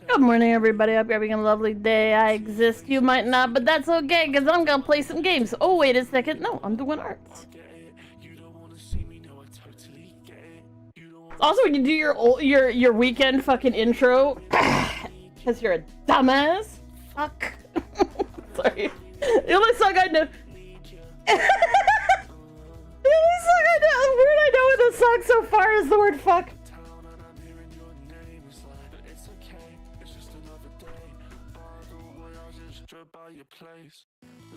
Good morning, everybody. Hope you're having a lovely day. I exist. You might not, but that's okay, because I'm gonna play some games. Oh, wait a second. No, I'm doing arts. Also, when you do your weekend fucking intro, because you're a dumbass. Fuck. Sorry. The only song I know. The word I know in this song so far is the word fuck. Your place.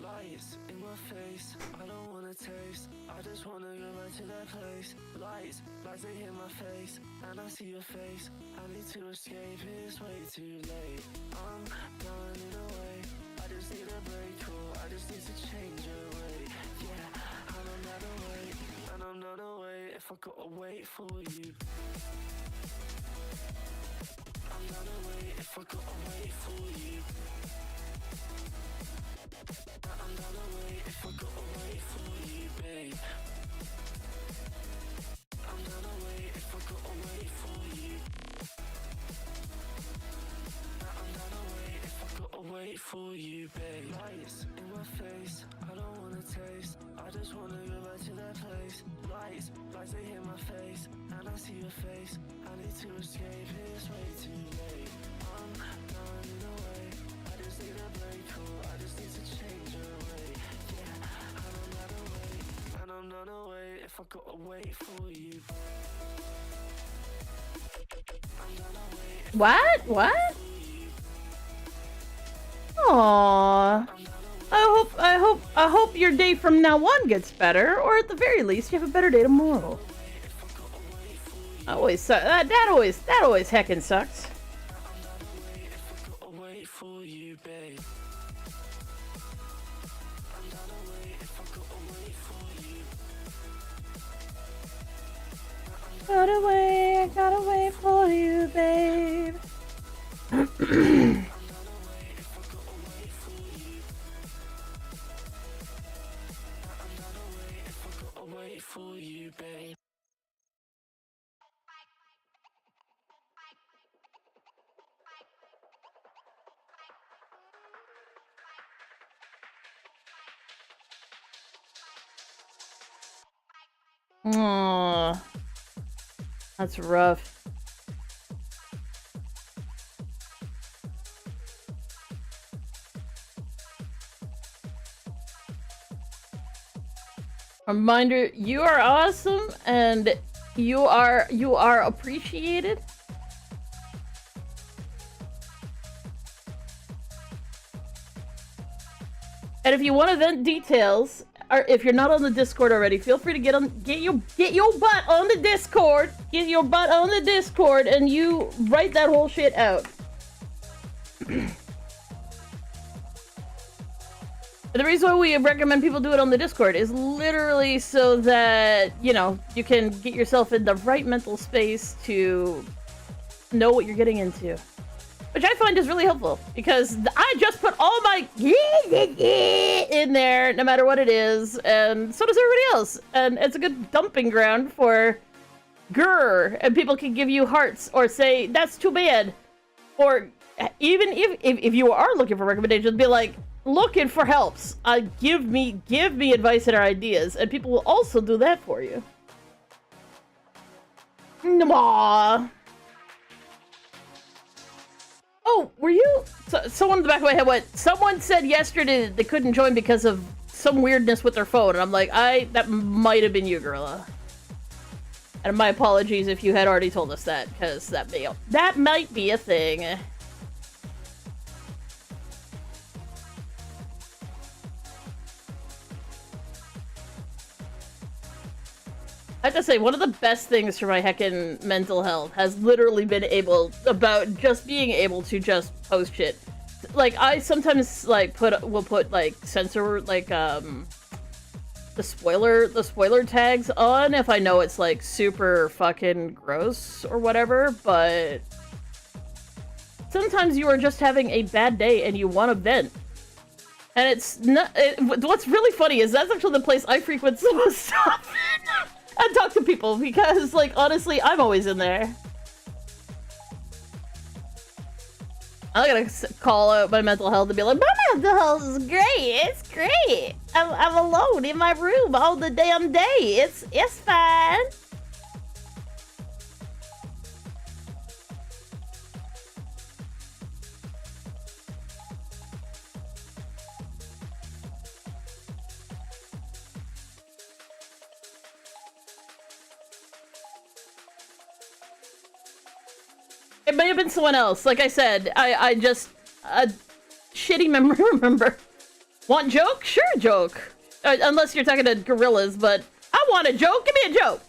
Lights in my face, I don't wanna taste. I just wanna go back to that place. Lights they hit my face, and I see your face. I need to escape, it's way too late. I'm done in a way. I just need a break, cool. I just need to change your way. Yeah, and I'm not away, and I'm not away. If I gotta wait for you, I'm not away. If I gotta wait for you, I'm not away. If I gotta wait for you, babe. I'm not away. If I gotta wait for you, I'm not away. If I gotta wait for you, babe. Lights in my face, I don't wanna taste. I just wanna go back to that place. Lights they hit my face, and I see your face. I need to escape, it's way too late. I'm done in a way. I just need a break, cool. I just need to change your way. Yeah, and I'm not away, and I'm not away. If I gotta wait for you, I'm not away. What? Aww. I hope your day from now on gets better, or at the very least, you have a better day tomorrow. That always heckin' sucks. Gotta wait for you, babe. Wait for you, babe. Aww. That's rough. Reminder, you are awesome and you are appreciated. And if you want to vent details, or if you're not on the Discord already, feel free to get your butt on the Discord. Get your butt on the Discord and you write that whole shit out. The reason why we recommend people do it on the Discord is literally so that, you know, you can get yourself in the right mental space to know what you're getting into. Which I find is really helpful, because I just put all my in there, no matter what it is, and so does everybody else. And it's a good dumping ground for grr, and people can give you hearts, or say, that's too bad. Or even if you are looking for recommendations, be like, looking for helps. Give me advice and ideas, and people will also do that for you. Aww. Oh, were you? Someone in the back of my head went, someone said yesterday that they couldn't join because of some weirdness with their phone, and I'm like, that might have been you, Gorilla. And my apologies if you had already told us that, because that might be a thing. I have to say, one of the best things for my heckin' mental health has literally been about just being able to just post shit. Like, I sometimes, like, will put, like, censor, like, the spoiler tags on if I know it's, like, super fucking gross or whatever, but sometimes you are just having a bad day and you want to vent. And it's not, what's really funny is that's actually the place I frequent so much stuff. I talk to people because, like, honestly, I'm always in there. I'm gonna call out my mental health and be like, my mental health is great. It's great. I'm alone in my room all the damn day. It's fine. It may have been someone else. Like I said, I just a shitty memory. Remember, want joke? Sure, joke. Unless you're talking to gorillas, but I want a joke. Give me a joke.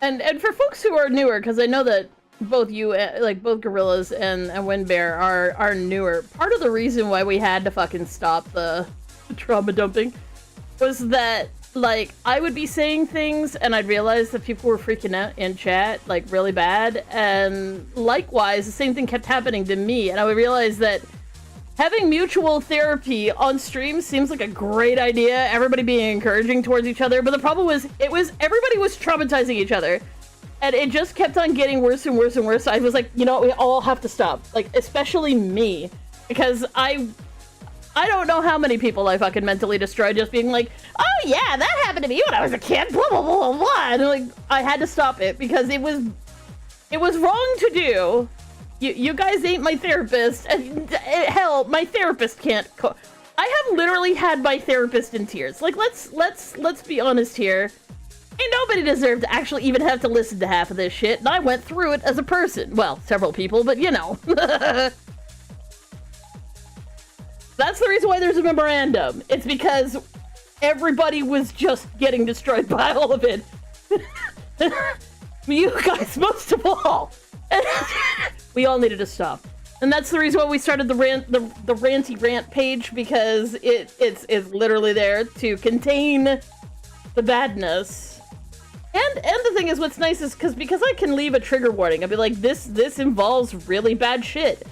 And for folks who are newer, because I know that both you, like both Gorillas and Windbear are newer. Part of the reason why we had to fucking stop the trauma dumping was that, like, I would be saying things and I'd realize that people were freaking out in chat, like, really bad. And likewise, the same thing kept happening to me. And I would realize that having mutual therapy on stream seems like a great idea. Everybody being encouraging towards each other. But the problem was, everybody was traumatizing each other. And it just kept on getting worse and worse and worse. I was like, you know what, we all have to stop. Like, especially me. Because I don't know how many people I fucking mentally destroyed just being like, oh yeah, that happened to me when I was a kid, blah, blah, blah, blah, blah. And like, I had to stop it because it was wrong to do. You guys ain't my therapist. Hell, my therapist can't I have literally had my therapist in tears. Like, let's be honest here. Ain't nobody deserved to actually even have to listen to half of this shit, and I went through it as a person. Well, several people, but you know. That's the reason why there's a memorandum. It's because everybody was just getting destroyed by all of it. You guys, most of all. We all needed to stop. And that's the reason why we started the ranty rant page, because it's literally there to contain the badness. And the thing is, what's nice is because I can leave a trigger warning. I'd be like, this involves really bad shit.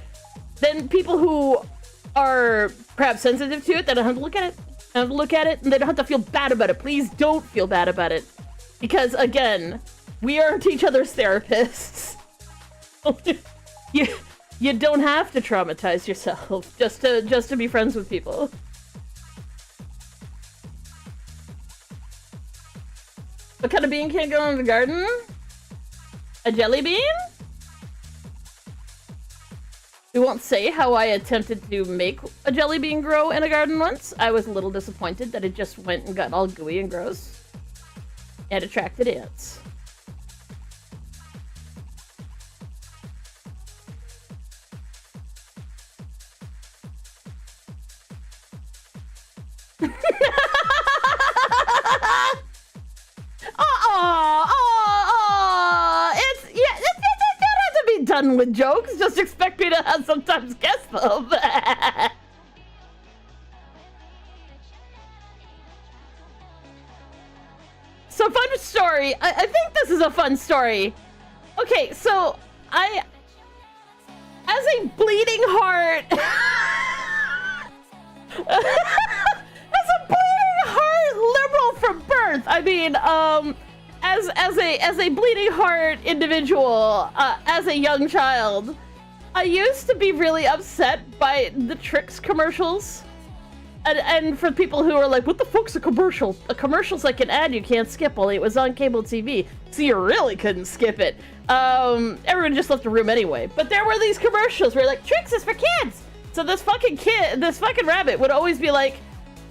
Then people who are perhaps sensitive to it, they don't have to look at it. They don't have to look at it, and they don't have to feel bad about it. Please don't feel bad about it. Because again, we aren't each other's therapists. You don't have to traumatize yourself just to be friends with people. What kind of bean can't go in the garden? A jelly bean? We won't say how I attempted to make a jelly bean grow in a garden once. I was a little disappointed that it just went and got all gooey and gross. And attracted ants. Done with jokes, just expect me to sometimes guess them. So, fun story. I think this is a fun story. Okay, so as a bleeding heart, as a bleeding heart liberal from birth, I mean, as a bleeding heart individual, as a young child, I used to be really upset by the Trix commercials. And for people who are like, what the fuck's a commercial? A commercial's like an ad you can't skip, only it was on cable TV, so you really couldn't skip it. Everyone just left the room anyway. But there were these commercials where like, Trix is for kids! So this fucking rabbit would always be like,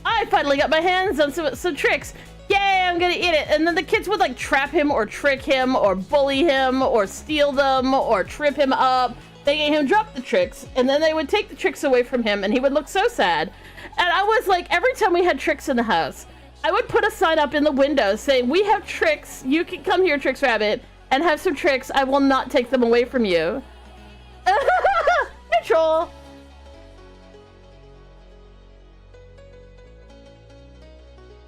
I finally got my hands on some Trix. Yay, I'm gonna eat it. And then the kids would like trap him or trick him or bully him or steal them or trip him up, making him drop the Trix. And then they would take the Trix away from him and he would look so sad. And I was like, every time we had Trix in the house, I would put a sign up in the window saying, we have Trix. You can come here, Trix Rabbit, and have some Trix. I will not take them away from you. Patrol!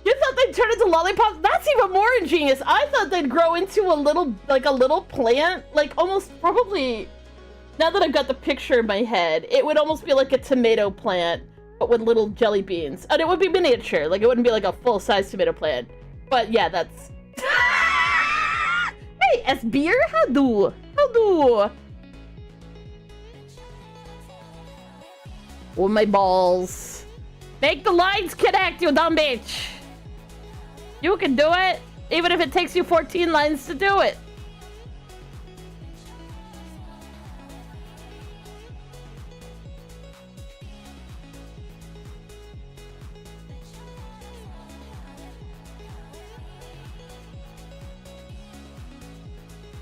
You thought they'd turn into lollipops? That's even more ingenious. I thought they'd grow into a little plant, like almost probably, now that I've got the picture in my head, it would almost be like a tomato plant, but with little jelly beans. And it would be miniature, like it wouldn't be like a full-size tomato plant. But yeah, that's... Hey, S-Beer, how do? How do? Oh, my balls. Make the lines connect, you dumb bitch. You can do it, even if it takes you 14 lines to do it.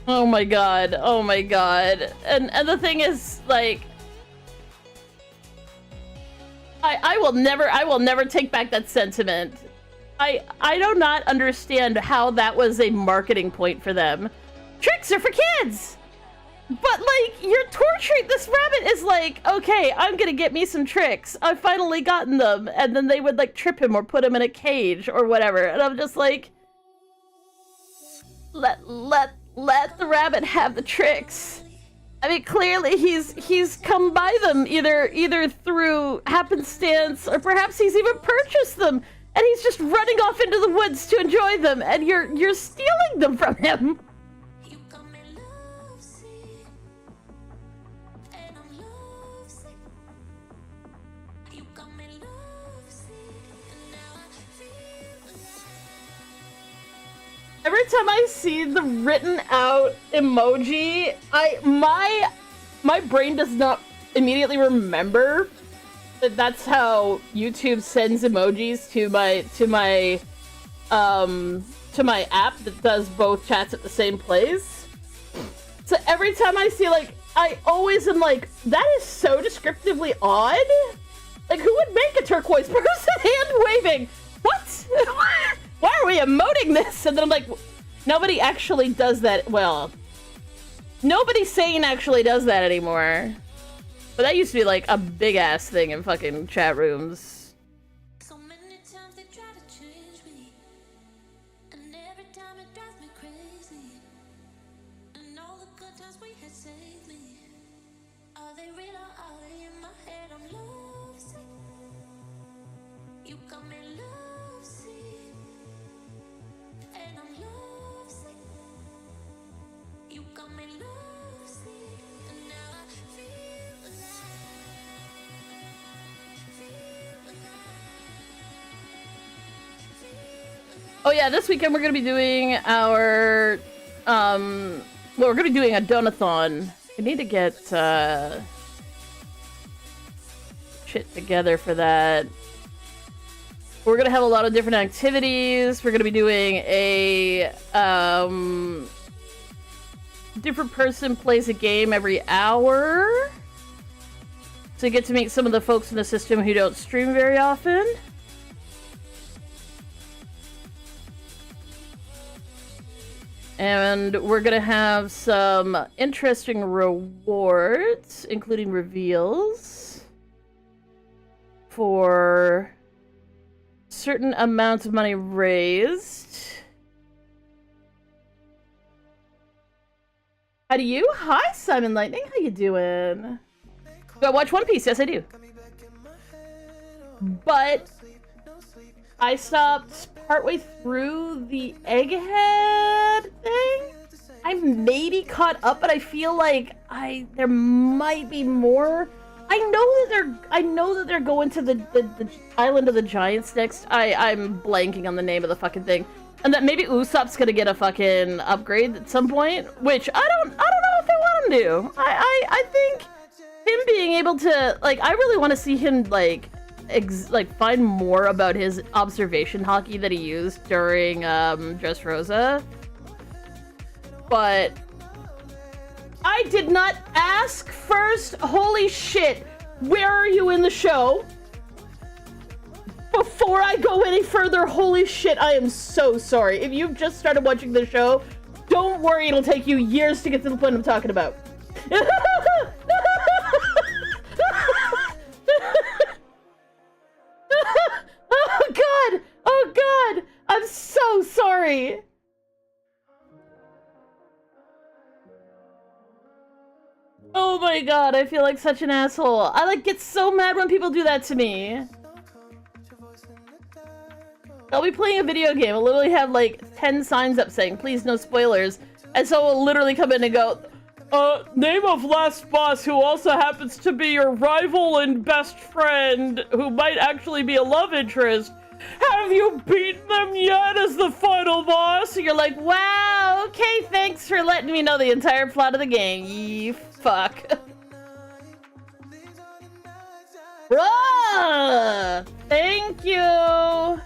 Oh my god, oh my god. And the thing is, like, I will never take back that sentiment. I do not understand how that was a marketing point for them. Tricks are for kids! But, like, you're torturing this rabbit is like, okay, I'm gonna get me some tricks. I've finally gotten them. And then they would, like, trip him or put him in a cage or whatever. And I'm just like, let the rabbit have the tricks. I mean, clearly he's come by them either through happenstance or perhaps he's even purchased them. And he's just running off into the woods to enjoy them, and you're stealing them from him. Every time I see the written out emoji, my brain does not immediately remember that's how YouTube sends emojis to my app that does both chats at the same place. So every time I see, like, I always am like, that is so descriptively odd. Like, who would make a turquoise person hand waving? What? Why are we emoting this? And then I'm like, nobody actually does that. Well, nobody sane actually does that anymore. But that used to be like a big ass thing in fucking chat rooms. So many times they try to change me, and every time it drives me crazy. And all the good times we had saved me, are they real or are they in my head? I'm lovesick. You got me lovesick, and I'm lovesick. You got me lovesick, and now I feel. Oh yeah, this weekend we're gonna be doing our, well, we're gonna be doing a donathon. We need to get, shit together for that. We're gonna have a lot of different activities. We're gonna be doing a, different person plays a game every hour. So you get to meet some of the folks in the system who don't stream very often. And we're gonna have some interesting rewards, including reveals for certain amounts of money raised. How do you? Hi, Simon Lightning. How you doing? Do I watch One Piece? Yes, I do. But I stopped partway through the Egghead thing. I'm maybe caught up, but I feel like there might be more. I know that they're going to the island of the giants next. I'm blanking on the name of the fucking thing. And that maybe Usopp's gonna get a fucking upgrade at some point, which I don't know if I want him to. I think him being able to, like, I really want to see him, like, find more about his observation hockey that he used during Dressrosa. But I did not ask first. Holy shit. Where are you in the show? Before I go any further, holy shit, I am so sorry. If you've just started watching the show, don't worry, it'll take you years to get to the point I'm talking about. sorry. Oh my god, I feel like such an asshole. I like get so mad when people do that to me. I'll be playing a video game. I'll literally have like 10 signs up saying, please no spoilers. And so will literally come in and go, name of last boss who also happens to be your rival and best friend who might actually be a love interest. Have you beaten them yet as the final boss? And you're like, wow, okay, thanks for letting me know the entire plot of the game. Ye fuck. Bruh! Thank you!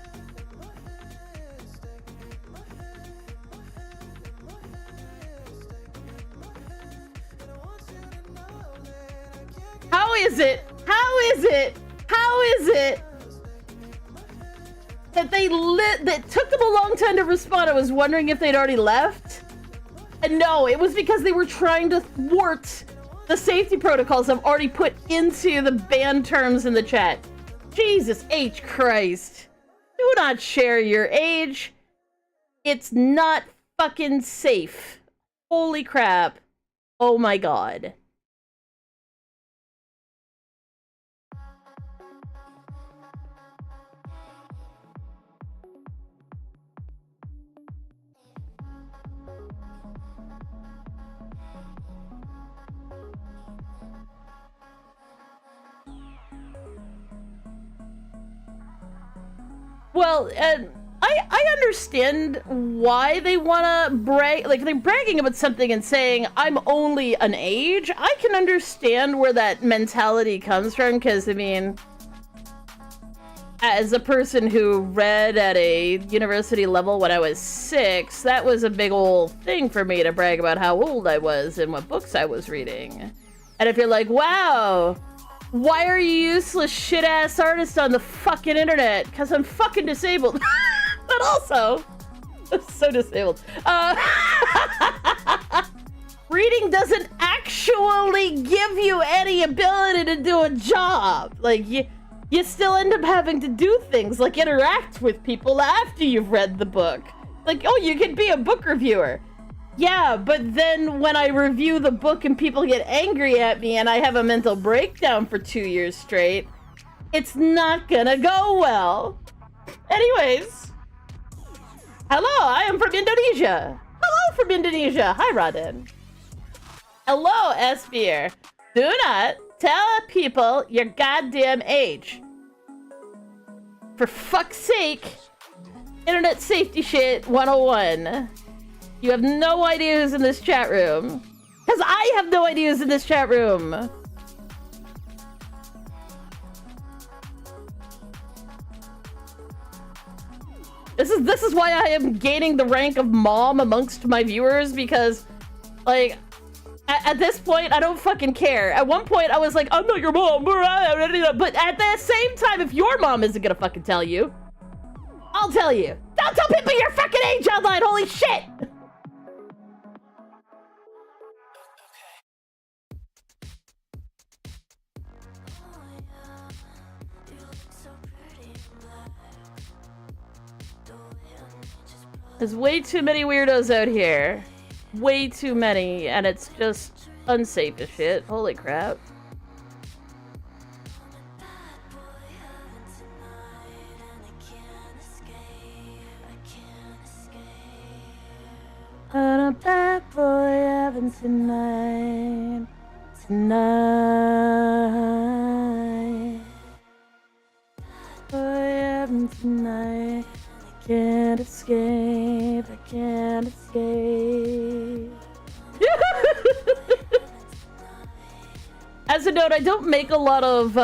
How is it that that took them a long time to respond? I was wondering if they'd already left. And no, it was because they were trying to thwart the safety protocols I've already put into the ban terms in the chat. Jesus H. Christ. Do not share your age. It's not fucking safe. Holy crap. Oh my god. Well, I understand why they want to brag. Like, they're bragging about something and saying, I'm only an age. I can understand where that mentality comes from, because, I mean, as a person who read at a university level when I was 6, that was a big old thing for me to brag about how old I was and what books I was reading. And if you're like, wow, why are you useless shit-ass artist on the fucking internet? Because I'm fucking disabled. But also, I'm so disabled. Reading doesn't actually give you any ability to do a job. Like, you still end up having to do things like interact with people after you've read the book. Like, oh, you could be a book reviewer. Yeah, but then when I review the book and people get angry at me and I have a mental breakdown for 2 years straight, it's not gonna go well. Anyways, hello, I am from Indonesia. Hello from Indonesia. Hi, Rodin. Hello, Espear. Do not tell people your goddamn age. For fuck's sake, internet safety shit 101. You have no idea who's in this chat room. Because I have no idea who's in this chat room. This is why I am gaining the rank of mom amongst my viewers, because, like, at this point, I don't fucking care. At one point, I was like, I'm not your mom. But at the same time, if your mom isn't gonna fucking tell you, I'll tell you. Don't tell people your fucking age online, holy shit! There's way too many weirdos out here. Way too many, and it's just unsafe as shit. Holy crap. On a bad boy having tonight. Boy having tonight. Can't escape, I can't escape. As a note, I don't make a lot of,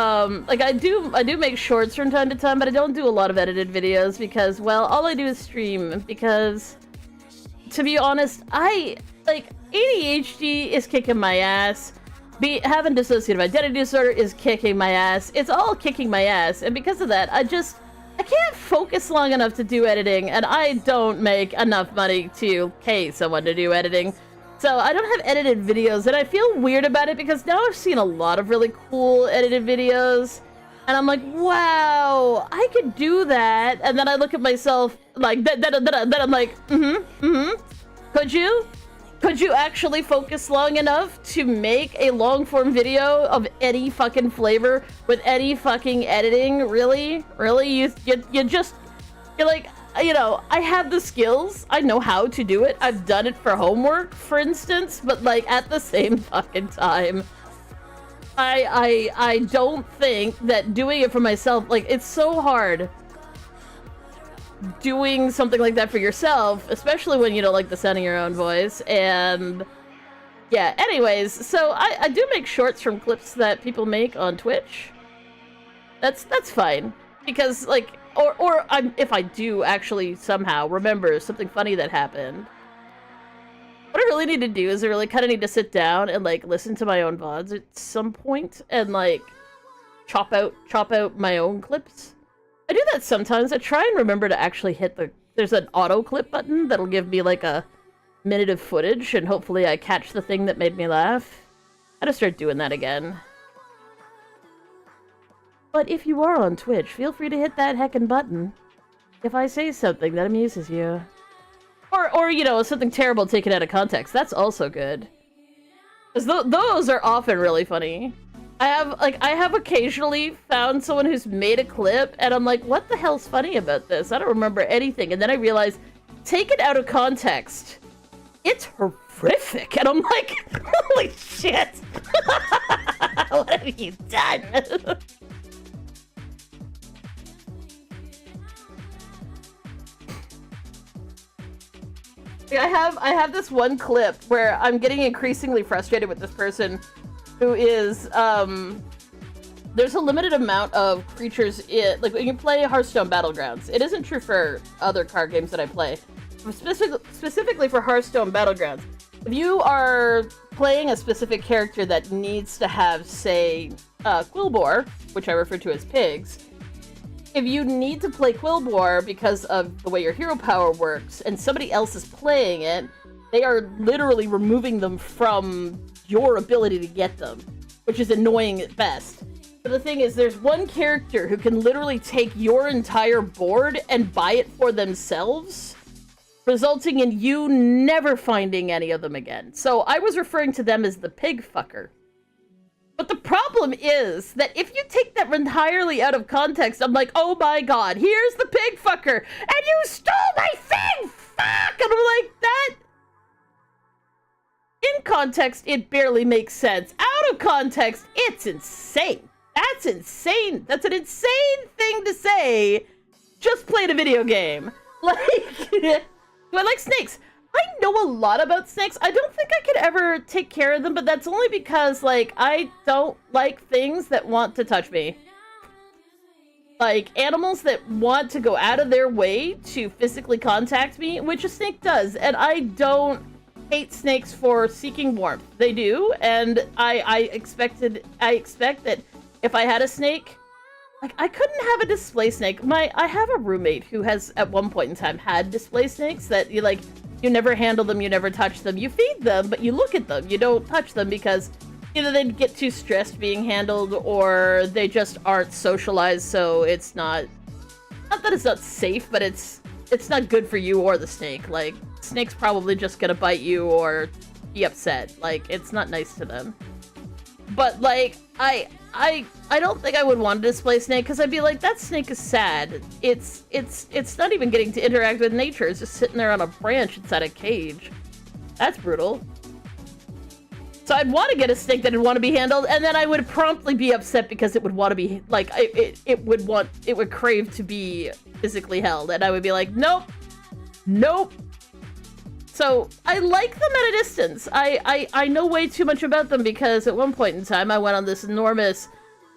like, I do make shorts from time to time, but I don't do a lot of edited videos because, well, all I do is stream, because, to be honest, ADHD is kicking my ass. Having dissociative identity disorder is kicking my ass. It's all kicking my ass, and because of that, I can't focus long enough to do editing, and I don't make enough money to pay someone to do editing. So I don't have edited videos, and I feel weird about it because now I've seen a lot of really cool edited videos. And I'm like, wow, I could do that. And then I look at myself like, then I'm like, could you? Could you actually focus long enough to make a long form video of any fucking flavor with any fucking editing? Really? Really? You're like, you know, I have the skills. I know how to do it. I've done it for homework, for instance, but like at the same fucking time, I don't think that doing it for myself, like, it's so hard doing something like that for yourself, especially when you don't like the sound of your own voice. And yeah, anyways, so I do make shorts from clips that people make on Twitch. That's fine, because like, or if I do actually somehow remember something funny that happened, what I really need to do is I really kind of need to sit down and like listen to my own VODs at some point and like chop out my own clips. I do that sometimes. I try and remember to actually hit there's an auto clip button that'll give me like a minute of footage, and hopefully I catch the thing that made me laugh. I gotta start doing that again. But if you are on Twitch, feel free to hit that heckin' button if I say something that amuses you. Or you know, something terrible taken out of context. That's also good. Because those are often really funny. I have occasionally found someone who's made a clip, and I'm like, what the hell's funny about this? I don't remember anything. And then I realize, taken out of context, it's horrific. And I'm like, holy shit! What have you done? I have this one clip where I'm getting increasingly frustrated with this person who is, there's a limited amount of creatures like when you play Hearthstone Battlegrounds. It isn't true for other card games that I play. Specifically for Hearthstone Battlegrounds, if you are playing a specific character that needs to have, say, Quillboar, which I refer to as pigs, if you need to play Quillboar because of the way your hero power works, and somebody else is playing it, they are literally removing them from your ability to get them, which is annoying at best. But the thing is, there's one character who can literally take your entire board and buy it for themselves, resulting in you never finding any of them again. So I was referring to them as the pig fucker. But the problem is that if you take that entirely out of context, I'm like, oh my god, here's the pig fucker, and you stole my thing! Fuck! And I'm like, that... In context, it barely makes sense. Out of context, it's insane. That's insane. That's an insane thing to say. Just played a video game. Like, do I like snakes? I know a lot about snakes. I don't think I could ever take care of them, but that's only because, like, I don't like things that want to touch me. Like, animals that want to go out of their way to physically contact me, which a snake does. And I don't hate snakes for seeking warmth. They do, and I expect that if I had a snake, like, I couldn't have a display snake. I have a roommate who has, at one point in time, had display snakes that, you never handle them, you never touch them. You feed them, but you look at them. You don't touch them because either they'd get too stressed being handled, or they just aren't socialized, so it's not that it's not safe, but it's not good for you or the snake. Like, snake's probably just gonna bite you or be upset. Like, it's not nice to them. But, like, I don't think I would want to display snake, because I'd be like, that snake is sad. It's not even getting to interact with nature. It's just sitting there on a branch inside a cage. That's brutal. So I'd want to get a snake that would want to be handled, and then I would promptly be upset because it would want to be, like, it would crave to be physically held, and I would be like, nope. So I like them at a distance. I know way too much about them, because at one point in time I went on this enormous,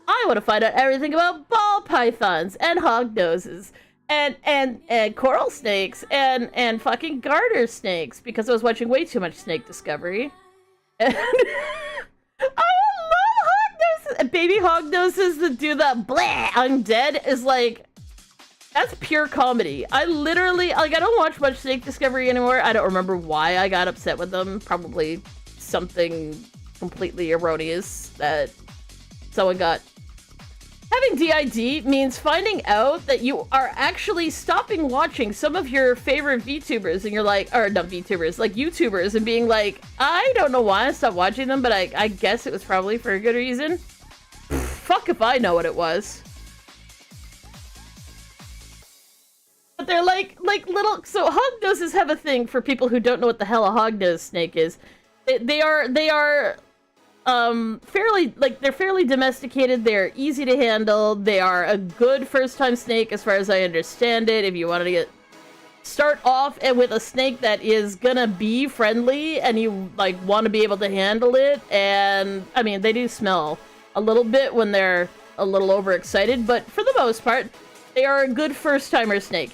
I want to find out everything about ball pythons and hognoses and coral snakes and fucking garter snakes, because I was watching way too much Snake Discovery. And I love hognoses. Baby hognoses that do that bleh undead is like, that's pure comedy. I literally, like, I don't watch much Snake Discovery anymore. I don't remember why I got upset with them. Probably something completely erroneous that someone got Having DID means finding out that you are actually stopping watching some of your favorite VTubers, and you're like, or not VTubers, like YouTubers, and being like, I don't know why I stopped watching them, but I guess it was probably for a good reason. Fuck if I know what it was. But they're like little. So hognoses have a thing for people who don't know what the hell a hognose snake is. They are fairly, like, they're fairly domesticated. They're easy to handle. They are a good first-time snake, as far as I understand it. If you want to start off with a snake that is gonna be friendly, and you like want to be able to handle it, and I mean, they do smell a little bit when they're a little overexcited, but for the most part, they are a good first-timer snake.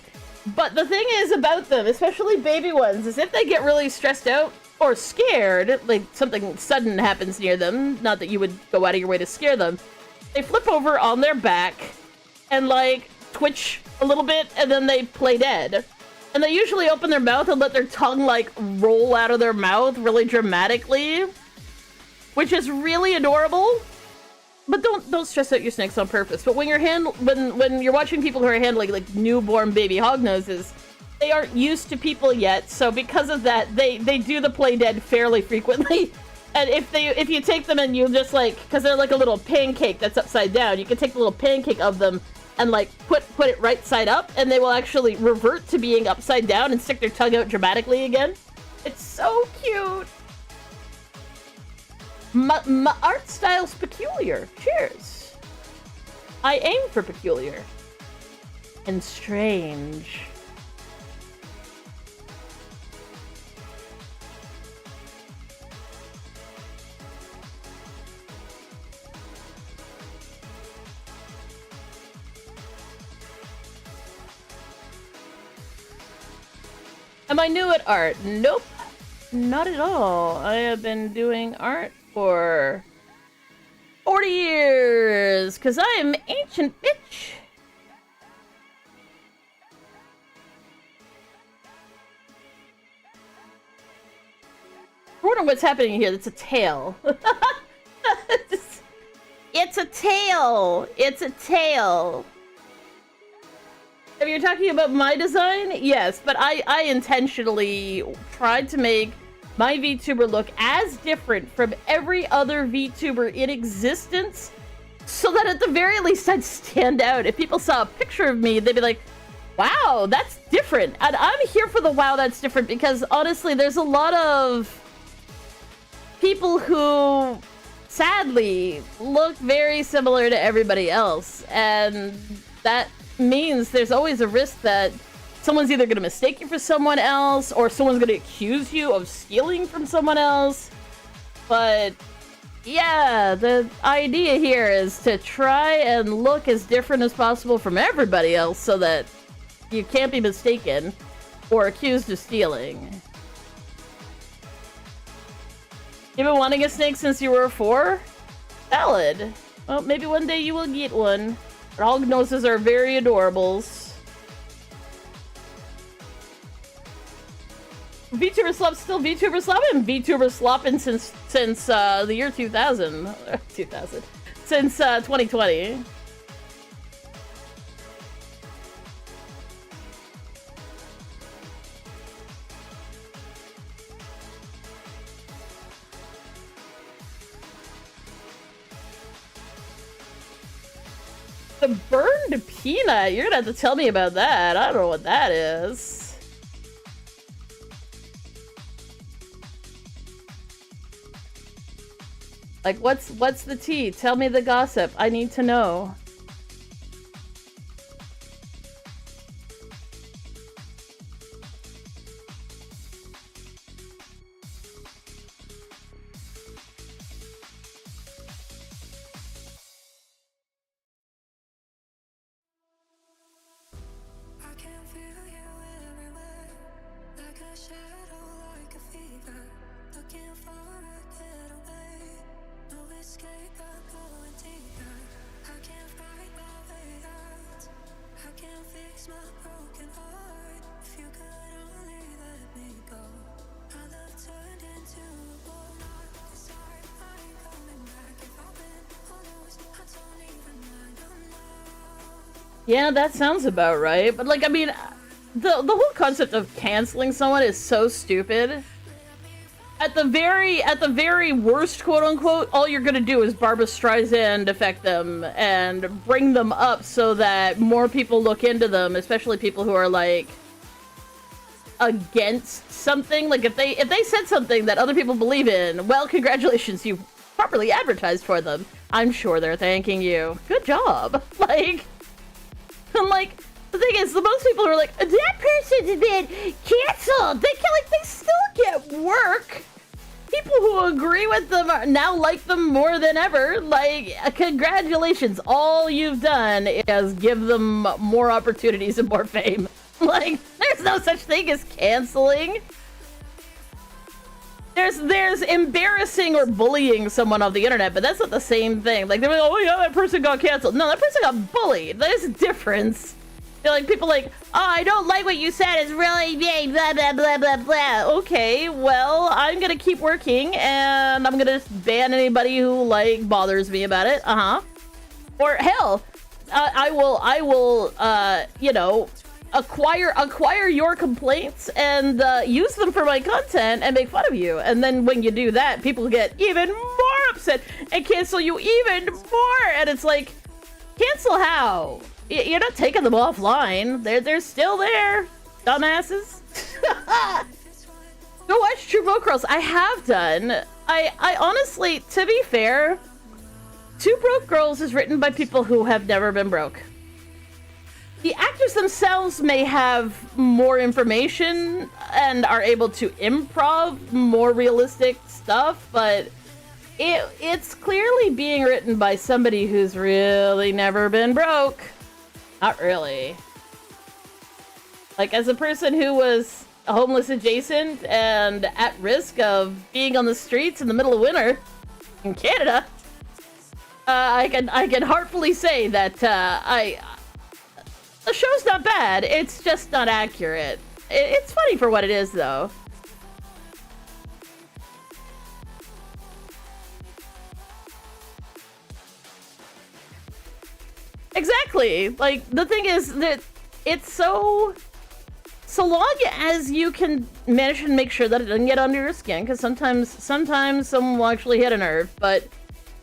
But the thing is about them, especially baby ones, is if they get really stressed out or scared, like something sudden happens near them, not that you would go out of your way to scare them, they flip over on their back and like twitch a little bit, and then they play dead. And they usually open their mouth and let their tongue like roll out of their mouth really dramatically, which is really adorable. But don't stress out your snakes on purpose. But when you're when you're watching people who are handling like newborn baby hognoses, they aren't used to people yet, so because of that, they do the play dead fairly frequently. And if you take them and you just like, because they're like a little pancake that's upside down, you can take the little pancake of them and like put it right side up, and they will actually revert to being upside down and stick their tongue out dramatically again. It's so cute. My art style's peculiar. Cheers. I aim for peculiar and strange. Am I new at art? Nope. Not at all. I have been doing art for 40 years, because I am ancient bitch. I wonder what's happening here. That's a tail. It's a tail. It's a tail. If you're talking about my design, yes, but I intentionally tried to make my VTuber look as different from every other VTuber in existence, so that at the very least I'd stand out. If people saw a picture of me, they'd be like, wow, that's different. And I'm here for the wow, that's different, because honestly, there's a lot of people who sadly look very similar to everybody else, and that means there's always a risk that someone's either going to mistake you for someone else, or someone's going to accuse you of stealing from someone else. But yeah, the idea here is to try and look as different as possible from everybody else, so that you can't be mistaken or accused of stealing. You've been wanting a snake since you were 4? Valid. Well, maybe one day you will get one. Hognoses are very adorables. VTuber Slop's still VTuber Slopping? VTuber Slopping since the year 2000. Since 2020. The burned peanut? You're gonna have to tell me about that. I don't know what that is. Like, what's the tea? Tell me the gossip. I need to know. Escape, I'm going deeper. I can't find Yeah, that sounds about right. But like, I mean, the whole concept of canceling someone is so stupid. At the very worst, quote unquote, all you're gonna do is Barbra Streisand affect them and bring them up so that more people look into them, especially people who are like against something. Like if they said something that other people believe in, well, congratulations, you properly advertised for them. I'm sure they're thanking you. Good job. Like, I'm like, the thing is, the most people who are like, that person's been canceled. They still get work. People who agree with them are now like them more than ever. Like, congratulations. All you've done is give them more opportunities and more fame. Like, there's no such thing as canceling. There's embarrassing or bullying someone off the internet, but that's not the same thing. Like, they're like, oh yeah, that person got canceled. No, that person got bullied. There's a difference. They're like, people like, oh, I don't like what you said. It's really blah, blah, blah, blah, blah. Okay, well, I'm gonna keep working, and I'm gonna ban anybody who, like, bothers me about it. Uh-huh. Or, hell, I will, you know, acquire your complaints and use them for my content and make fun of you. And then when you do that, people get even more upset and cancel you even more. And it's like, cancel how? You're not taking them offline. They're still there, dumbasses. Go watch Two Broke Girls. I have done. I honestly, to be fair, Two Broke Girls is written by people who have never been broke. The actors themselves may have more information and are able to improv more realistic stuff, but it's clearly being written by somebody who's really never been broke. Not really. Like, as a person who was homeless adjacent and at risk of being on the streets in the middle of winter in Canada, I can heartfully say that the show's not bad. It's just not accurate. It's funny for what it is, though. Exactly. Like, the thing is that it's so long as you can manage to make sure that it doesn't get under your skin, because sometimes someone will actually hit a nerve, but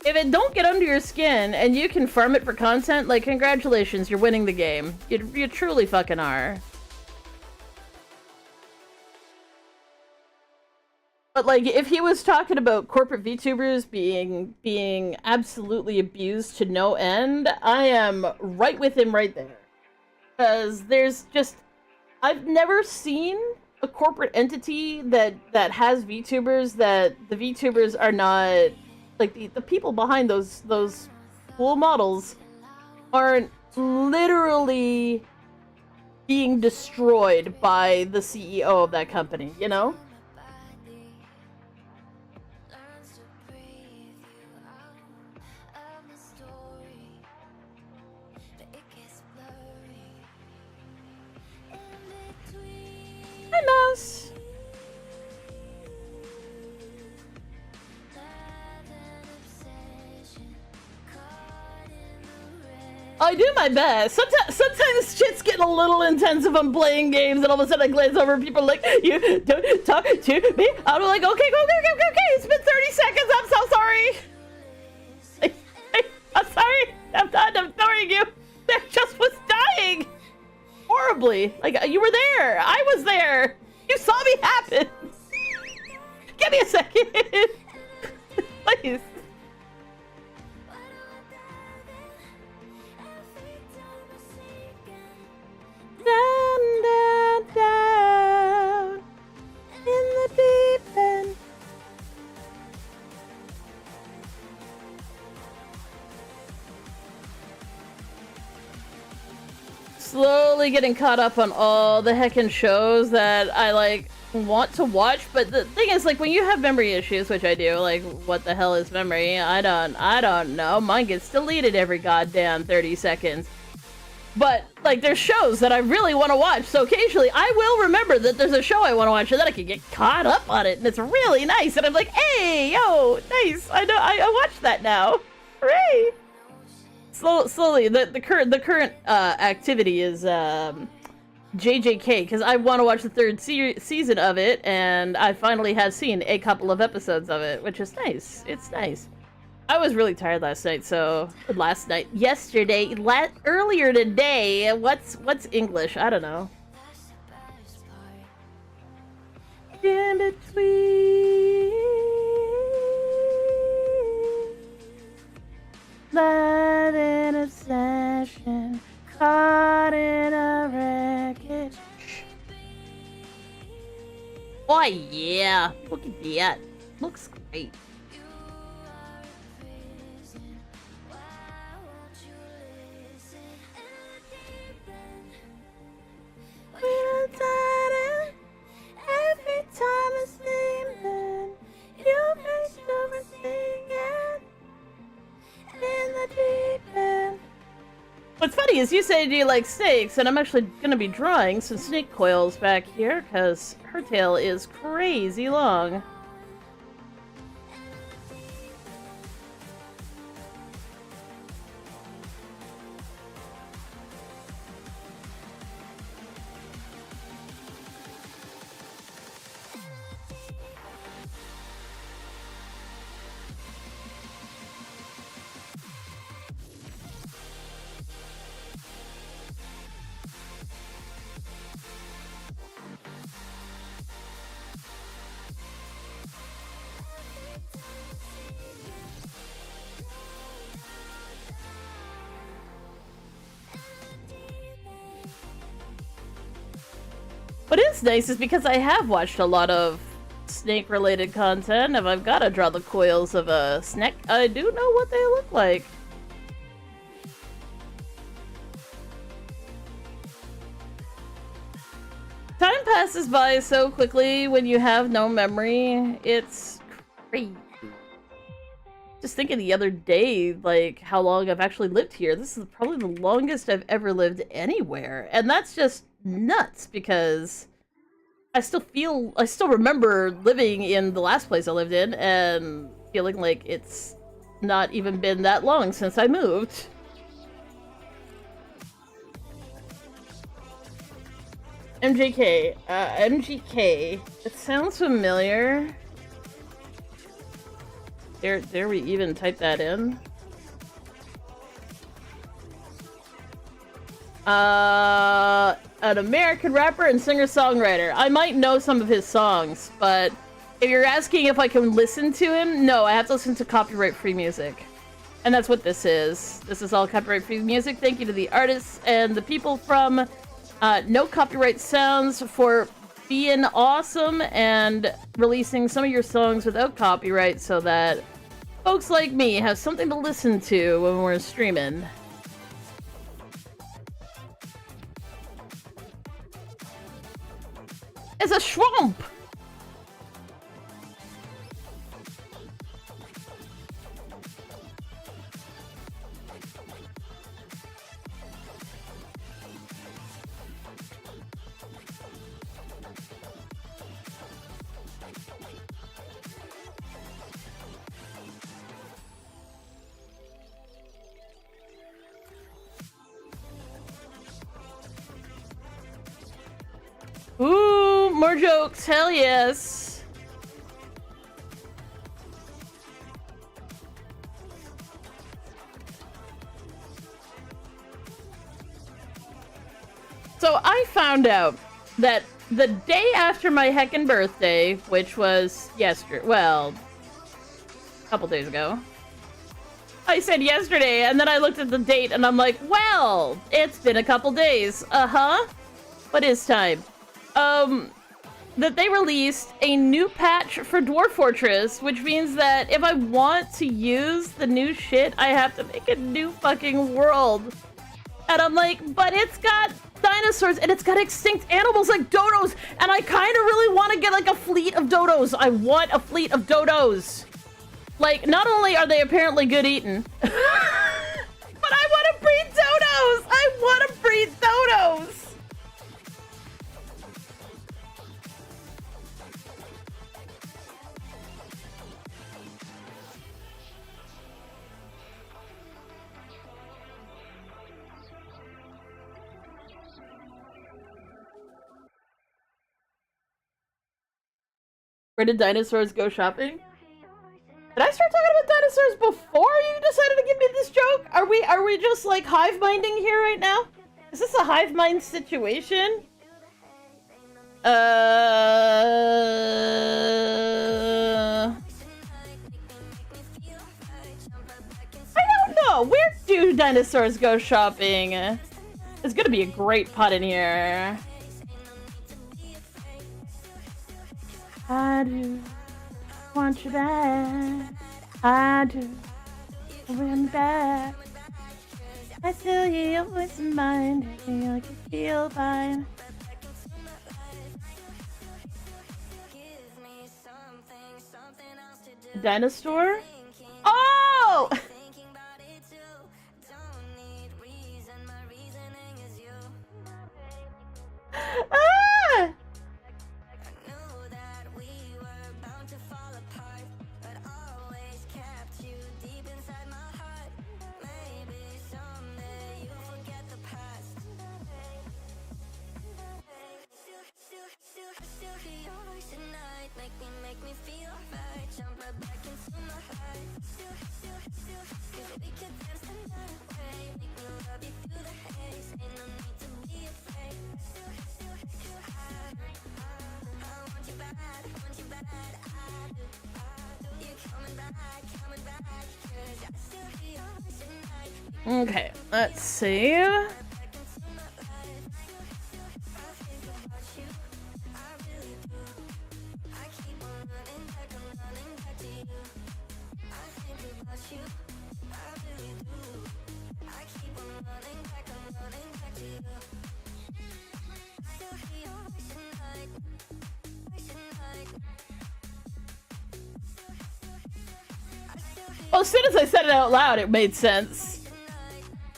if it don't get under your skin and you can farm it for content, like, congratulations, you're winning the game. You truly fucking are. But, like, if he was talking about corporate VTubers being absolutely abused to no end, I am right with him right there. Because there's just... I've never seen a corporate entity that has VTubers that the VTubers are not... Like, the people behind those cool models aren't literally being destroyed by the CEO of that company, you know? Hi, Mouse! I do my best. Sometimes shit's getting a little intense if I'm playing games, and all of a sudden I glance over and people are like, you don't talk to me. I'm like, okay, it's been 30 seconds, I'm so sorry. I'm sorry, I'm done, I'm ignoring you. There just was dying. Horribly. Like, you were there, I was there. You saw me happen. Give me a second. Please. Down in the deep end. Slowly getting caught up on all the heckin' shows that I, like, want to watch, but the thing is, like, when you have memory issues, which I do, like, what the hell is memory? I don't know. Mine gets deleted every goddamn 30 seconds. But, like, there's shows that I really want to watch, so occasionally I will remember that there's a show I want to watch, and then I can get caught up on it, and it's really nice, and I'm like, hey, yo, nice, I know, I watched that now. Hooray! Slowly. The current activity is JJK, because I want to watch the third season of it, and I finally have seen a couple of episodes of it, which is nice. It's nice. I was really tired last night, yesterday, earlier today. What's English? I don't know. In between, light in a session, caught in a wreckage. Oh yeah, look at that. Looks great. Every time I sleep, you make everything in the deep end. What's funny is you say, do you like snakes? And I'm actually gonna be drawing some snake coils back here, because her tail is crazy long. What is nice is because I have watched a lot of snake-related content, if I've got to draw the coils of a snake, I do know what they look like. Time passes by so quickly when you have no memory. It's crazy. Just thinking the other day, like, how long I've actually lived here. This is probably the longest I've ever lived anywhere. And that's just nuts, because I still remember living in the last place I lived in and feeling like it's not even been that long since I moved. MGK, it sounds familiar. Dare we even type that in? An American rapper and singer-songwriter. I might know some of his songs, but if you're asking if I can listen to him, no, I have to listen to copyright-free music. And that's what this is. This is all copyright-free music. Thank you to the artists and the people from No Copyright Sounds for being awesome and releasing some of your songs without copyright so that folks like me have something to listen to when we're streaming. It's a swamp! Ooh, more jokes, hell yes. So I found out that the day after my heckin' birthday, which was yesterday, well, a couple days ago. I said yesterday, and then I looked at the date, and I'm like, well, it's been a couple days. Uh-huh. What is time? That they released a new patch for Dwarf Fortress, which means that if I want to use the new shit, I have to make a new fucking world. And I'm like, but it's got dinosaurs and it's got extinct animals like dodos, and I kind of really want to get like a fleet of dodos. I want a fleet of dodos. Like, not only are they apparently good eating, but I want to breed dodos! I want to breed dodos! Where did dinosaurs go shopping? Did I start talking about dinosaurs before you decided to give me this joke? Are we just like hive minding here right now? Is this a hive mind situation? I don't know. Where do dinosaurs go shopping? There's gonna be a great pot in here. I do want you back. I do want you back. I still hear your voice in mine. I feel like you feel fine. Dinosaur? Oh! Ah! Okay, let's see. Well, as soon as I said it out loud, it made sense.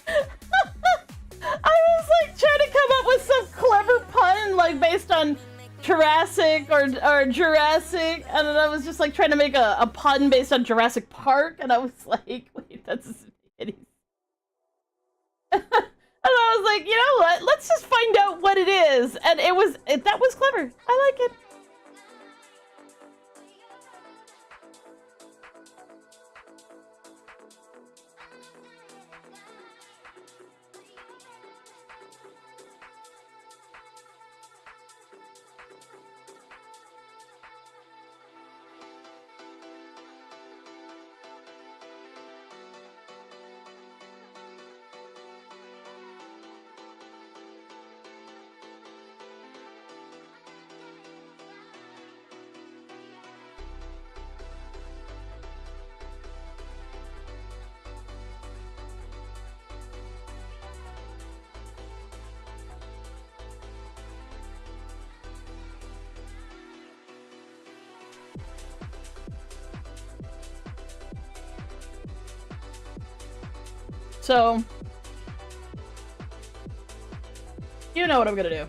I was like trying to come up with some clever pun, like based on Jurassic or Jurassic, and then I was just like trying to make a pun based on Jurassic Park, and I was like, wait, that doesn't make any sense. And I was like, you know what? Let's just find out what it is, and that was clever. I like it. So, you know what I'm gonna do.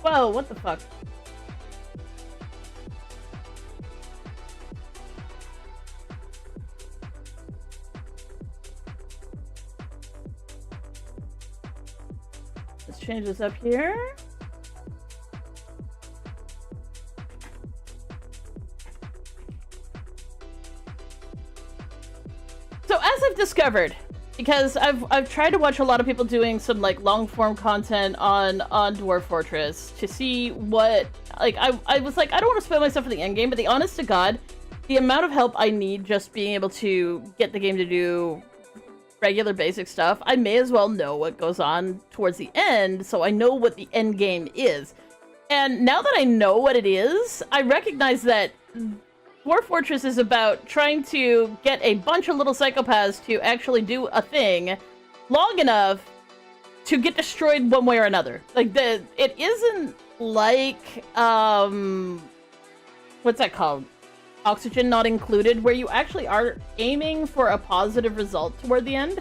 Whoa, what the fuck? Let's change this up here. So as I've discovered, because I've tried to watch a lot of people doing some like long form content on Dwarf Fortress to see what, like, I was like, I don't want to spoil myself for the end game, but the honest to God, the amount of help I need just being able to get the game to do regular basic stuff, I may as well know what goes on towards the end, so I know what the end game is. And now that I know what it is, I recognize that Dwarf Fortress is about trying to get a bunch of little psychopaths to actually do a thing long enough to get destroyed one way or another. Like, it isn't like, what's that called? Oxygen Not Included, where you actually are aiming for a positive result toward the end.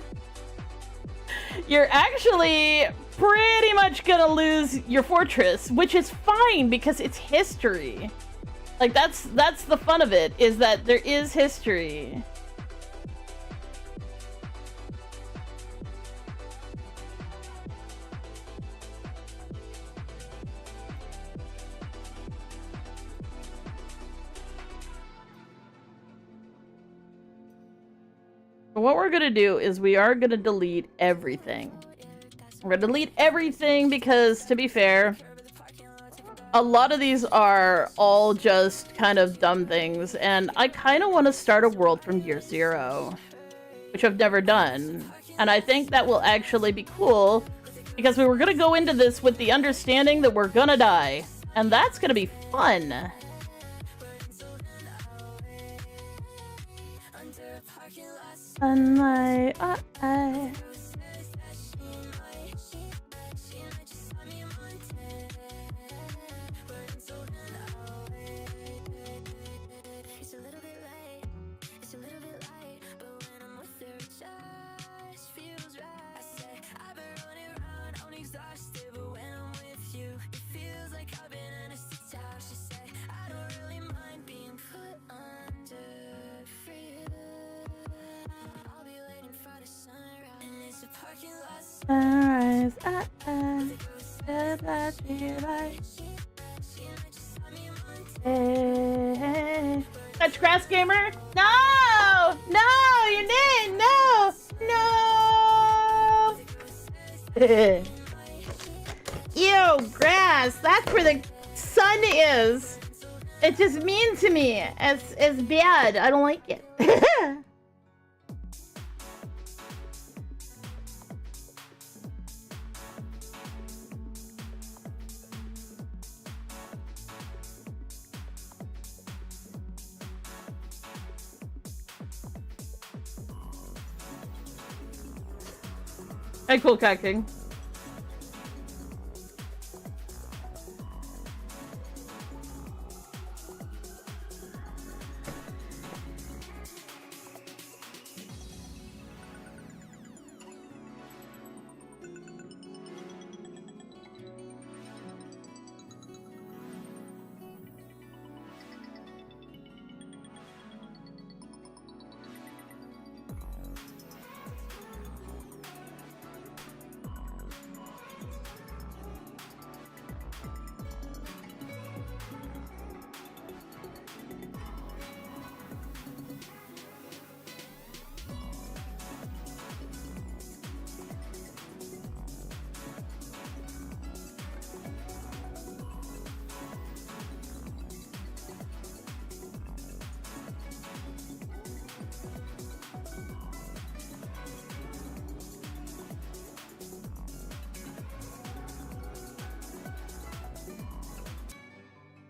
You're actually pretty much gonna lose your fortress, which is fine because it's history. Like, that's the fun of it, is that there is history. But what we're gonna do is we are gonna delete everything. We're gonna delete everything because, to be fair, a lot of these are all just kind of dumb things, and I kind of want to start a world from year 0, which I've never done. And I think that will actually be cool, because we were gonna go into this with the understanding that we're gonna die, and that's gonna be fun. Sunlight, It's a little bit late, it's a little bit light, but when I'm with her, it just feels right. I say I've been running around, I'm exhausted, but when I'm with you, it feels like I've been anesthetized. She say I don't really mind being put under for you. I'll be waiting for the sunrise, and it's a parking lot. sunrise, daylight. Hey. Touch grass gamer? No! No! You didn't! No! No! Ew, grass! That's where the sun is! It's just mean to me. It's bad. I don't like it. Hey, cool cat king.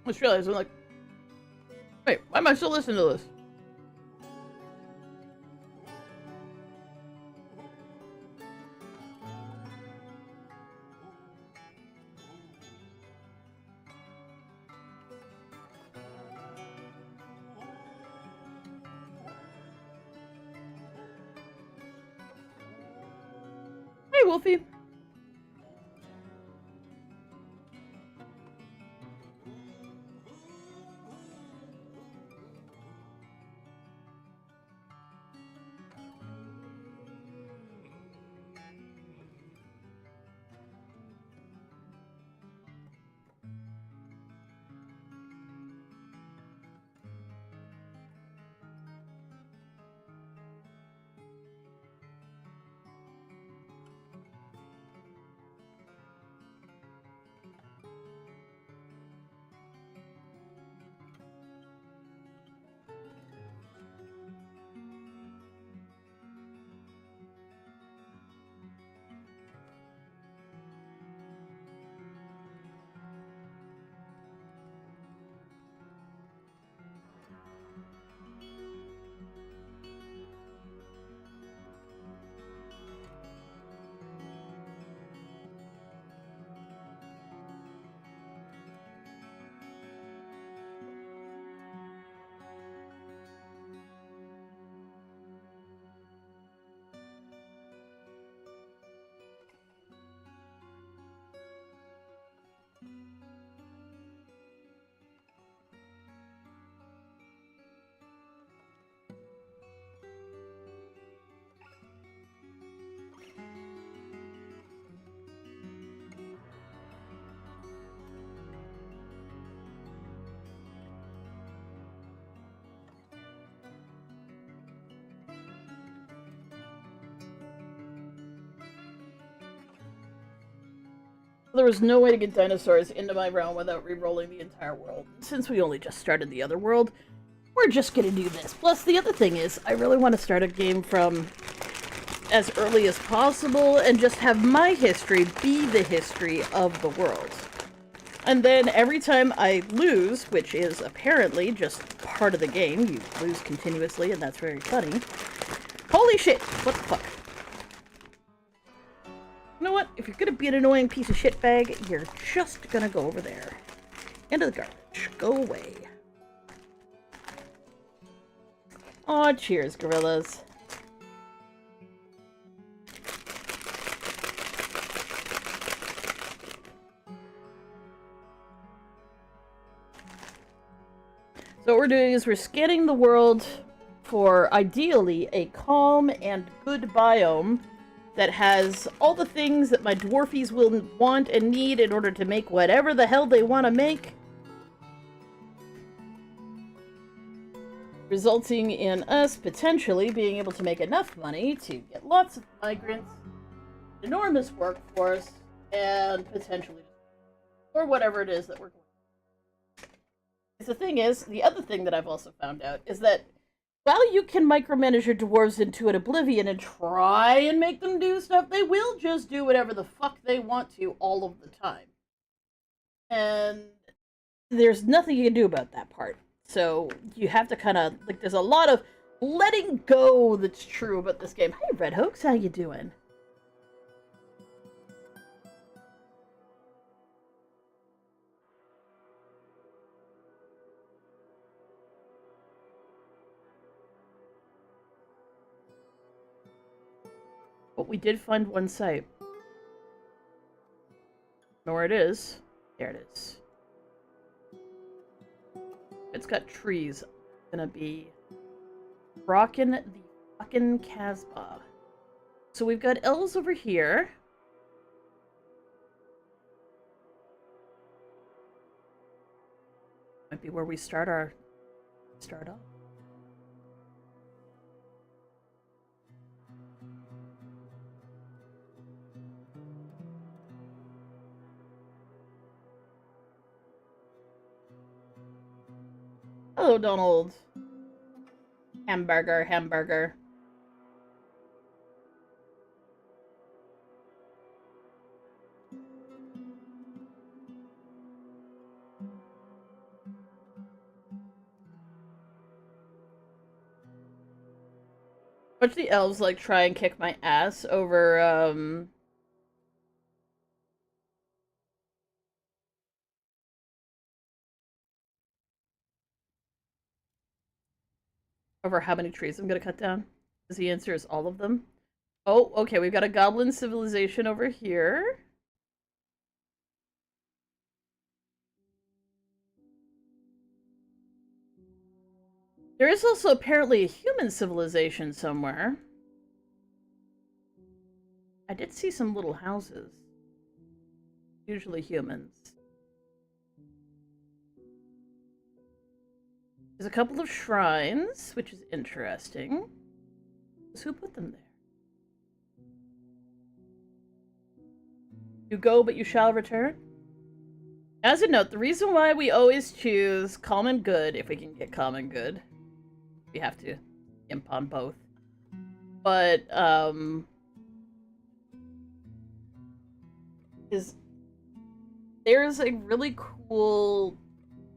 I just realized, I'm like, wait, why am I still listening to this? Hey, Wolfie. There was no way to get dinosaurs into my realm without re-rolling the entire world. Since we only just started the other world, we're just gonna do this. Plus, the other thing is, I really want to start a game from as early as possible and just have my history be the history of the world. And then every time I lose, which is apparently just part of the game, you lose continuously, and that's very funny. Holy shit! What the fuck? You know what? If you're gonna be an annoying piece of shit bag, you're just gonna go over there. Into the garbage. Go away. Aw, cheers, gorillas. So what we're doing is we're scanning the world for, ideally, a calm and good biome that has all the things that my dwarfies will want and need in order to make whatever the hell they want to make. Resulting in us potentially being able to make enough money to get lots of migrants, enormous workforce, and potentially, or whatever it is that we're going to. The thing is, the other thing that I've also found out is that while you can micromanage your dwarves into an oblivion and try and make them do stuff, they will just do whatever the fuck they want to all of the time. And there's nothing you can do about that part. So you have to kind of, like, there's a lot of letting go that's true about this game. Hey, Red Hoax, how you doing? But we did find one site. Know where it is? There it is. It's got trees. It's gonna be rockin' the fucking Casbah. So we've got elves over here. Might be where we start off. Hello, Donald. Hamburger, hamburger. Watch the elves, like, try and kick my ass over, over how many trees I'm gonna cut down? Because the answer is all of them. Oh, okay, we've got a goblin civilization over here. There is also apparently a human civilization somewhere. I did see some little houses. Usually humans. There's a couple of shrines, which is interesting. Who put them there? You go, but you shall return? As a note, the reason why we always choose calm and good, if we can get calm and good, we have to imp on both. But, there's a really cool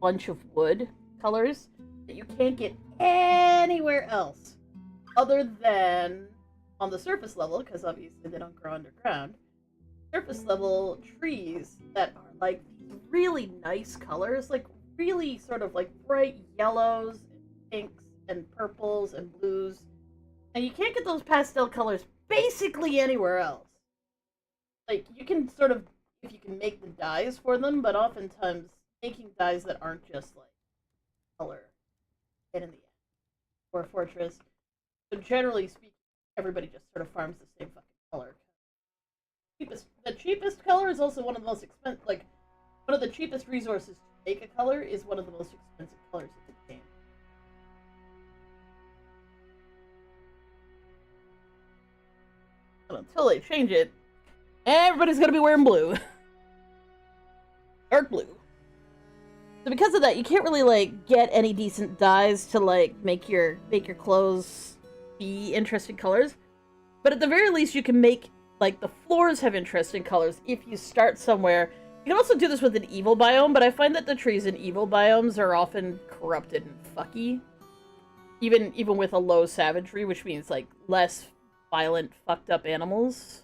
bunch of wood colors that you can't get anywhere else other than on the surface level, because obviously they don't grow underground. Surface level trees that are like these really nice colors, like really sort of like bright yellows and pinks and purples and blues, and you can't get those pastel colors basically anywhere else. Like, you can sort of, if you can make the dyes for them, but oftentimes making dyes that aren't just like color in the end or fortress. So generally speaking, everybody just sort of farms the same fucking color. The cheapest color is also one of the most expensive, like, one of the cheapest resources to make a color is one of the most expensive colors in the game. But until they change it, everybody's gonna be wearing blue. dark blue. So because of that, you can't really like get any decent dyes to like make your clothes be interesting colors. But at the very least, you can make like the floors have interesting colors if you start somewhere. You can also do this with an evil biome, but I find that the trees in evil biomes are often corrupted and fucky. Even with a low savagery, which means like less violent, fucked up animals.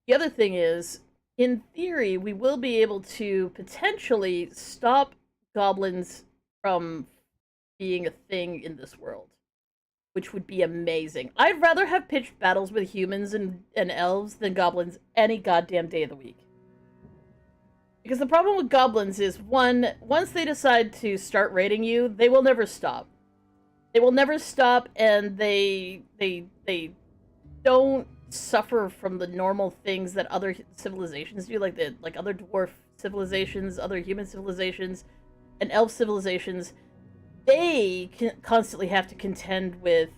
The other thing is, in theory, we will be able to potentially stop goblins from being a thing in this world, which would be amazing. I'd rather have pitched battles with humans and elves than goblins any goddamn day of the week. Because the problem with goblins is, one, once they decide to start raiding you, they will never stop. They will never stop, and they don't suffer from the normal things that other civilizations do, like other dwarf civilizations, other human civilizations, and elf civilizations. They constantly have to contend with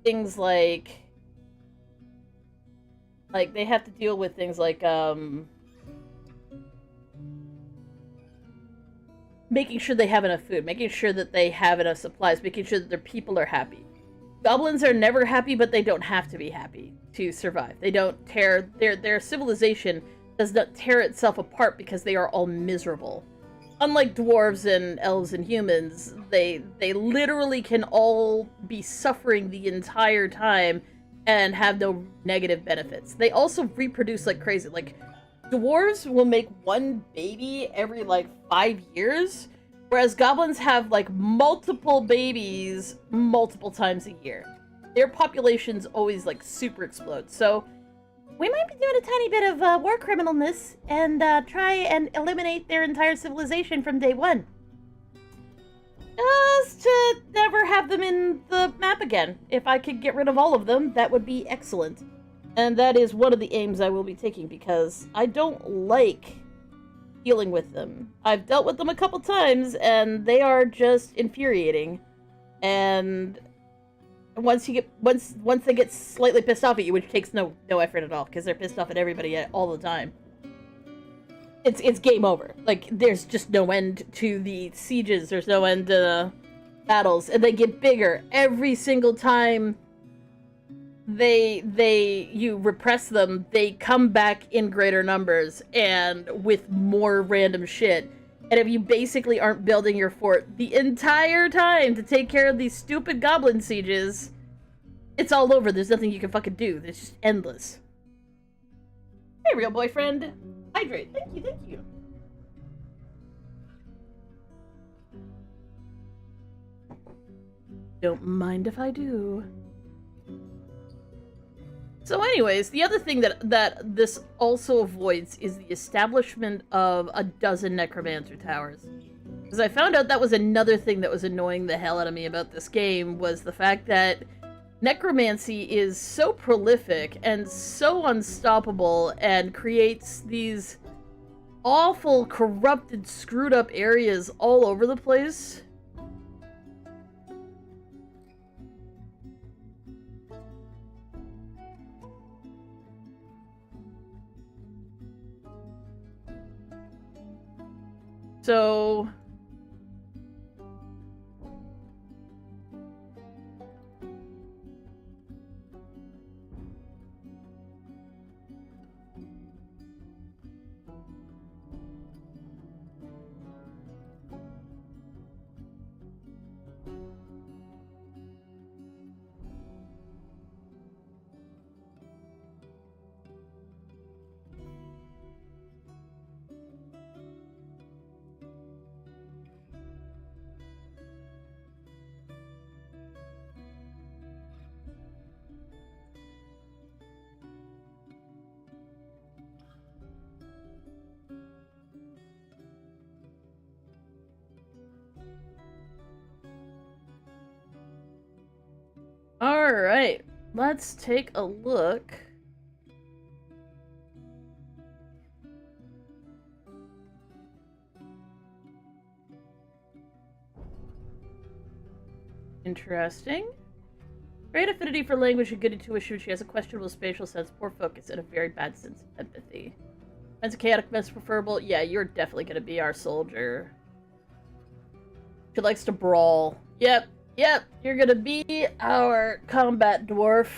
things like they have to deal with things like making sure they have enough food, making sure that they have enough supplies, making sure that their people are happy. Goblins are never happy, but they don't have to be happy to survive. They don't tear their civilization does not tear itself apart because they are all miserable. Unlike dwarves and elves and humans, they literally can all be suffering the entire time and have no negative benefits. They also reproduce like crazy. Like, dwarves will make one baby every, like, 5 years, whereas goblins have, like, multiple babies multiple times a year. Their populations always, like, super explode. So, we might be doing a tiny bit of war criminalness and try and eliminate their entire civilization from day one. Just to never have them in the map again. If I could get rid of all of them, that would be excellent. And that is one of the aims I will be taking, because I don't like dealing with them. I've dealt with them a couple times, and they are just infuriating. And once they get slightly pissed off at you, which takes no effort at all, because they're pissed off at everybody all the time, it's game over. Like, there's just no end to the sieges, there's no end to the battles, and they get bigger every single time you repress them. They come back in greater numbers and with more random shit. And if you basically aren't building your fort the entire time to take care of these stupid goblin sieges, it's all over. There's nothing you can fucking do. It's just endless. Hey, real boyfriend. Hydrate. Thank you, thank you. Don't mind if I do. So anyways, the other thing that this also avoids is the establishment of a dozen necromancer towers. Because I found out that was another thing that was annoying the hell out of me about this game, was the fact that necromancy is so prolific and so unstoppable and creates these awful, corrupted, screwed up areas all over the place. So alright, let's take a look. Interesting. Great affinity for language and good intuition. She has a questionable spatial sense, poor focus, and a very bad sense of empathy. As a chaotic mess preferable, yeah, you're definitely gonna be our soldier. She likes to brawl. Yep, you're gonna be our combat dwarf.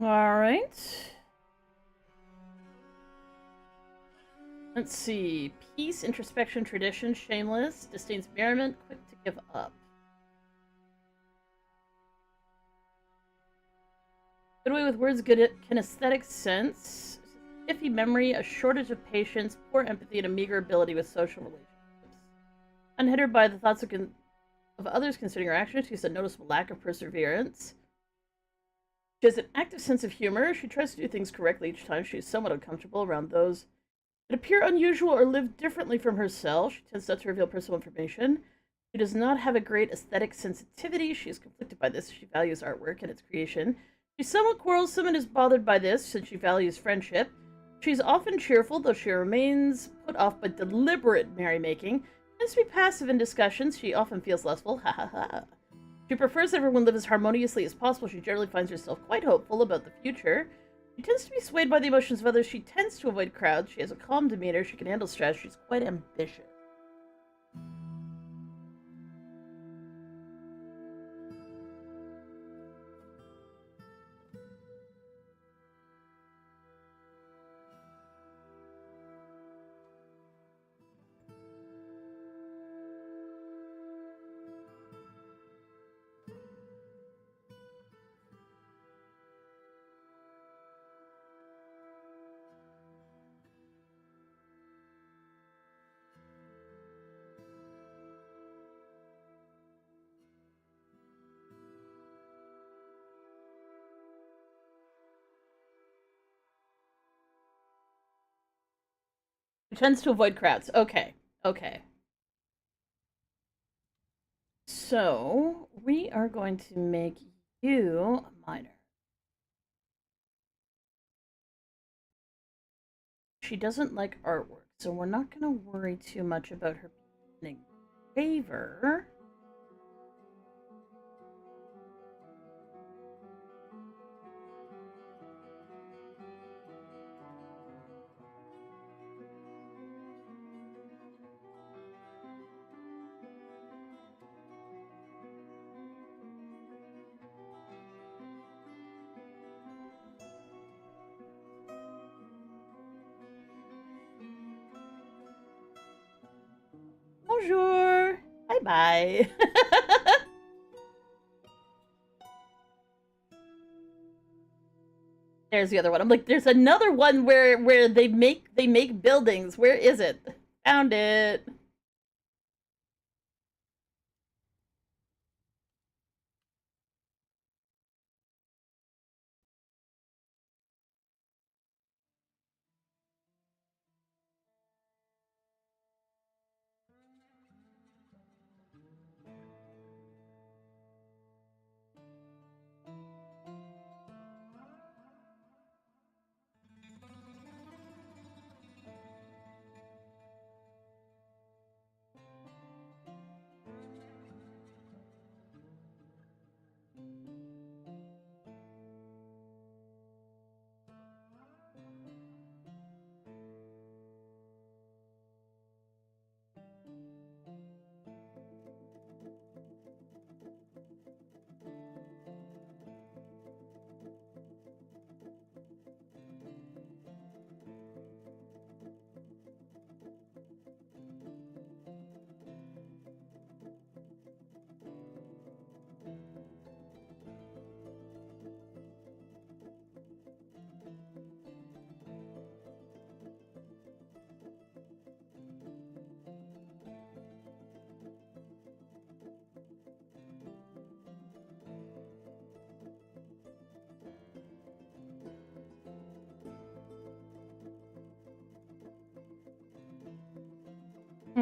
Alright. Let's see. Peace, introspection, tradition, shameless, disdains merriment, quick to give up. Good way with words, good at kinesthetic sense, iffy memory, a shortage of patience, poor empathy, and a meager ability with social relationships. Unhindered by the thoughts of others considering her actions, she has a noticeable lack of perseverance. She has an active sense of humor. She tries to do things correctly each time. She is somewhat uncomfortable around those that appear unusual or live differently from herself. She tends not to reveal personal information. She does not have a great aesthetic sensitivity. She is conflicted by this. She values artwork and its creation. She's somewhat quarrelsome and is bothered by this, since she values friendship. She's often cheerful, though she remains put off by deliberate merrymaking. Tends to be passive in discussions. She often feels lustful. Ha ha ha. She prefers everyone live as harmoniously as possible. She generally finds herself quite hopeful about the future. She tends to be swayed by the emotions of others. She tends to avoid crowds. She has a calm demeanor. She can handle stress. She's quite ambitious. She tends to avoid crowds. Okay. So, we are going to make you a minor. She doesn't like artwork, so we're not going to worry too much about her being a favor. Bonjour. Bye-bye. There's the other one. I'm like, there's another one where they make buildings. Where is it? Found it.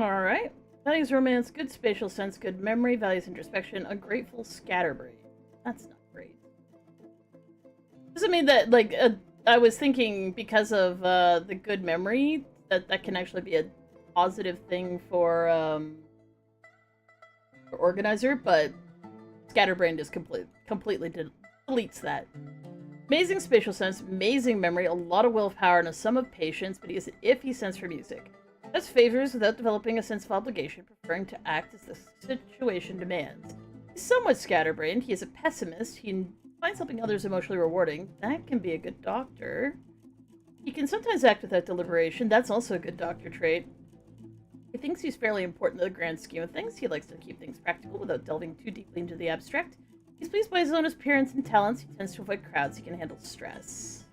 Alright. Values romance, good spatial sense, good memory, values introspection, ungrateful scatterbrain. That's not great. Doesn't mean that, like, I was thinking because of the good memory, that can actually be a positive thing for organizer, but scatterbrain just completely deletes that. Amazing spatial sense, amazing memory, a lot of willpower, and a sum of patience, but he has an iffy sense for music. Has favors without developing a sense of obligation, preferring to act as the situation demands. He's somewhat scatterbrained, he is a pessimist, he finds helping others emotionally rewarding. That can be a good doctor. He can sometimes act without deliberation, that's also a good doctor trait. He thinks he's fairly important to the grand scheme of things. He likes to keep things practical without delving too deeply into the abstract. He's pleased by his own appearance and talents. He tends to avoid crowds. He can handle stress.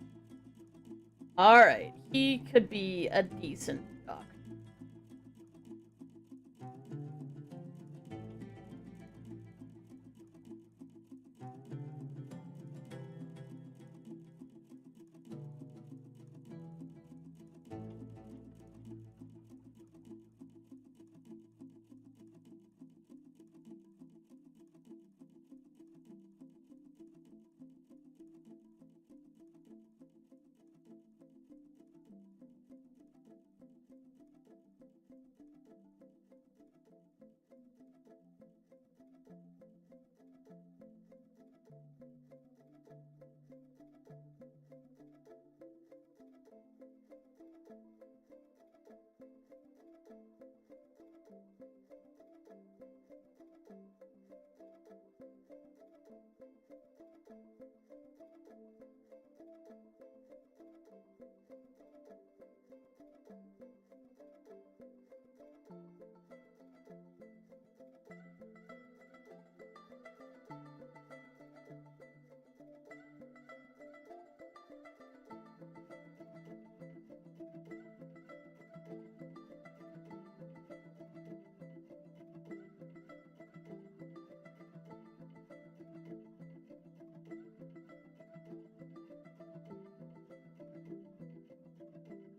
Alright, he could be a decent doctor.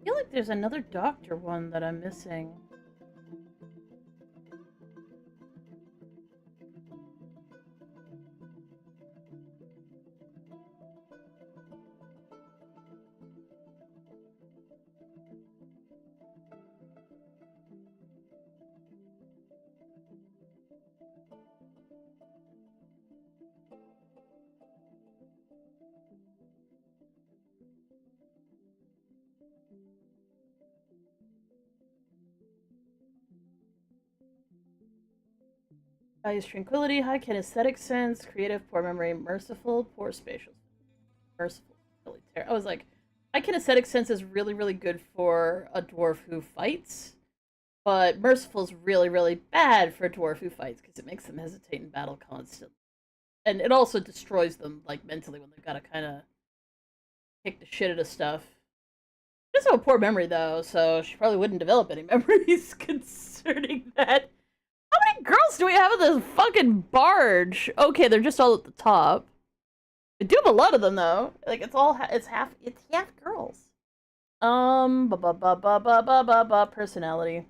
I feel like there's another doctor one that I'm missing. Values tranquility, high kinesthetic sense, creative, poor memory, merciful, poor spatial. Merciful, really terrible. I was like, high kinesthetic sense is really, really good for a dwarf who fights, but merciful is really, really bad for a dwarf who fights because it makes them hesitate in battle constantly. And it also destroys them, like, mentally when they've got to kind of kick the shit out of stuff. She does have a poor memory, though, so she probably wouldn't develop any memories concerning that. How many girls do we have in this fucking barge? Okay, they're just all at the top. We do have a lot of them though. Like it's half girls. Personality.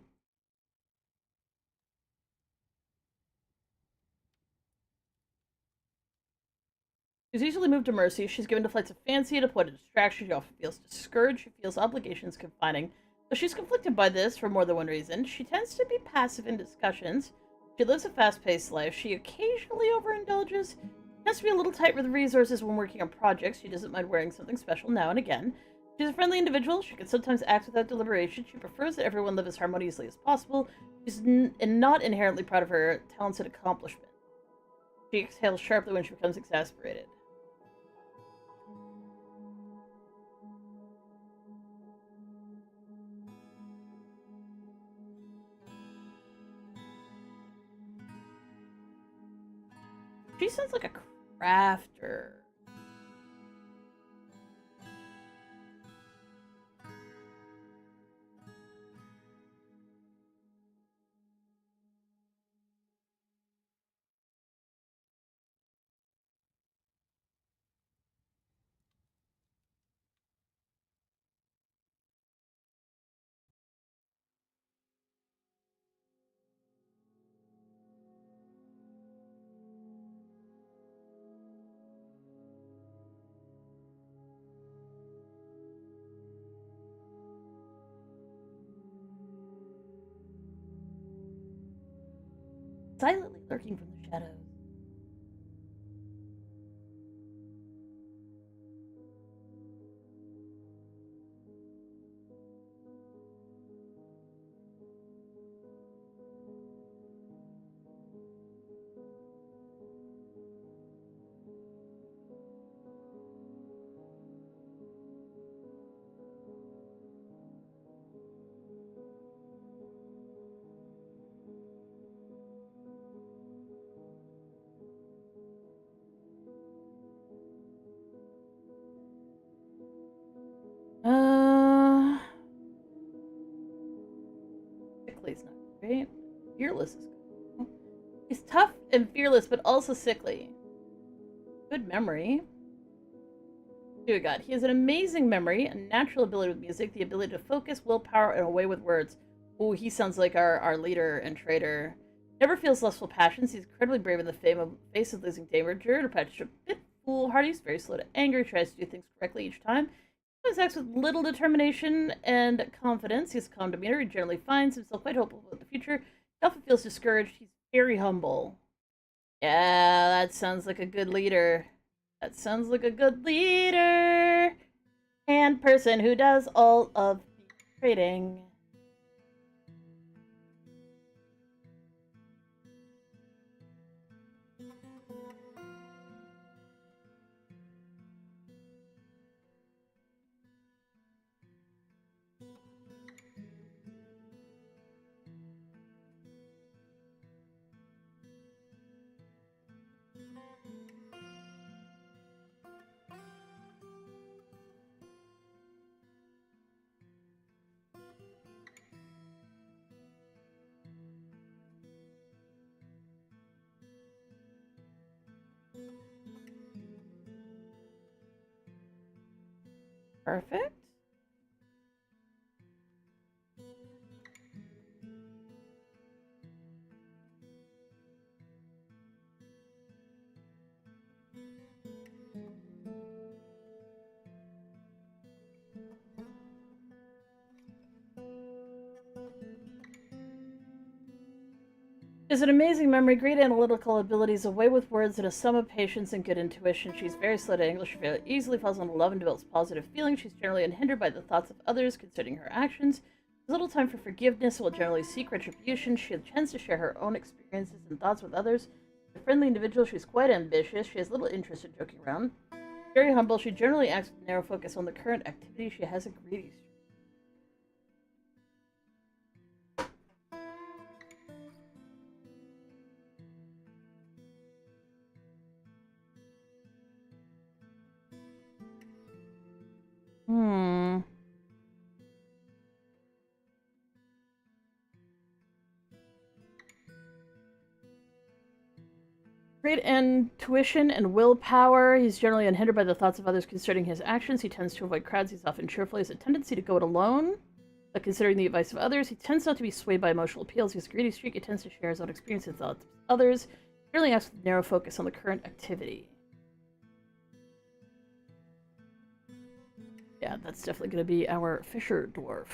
She's easily moved to mercy. She's given to flights of fancy, to point a distraction. She often feels discouraged. She feels obligations confining. Though she's conflicted by this for more than one reason. She tends to be passive in discussions. She lives a fast-paced life. She occasionally overindulges. She has to be a little tight with resources when working on projects. She doesn't mind wearing something special now and again. She's a friendly individual. She can sometimes act without deliberation. She prefers that everyone live as harmoniously as possible. She's not inherently proud of her talents and accomplishments. She exhales sharply when she becomes exasperated. She sounds like a crafter. silently lurking from the shadows. Sickly's not great. Fearless is good. He's tough and fearless, but also sickly. Good memory. Dear God, he has an amazing memory, a natural ability with music, the ability to focus, willpower, and away with words. Ooh, he sounds like our leader and traitor. Never feels lustful passions. He's incredibly brave in the face of losing danger. To practice a bit foolhardy. He's very slow to anger. He tries to do things correctly each time. He acts with little determination and confidence. He has a calm demeanor. He generally finds himself quite hopeful about the future. He often feels discouraged. He's very humble. Yeah, that sounds like a good leader. That sounds like a good leader. And person who does all of the trading. Perfect. She has an amazing memory, great analytical abilities, a way with words, and a sum of patience and good intuition. She's very slow to anger. She easily falls in love and develops positive feelings. She's generally unhindered by the thoughts of others concerning her actions. There's little time for forgiveness and will generally seek retribution. She tends to share her own experiences and thoughts with others. A friendly individual, she's quite ambitious. She has little interest in joking around. Very humble, she generally acts with narrow focus on the current activity. She has a greedy streak. Hmm. Great intuition and willpower. He's generally unhindered by the thoughts of others concerning his actions. He tends to avoid crowds. He's often cheerful. He has a tendency to go it alone. But considering the advice of others, he tends not to be swayed by emotional appeals. He has a greedy streak. He tends to share his own experiences and thoughts with others. He generally acts with narrow focus on the current activity. Yeah, that's definitely going to be our Fisher Dwarf.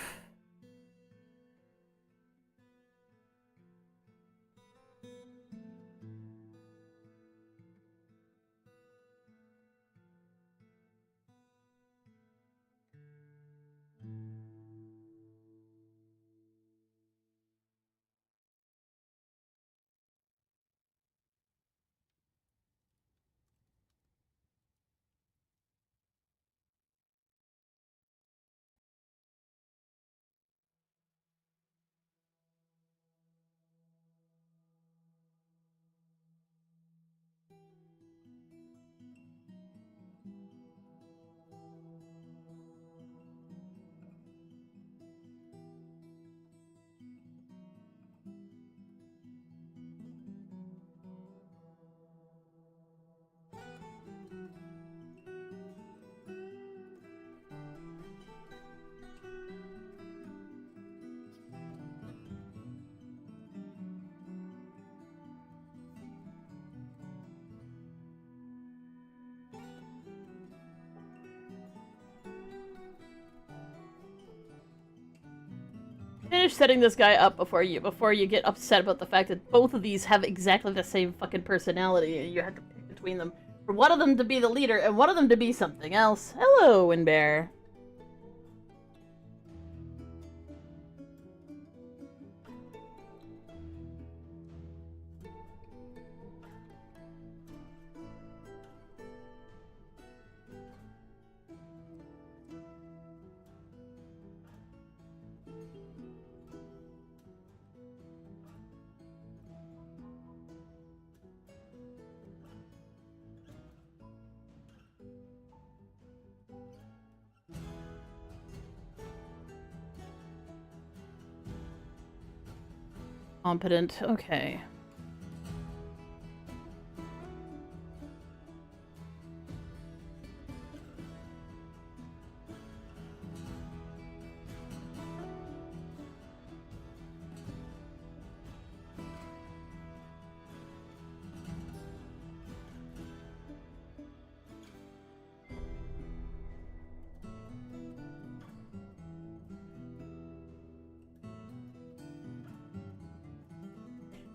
Finish setting this guy up before you get upset about the fact that both of these have exactly the same fucking personality, and you have to pick between them for one of them to be the leader and one of them to be something else. Hello, Windbear. Competent, okay.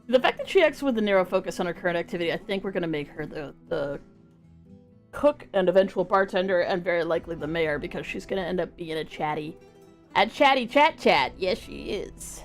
The fact that she acts with a narrow focus on her current activity, I think we're gonna make her the cook and eventual bartender, and very likely the mayor, because she's gonna end up being a chatty chat. Yes, she is.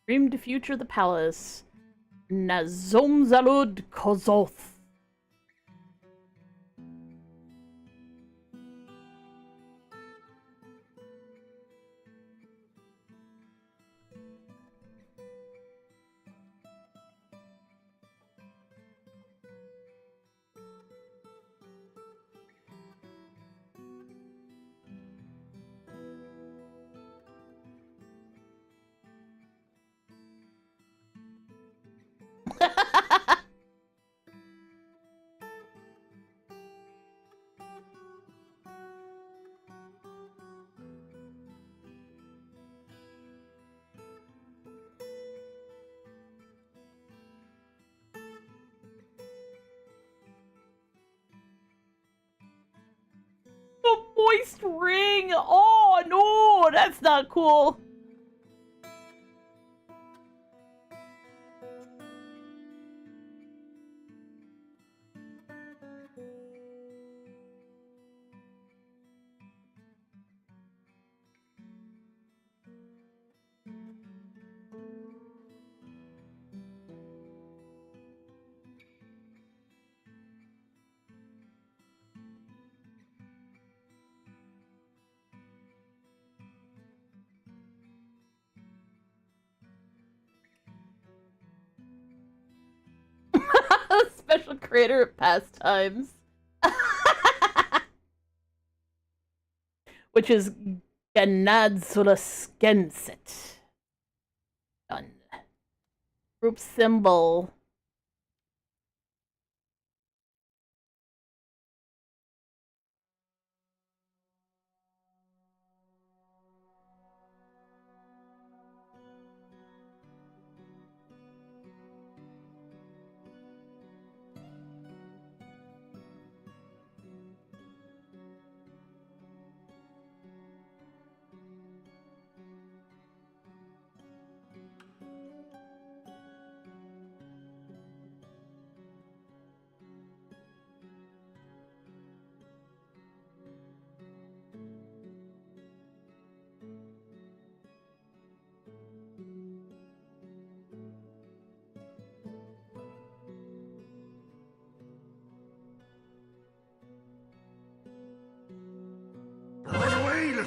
Dream to future the palace. Nazomzalud Kozoth. The moist ring! Oh no, that's not cool. Special creator of pastimes. Which is Ganadzulaskensett. Done. Group symbol.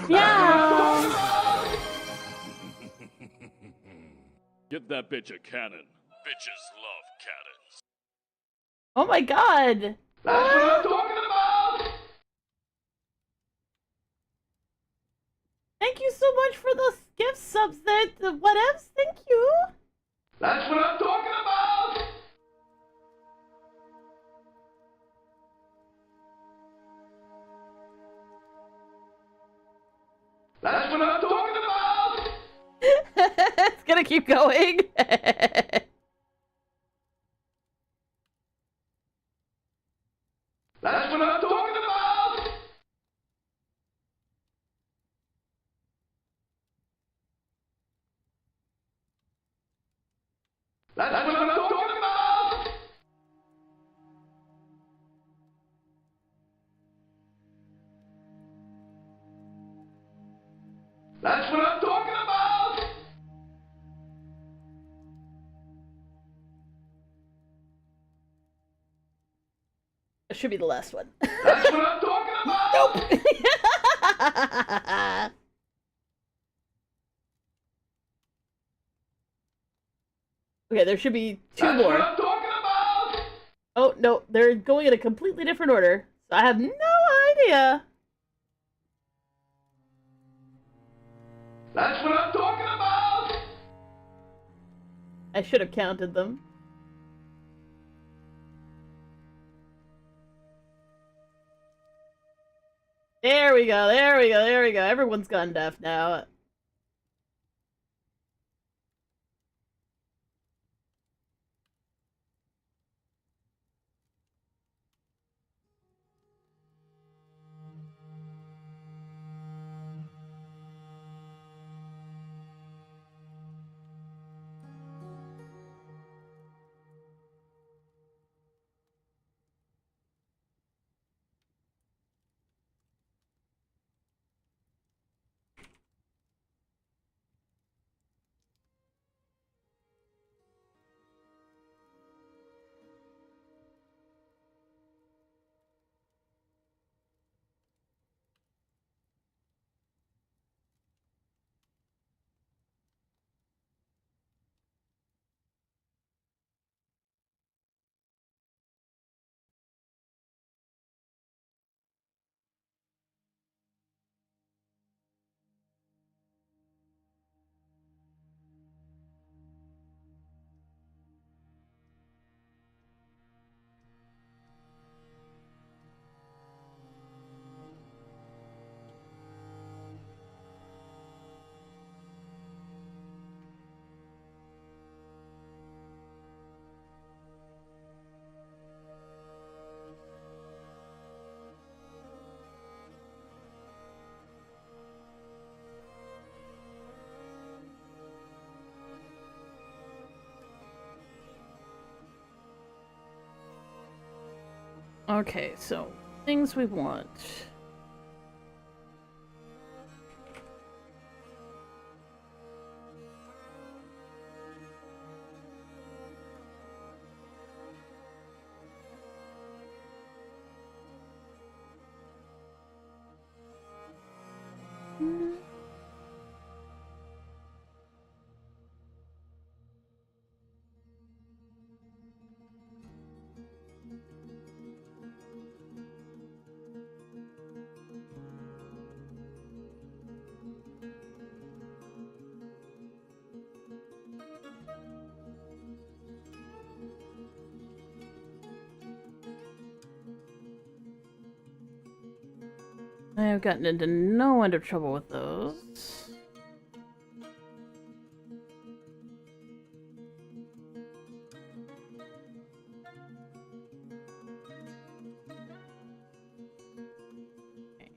Yeah. Give that bitch a cannon. Bitches love cannons. Oh my god. That's what I'm talking about! Thank you so much for the gift subs that whatevs. Thank you. That's what I'm talking about! That's what I'm talking about! It's gonna keep going. That's what I'm talking about! That's what I'm talking about! That's what I'm talking about! That should be the last one. That's what I'm talking about! Nope. Okay, there should be two That's more. what I'm talking about! Oh, no, they're going in a completely different order. So I have no idea. That's what I'm talking about! I should have counted them. There we go, there we go, there we go. Everyone's gone deaf now. Okay, so things we want. I have gotten into no end of trouble with those. Okay.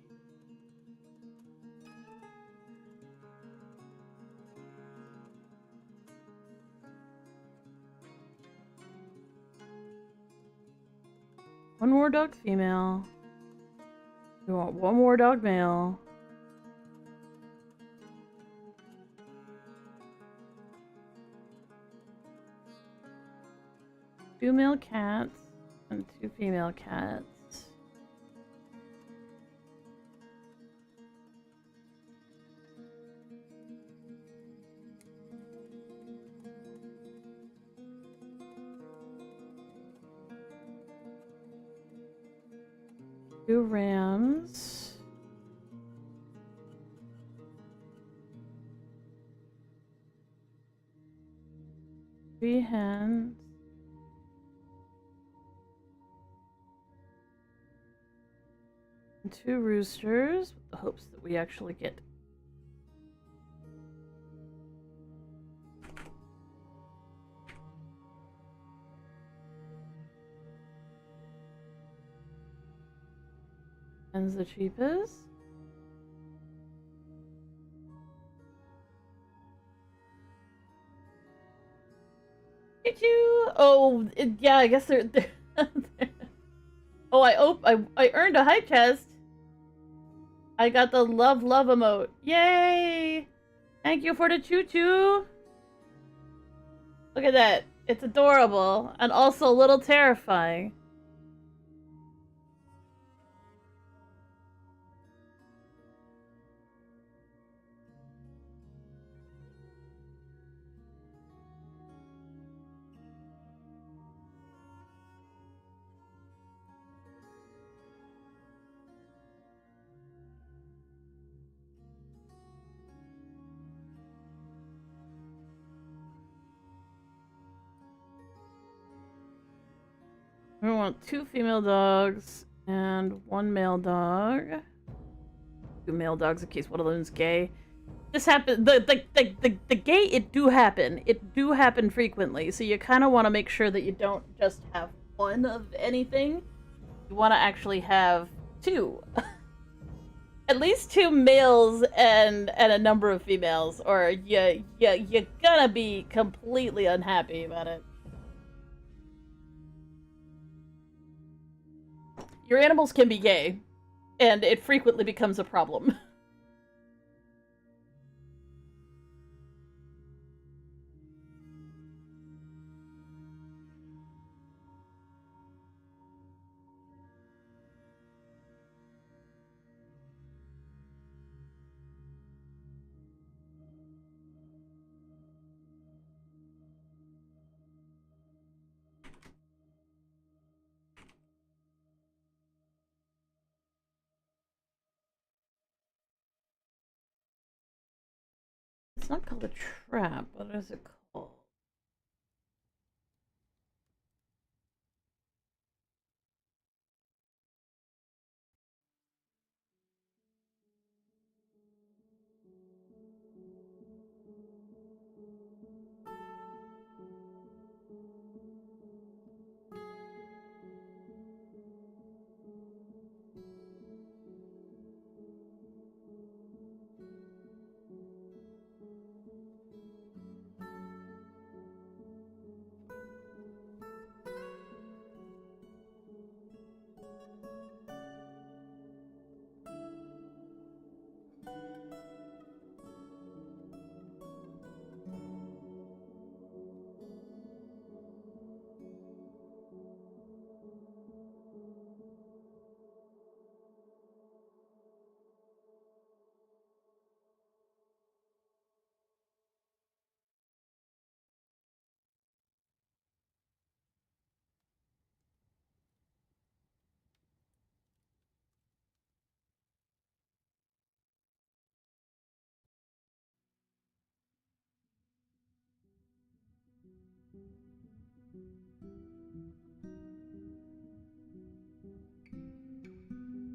One more dog female. We want one more dog male. Two male cats and two female cats. Two rams. Three hens. And two roosters, with the hopes that we actually get hen's the cheapest. Oh, yeah, I guess they're Oh, I earned a hype test. I got the love emote. Yay! Thank you for the choo-choo. Look at that. It's adorable and also a little terrifying. We want two female dogs and one male dog. Two male dogs in case one of them's gay. This happen the gay it do happen. It do happen frequently, so you kind of want to make sure that you don't just have one of anything. You want to actually have two. At least two males and a number of females, or you're gonna be completely unhappy about it. Your animals can be gay, and it frequently becomes a problem. It's not called a trap. What is it called?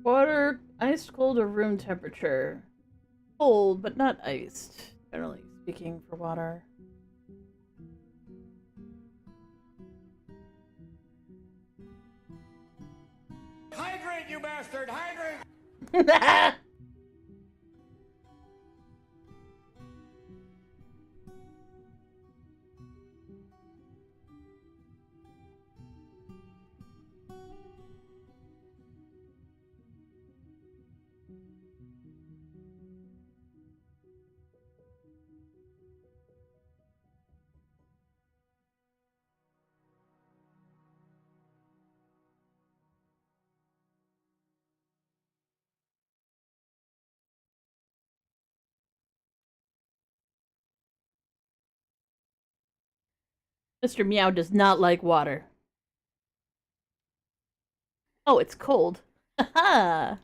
Water, iced cold or room temperature? Cold, but not iced, generally speaking, for water. Hydrate, you bastard! Hydrate! Mr. Meow does not like water. Oh, it's cold. Haha.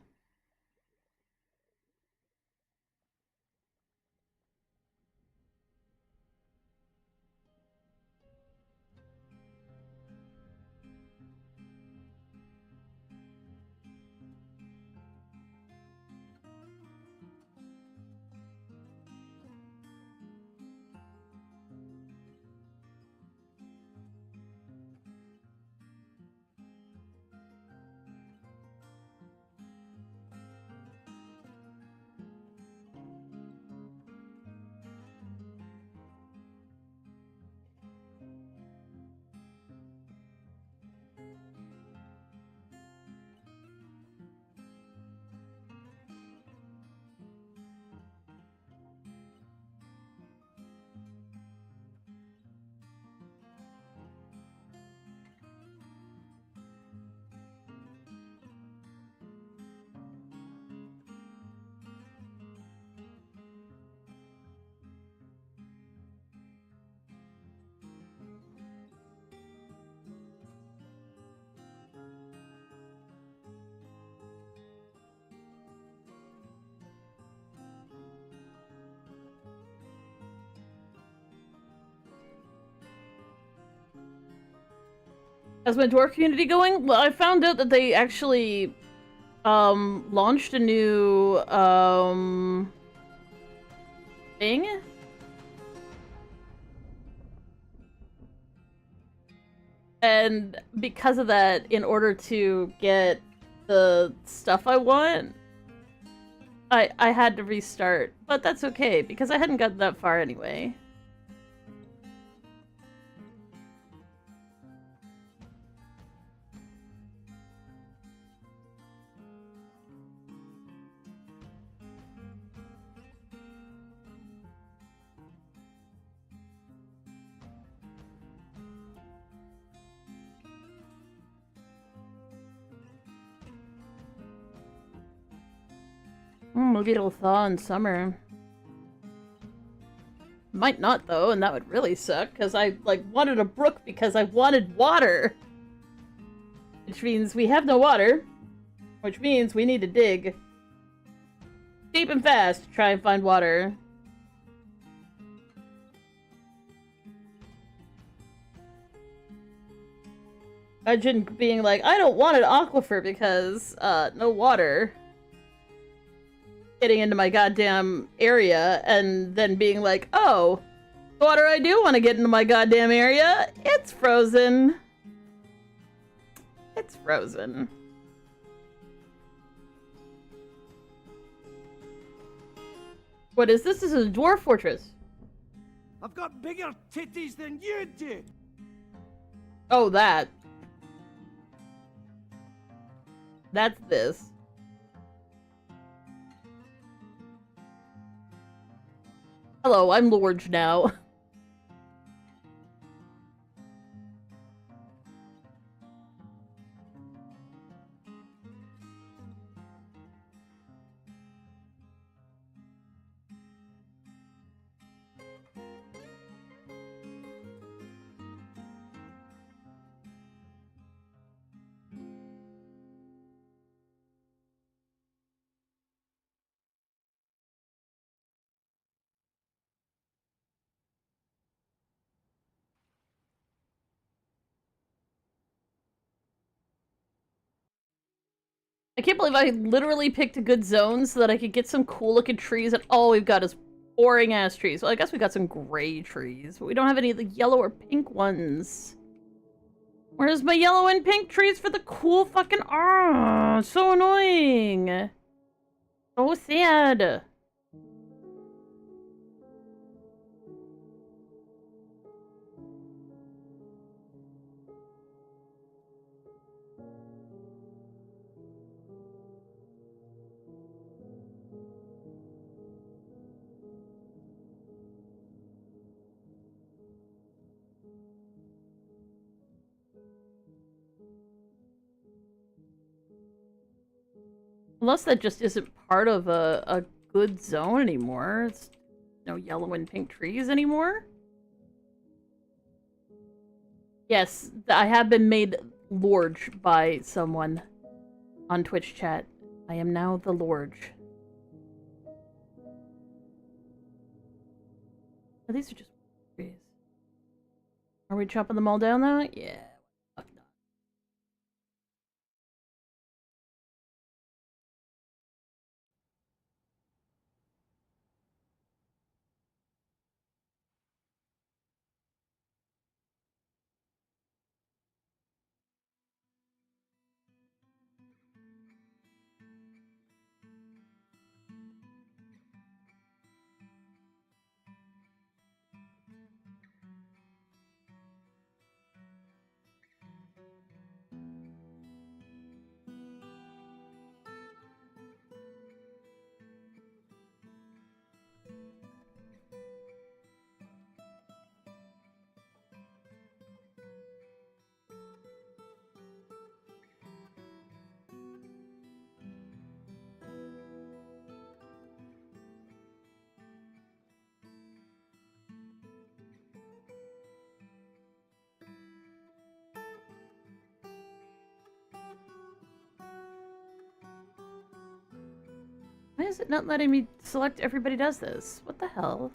How's my dwarf community going? Well, I found out that they actually launched a new thing. And because of that, in order to get the stuff I want, I had to restart. But that's okay, because I hadn't gotten that far anyway. Maybe it'll thaw in summer. Might not though, and that would really suck, because I, like, wanted a brook because I wanted water! Which means we have no water, which means we need to dig deep and fast to try and find water. Imagine being like, I don't want an aquifer because, no water. Getting into my goddamn area, and then being like, oh, the water I do want to get into my goddamn area, it's frozen. It's frozen. What is this? This is a dwarf fortress. I've got bigger titties than you did! Oh, that. That's this. Hello, I'm Lorge now. I can't believe I literally picked a good zone so that I could get some cool looking trees, and all we've got is boring ass trees. Well, I guess we got some gray trees, but we don't have any of the yellow or pink ones. Where's my yellow and pink trees for the cool fucking... Ah, so annoying. So sad. Unless that just isn't part of a good zone anymore. It's no yellow and pink trees anymore. Yes, I have been made Lorge by someone on Twitch chat. I am now the Lorge. Oh, these are just trees. Are we chopping them all down though? Yeah. Fuck not. Why is it not letting me select everybody does this? What the hell?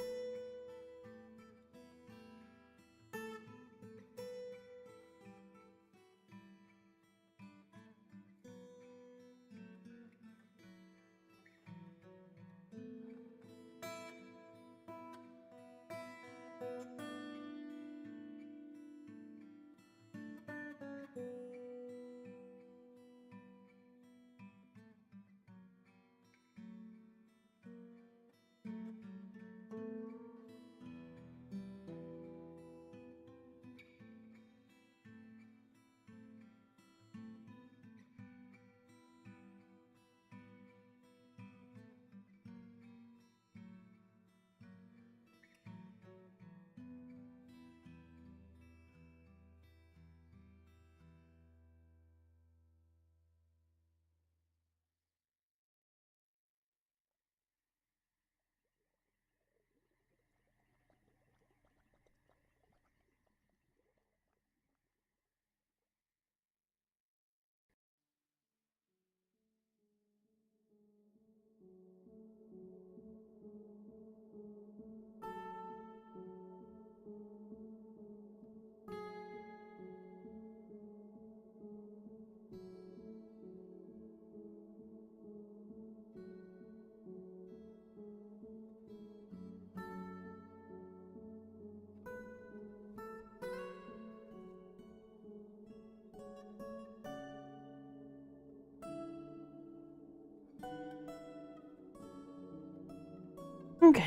Okay,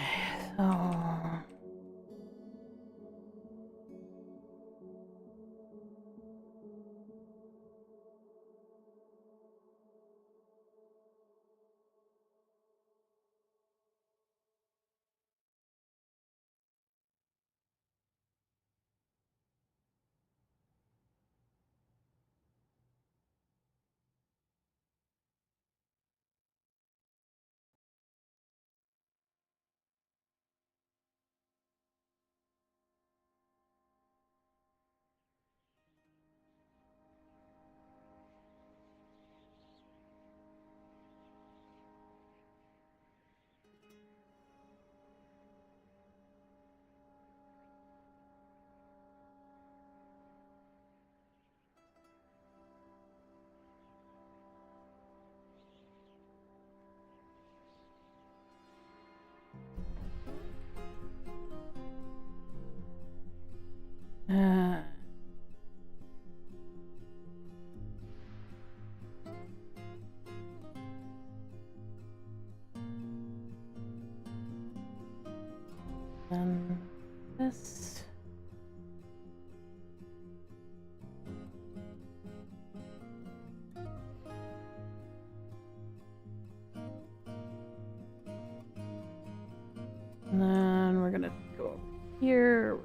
so... Uh, this. And then we're gonna go over here.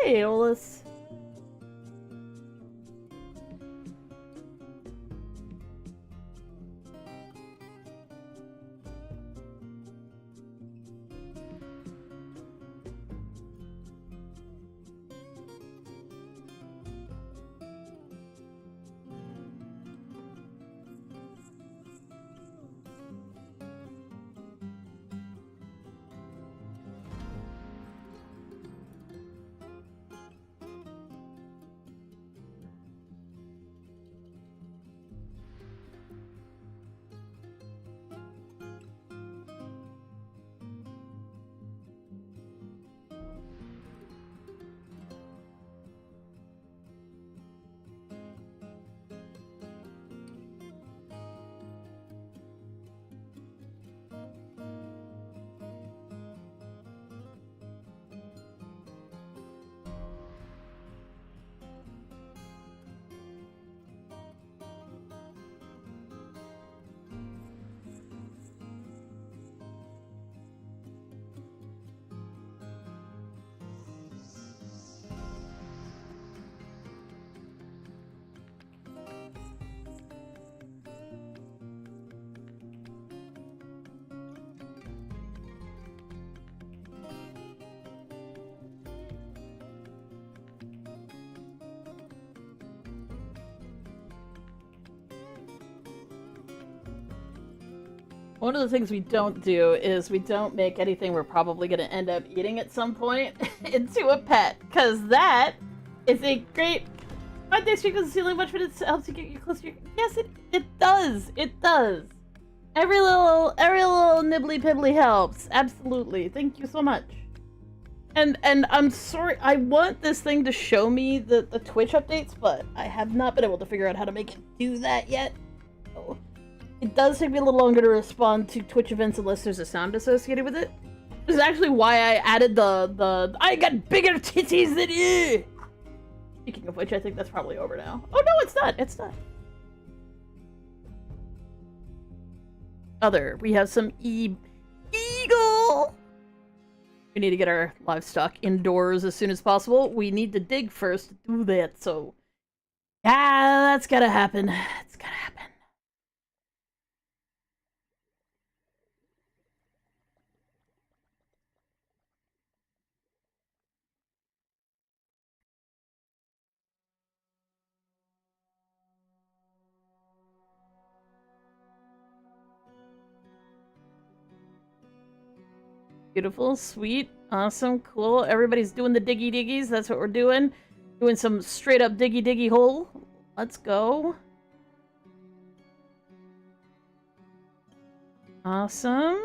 Hey, Olus. One of the things we don't do is we don't make anything we're probably going to end up eating at some point into a pet, because that is a great... 5 days streak doesn't seem like much, but it helps you get you closer to your... Yes, it does! It does! Every little nibbly pibbly helps. Absolutely. Thank you so much. And I'm sorry, I want this thing to show me the Twitch updates, but I have not been able to figure out how to make it do that yet. So... It does take me a little longer to respond to Twitch events unless there's a sound associated with it. This is actually why I added the I got bigger titties than you! Speaking of which, I think that's probably over now. Oh no, it's not! It's not. We have some eagle! We need to get our livestock indoors as soon as possible. We need to dig first to do that, so... Yeah, that's gotta happen. It's gotta happen. Beautiful, sweet, awesome, cool. Everybody's doing the diggy diggies. That's what we're doing. Doing some straight up diggy diggy hole. Let's go. Awesome.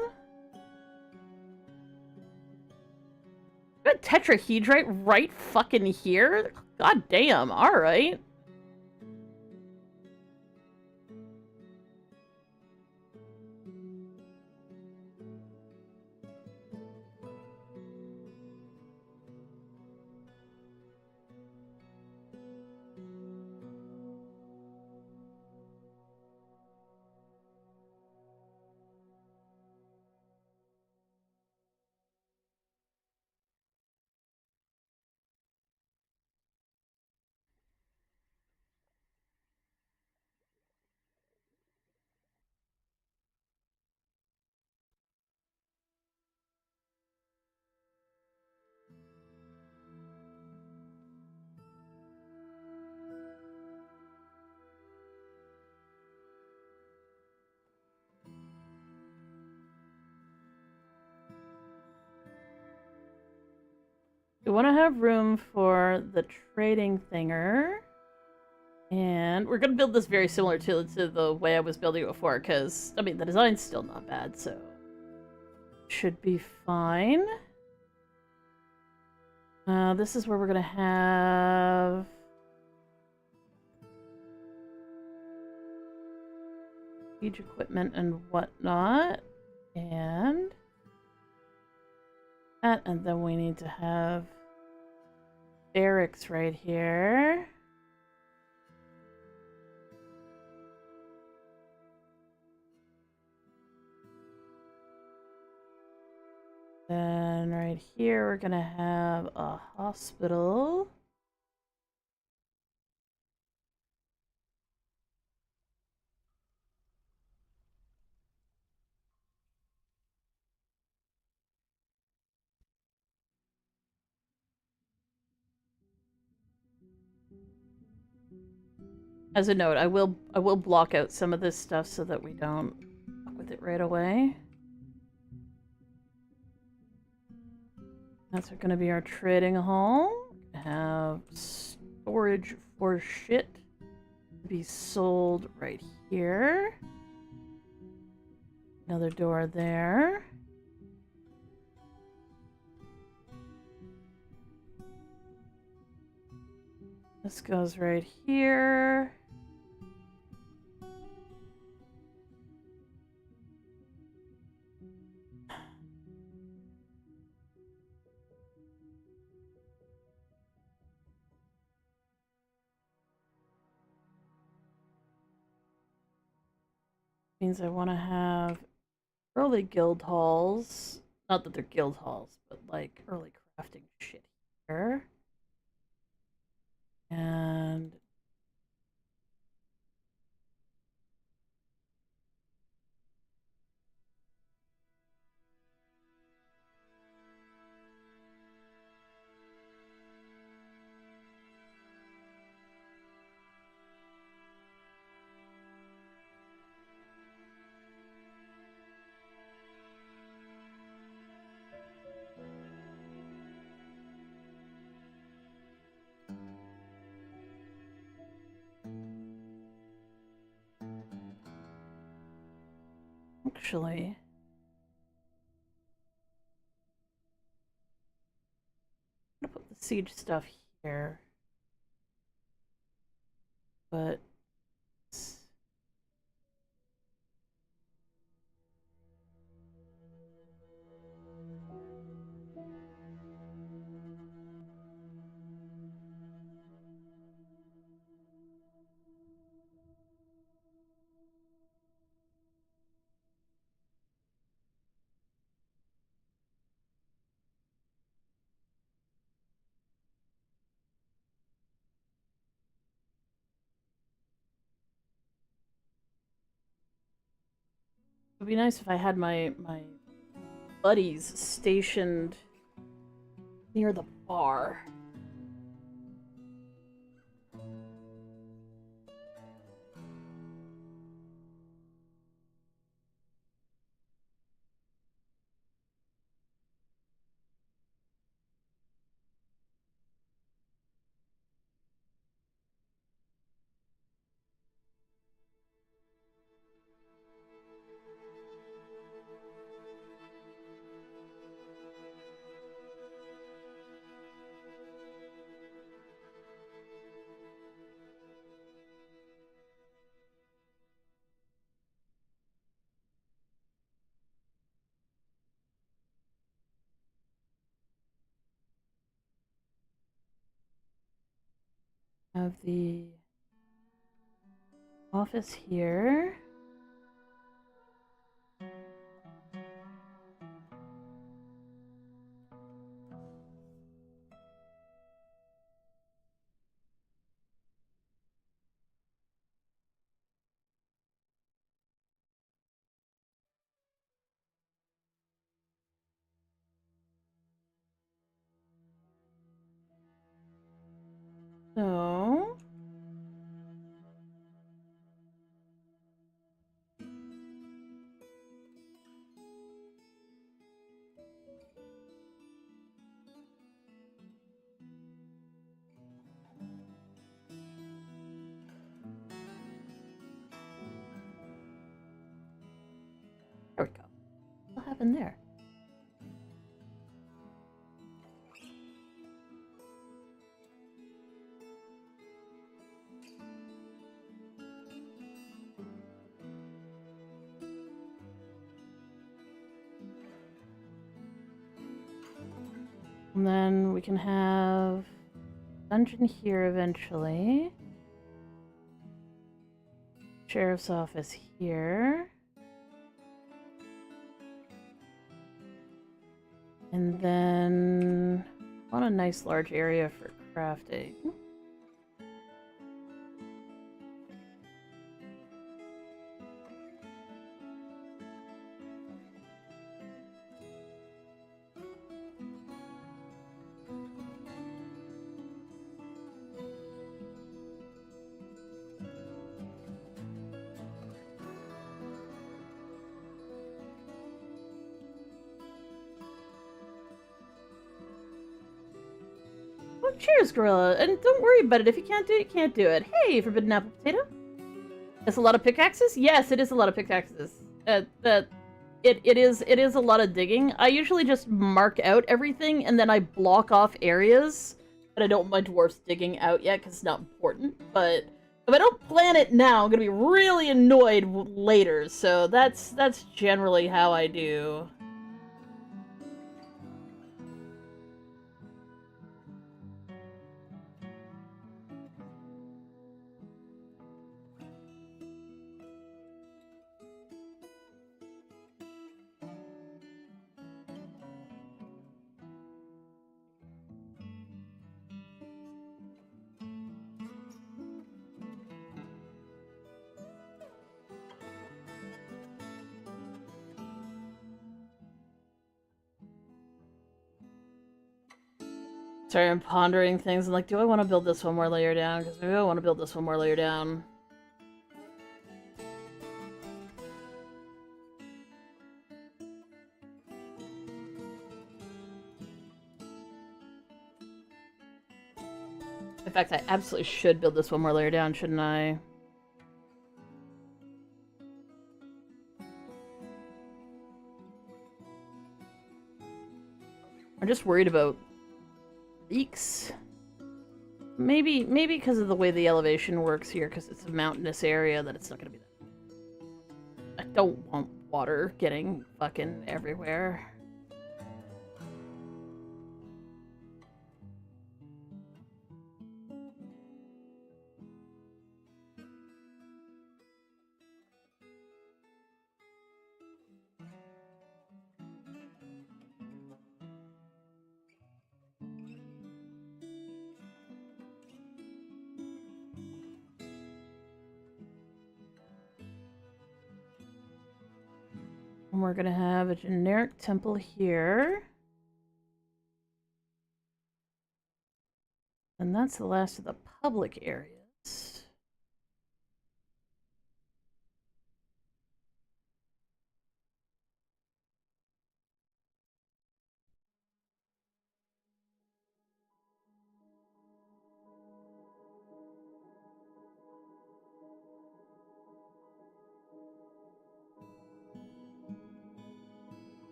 Got tetrahedrite right fucking here? God damn, alright. We want to have room for the trading thinger. And we're going to build this very similar to the way I was building it before, because, I mean, the design's still not bad, so... should be fine. This is where we're going to have... siege equipment and whatnot. And... that, and then we need to have... barracks right here. Then right here we're gonna have a hospital. As a note, I will block out some of this stuff so that we don't fuck with it right away. That's going to be our trading hall. Have storage for shit to be sold right here. Another door there. This goes right here. Means I want to have early guild halls. Not that they're guild halls, but like early crafting shit here. And actually, I'm gonna put the siege stuff here, but it would be nice if I had my buddies stationed near the bar. Have the office here. So happened there? And then we can have dungeon here eventually. Sheriff's office here. And then on a nice large area for crafting. Oh, cheers, Gorilla. And don't worry about it. If you can't do it, you can't do it. Hey, Forbidden Apple Potato. It's a lot of pickaxes? Yes, it is a lot of pickaxes. It is a lot of digging. I usually just mark out everything, and then I block off areas that I don't want my dwarfs digging out yet, because it's not important. But if I don't plan it now, I'm gonna be really annoyed later. So that's generally how I do. Sorry, I'm pondering things. I'm like, do I want to build this one more layer down? Because maybe I want to build this one more layer down. In fact, I absolutely should build this one more layer down, shouldn't I? I'm just worried about leaks. Maybe because of the way the elevation works here, because it's a mountainous area, that it's not gonna be that. I don't want water getting fucking everywhere. And we're gonna have a generic temple here. And that's the last of the public areas.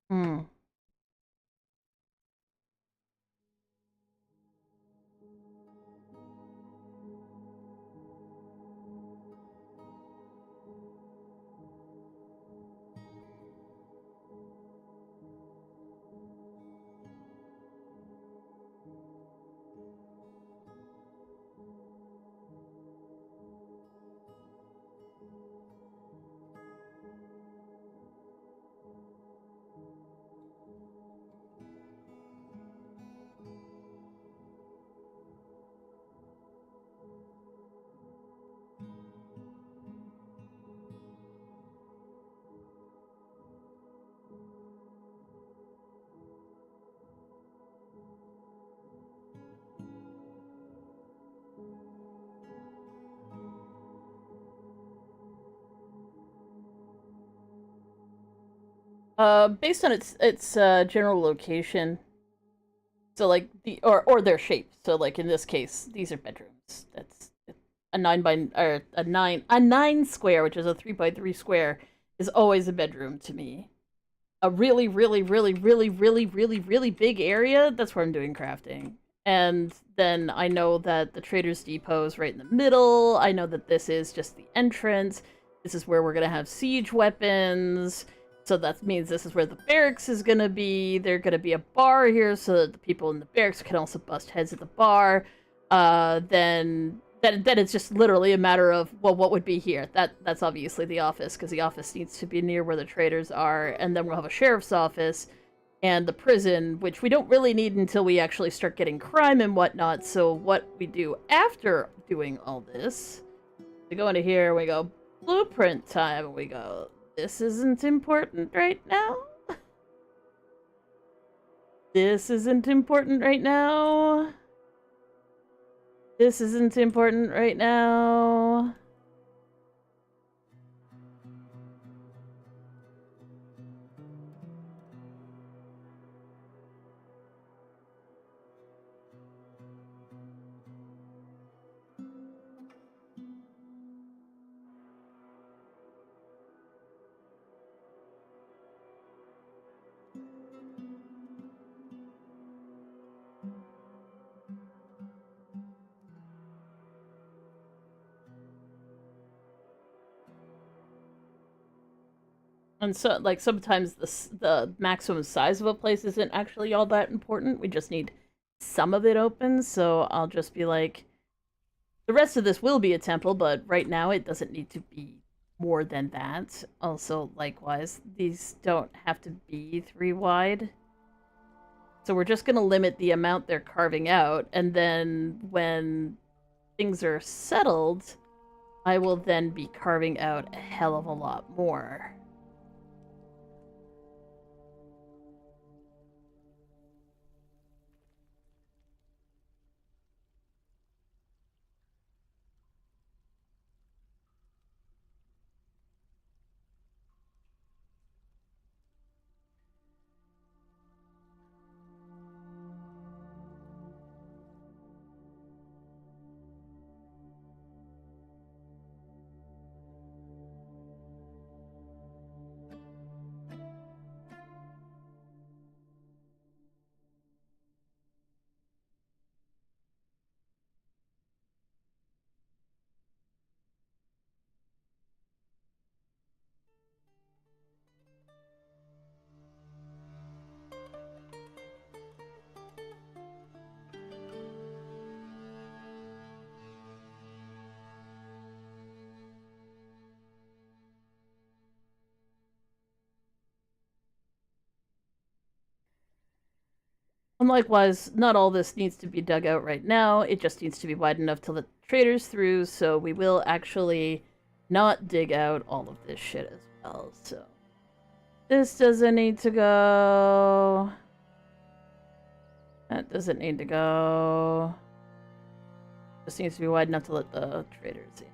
Hmm. Based on its general location. So like or their shape. So like in this case, these are bedrooms. That's a 9 square, which is a 3 by 3 square, is always a bedroom to me. A really, really, really, really, really, really, really big area, that's where I'm doing crafting. And then I know that the Trader's Depot is right in the middle. I know that this is just the entrance. This is where we're going to have siege weapons. So that means this is where the barracks is going to be. There's going to be a bar here so that the people in the barracks can also bust heads at the bar. Then it's just literally a matter of, well, what would be here? That's obviously the office, because the office needs to be near where the traders are. And then we'll have a sheriff's office and the prison, which we don't really need until we actually start getting crime and whatnot. So what we do after doing all this, we go into here, we go, blueprint time, and we go, this isn't important right now. This isn't important right now. This isn't important right now. And so, like, sometimes the maximum size of a place isn't actually all that important. We just need some of it open, so I'll just be like, the rest of this will be a temple, but right now it doesn't need to be more than that. Also, likewise, these don't have to be 3 wide. So we're just going to limit the amount they're carving out, and then when things are settled, I will then be carving out a hell of a lot more. And likewise, not all this needs to be dug out right now. It just needs to be wide enough to let traders through, so we will actually not dig out all of this shit as well. So this doesn't need to go. That doesn't need to go. Just needs to be wide enough to let the traders in.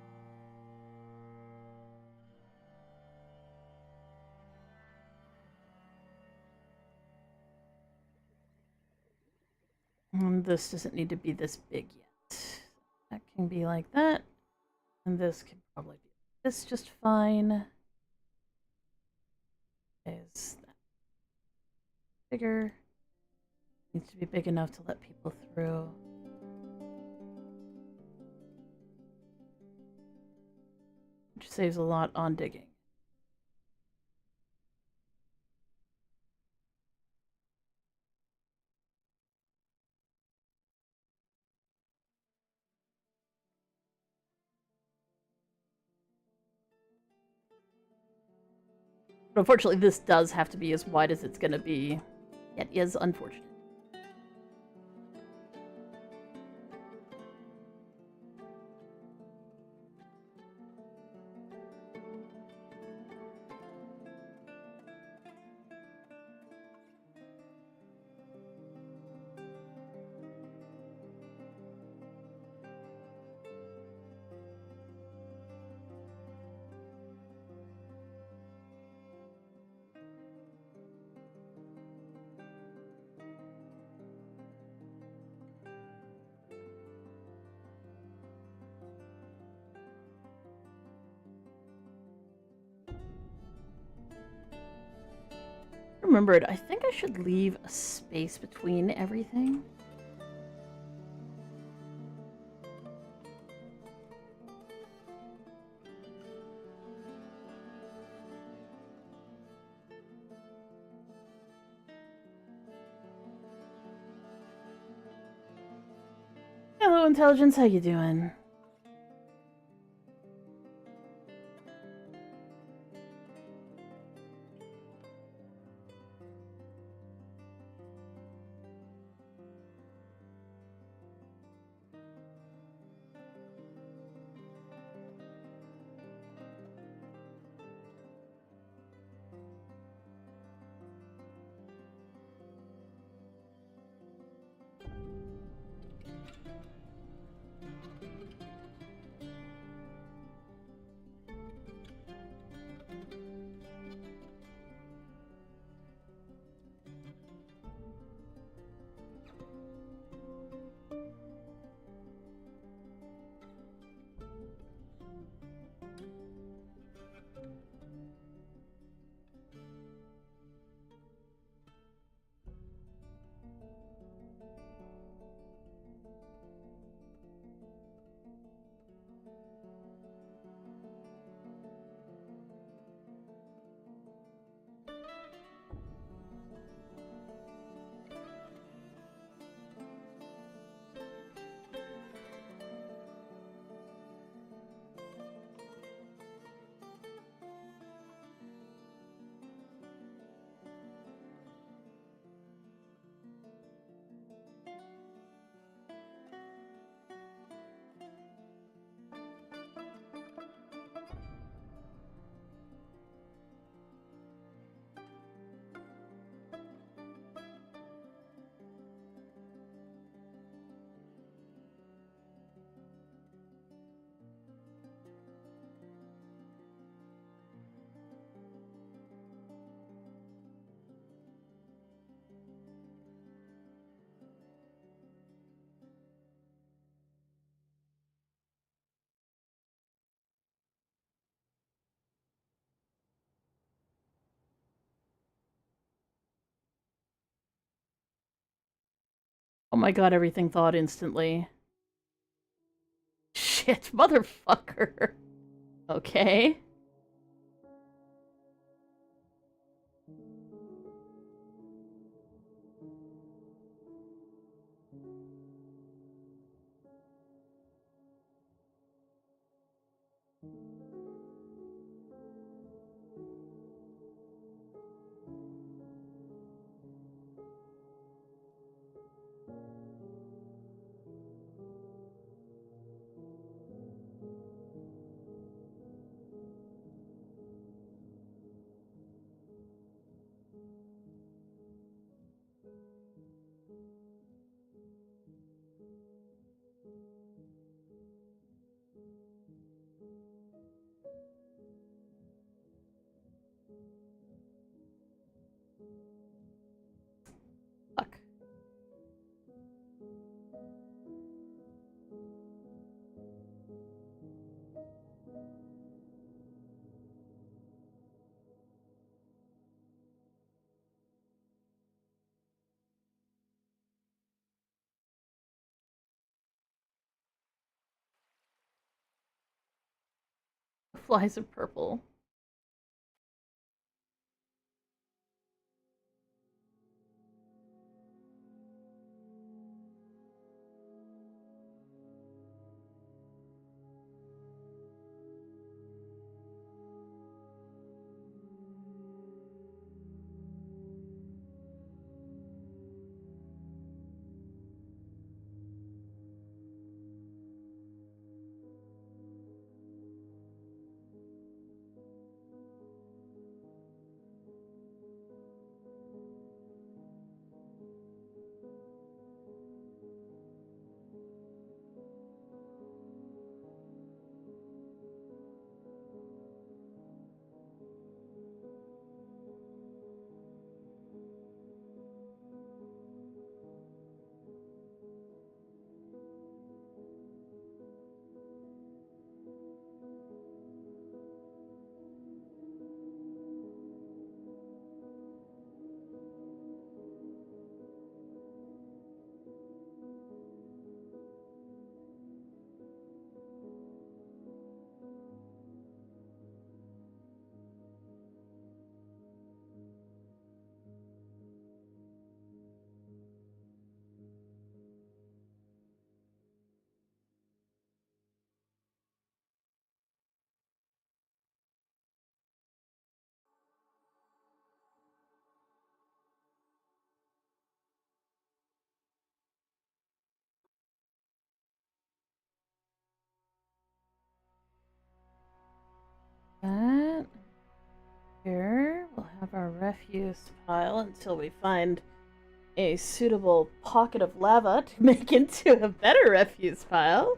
And this doesn't need to be this big yet. That can be like that. And this can probably be this just fine. Is that bigger? Needs to be big enough to let people through. Which saves a lot on digging. But unfortunately, this does have to be as wide as it's going to be. It is unfortunate. remembered, I think I should leave a space between everything. Hello, Intelligence. How you doing? Oh my god, everything thawed instantly. Shit, motherfucker. Okay. Fuck. Flies of purple. refuse pile until we find a suitable pocket of lava to make into a better refuse pile.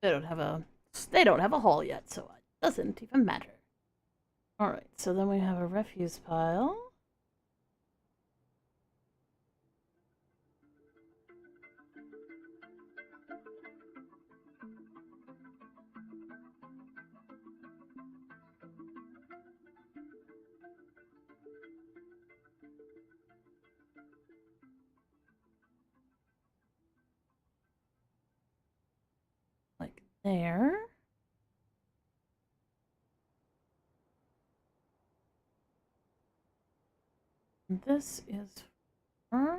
They don't have a hall yet, so it doesn't even matter. Alright, so then we have a refuse pile. Like there. And this is for...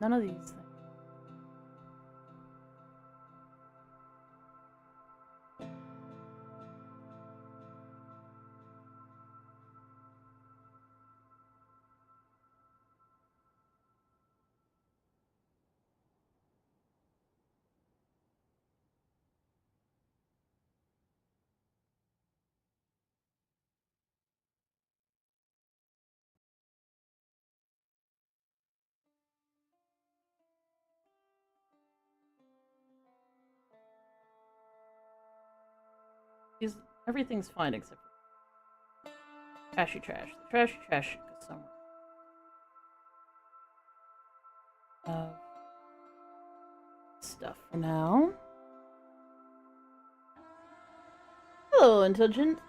None of these things. Everything's fine except for trashy trash. The trashy trash goes somewhere. Stuff for now. Hello, intelligent.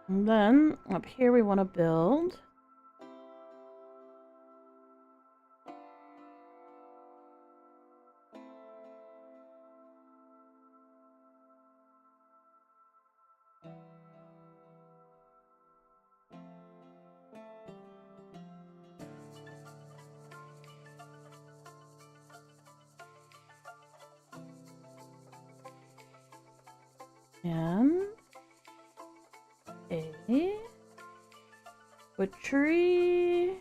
And then up here we want to build. And a butchery.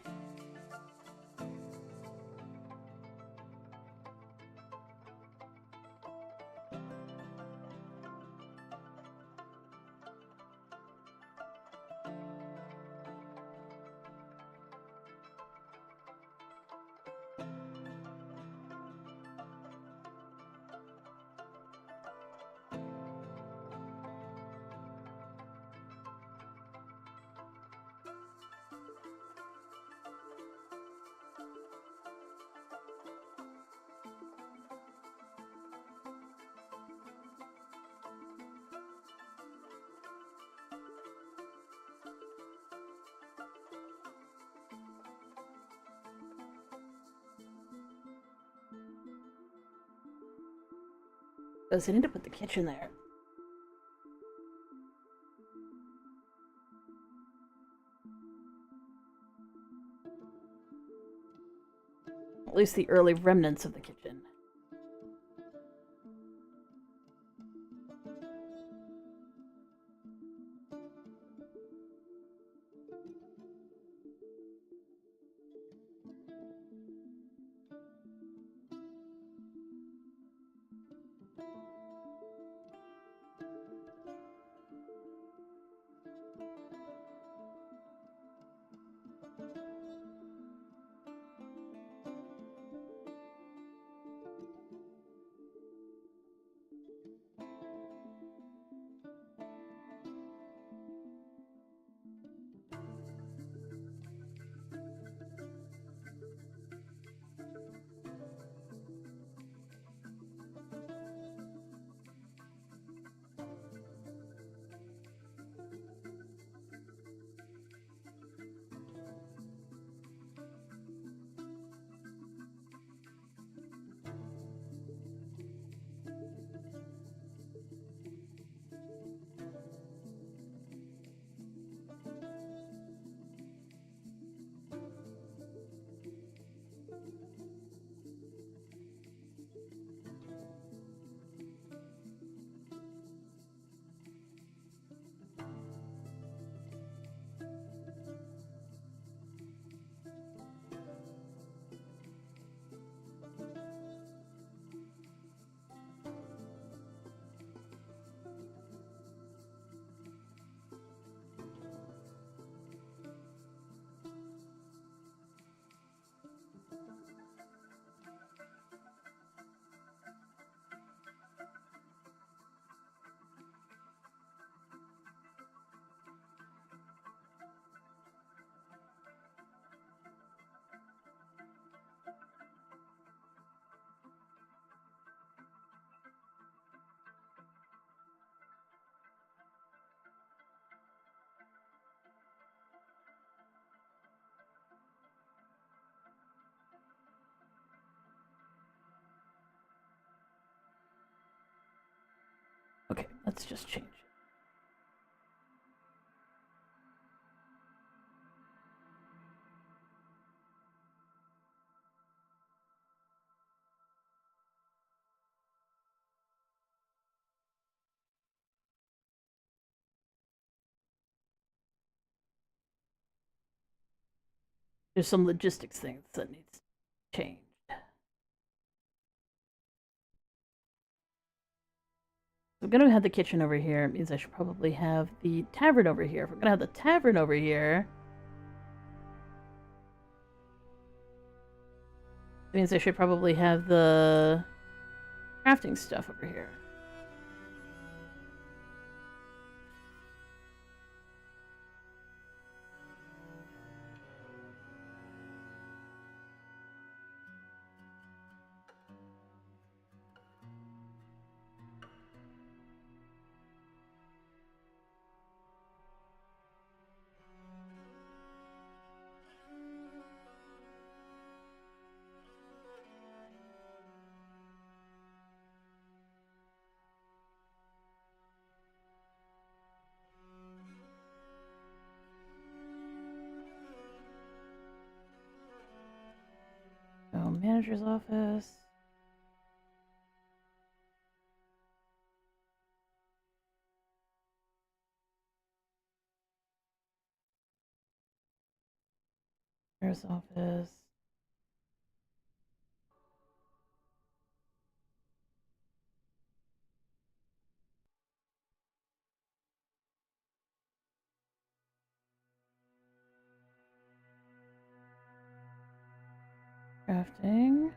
Because I need to put the kitchen there. At least the early remnants of the kitchen. Okay, let's just change it. There's some logistics things that needs changed. I'm gonna have the kitchen over here. It means I should probably have the tavern over here. If we're gonna have the tavern over here, it means I should probably have the crafting stuff over here. Oh, manager's office. Mayor's office. Crafting.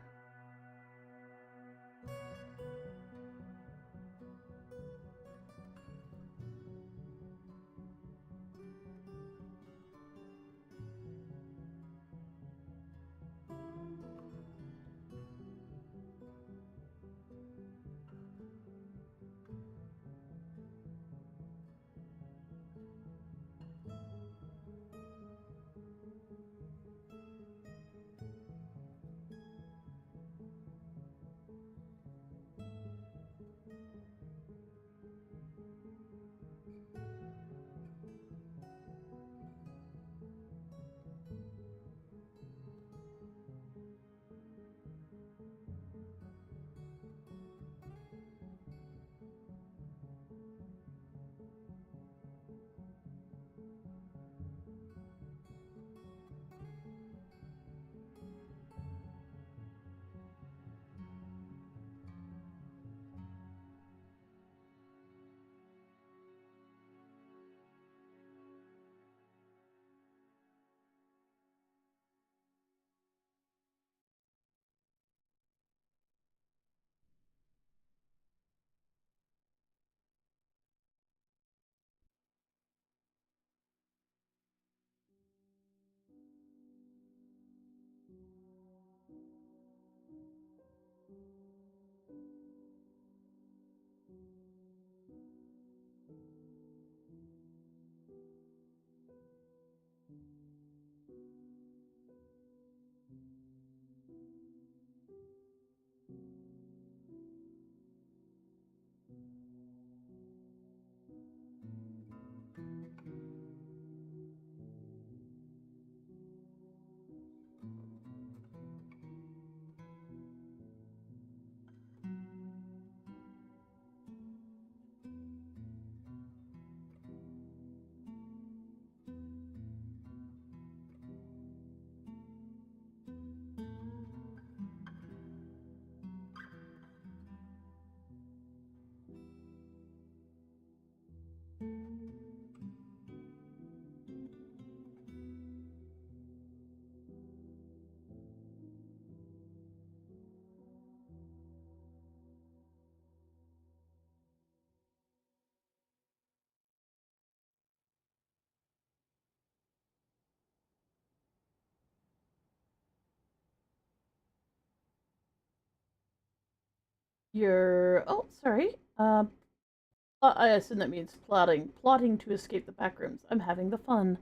You're. Oh, sorry. I assume that means plotting to escape the backrooms. I'm having the fun.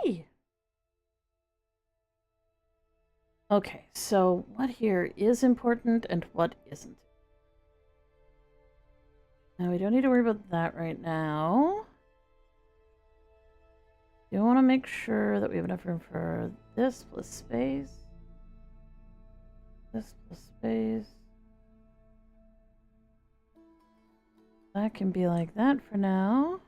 Hey. Okay, so what here is important and what isn't? Now we don't need to worry about that right now. You want to make sure that we have enough room for this plus space. This plus space. That can be like that for now.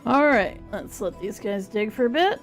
Alright, let's let these guys dig for a bit.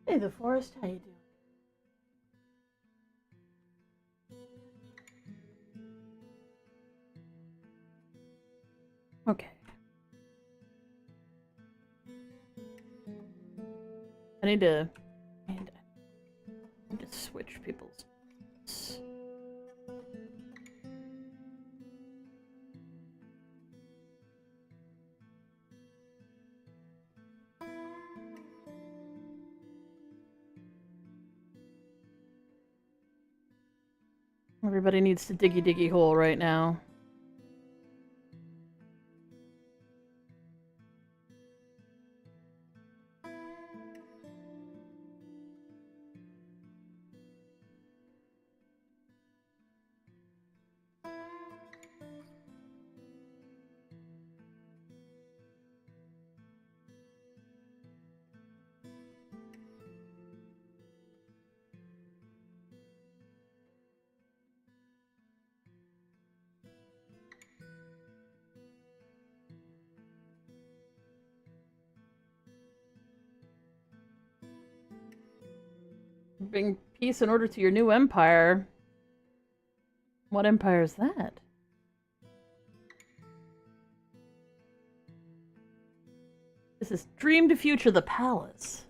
Hey, the forest, how you doing? Okay. I need to switch people's. Everybody needs to diggy hole right now. Bring peace in order to your new empire. What empire is that? This is Dream to Future the Palace.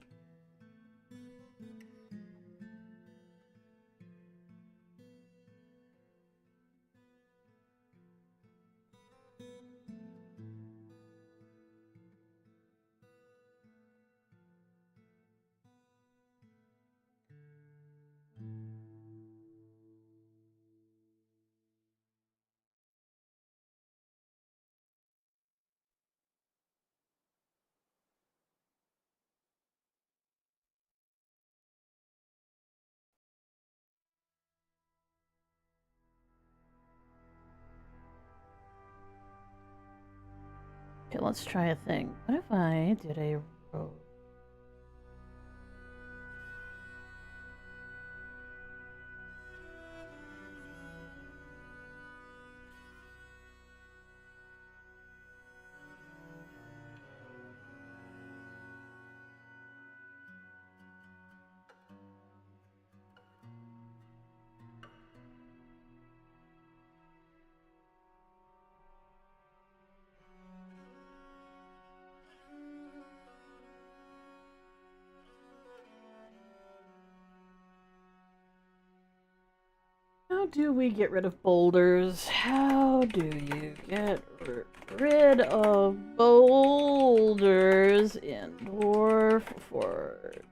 Okay, let's try a thing. What if I did a road? How do we get rid of boulders? How do you get rid of boulders in Dwarf Fortress?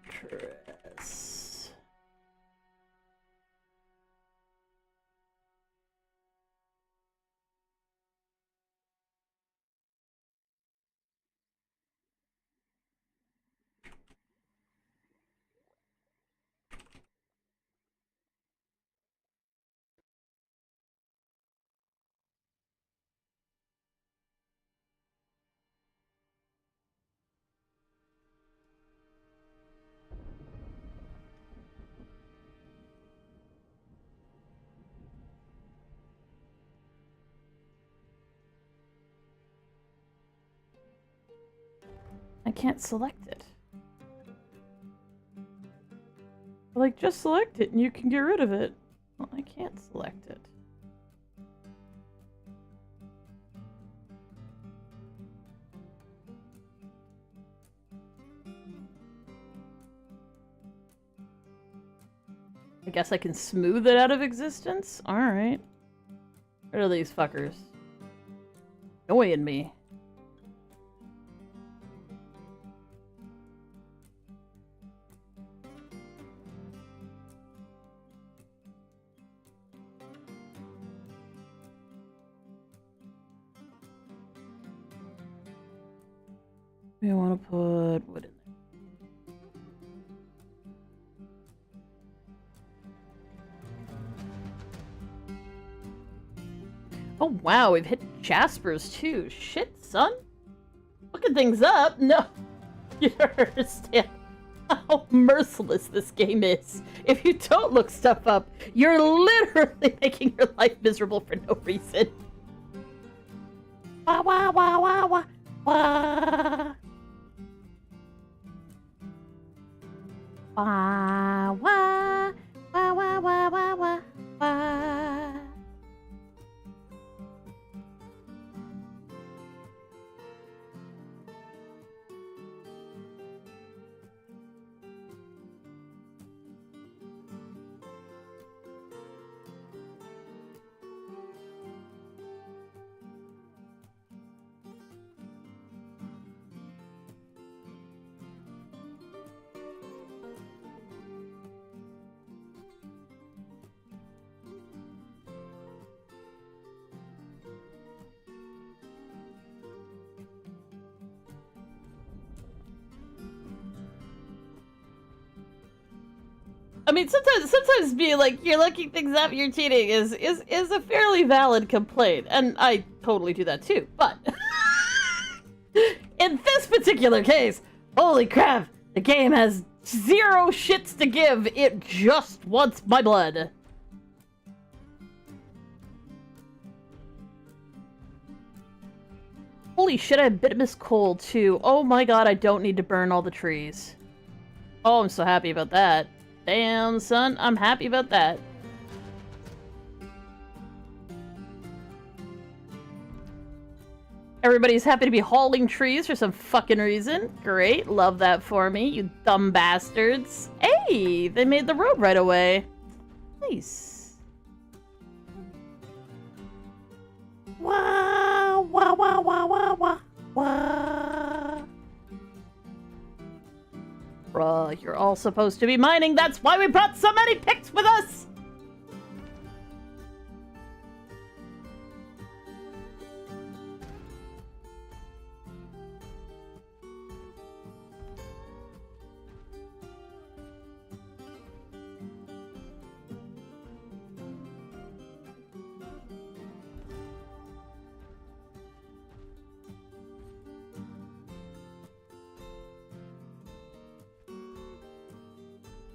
I can't select it. Like, just select it and you can get rid of it. Well, I can't select it. I guess I can smooth it out of existence? Alright. Rid of these fuckers. Annoying me. We want to put wood in there. Oh wow, we've hit Jaspers too. Shit, son. Looking things up? No. You don't understand how merciless this game is. If you don't look stuff up, you're literally making your life miserable for no reason. Wah wah wah wah wah wah. Wah wah wah wah wah wah wah wah. I mean, sometimes being like, you're looking things up, you're cheating is a fairly valid complaint, and I totally do that too, but in this particular case, holy crap, the game has zero shits to give, it just wants my blood. Holy shit, I have Bituminous Coal too. Oh my god, I don't need to burn all the trees. Oh, I'm so happy about that. Damn, son, I'm happy about that. Everybody's happy to be hauling trees for some fucking reason. Great, love that for me, you dumb bastards. Hey, they made the road right away. Nice. Wah, wah, wah, wah, wah, wah, wah. Bruh, you're all supposed to be mining. That's why we brought so many picks with us!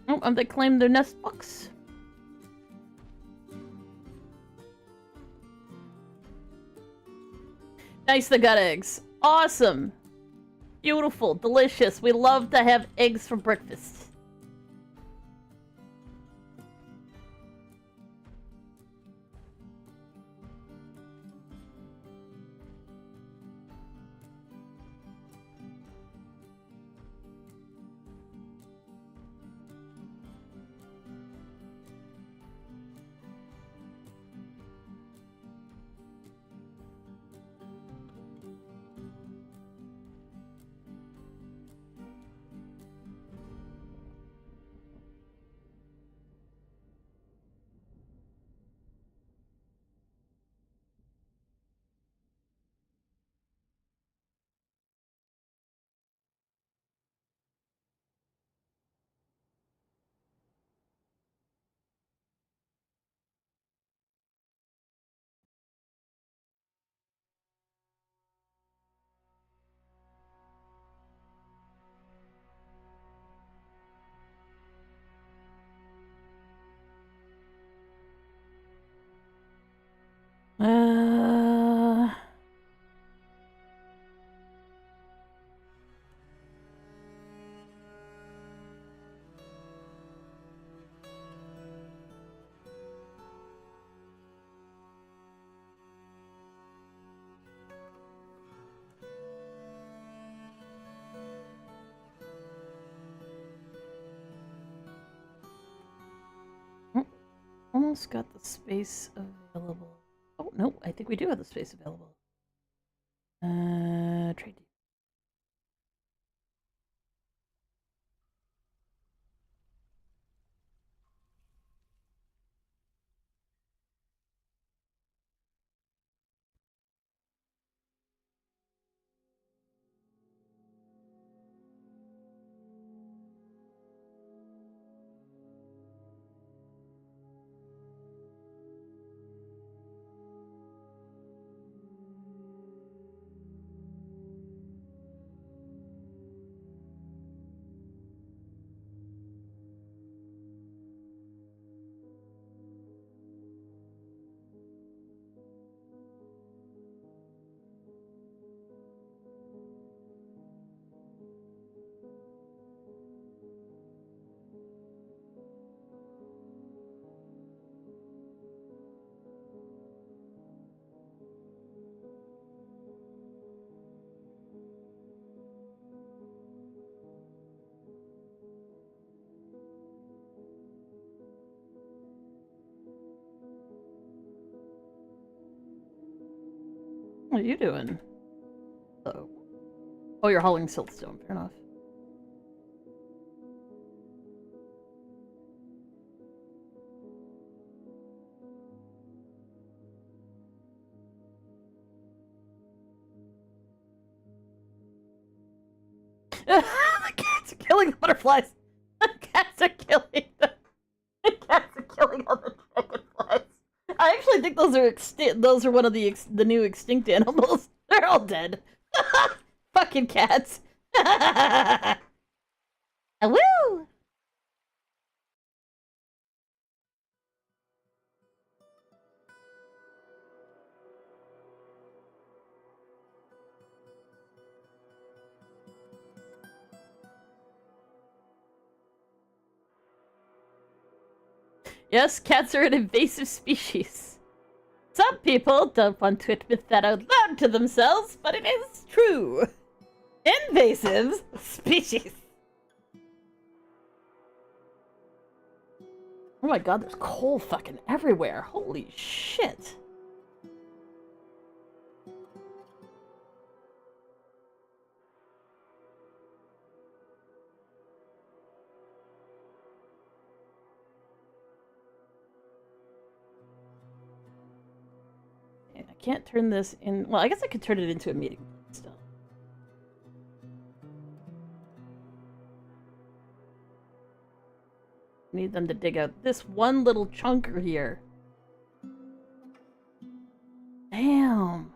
Oh, and they claimed their nest box. Nice, they got eggs. Awesome. Beautiful, delicious. We love to have eggs for breakfast. Uh... Almost got the space available. Oh, no, I think we do have the space available. Trade. What are you doing? Oh. Oh, you're hauling siltstone. Fair enough. The cats are killing the butterflies. The cats are killing the cats are killing all the dragonflies. I actually think those are extinct. Those are one of the new extinct animals. They're all dead. Fucking cats. Woo! Yes, cats are an invasive species. Some people don't want to admit that out loud to themselves, but it is true. Invasive species. Oh my god, there's coal fucking everywhere. Holy shit. I can't turn this in. Well, I guess I could turn it into a meeting still. Need them to dig out this one little chunker here. Damn.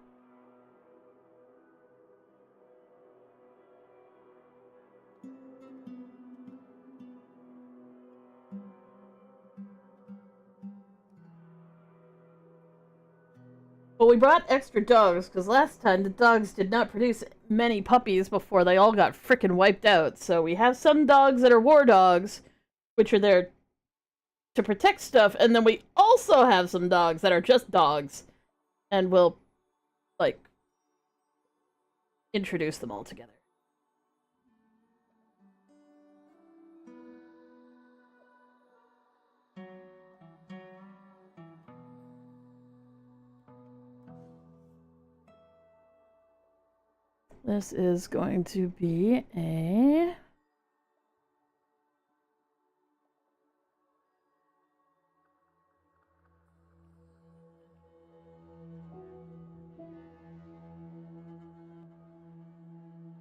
Well, we brought extra dogs because last time the dogs did not produce many puppies before they all got frickin' wiped out. So we have some dogs that are war dogs, which are there to protect stuff, and then we also have some dogs that are just dogs, and we'll, like, introduce them all together. This is going to be a...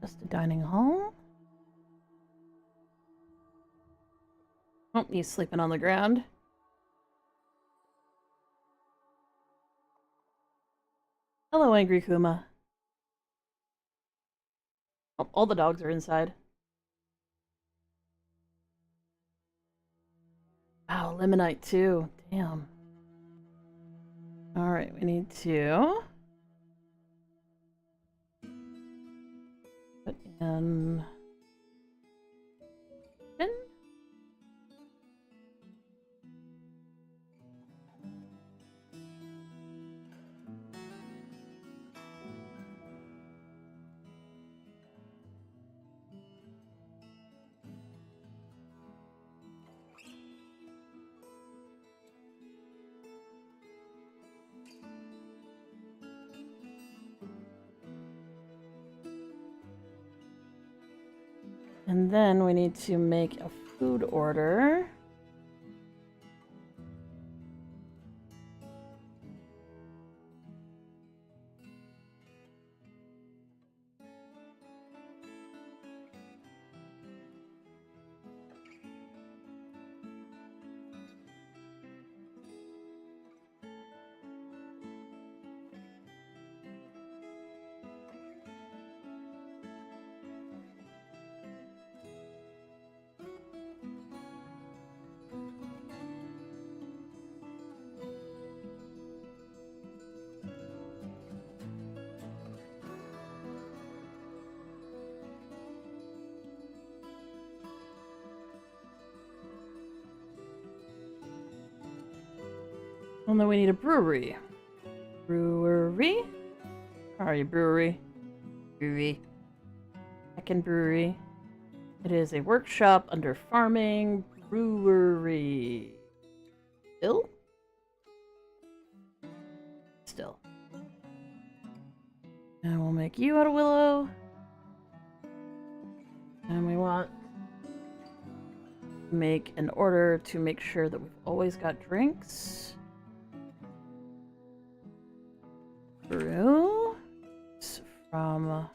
just a dining hall. Oh, he's sleeping on the ground. Hello, Angry Kuma. Oh, all the dogs are inside. Wow, Limonite too. Damn. Alright. Alright, we need to put in chicken. And then we need to make a food order. And then we need a brewery. Brewery? Are you brewery? Brewery. Second brewery. It is a workshop under farming. Brewery. Still. And we'll make you out of willow. And we want to make an order to make sure that we've always got drinks. Brew. It's from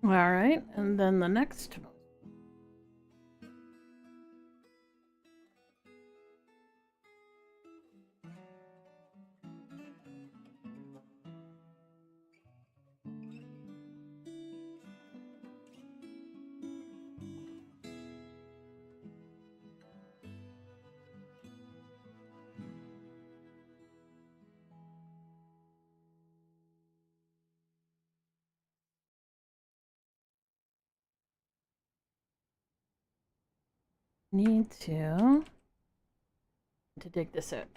Alright, and then the next need to dig this out.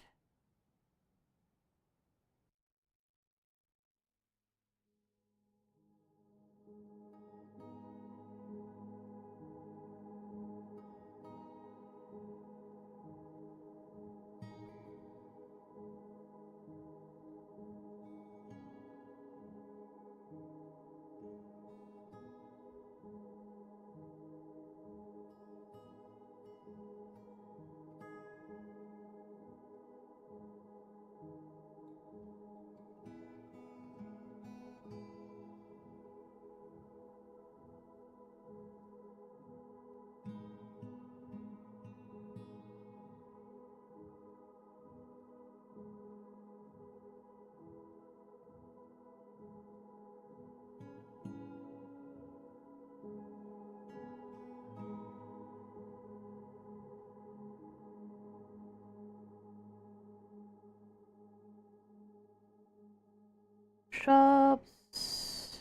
Shops.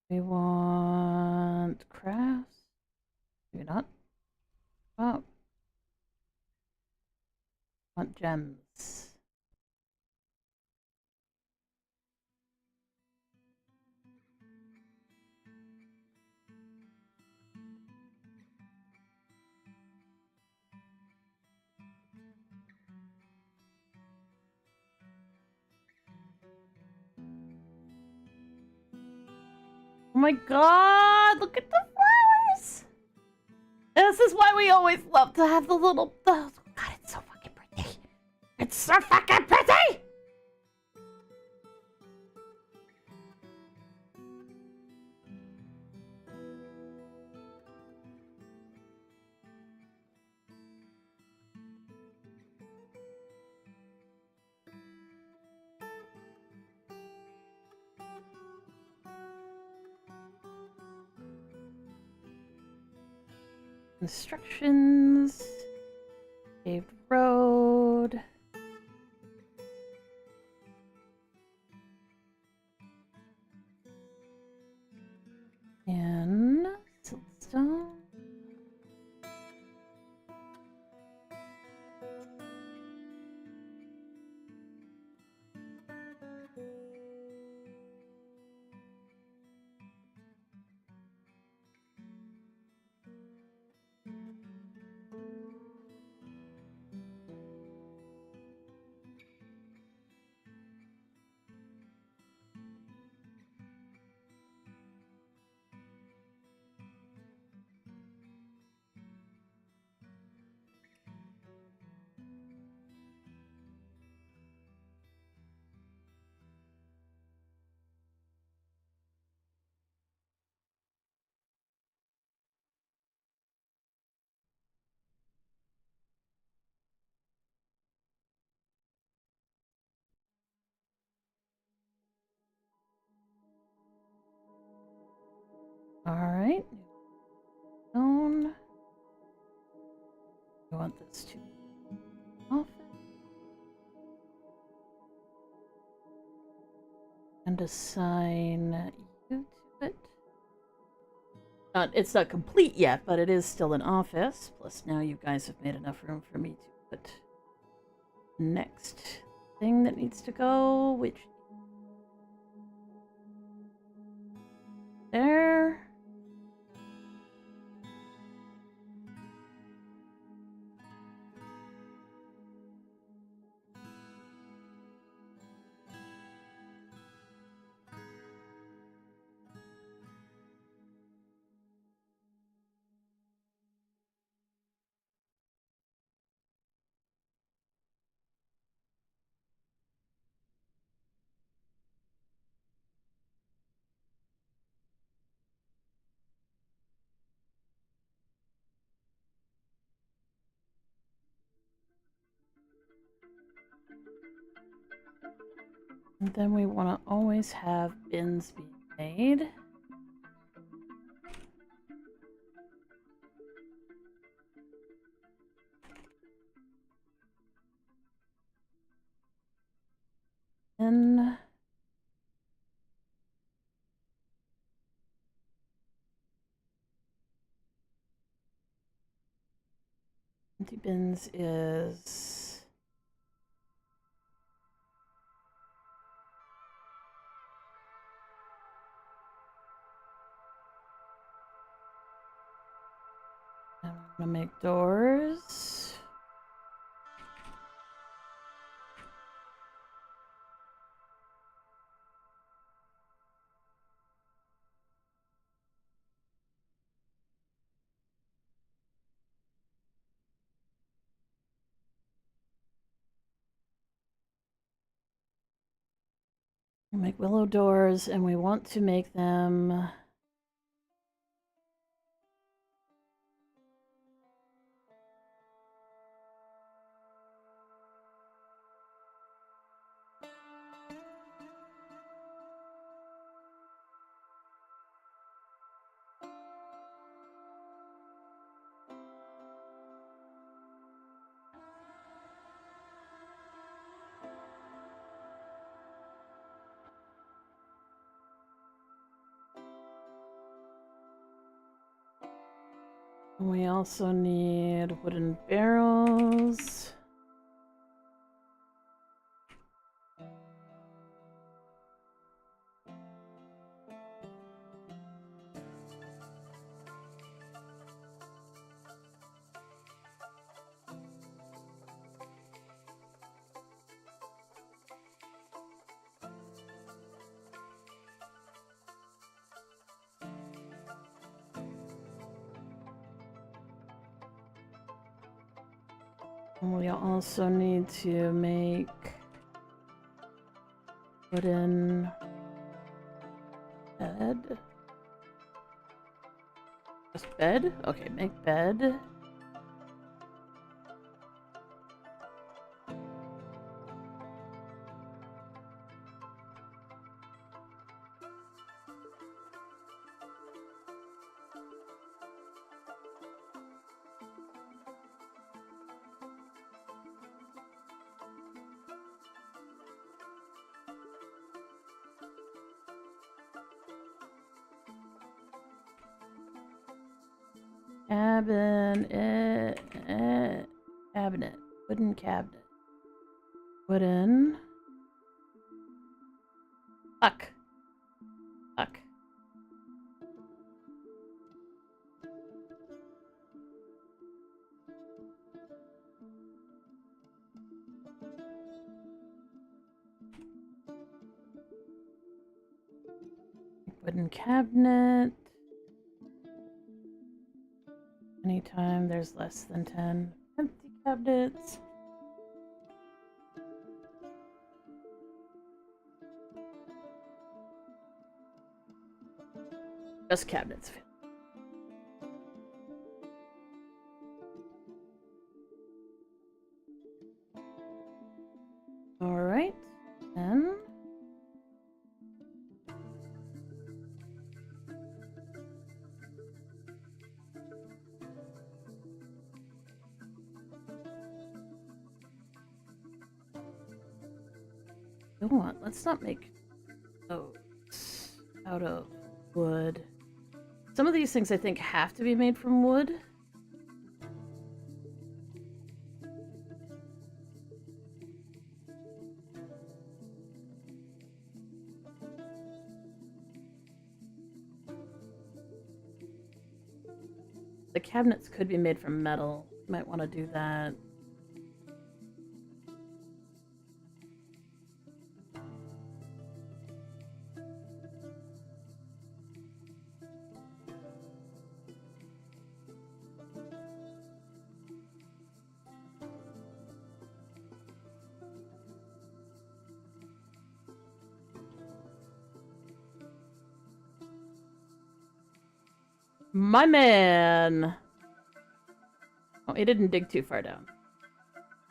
We want crafts. gems. Oh my god, look at the flowers! This is why we always love to have the little... Oh, god, it's so fucking pretty. It's so fucking pretty! Instructions. Paved road. And siltstone. Alright. Stone. I want this to be off. And assign you to it. It's not complete yet, but it is still an office. Plus now you guys have made enough room for me to put next thing that needs to go, which there. And then we want to always have bins being made. Then empty bins is I'm gonna make doors. We'll make willow doors, and we want to make them we also need wooden barrels. And we also need to make wooden bed. Just bed? Okay, make bed. Cabinet. Wooden cabinet. Wooden. Fuck. Fuck. Wooden cabinet. Anytime there's less than 10 empty cabinets. Just cabinets. Alright, then. You know what? Let's not make those out of wood. Some of these things I think have to be made from wood. The cabinets could be made from metal. Might want to do that. My man! Oh, he didn't dig too far down.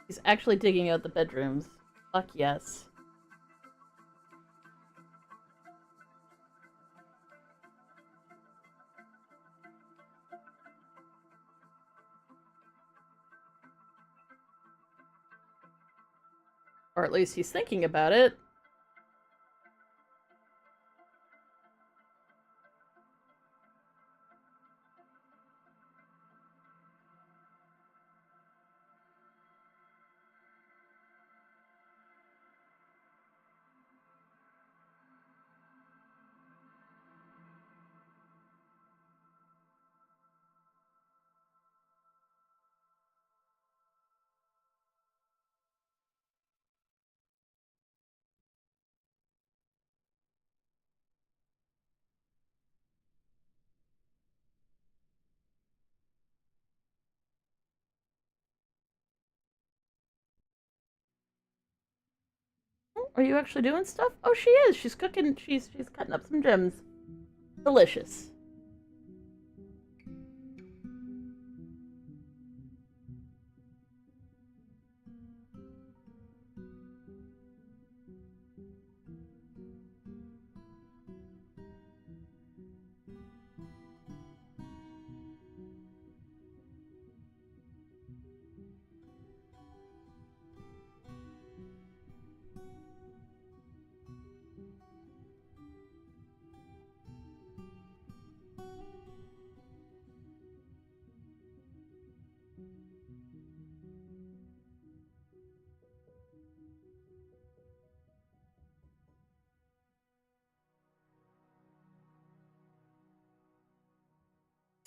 He's actually digging out the bedrooms. Fuck yes. Or at least he's thinking about it. Are you actually doing stuff? Oh, she is. She's cooking. She's cutting up some gems. Delicious.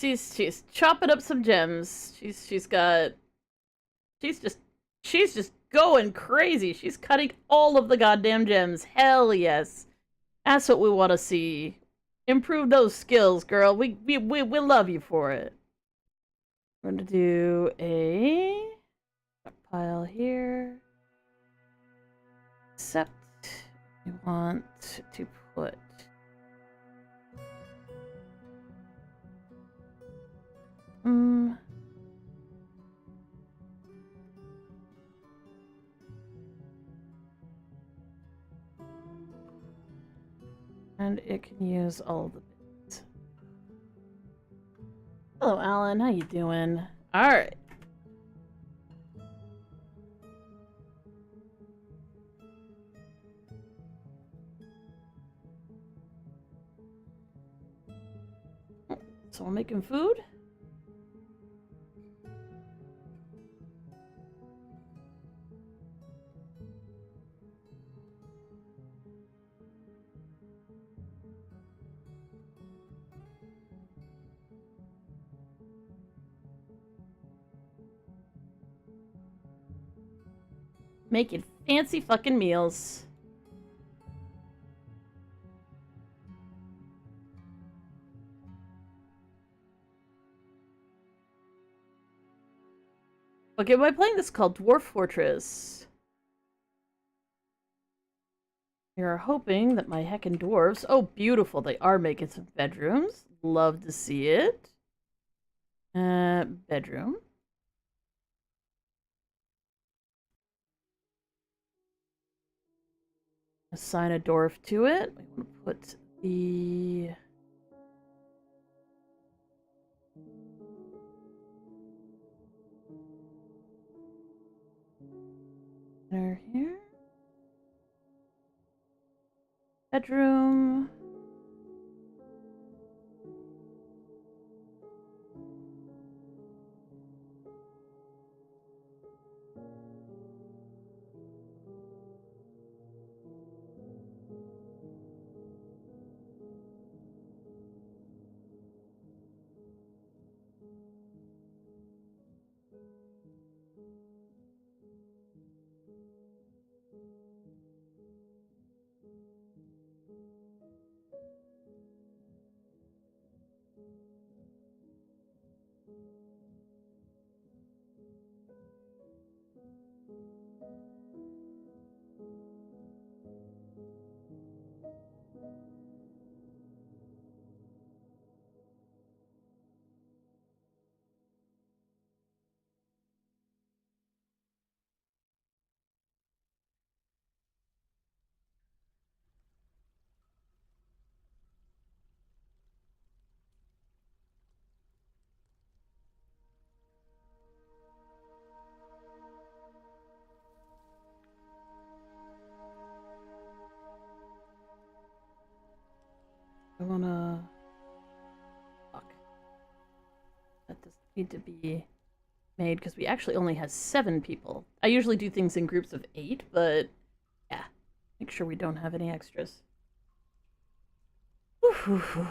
She's chopping up some gems. She's just going crazy. She's cutting all of the goddamn gems. Hell yes. That's what we want to see. Improve those skills, girl. We love you for it. We're gonna do a pile here. Except we want to put and it can use all the bits. Hello, Alan. How you doing? All right. So we're making food. Making fancy fucking meals. Okay, am I playing this called Dwarf Fortress? You're hoping that my heckin' dwarves... Oh, beautiful. They are making some bedrooms. Love to see it. Bedroom. Assign a dwarf to it. We want to put the... here. Bedroom. I wanna... Fuck. That doesn't need to be made, because we actually only have 7 people. I usually do things in groups of 8, but... Yeah. Make sure we don't have any extras. Whew.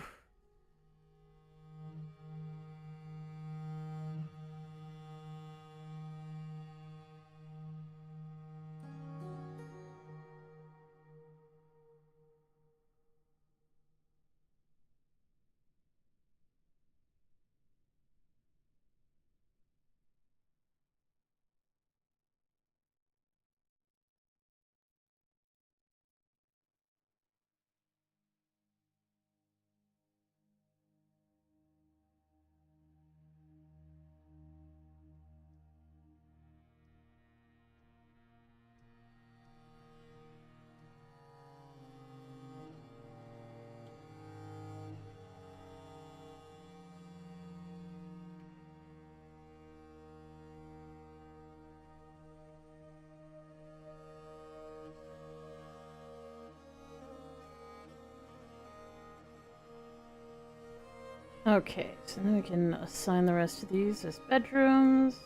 Okay, so then we can assign the rest of these as bedrooms.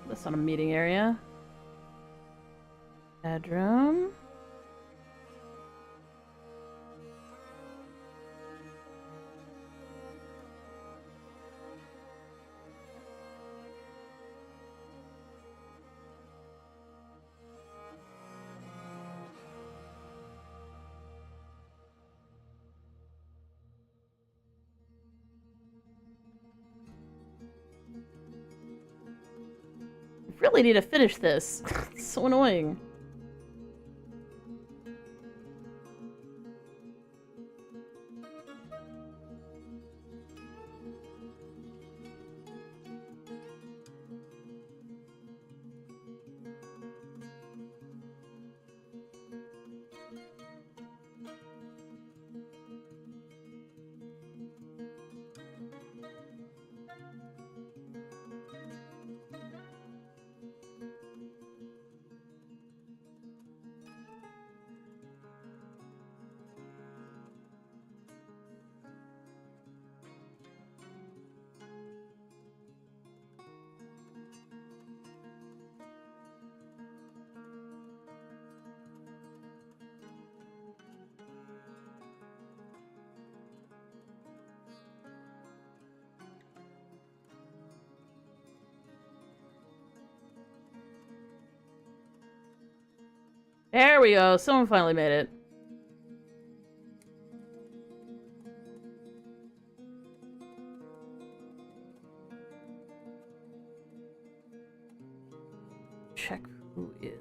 That's not a meeting area. Bedroom. really need to finish this. It's so annoying. There we go. Someone finally made it. Check who is.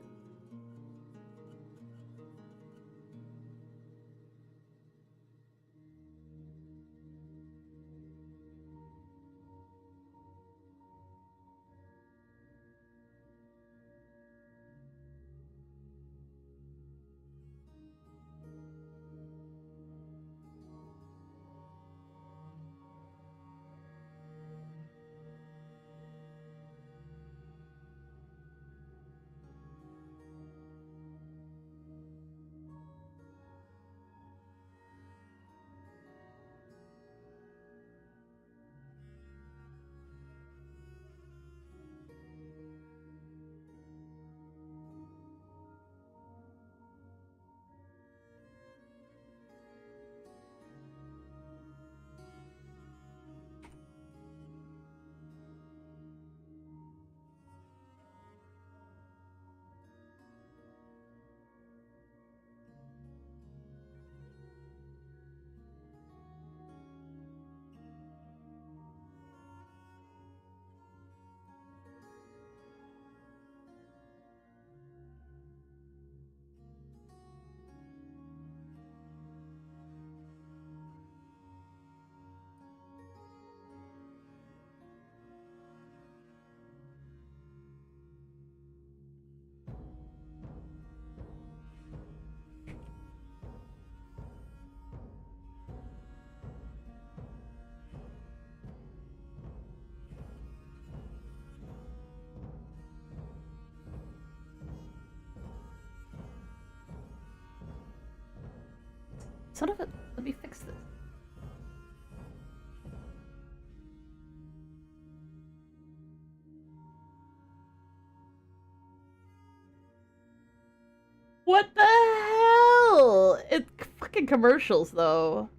Son of a... Let me fix this. What the hell? It's fucking commercials, though.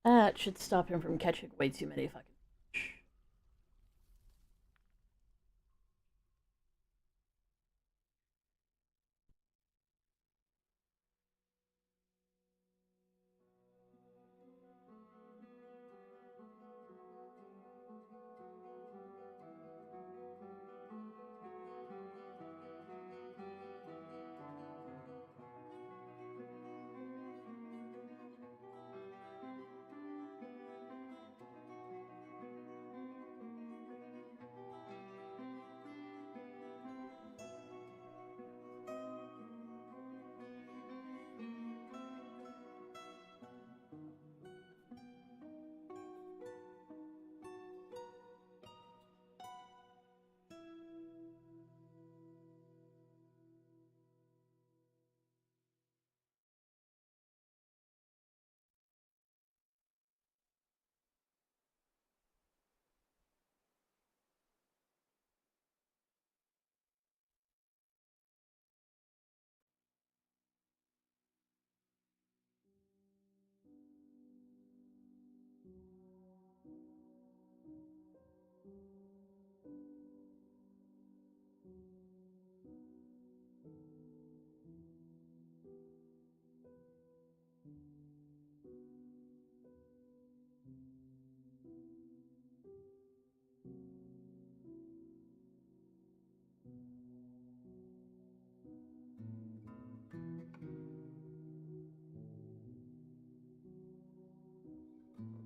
That should stop him from catching way too many fucking fish.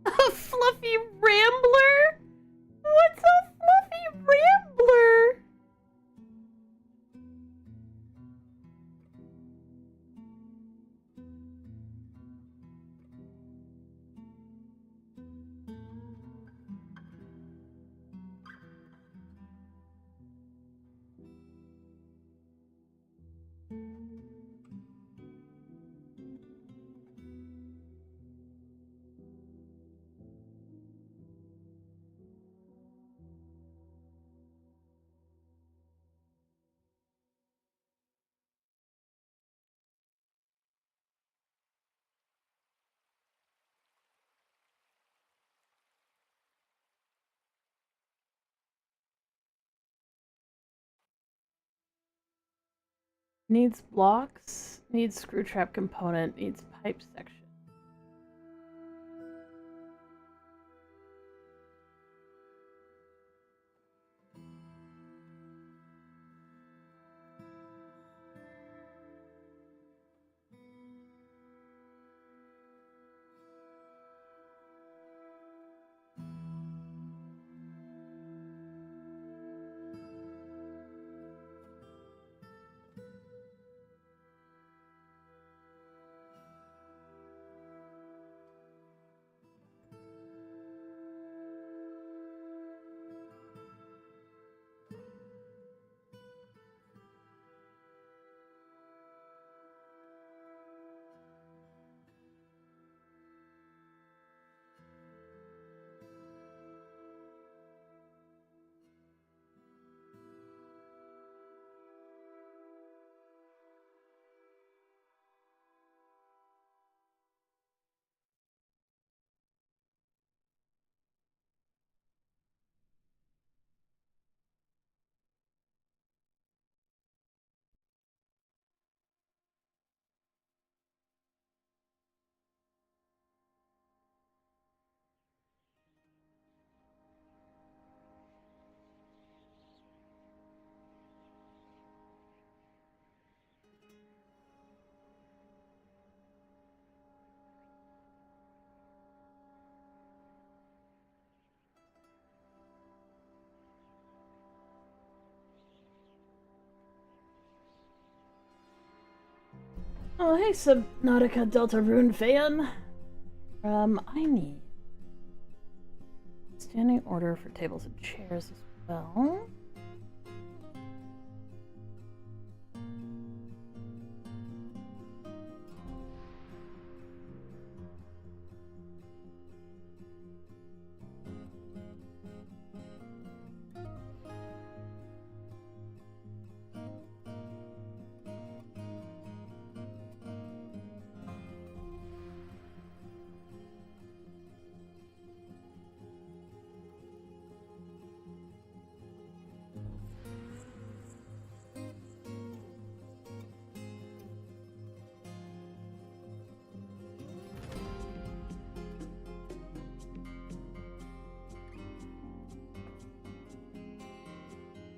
A fluffy rambler? What's a fluffy rambler? Needs blocks, needs screw trap component, needs pipe section. Oh, hey, Subnautica Delta Rune fan. I need standing order for tables and chairs as well.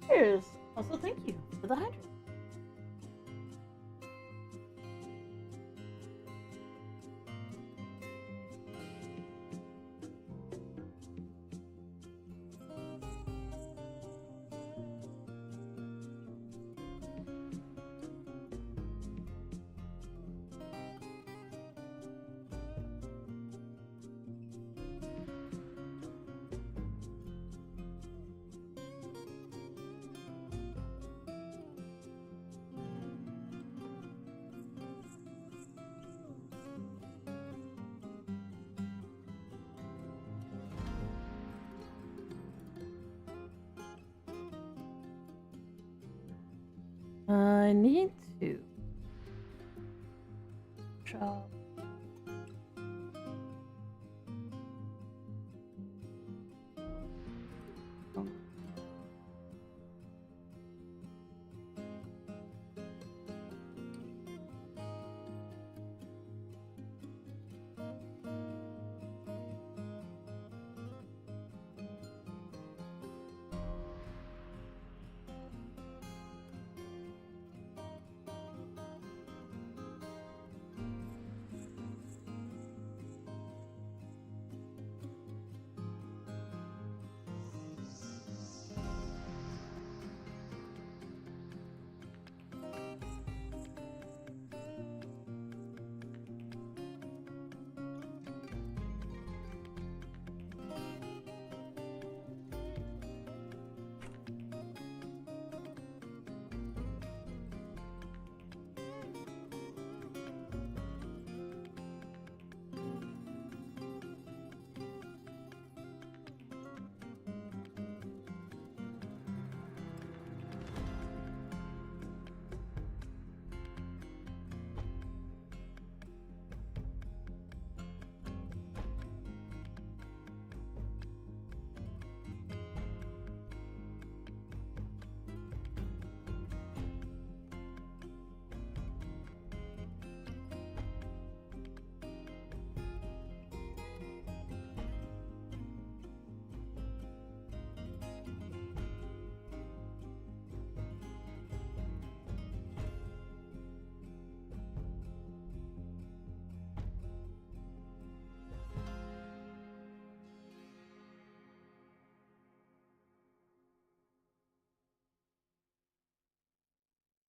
Cheers. Also, thank you for the hydrate. I need to chop.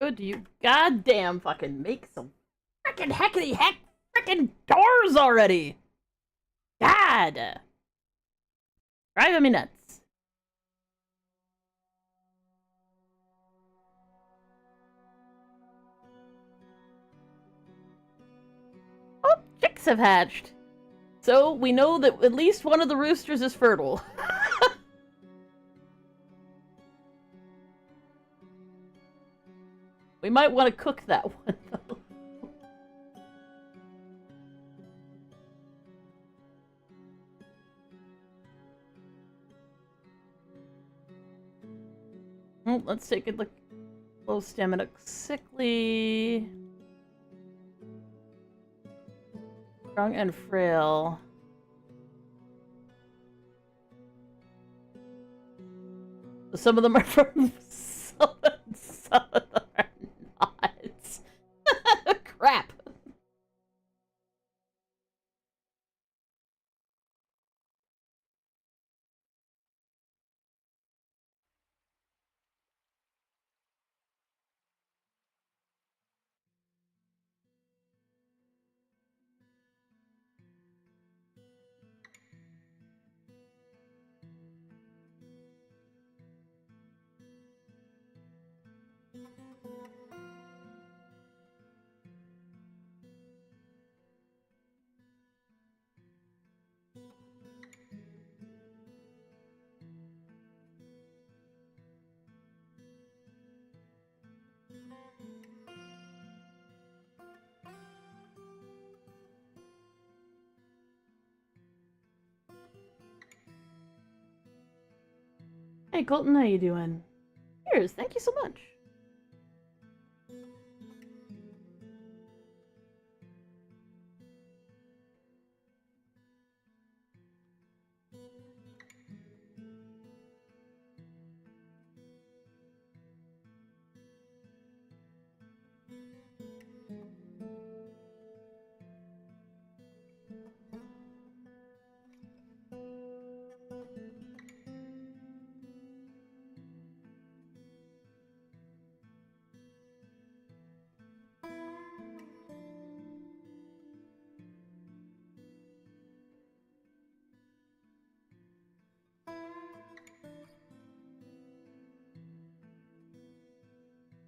Could you goddamn fucking make some frickin' heckety heck frickin' doors already? God! Driving me nuts. Oh, chicks have hatched. So we know that at least one of the roosters is fertile. We might want to cook that one, though. Oh, let's take a look. Low stamina, sickly. Strong and frail. Some of them are from... some of them are not. Crap. Hey Colton, how you doing? Cheers, thank you so much.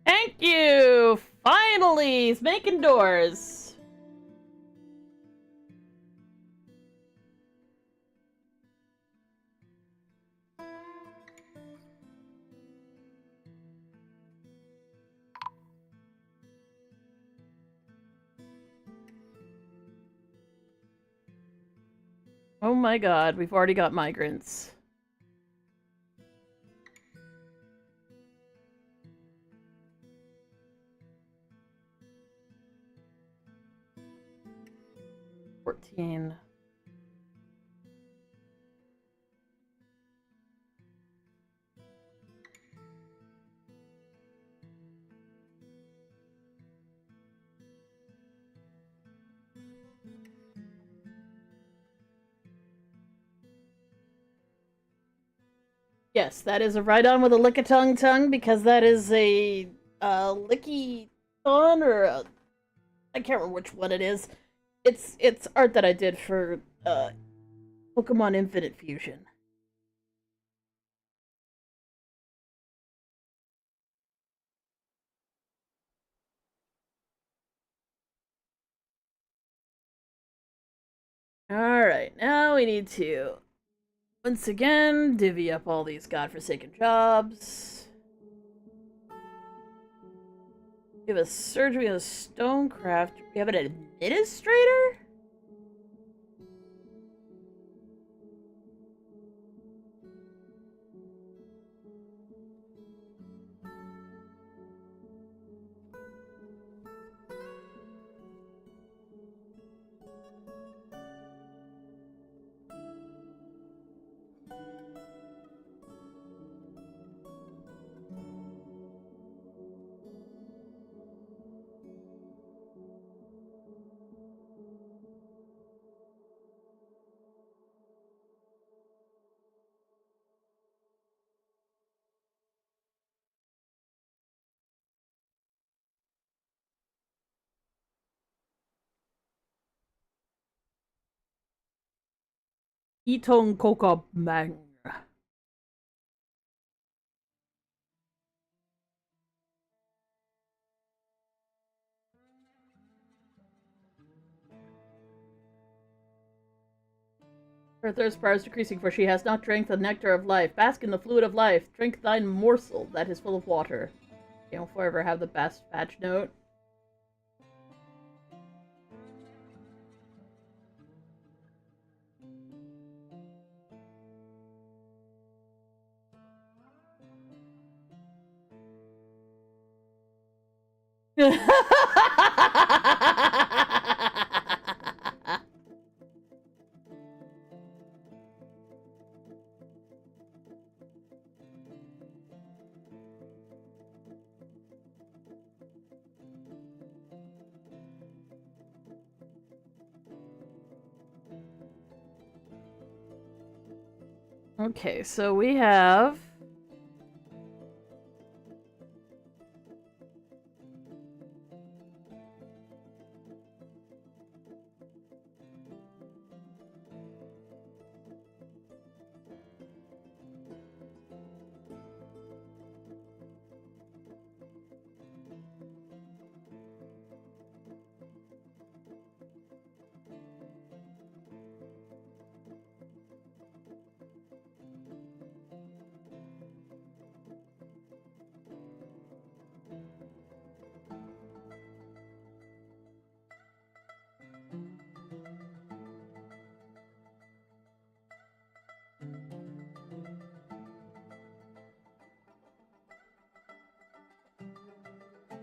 Thank you! Finally! He's making doors! Oh my god, we've already got migrants. 14. Yes, that is a ride-on with a lick-a-tongue tongue because that is a licky-on or I can't remember which one it is. It's art that I did for Pokemon Infinite Fusion. Alright, now we need to once again divvy up all these godforsaken jobs. We have a surgeon, we have a stonecraft, we have an administrator? Itong Kokobang. Her thirst bar is decreasing, for she has not drank the nectar of life. Bask in the fluid of life. Drink thine morsel that is full of water. You don't forever have the best patch note. Okay, so we have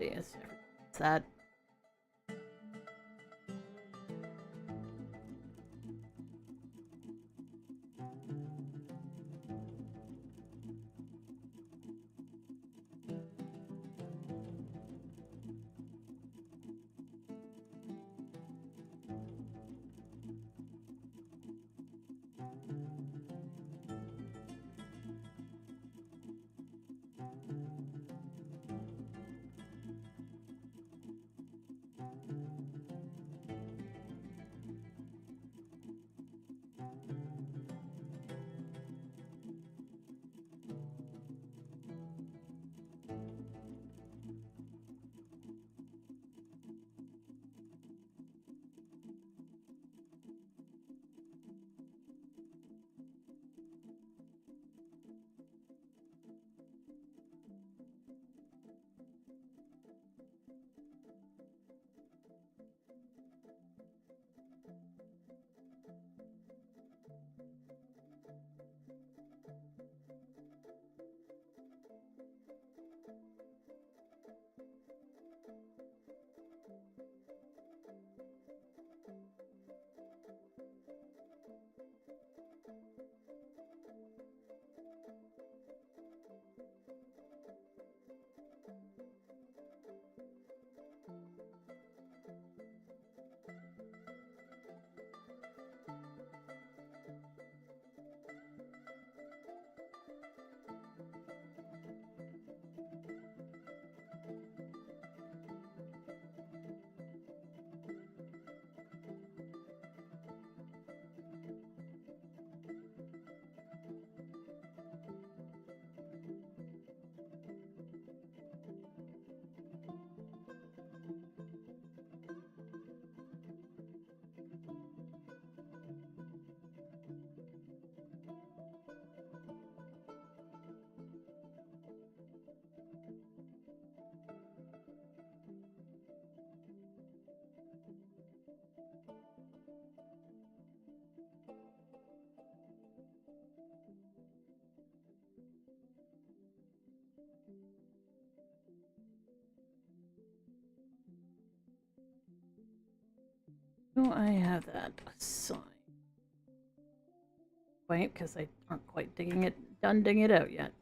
yes, that. Do I have that assigned? Wait, because I aren't quite done digging it out yet.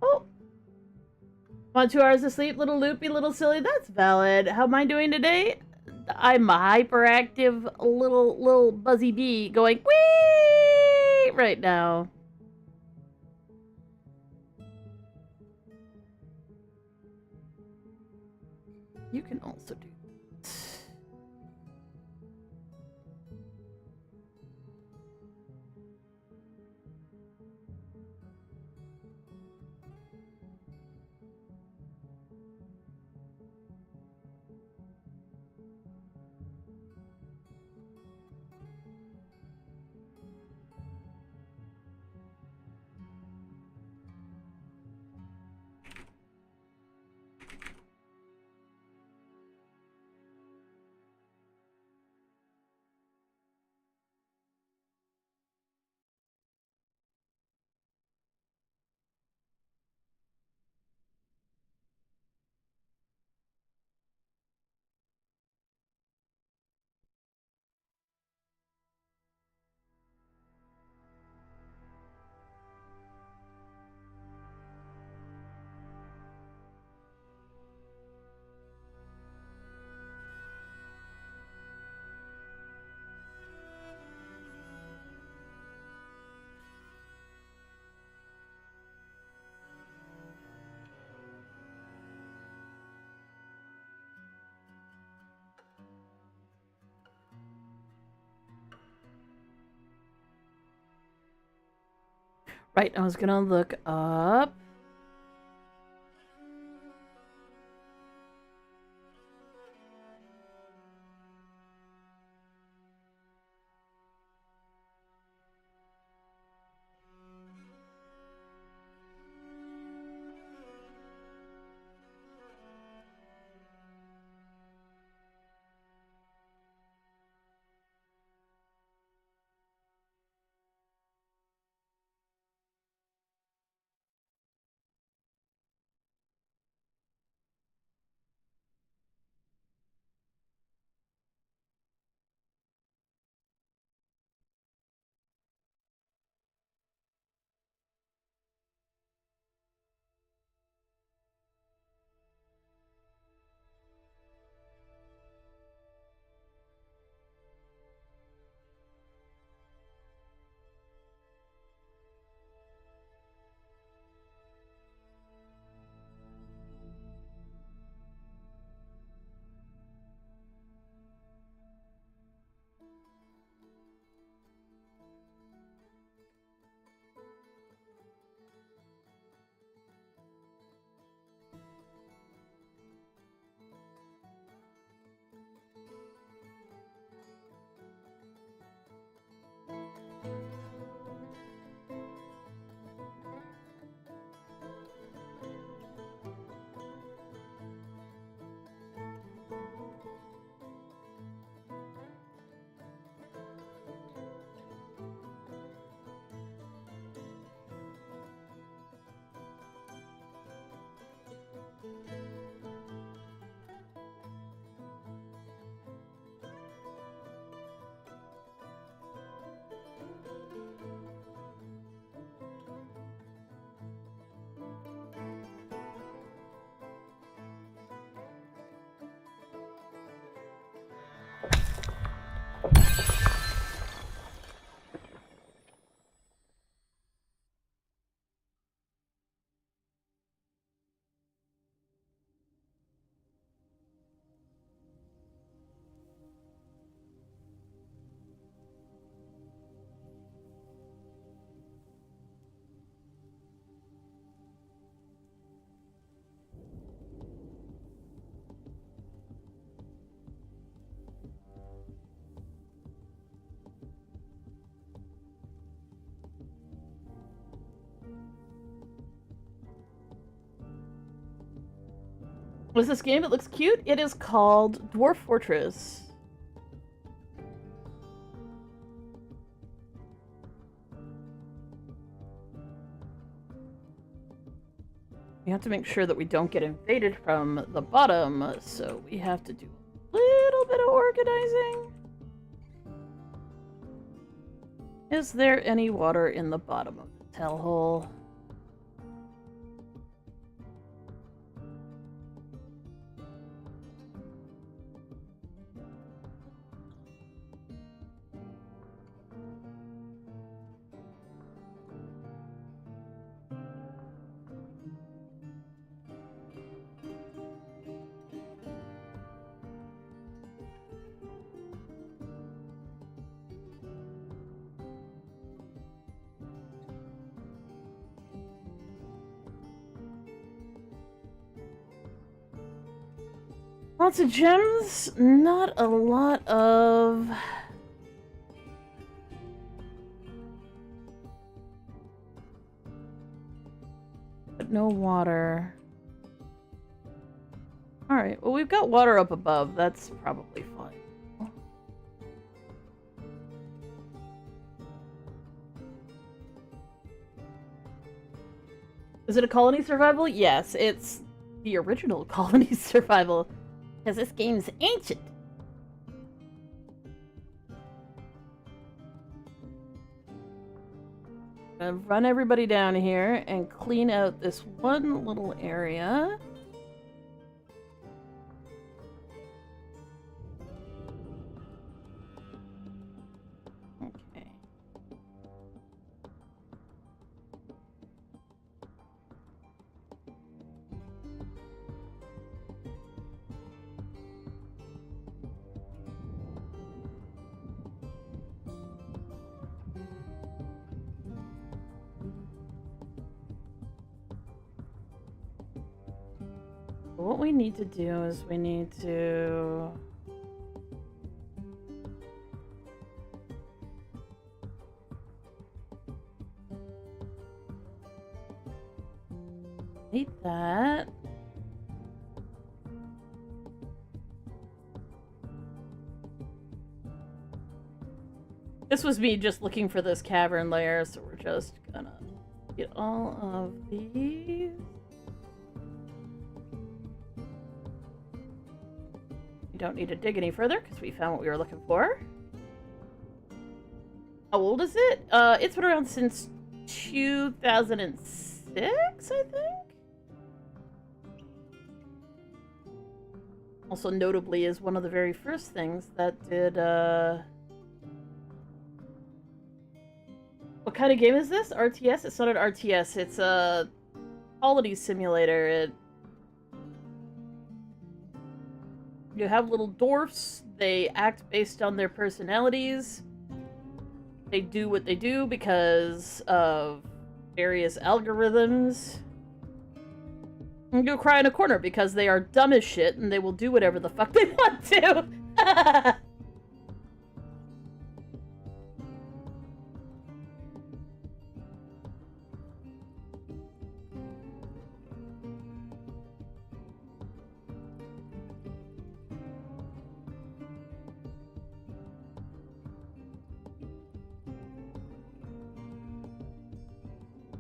Oh, want 2 hours of sleep, little loopy, little silly? That's valid. How am I doing today? I'm a hyperactive little buzzy bee going wee right now. You can also do that. Right, I was gonna look up. What's this game? It looks cute. It is called Dwarf Fortress. We have to make sure that we don't get invaded from the bottom, so we have to do a little bit of organizing. Is there any water in the bottom of the tell hole? Lots of gems, not a lot of... But no water. Alright, well we've got water up above, that's probably fine. Is it a colony survival? Yes, it's the original colony survival. Because this game's ancient. I'm gonna run everybody down here and clean out this one little area. Okay. What we need to do is we need to... Need that. This was me just looking for this cavern layer, so we're just gonna get all of these. We don't need to dig any further because we found what we were looking for. How old is it? It's been around since 2006, I think? Also notably is one of the very first things that did, What kind of game is this? RTS? It's not an RTS, it's a quality simulator. You have little dwarfs, they act based on their personalities. They do what they do because of various algorithms. And you cry in a corner because they are dumb as shit and they will do whatever the fuck they want to.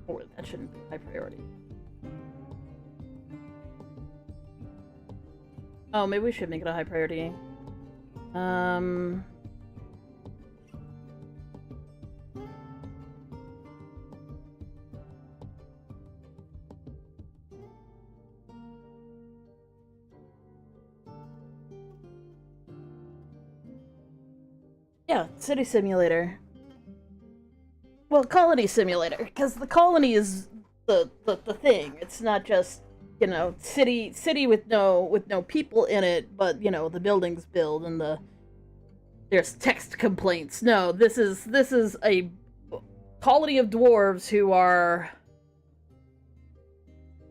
Oh, that shouldn't be high priority. Oh, maybe we should make it a high priority. Yeah, city simulator. Well, colony simulator, because the colony is the thing. It's not just, you know, city with no people in it, but you know, the buildings build and there's text complaints. No, this is a colony of dwarves who are,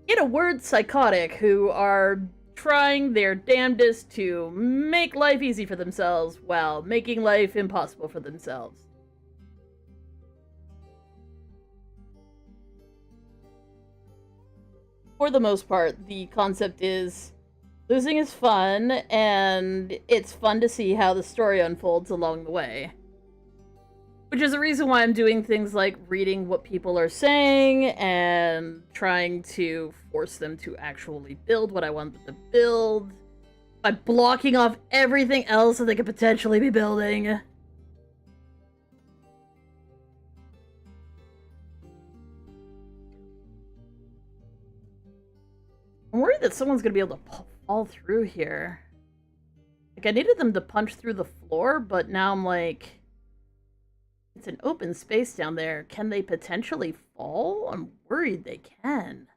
in a word, psychotic, who are trying their damnedest to make life easy for themselves while making life impossible for themselves. For the most part, the concept is losing is fun, and it's fun to see how the story unfolds along the way. Which is the reason why I'm doing things like reading what people are saying and trying to force them to actually build what I want them to build by blocking off everything else that they could potentially be building. I'm worried that someone's gonna be able to fall through here. Like, I needed them to punch through the floor, but now I'm like, it's an open space down there. Can they potentially fall? I'm worried they can.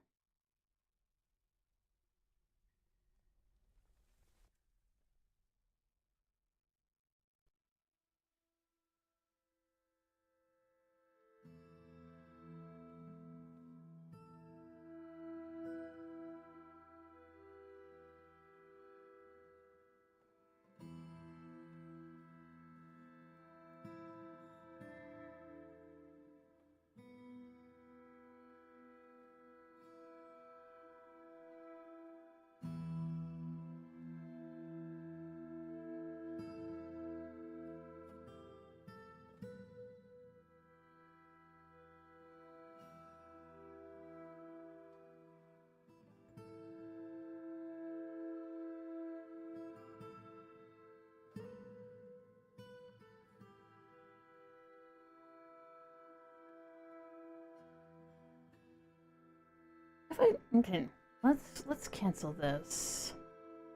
Okay, let's cancel this.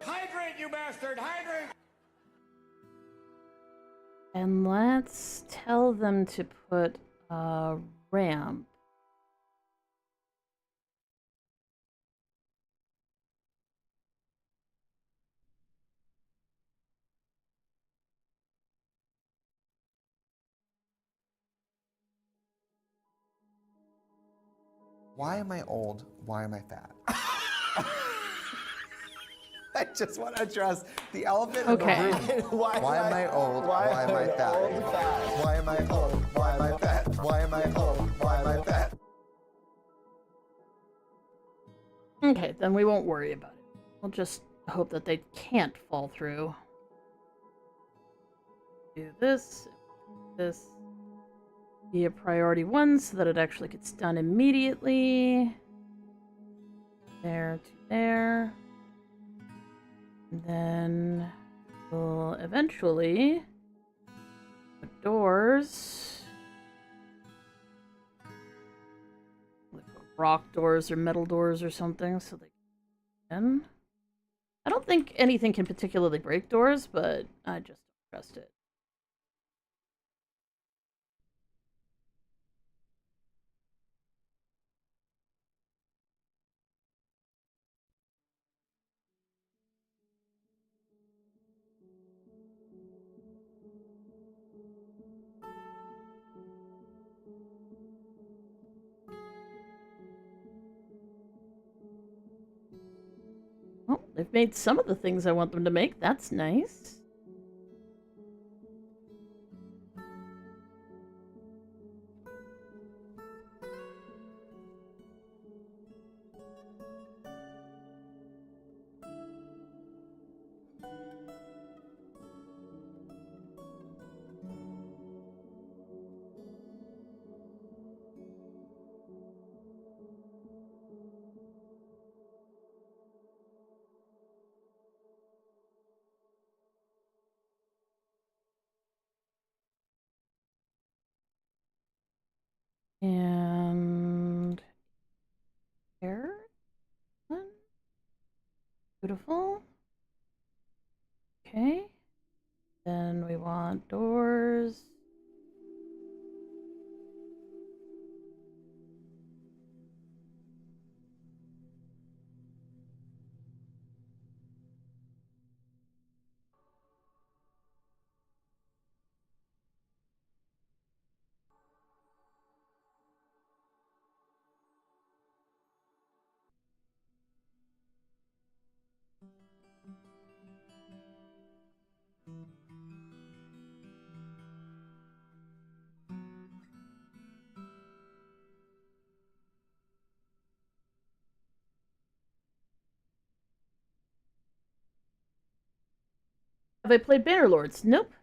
Hydrate, you bastard! Hydrate! And let's tell them to put a ramp. Why am I old? Why am I fat? I just want to address the elephant Okay. in the room. Why am I old? Why am I fat? Why am I old? Why am I fat? Why am I old? Why am I fat? Okay, then we won't worry about it. We'll just hope that they can't fall through. Do this. This. Be a priority 1 so that it actually gets done immediately. There to there. And then we'll eventually put doors. Like rock doors or metal doors or something so they can. I don't think anything can particularly break doors, but I just don't trust it. Well, they've made some of the things I want them to make. That's nice. And here. Beautiful. Okay. Then we want doors. Have I played Bannerlords? Nope.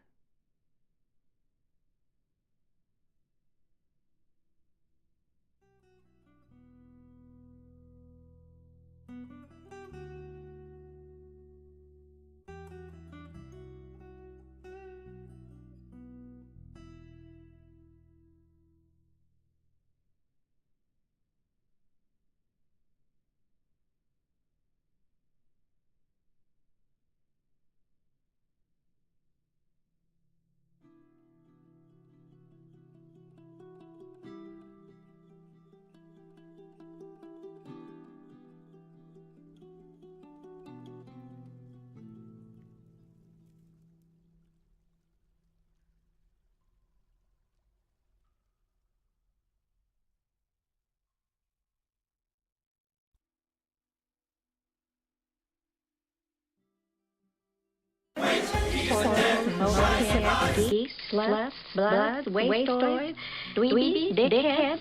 Geese, sluts, bloods, wastoids, dweebies, dickheads.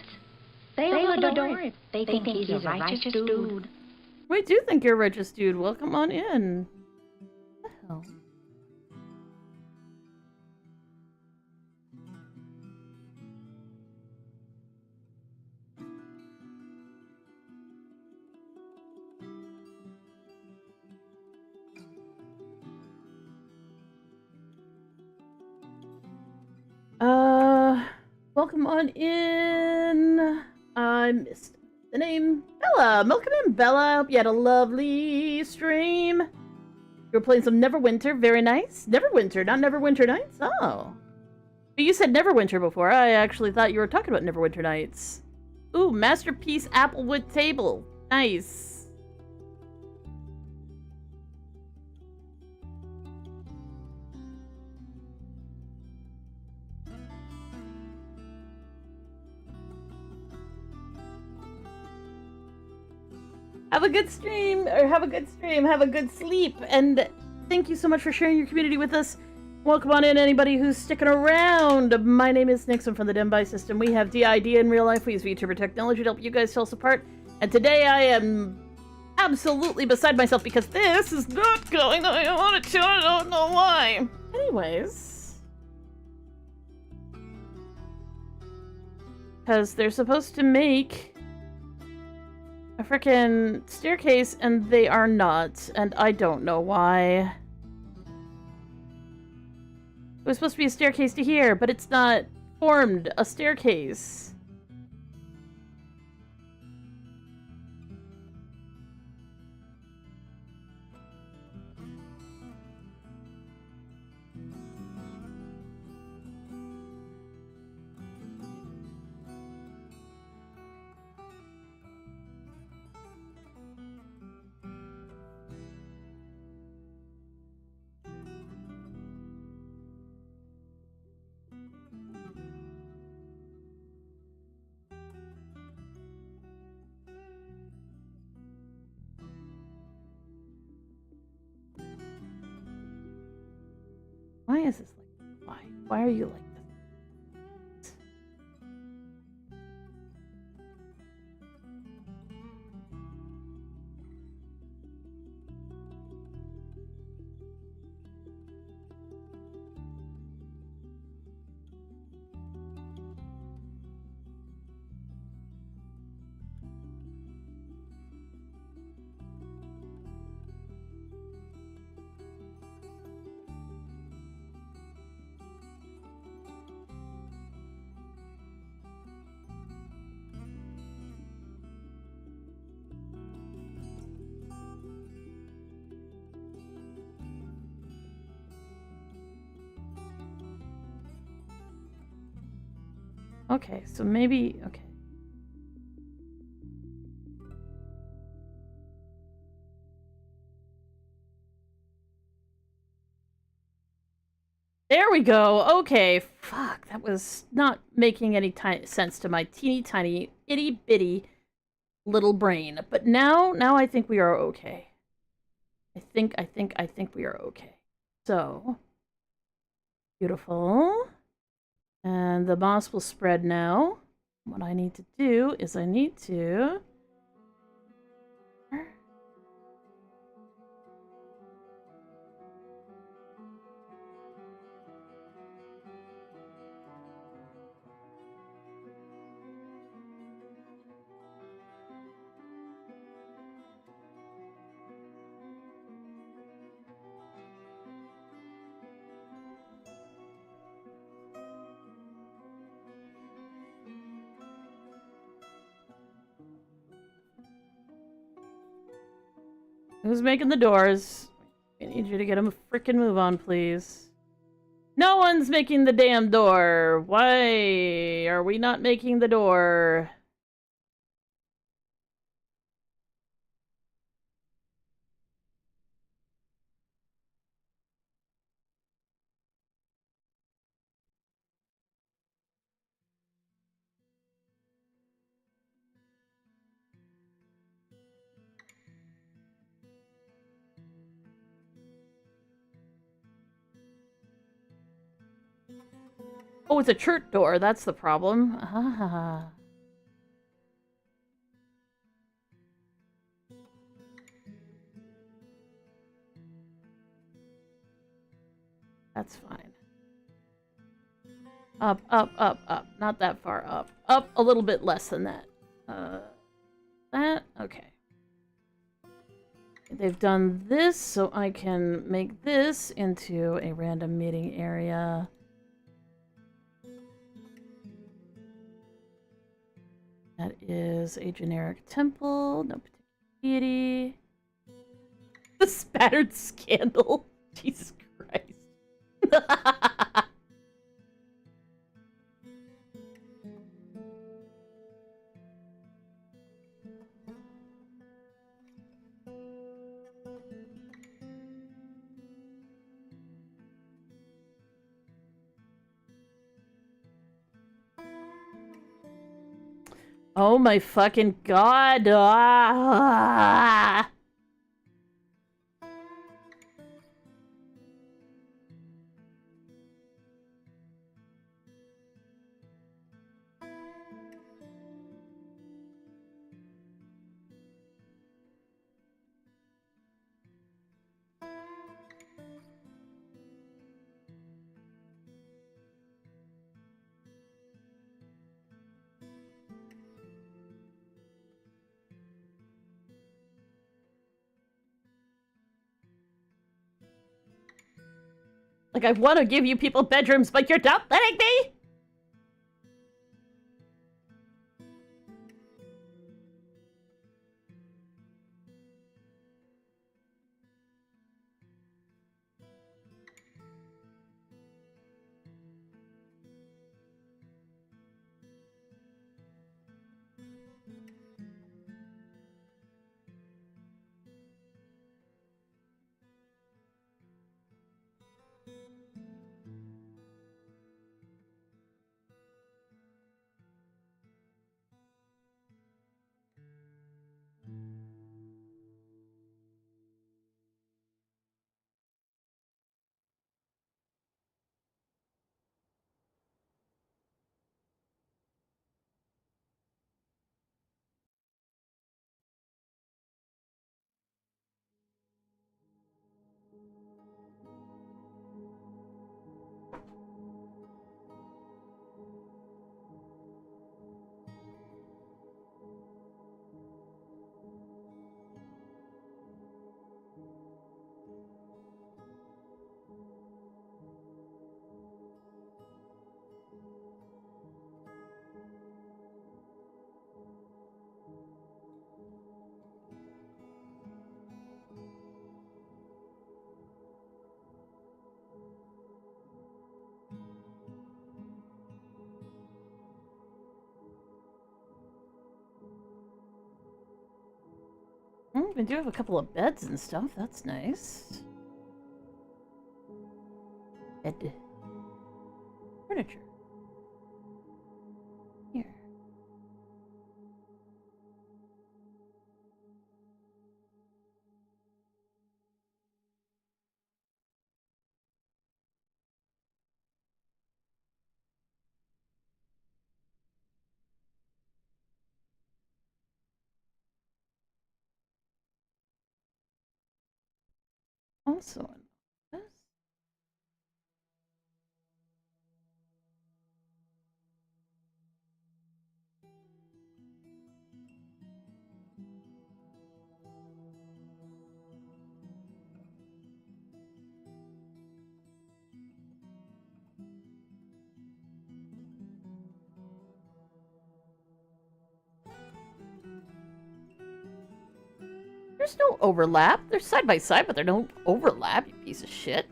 They all adore him. They think he's a righteous dude. We do think you're a righteous dude. Welcome on in. What the hell? Welcome on in. I missed the name. Bella, welcome in, Bella. Hope you had a lovely stream. You were playing some Neverwinter, very nice. Neverwinter, not Neverwinter Nights? Oh. But you said Neverwinter before. I actually thought you were talking about Neverwinter Nights. Ooh, Masterpiece Applewood Table. Nice. Have a good stream, or have a good stream, have a good sleep, and thank you so much for sharing your community with us. Welcome on in, anybody who's sticking around. My name is Nixon from the Denby System. We have DID in real life. We use VTuber technology to help you guys tell us apart. And today I am absolutely beside myself because this is not going the way I want it to. I don't know why. Anyways. Because they're supposed to make a frickin' staircase, and they are not, and I don't know why. It was supposed to be a staircase to here, but it's not formed a staircase. Why is this like this? Why? Why are you like this? Okay, so maybe, okay. There we go. Okay, fuck, that was not making any sense to my teeny tiny itty bitty little brain. But now I think we are okay. I think we are okay. So, beautiful. And the moss will spread now. What I need to do is I need to... Who's making the doors? I need you to get him a frickin' move on, please. No one's making the damn door. Why are we not making the door? Oh, it's a church door. That's the problem. Ah. That's fine. Up, up, up, up. Not that far up. Up a little bit less than that. That? Okay. They've done this, so I can make this into a random meeting area. That is a generic temple. No particular deity. The spattered scandal. Jesus Christ. Oh my fucking god. Ah. Like, I want to give you people bedrooms, but you're not letting me? We do have a couple of beds and stuff. That's nice. Bed. Furniture. Here. Also, this. There's no overlap. They're side by side, but they don't overlap, you piece of shit.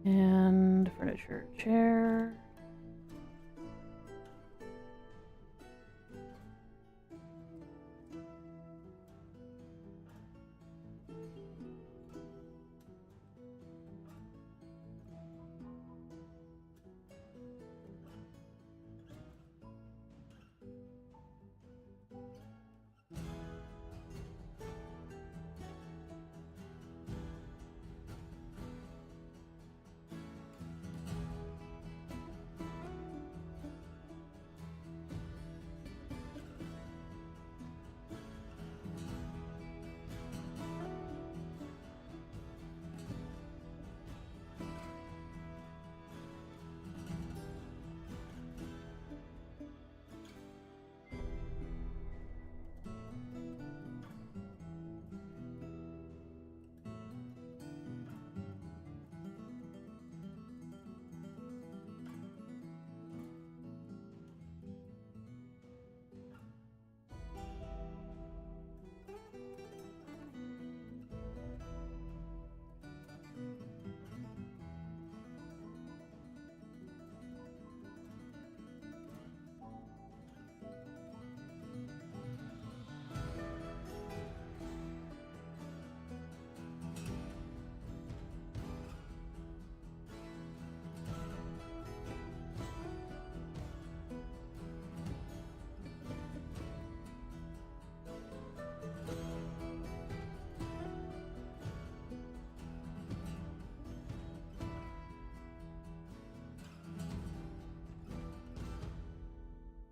And furniture, chair.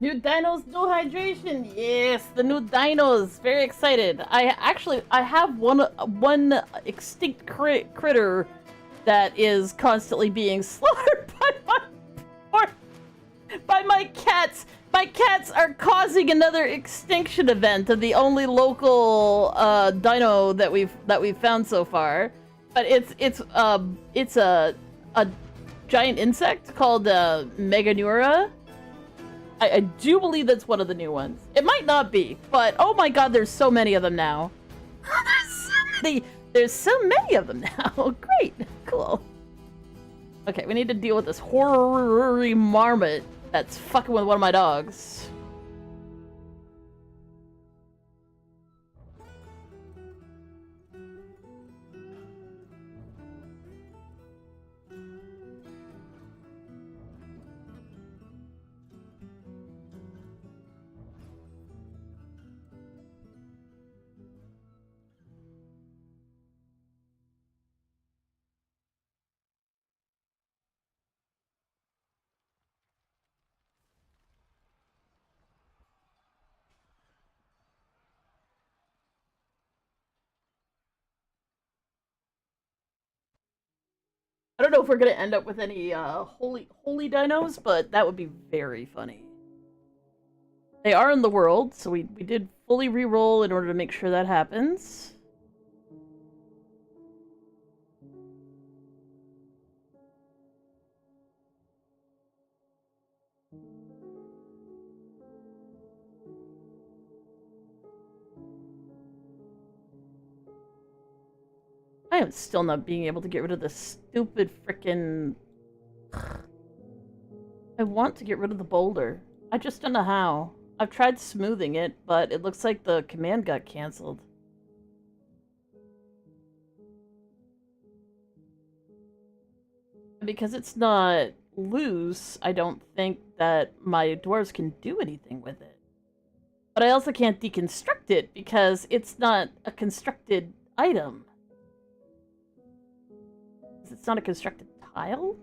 New dinos, no hydration. Yes, the new dinos. Very excited. I have one extinct critter that is constantly being slaughtered by my cats. My cats are causing another extinction event of the only local dino that we've found so far. But it's a giant insect called Meganura. I do believe that's one of the new ones. It might not be, but oh my god, there's so many of them now. There's so many of them now. Great. Cool. Okay, we need to deal with this horror marmot that's fucking with one of my dogs. I don't know if we're gonna end up with any holy dinos, but that would be very funny. They are in the world, so we did fully re-roll in order to make sure that happens. I am still not being able to get rid of this stupid frickin'... I want to get rid of the boulder. I just don't know how. I've tried smoothing it, but it looks like the command got cancelled. Because it's not loose, I don't think that my dwarves can do anything with it. But I also can't deconstruct it because it's not a constructed item. It's not a constructed tile?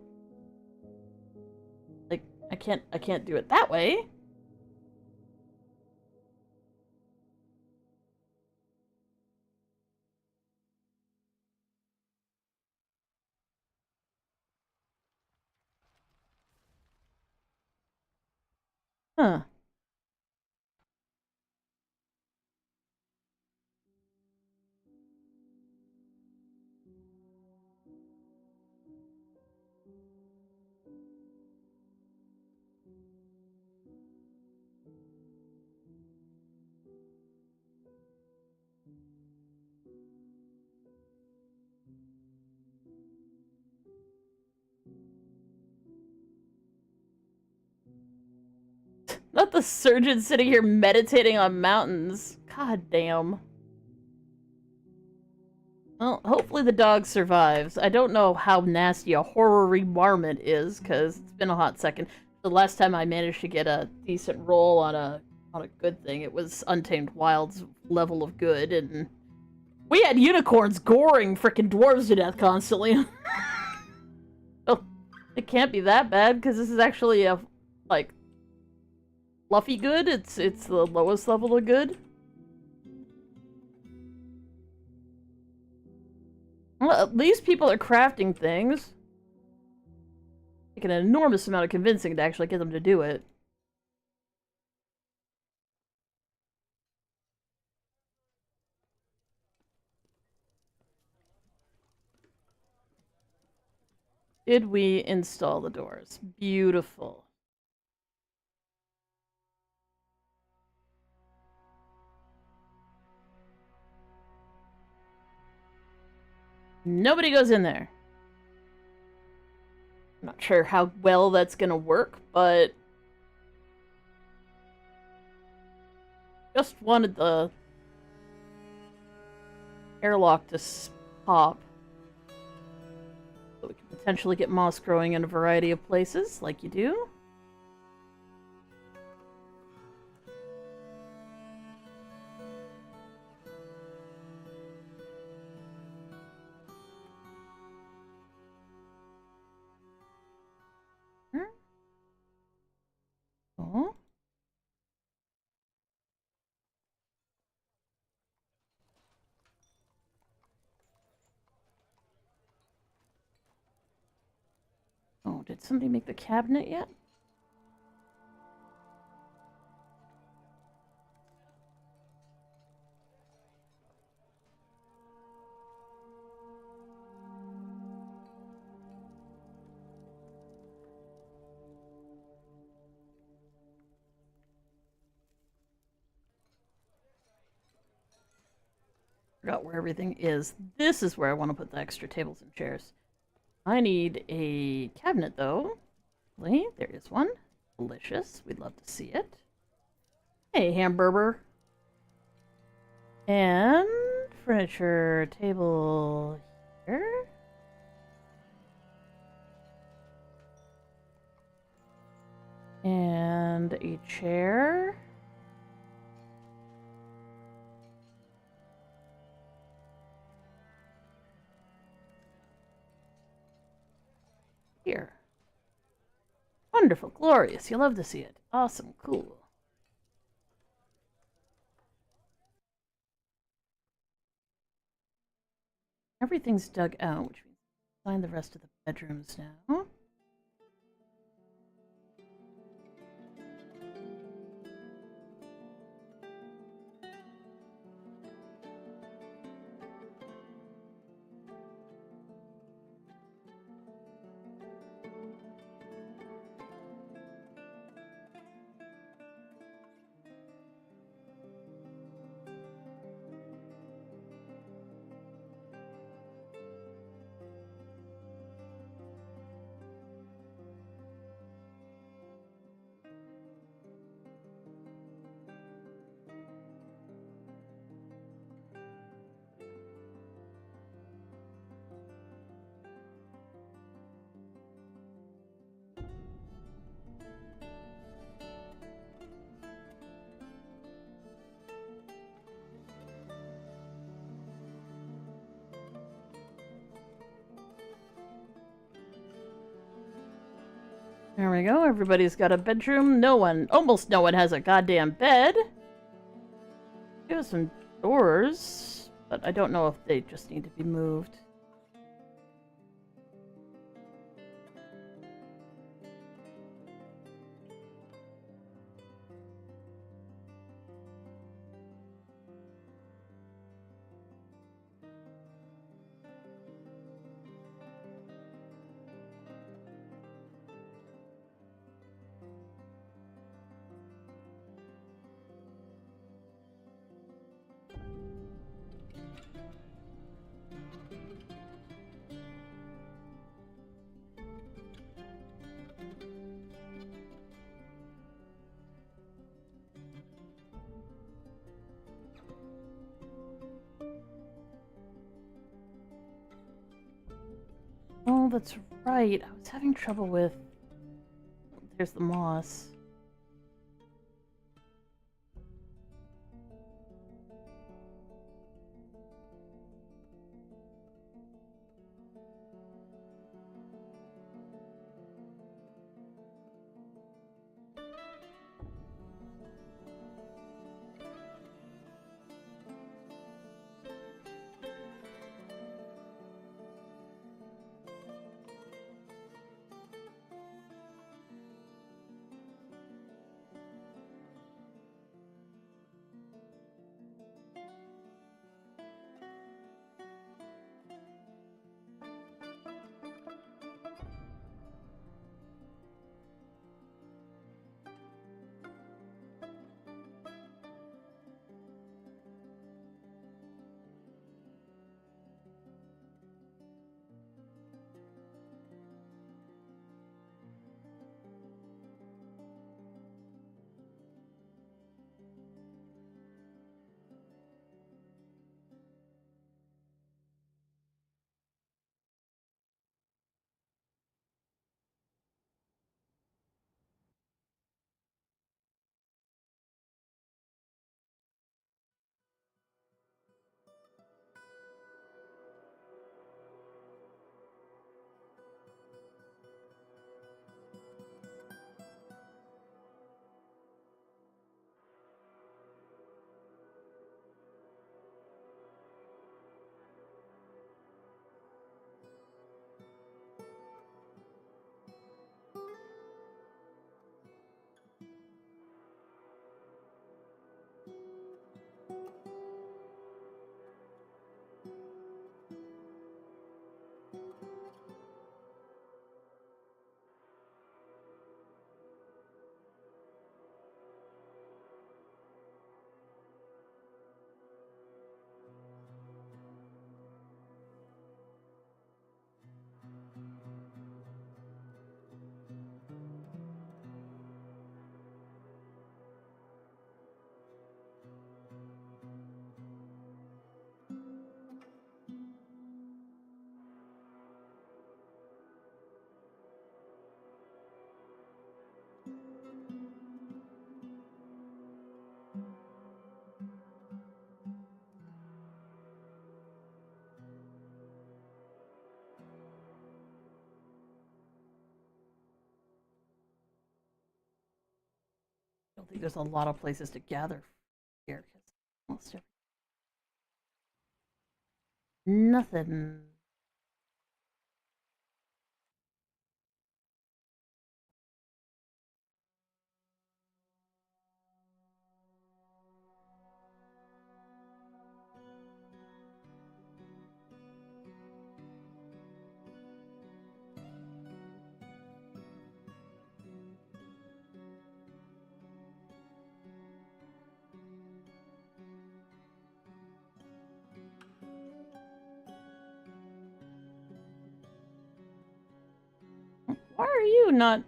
Like, I can't do it that way. Huh. Not the surgeon sitting here meditating on mountains. God damn. Well, hopefully the dog survives. I don't know how nasty a horror-y marmot is, because it's been a hot second. The last time I managed to get a decent roll on a good thing, it was Untamed Wild's level of good, and we had unicorns goring frickin' dwarves to death constantly. Oh, it can't be that bad, because this is actually a, like, fluffy good. It's the lowest level of good. Well, at least people are crafting things. Taking an enormous amount of convincing to actually get them to do it. Did we install the doors? Beautiful. Nobody goes in there. I'm not sure how well that's gonna work, but just wanted the airlock to pop. So we can potentially get moss growing in a variety of places, like you do. Oh. Oh, did somebody make the cabinet yet? Forgot where everything is. This is where I want to put the extra tables and chairs. I need a cabinet, though. There is one. Delicious. We'd love to see it. Hey, hamburger. And furniture table here. And a chair. Here. Wonderful, glorious. You love to see it. Awesome, cool. Everything's dug out, which means find the rest of the bedrooms now. There we go. Everybody's got a bedroom. Almost no one has a goddamn bed. We have some doors, but I don't know if they just need to be moved. Oh, that's right. I was having trouble with... There's the moss. don't think there's a lot of places to gather here. Almost nothing. Why are you not?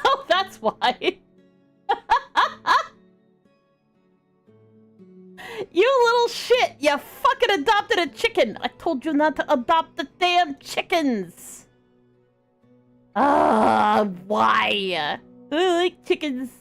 Oh, that's why. You little shit! You fucking adopted a chicken! I told you not to adopt the damn chickens! Why? I like chickens.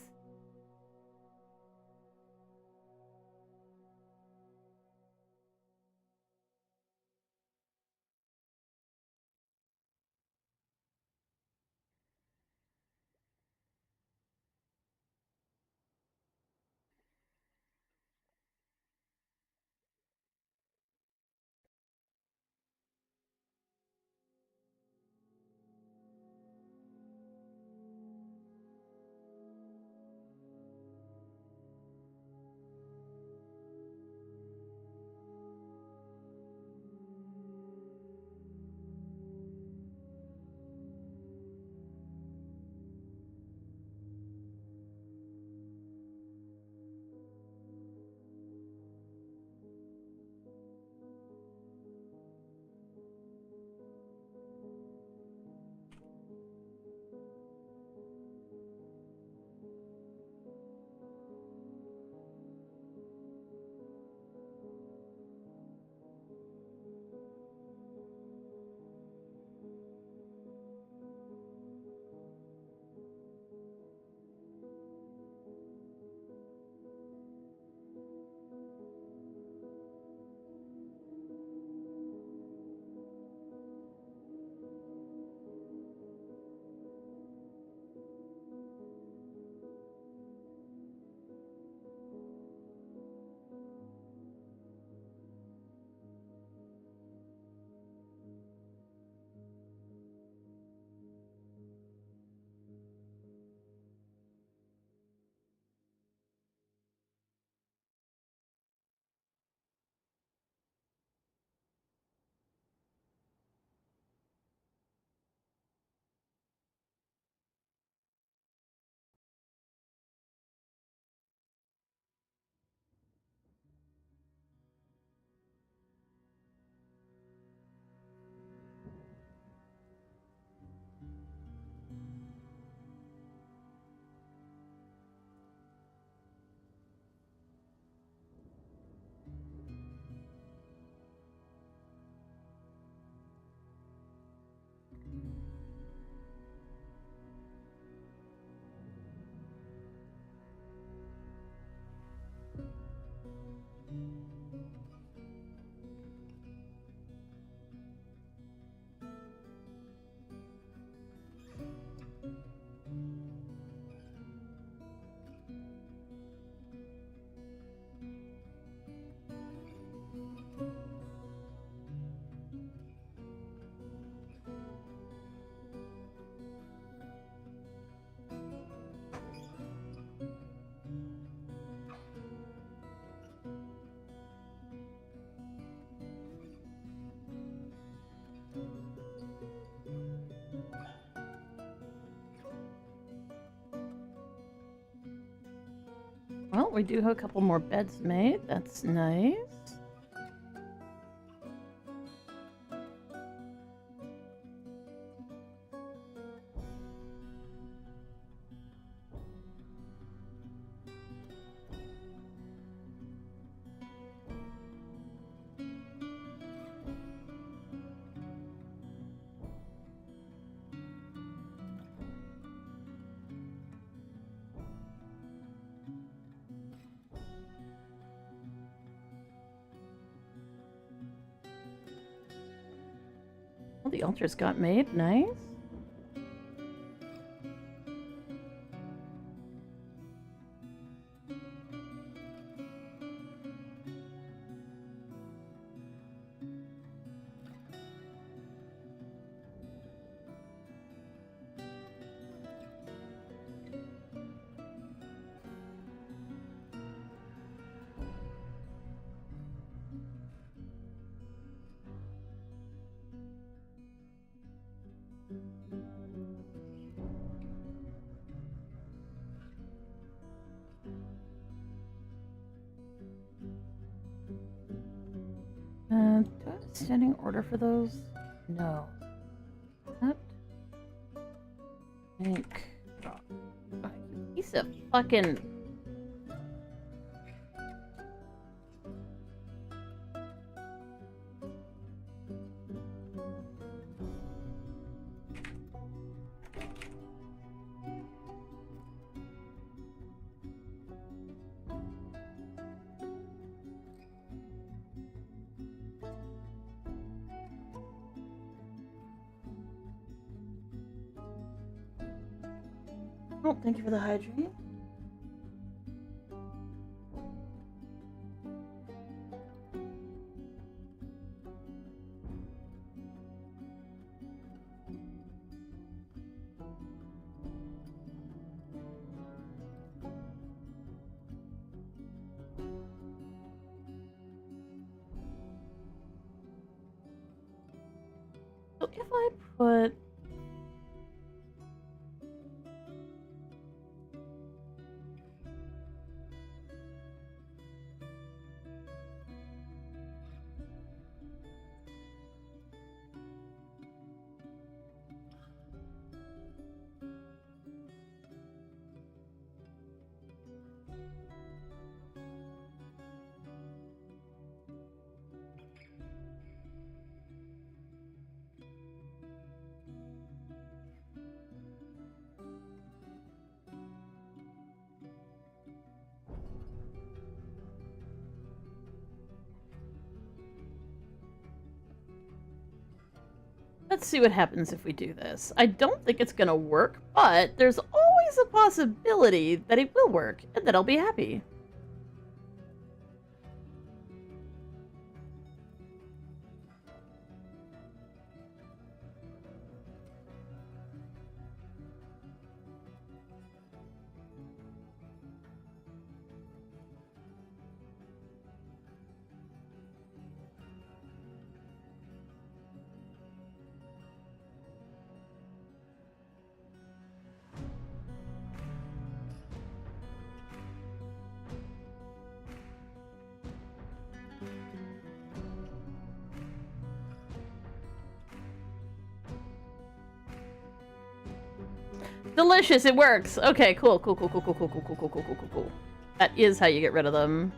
Well, we do have a couple more beds made. That's nice. Well, the altars got made. Nice. Standing order for those? No. What? Ink. Oh, piece of fucking. Oh, thank you for the hydrate. So if I put let's see what happens if we do this. I don't think it's gonna work, but there's always a possibility that it will work and that I'll be happy. Delicious, it works. Okay, cool. That is how you get rid of them.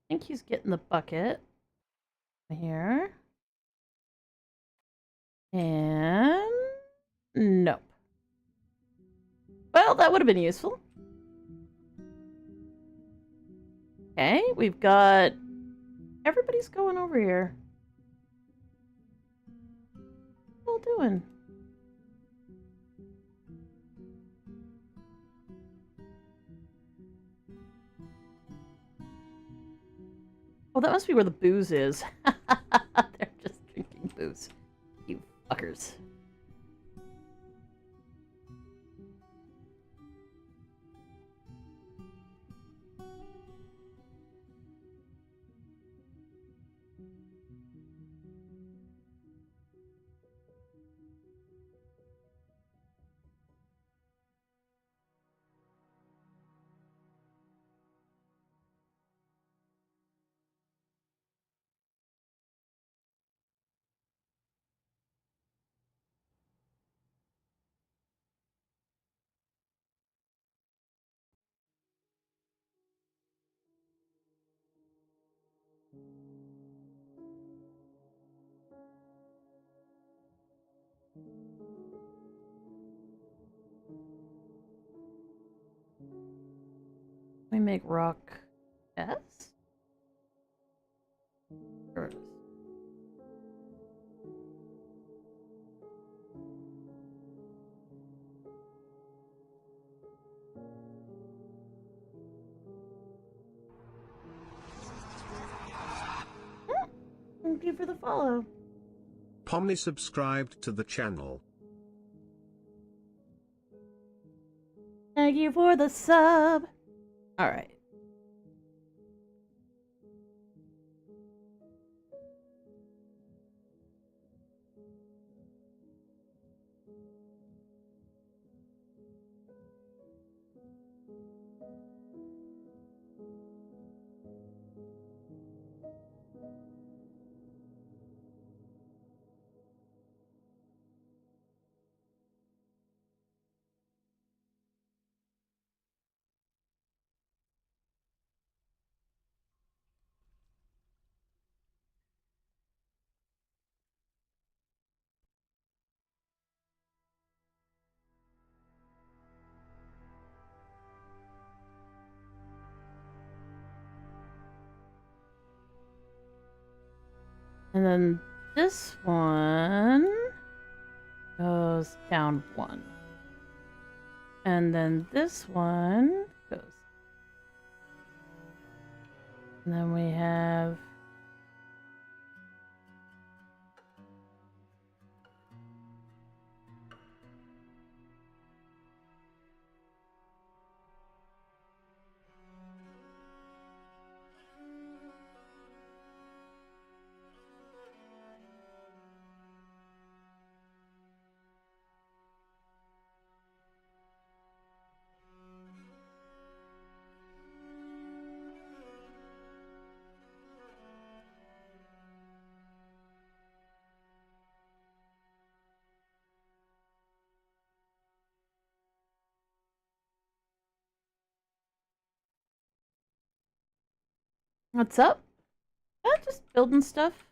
I think he's getting the bucket here. And nope. Well, that would have been useful. Okay, we've got everybody's going over here. What are you all doing? Oh, that must be where the booze is. They're just drinking booze. You fuckers. We make rock S? Or thank you for the follow. Pomni subscribed to the channel. Thank you for the sub. All right. And then this one goes down 1. And then this one goes. And then we have what's up? Just building stuff.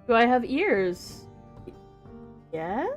Do I have ears? Yes?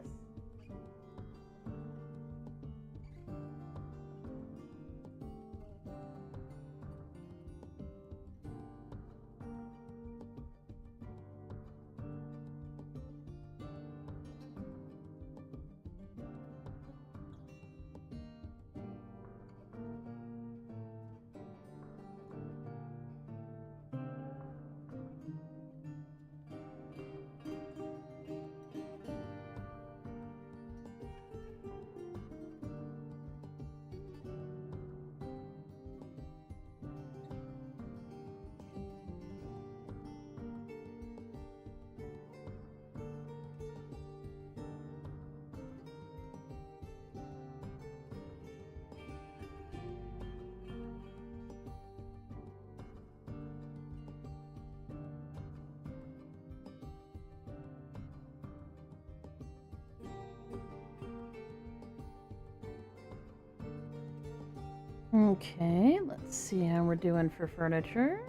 Okay, let's see how we're doing for furniture.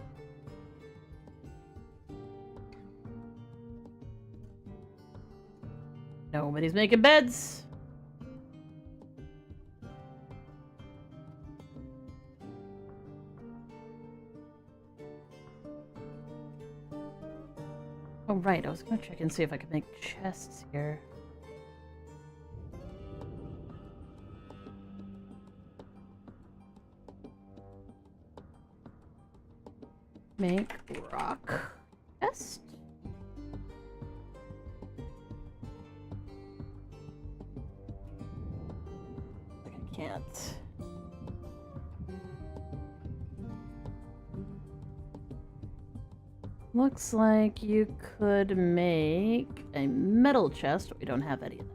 Nobody's making beds. Oh, right, I was gonna check and see if I could make chests here. Make rock chest. I can't. Looks like you could make a metal chest, but we don't have any of that.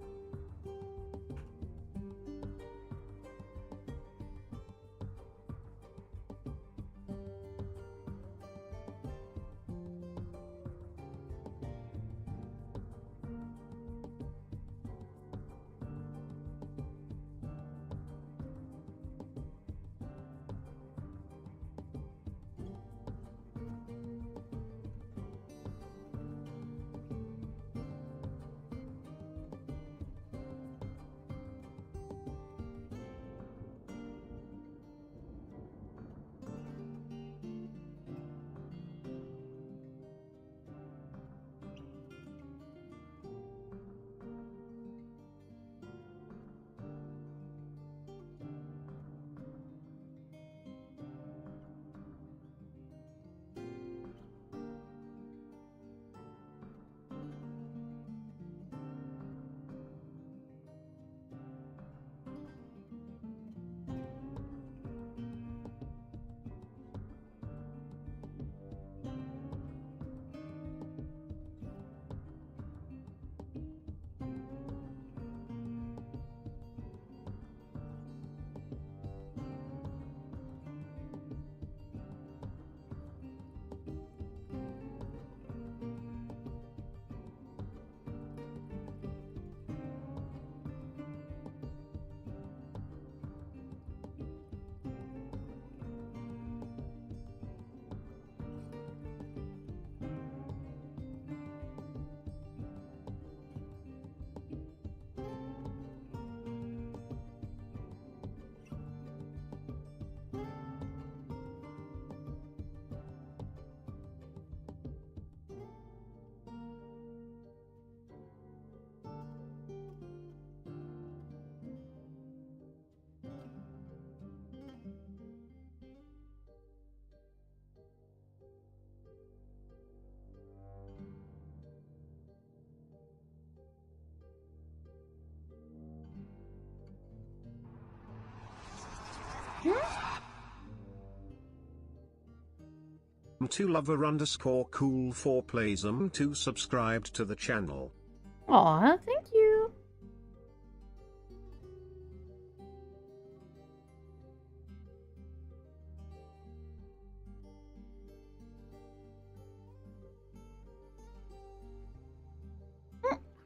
to lover underscore cool 4 plays to subscribed to the channel. Aw, thank you.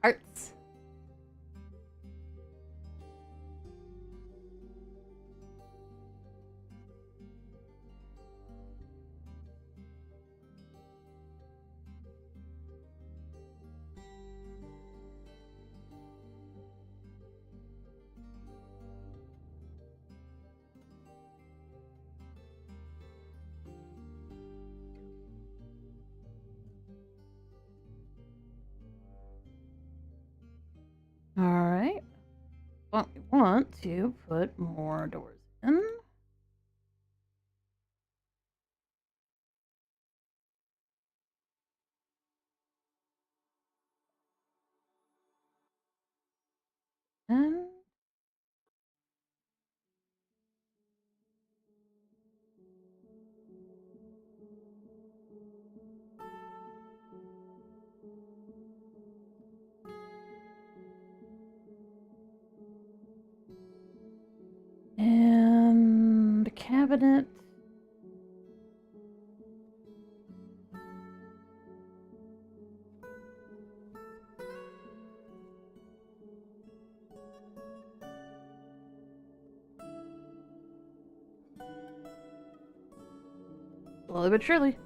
Hearts. All right. Well, we want to put more doors in. And a cabinet. Slowly but surely.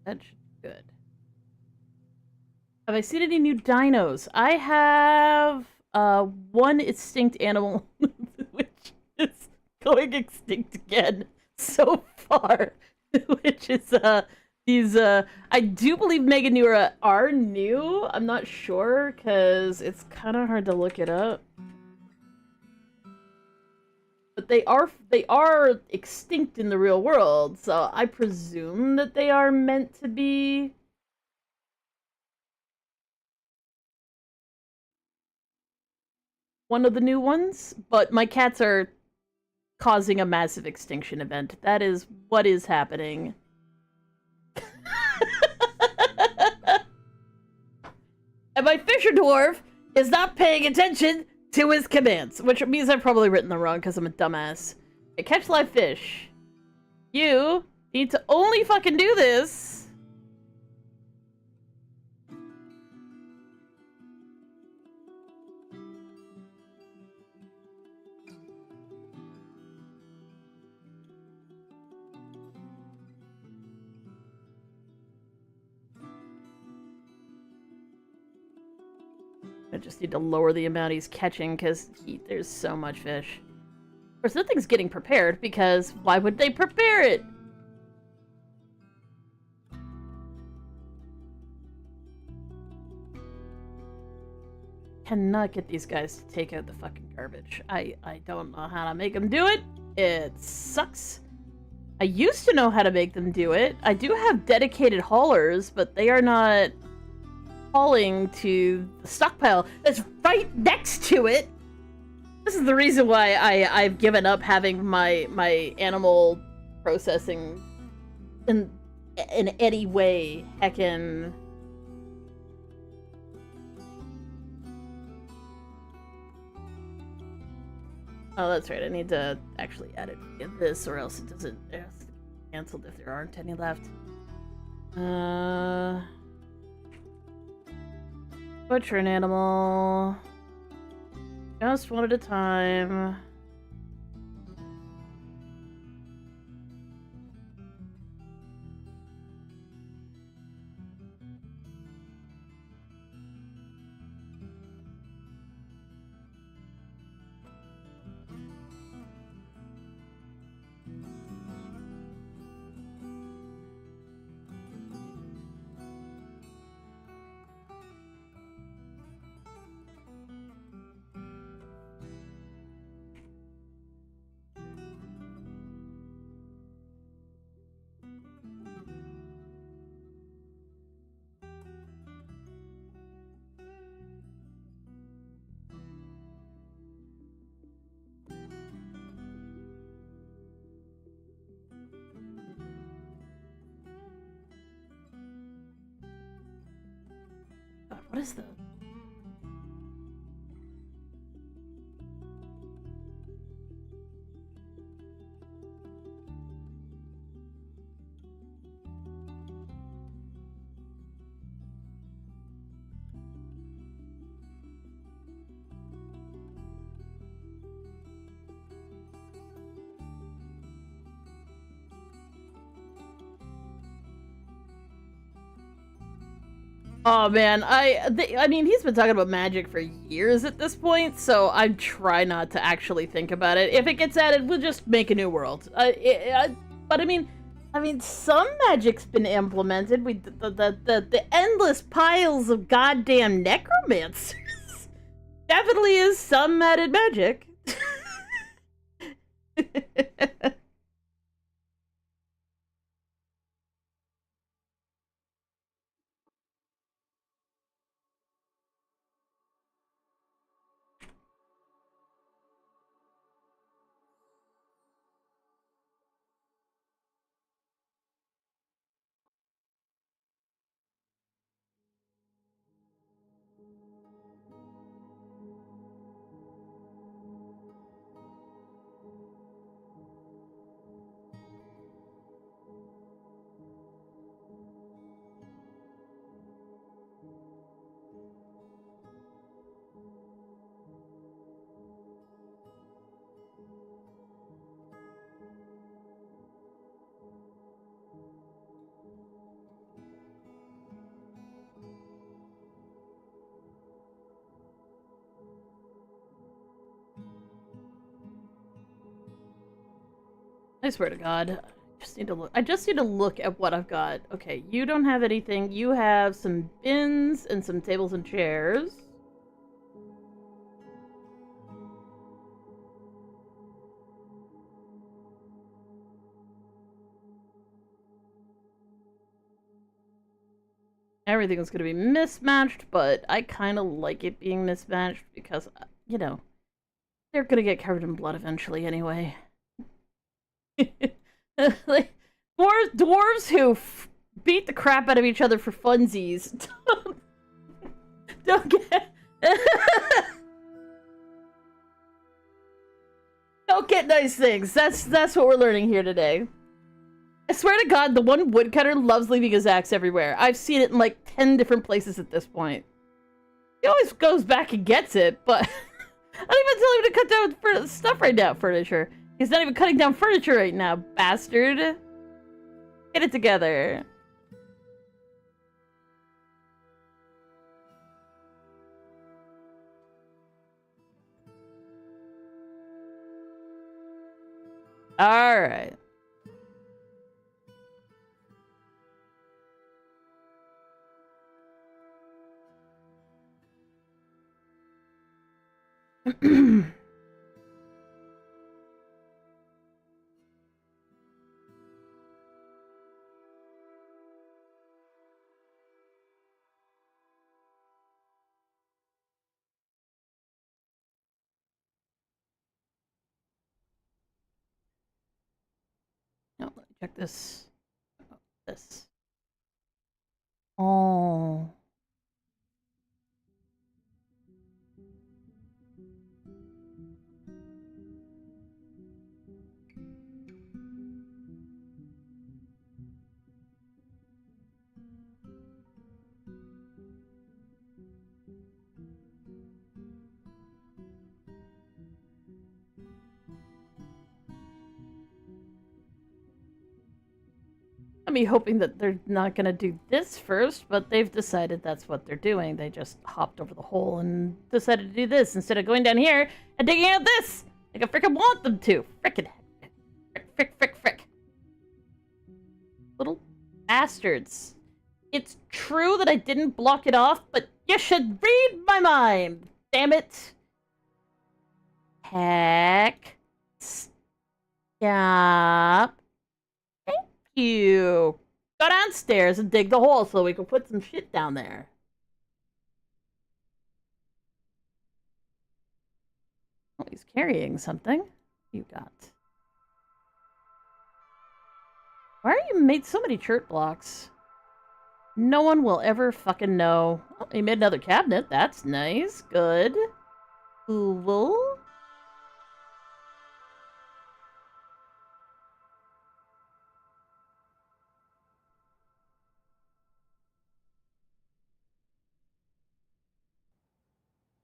That's good. Have I seen any new dinos? I have one extinct animal which is going extinct again so far. Which is these I do believe Mega Neura are new. I'm not sure because it's kind of hard to look it up. But they are extinct in the real world, so I presume that they are meant to be one of the new ones, but my cats are causing a massive extinction event. That is what is happening. And my Fisher Dwarf is not paying attention to his commands, which means I've probably written them wrong because I'm a dumbass. Okay, catch live fish. You need to only fucking do this. I just need to lower the amount he's catching because there's so much fish. Of course, nothing's getting prepared because why would they prepare it? Cannot get these guys to take out the fucking garbage. I don't know how to make them do it. It sucks. I used to know how to make them do it. I do have dedicated haulers, but they are not hauling to the stockpile that's right next to it. This is the reason why I've given up having my animal processing in any way. Heckin'. Oh, that's right. I need to actually edit this, or else it doesn't. It has to get canceled if there aren't any left. Butcher an animal. Just one at a time. God, what is the... Oh man, I mean, he's been talking about magic for years at this point, so I try not to actually think about it. If it gets added, we'll just make a new world. But I mean, some magic's been implemented. The endless piles of goddamn necromancers definitely is some added magic. I swear to God. I just need to look at what I've got. Okay, you don't have anything. You have some bins and some tables and chairs. Everything's gonna be mismatched, but I kind of like it being mismatched because, you know, they're gonna get covered in blood eventually anyway. Like, dwarves who beat the crap out of each other for funsies don't get don't get nice things. That's what we're learning here today. I swear to God, the one woodcutter loves leaving his axe everywhere. I've seen it in like 10 different places at this point. He always goes back and gets it, but I don't even tell him to cut down stuff right now. Furniture. He's not even cutting down furniture right now, bastard. Get it together. All right. No, let me check this. This. Oh. I'm hoping that they're not gonna do this first, but they've decided that's what they're doing. They just hopped over the hole and decided to do this instead of going down here and digging out this. Like I freaking want them to. Frickin' frick. Little bastards. It's true that I didn't block it off, but you should read my mind. Damn it. Heck. Stop. You go downstairs and dig the hole so we can put some shit down there. Oh, he's carrying something. You got. Why are you made so many chert blocks? No one will ever fucking know. Oh, he made another cabinet. That's nice. Good. Cool.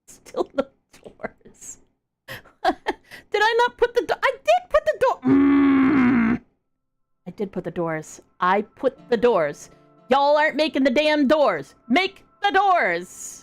Still no doors. Did I not put the door? I did put the door. I did put the doors. I put the doors. Y'all aren't making the damn doors. Make the doors.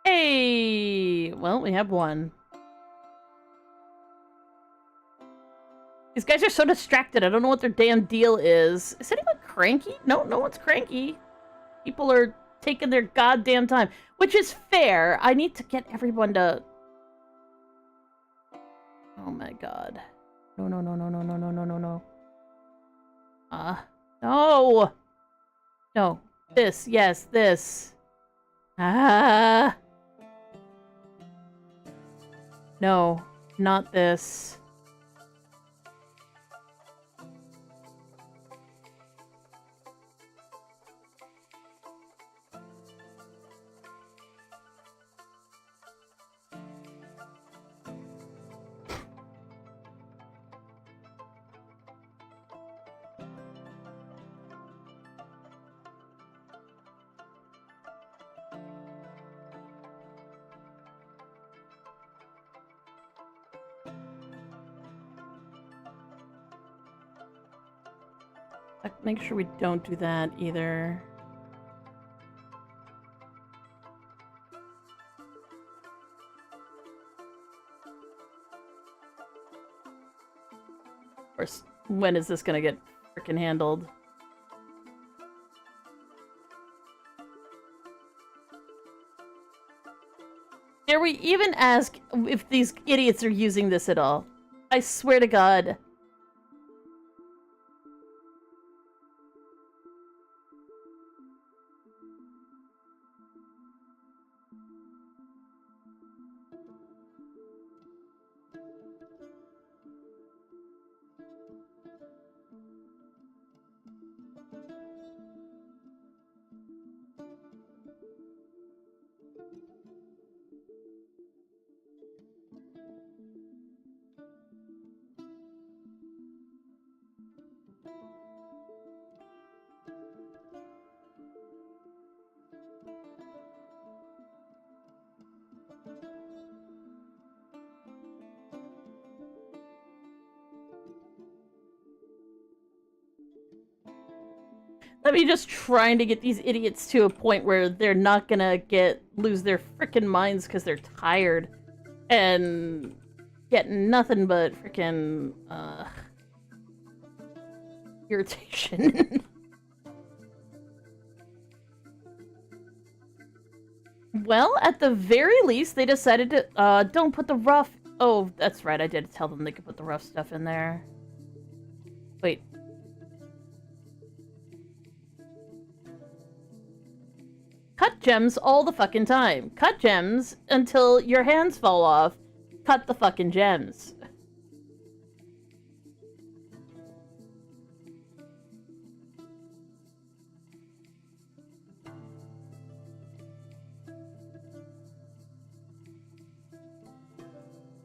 Hey, well, we have one. These guys are so distracted. I don't know what their damn deal is. Is anyone cranky? No, no one's cranky. People are taking their goddamn time, which is fair. I need to get everyone to... Oh my god. No. No! No. This, yes, this. Ah! No, not this. Make sure we don't do that either. Of course, when is this gonna get frickin' handled? Dare we even ask if these idiots are using this at all? I swear to God. Let me just trying to get these idiots to a point where they're not gonna lose their frickin' minds because they're tired and get nothing but frickin' irritation. Well, at the very least, they decided to don't put the rough. Oh, that's right. I did tell them they could put the rough stuff in there. Wait. Cut gems all the fucking time. Cut gems until your hands fall off. Cut the fucking gems.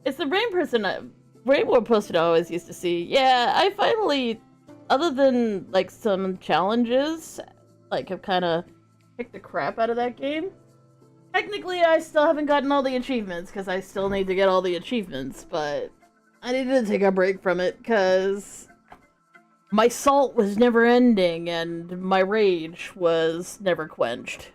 It's the Rainbow person I always used to see. Yeah, I finally, other than like some challenges, like have kind of kicked the crap out of that game. Technically, I still haven't gotten all the achievements because I still need to get all the achievements, but I needed to take a break from it because my salt was never ending and my rage was never quenched.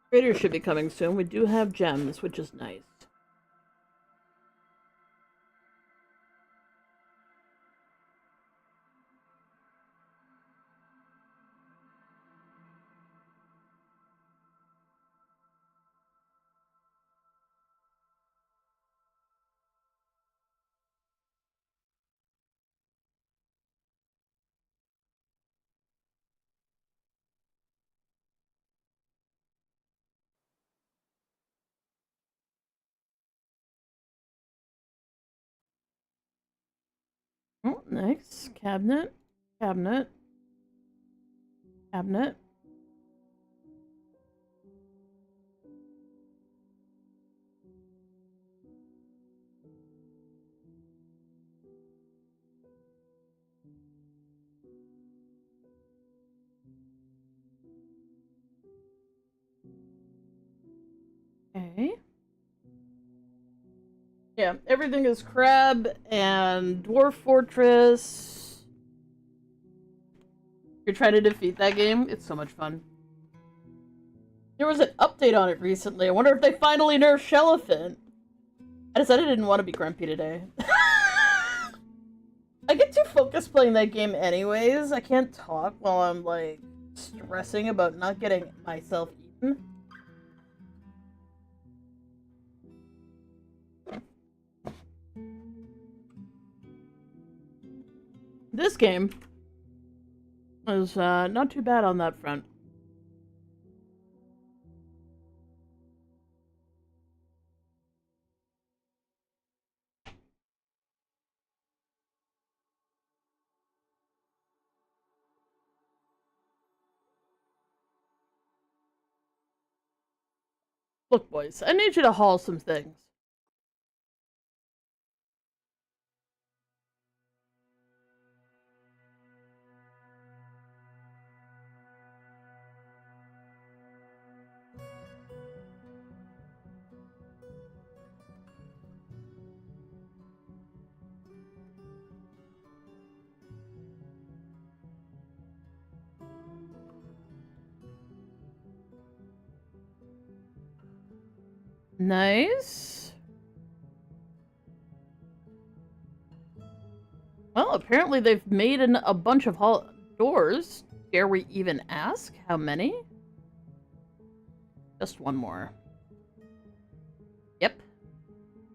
Traders should be coming soon. We do have gems, which is nice. Oh, nice. Cabinet. Cabinet. Cabinet. Okay. Yeah, everything is crab and dwarf fortress. You're trying to defeat that game? It's so much fun. There was an update on it recently. I wonder if they finally nerfed Shelliphant. I decided I didn't want to be grumpy today. I get too focused playing that game anyways. I can't talk while I'm, like, stressing about not getting myself eaten. This game is not too bad on that front. Look, boys, I need you to haul some things. Nice. Well, apparently they've made a bunch of doors. Dare we even ask how many? Just one more. Yep.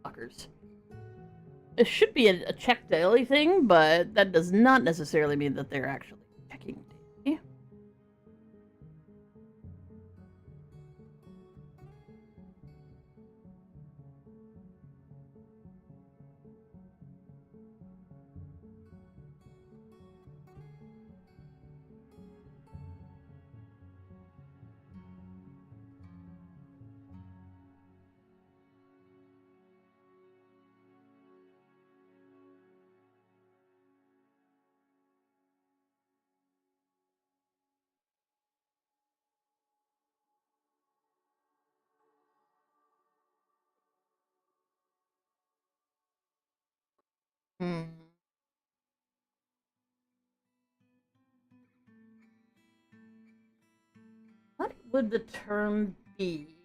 Fuckers. It should be a check daily thing, but that does not necessarily mean that they're actually checking daily. What would the term be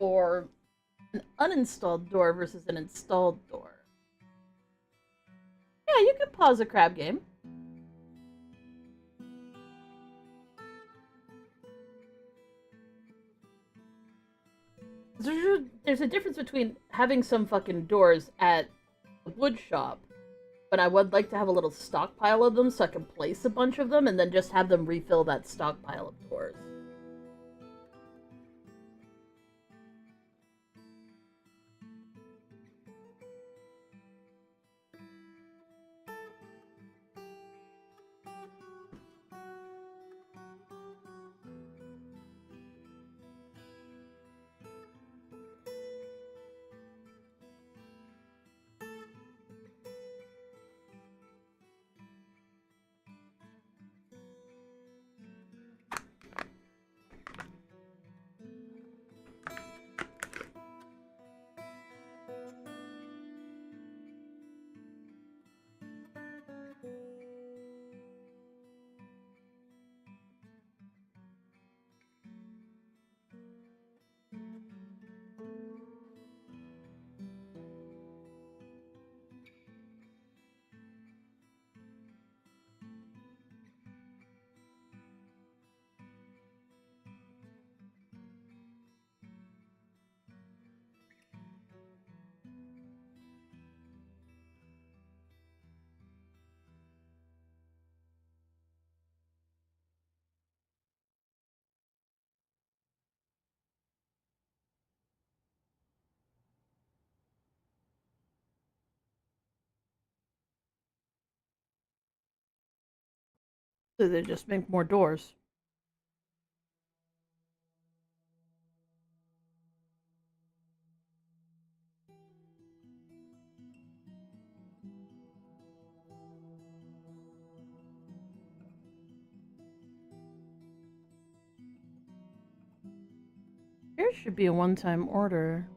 for an uninstalled door versus an installed door? Yeah, you can pause a crab game. There's a difference between having some fucking doors at a wood shop, but I would like to have a little stockpile of them so I can place a bunch of them and then just have them refill that stockpile of doors. So they just make more doors. There should be a one-time order.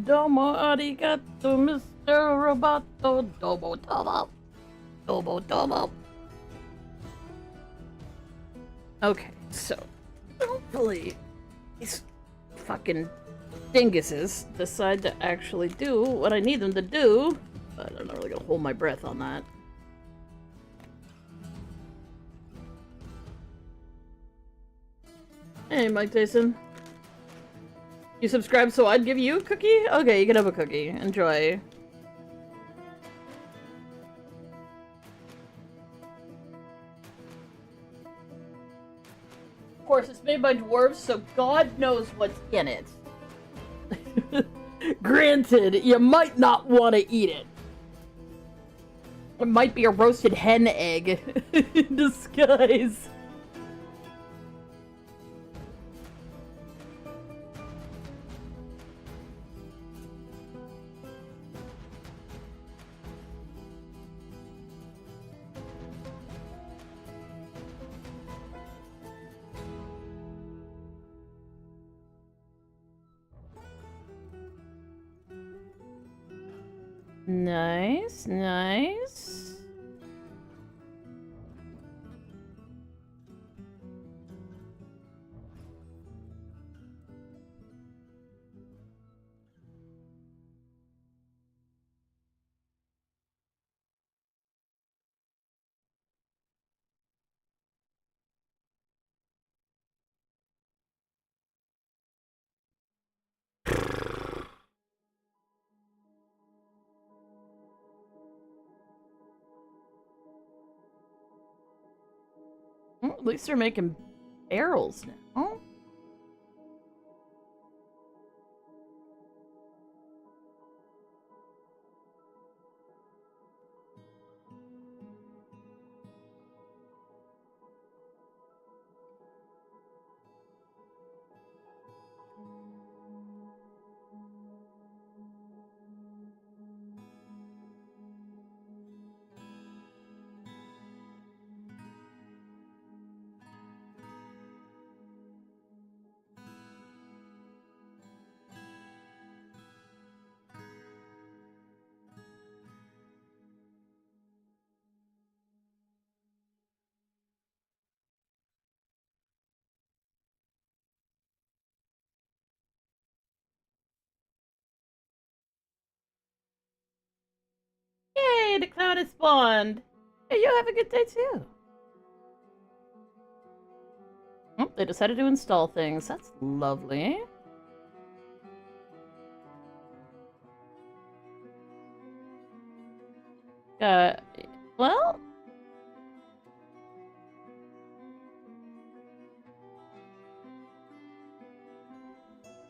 Domo arigato, Mr. Roboto. Domo domo. Domo domo. Okay, so hopefully these fucking dinguses decide to actually do what I need them to do, but I'm not really gonna hold my breath on that. Hey, Mike Tyson. You subscribed so I'd give you a cookie? Okay, you can have a cookie. Enjoy. Of course, it's made by dwarves, so God knows what's in it. Granted, you might not want to eat it. It might be a roasted hen egg in disguise. Nice, nice. Well, at least they're making barrels now. Yay, the cloud has spawned. Hey, you have a good day too. Oh, they decided to install things. That's lovely. Uh, well...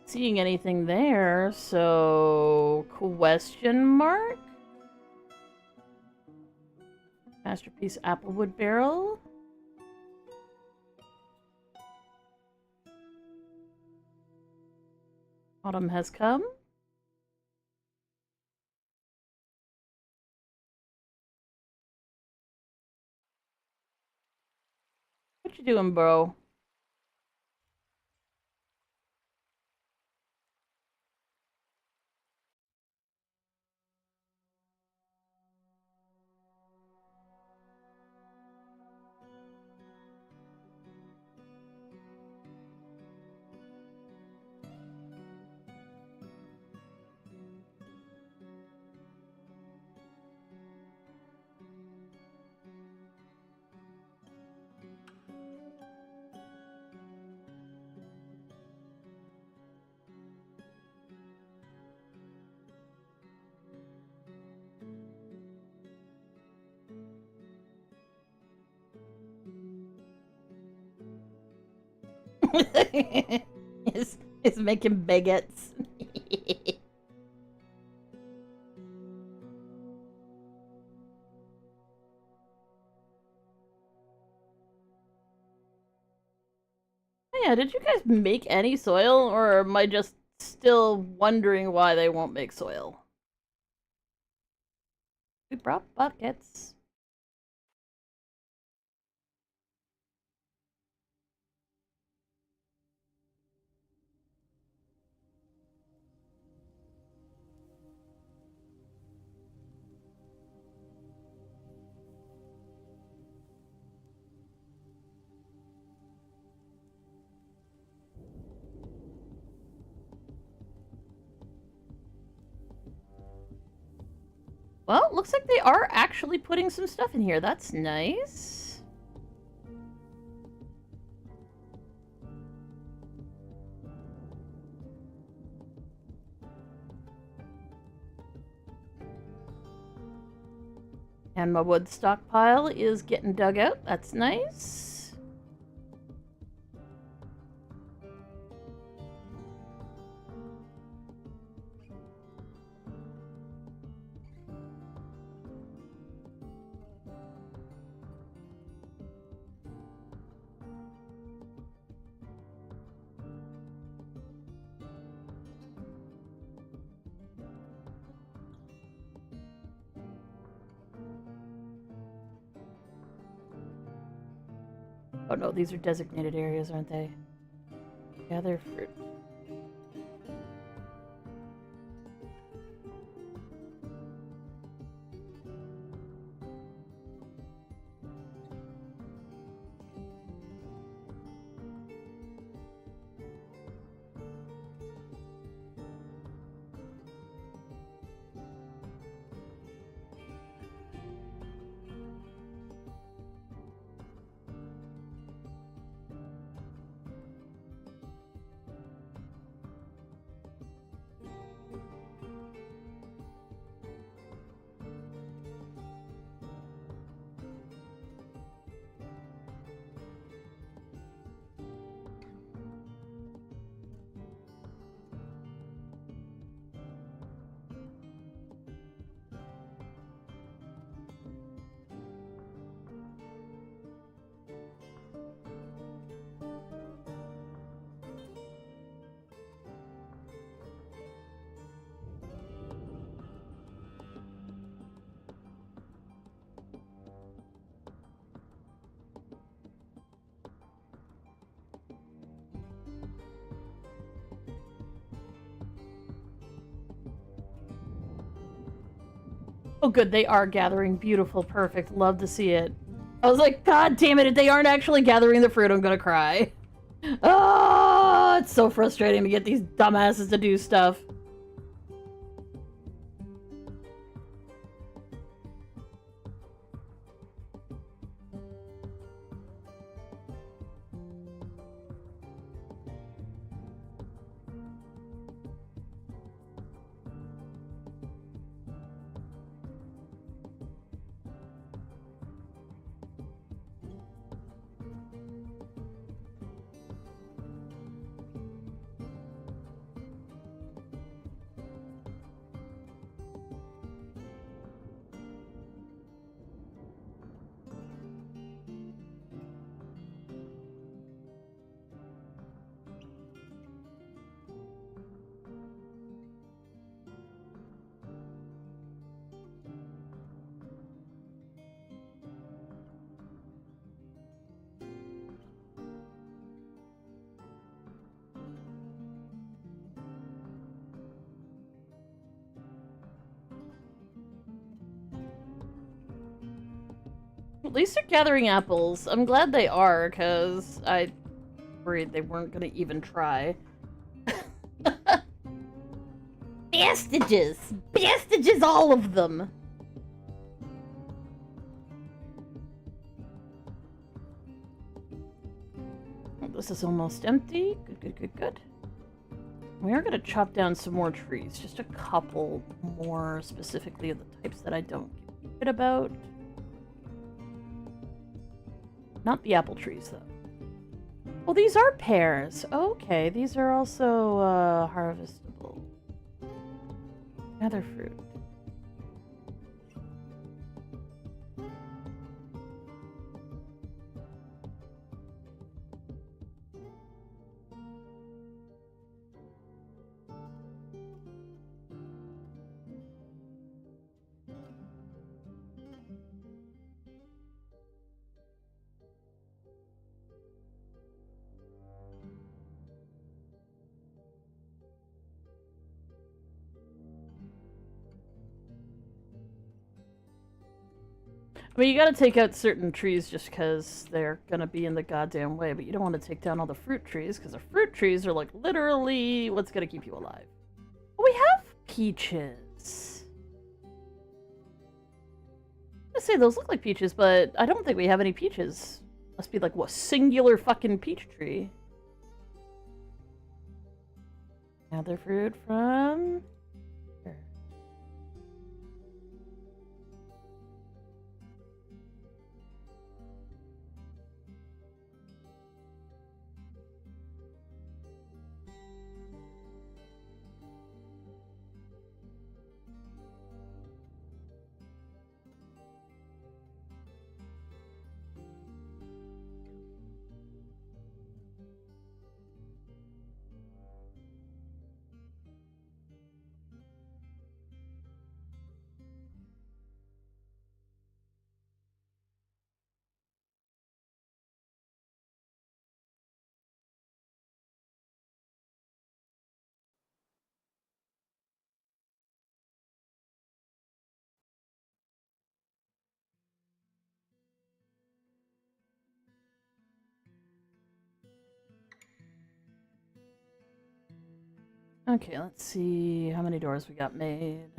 Seeing anything there, so... Question mark? Masterpiece Applewood Barrel? Autumn has come? What you doing, bro? It's making baguettes. Oh yeah, did you guys make any soil, or am I just still wondering why they won't make soil? We brought buckets. Well, looks like they are actually putting some stuff in here. That's nice. And my wood stockpile is getting dug out. That's nice. Oh no, these are designated areas, aren't they? Gather fruit. Oh good, they are gathering. Beautiful, perfect. Love to see it. I was like, God damn it, if they aren't actually gathering the fruit, I'm gonna cry. Oh, it's so frustrating to get these dumbasses to do stuff. At least they're gathering apples. I'm glad they are, because I worried they weren't going to even try. Bastages! Bastages, all of them! Oh, this is almost empty. Good, good, good, good. We are going to chop down some more trees. Just a couple more, specifically of the types that I don't give a shit about. Not the apple trees, though. Well, these are pears. Okay, these are also harvestable. Other fruit. I mean, you gotta take out certain trees just because they're gonna be in the goddamn way, but you don't want to take down all the fruit trees, because the fruit trees are, like, literally what's gonna keep you alive. Oh, we have peaches. gonna say those look like peaches, but I don't think we have any peaches. Must be like, what, singular fucking peach tree. Gather fruit from... here. Okay, let's see how many doors we got made.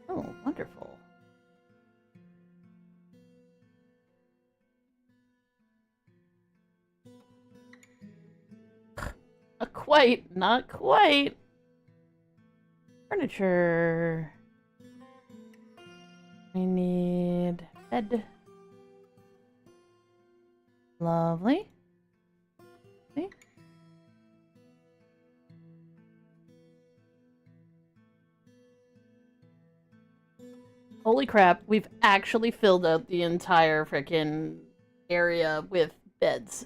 Oh, wonderful. Not quite, not quite. Furniture. We need bed. Lovely. See? Holy crap, we've actually filled out the entire frickin' area with beds.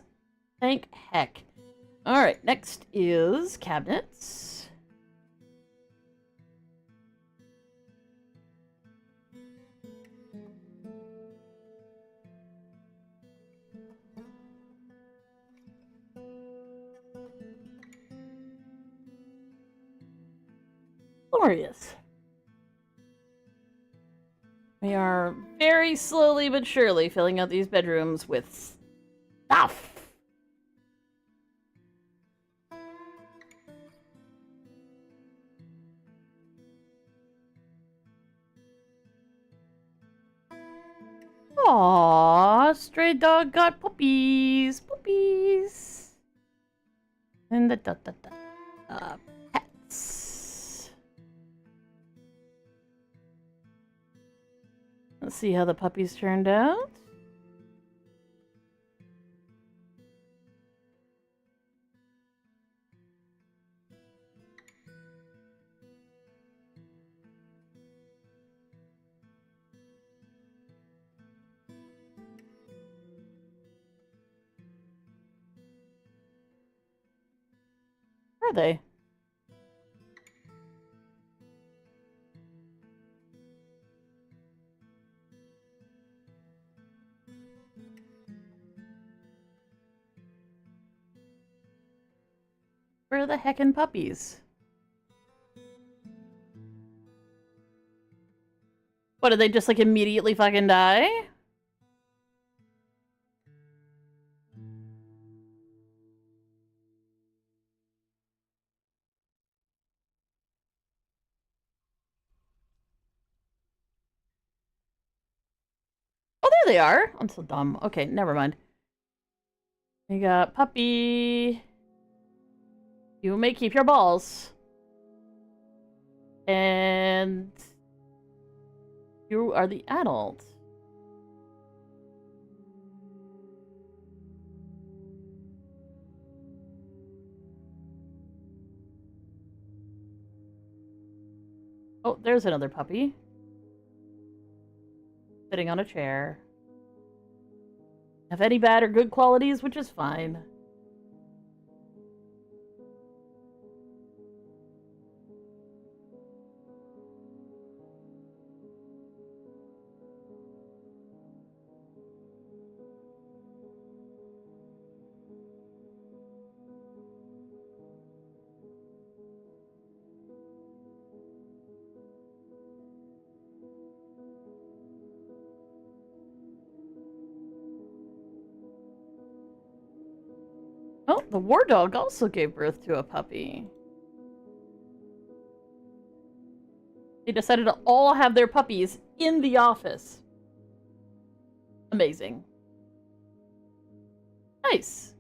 Thank heck. Alright, next is cabinets. Glorious. We are very slowly but surely filling out these bedrooms with stuff. Aww, stray dog got puppies, puppies. And the pets. Let's see how the puppies turned out. Where are they? Where are the heckin' puppies? What, did they just like immediately fucking die? Oh, there they are. I'm so dumb. Okay, never mind. We got puppy. You may keep your balls. And you are the adult. Oh, there's another puppy. Sitting on a chair. Have any bad or good qualities, which is fine. Oh, the war dog also gave birth to a puppy. They decided to all have their puppies in the office. Amazing. Nice.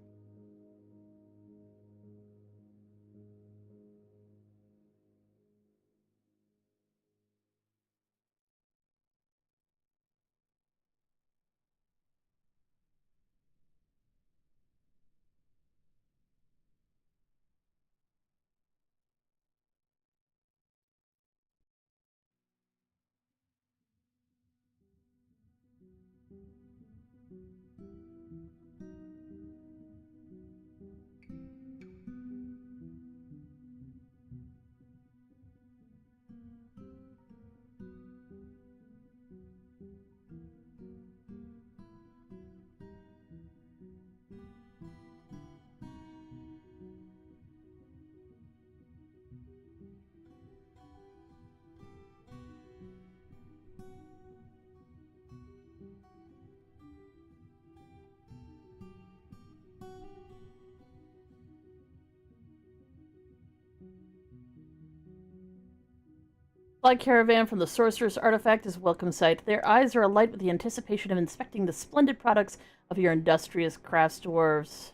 Fly caravan from the Sorcerer's Artifact is a welcome sight. Their eyes are alight with the anticipation of inspecting the splendid products of your industrious crafts dwarves.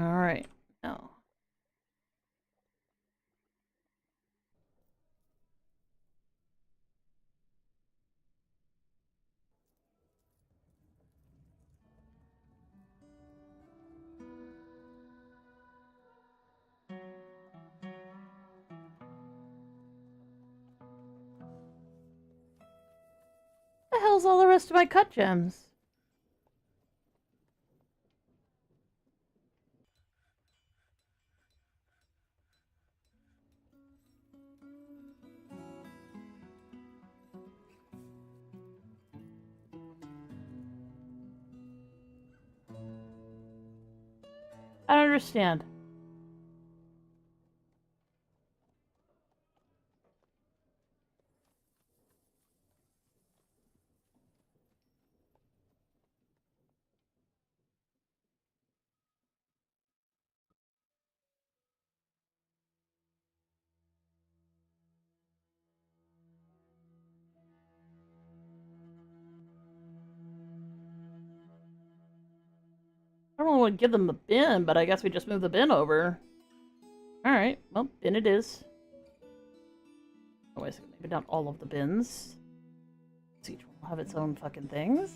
Alright, now. The hell's all the rest of my cut gems? I don't understand. I don't want to give them the bin, but I guess we just move the bin over. Alright, well, bin it is. Oh, wait a second, maybe not all of the bins. So each one will have its own fucking things.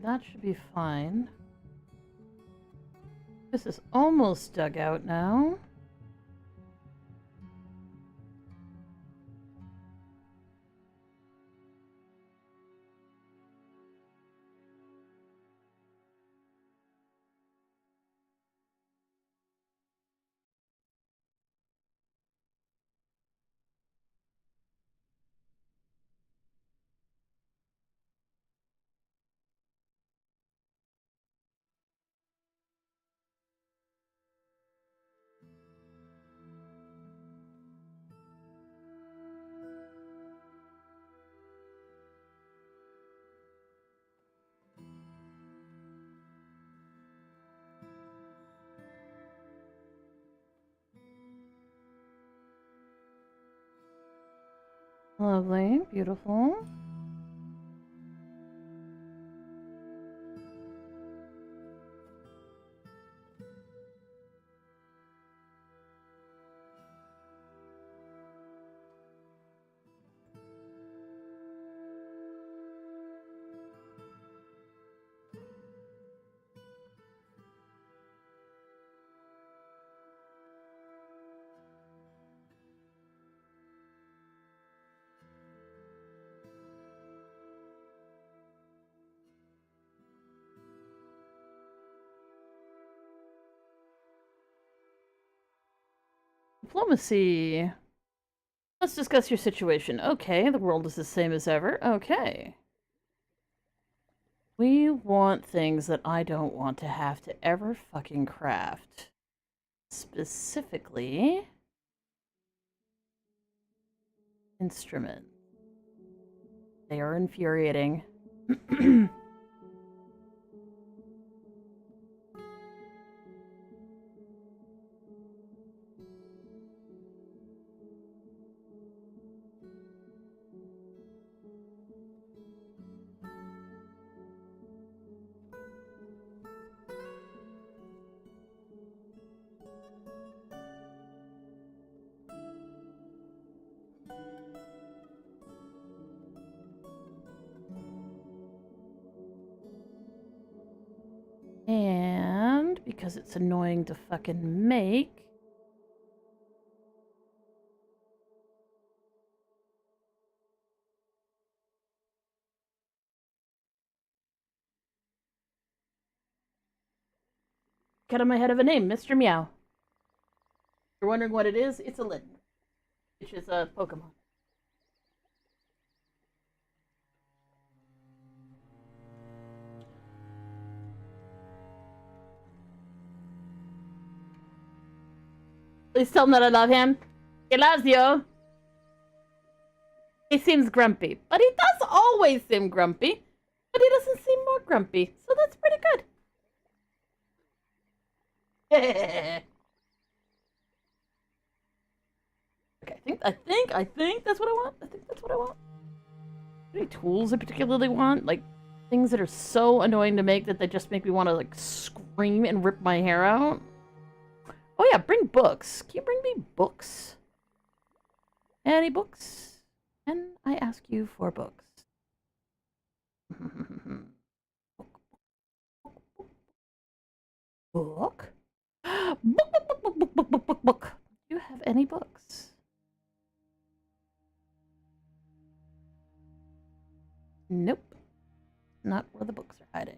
that should be fine. This is almost dug out now. Lovely, beautiful. Diplomacy. Let's discuss your situation. Okay, the world is the same as ever. Okay. We want things that I don't want to have to ever fucking craft. Specifically, instrument. They are infuriating. And because it's annoying to fucking make, cut on my head of a name, Mr. Meow. If you're wondering what it is, it's a Litten, which is a Pokemon. Please tell him that I love him. He loves you. He seems grumpy, but he does always seem grumpy. But he doesn't seem more grumpy, so that's pretty good. Okay, I think that's what I want. I think that's what I want. Any tools I particularly want? Like, things that are so annoying to make that they just make me want to, like, scream and rip my hair out? Oh yeah, bring books. Can you bring me books? Any books? Can I ask you for books? Book? Book. Do you have any books? Nope. Not where the books are hiding.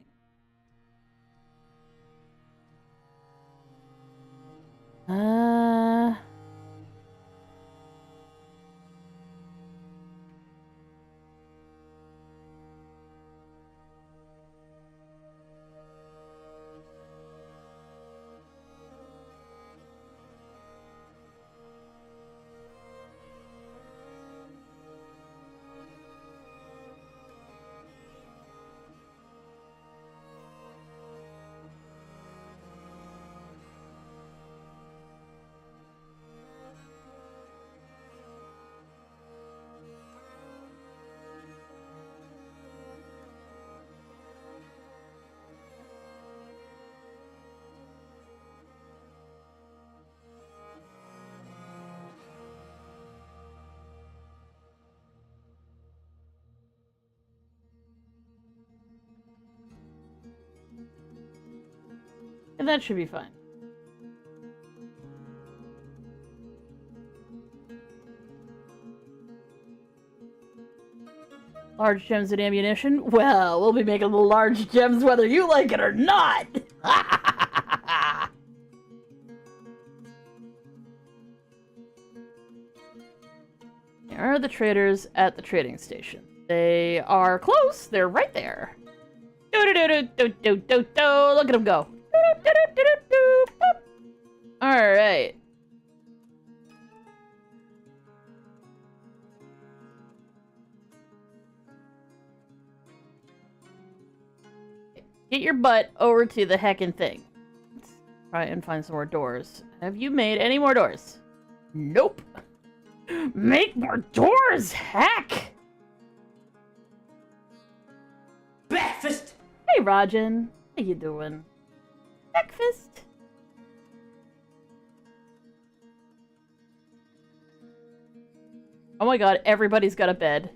that should be fine. Large gems and ammunition? Well, we'll be making the large gems whether you like it or not! Here are the traders at the trading station. They are close. They're right there. Do-do-do-do-do-do-do. Look at them go. Do-do-do-do-do-do. Alright. Get your butt over to the heckin' thing. Let's try and find some more doors. Have you made any more doors? Nope. Make more doors, heck! Breakfast! Hey, Rajan. How you doing? Breakfast. Oh my god, everybody's got a bed.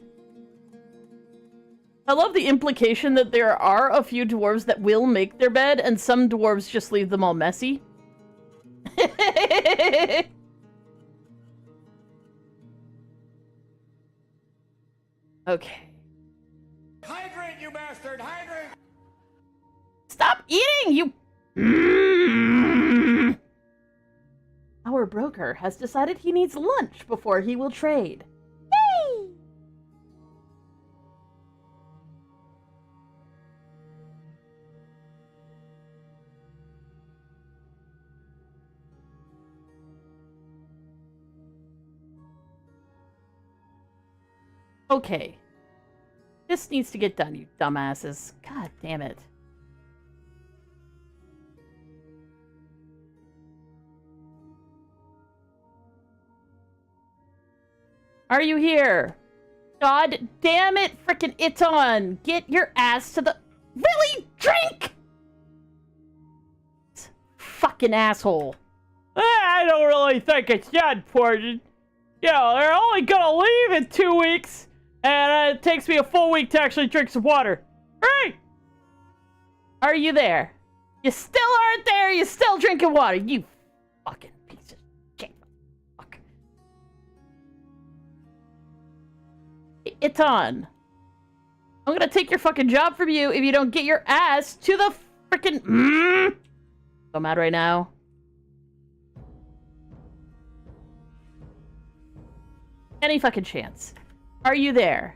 I love the implication that there are a few dwarves that will make their bed, and some dwarves just leave them all messy. Okay. Hydrate, you bastard! Hydrate! Stop eating, you... Our broker has decided he needs lunch before he will trade. Yay! Okay. This needs to get done, you dumbasses. God damn it. Are you here? God damn it, frickin' Iton! Get your ass to the... Really? Drink! Fucking asshole. I don't really think it's that important. You know, they're only gonna leave in 2 weeks, and it takes me a full week to actually drink some water. Right? Are you there? You still aren't there, you still drinking water, you fucking piece of shit. Fuck. Iton. I'm gonna take your fucking job from you if you don't get your ass to the frickin' So mad right now. Any fucking chance. Are you there?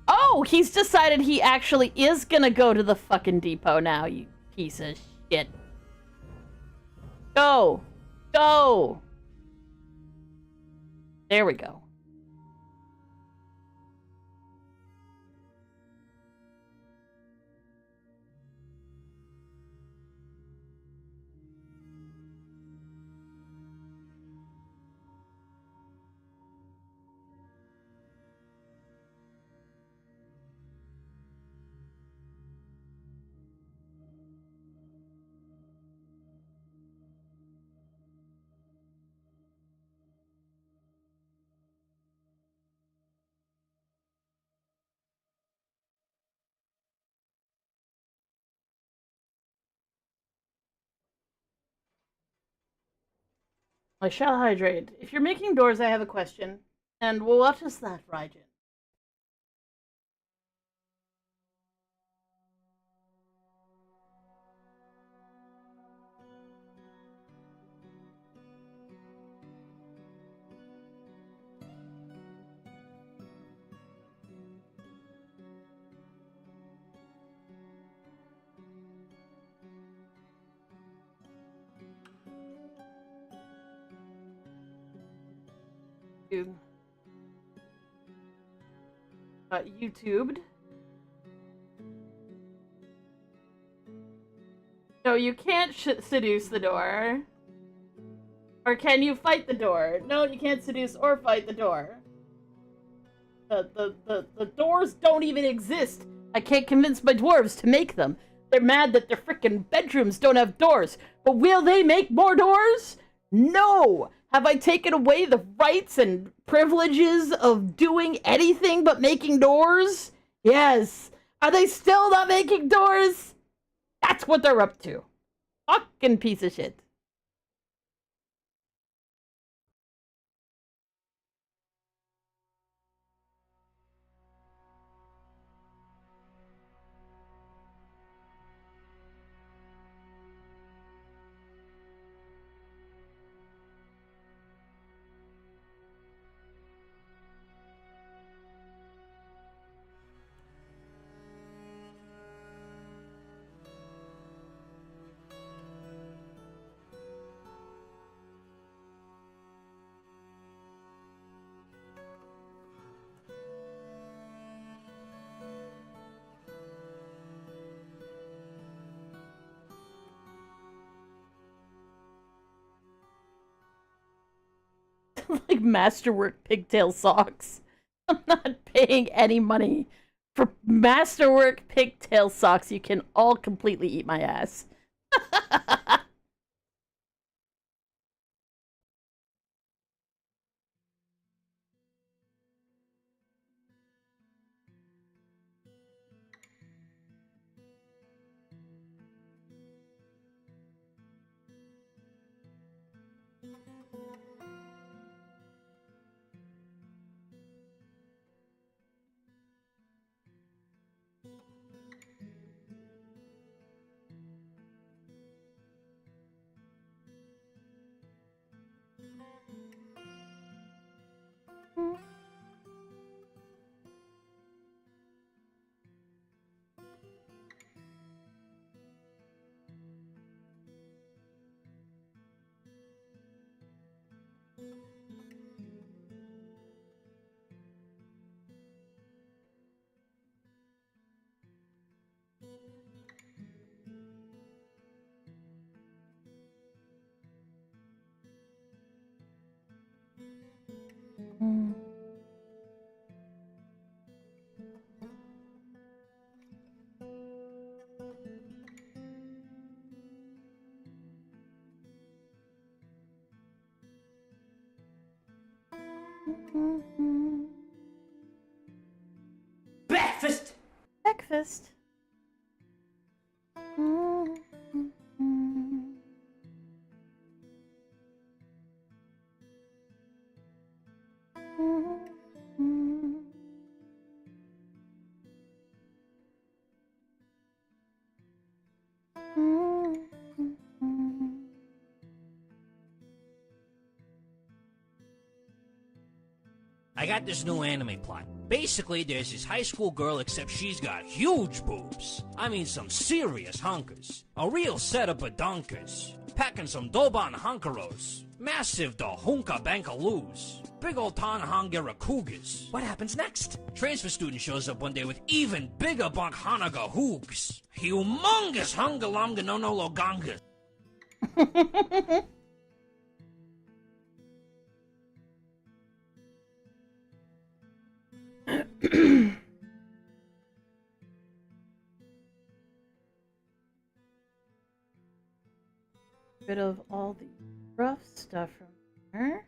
Oh, he's decided he actually is gonna go to the fucking depot now, you piece of shit. Go! Go! There we go. I shall hydrate. If you're making doors, I have a question. And what is that, Rajan? YouTubed. No, you can't seduce the door. Or can you fight the door? No, you can't seduce or fight the door. The doors don't even exist. I can't convince my dwarves to make them. They're mad that their frickin' bedrooms don't have doors. But will they make more doors? No! Have I taken away the rights and privileges of doing anything but making doors? Yes. Are they still not making doors? That's what they're up to. Fucking piece of shit. Like masterwork pigtail socks. I'm not paying any money for masterwork pigtail socks. You can all completely eat my ass. Breakfast! Breakfast. I got this new anime plot. Basically, there's this high school girl, except she's got huge boobs. I mean, some serious hunkers. A real setup of donkers. Packing some Doban hunkeros. Massive da hunka bankaloos. Big old Tanhangera cougars. What happens next? Transfer student shows up one day with even bigger bunk hanaga hoogs. Humongous hungalamga no no logangas. Rid of all the rough stuff from her.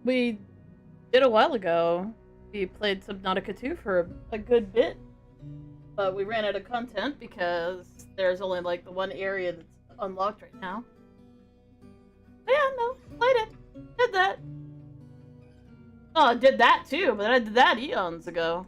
We did a while ago. We played Subnautica 2 for a good bit, but we ran out of content because there's only like the one area that's unlocked right now. But yeah, no, played it. Did that. Oh, I did that too, but I did that eons ago.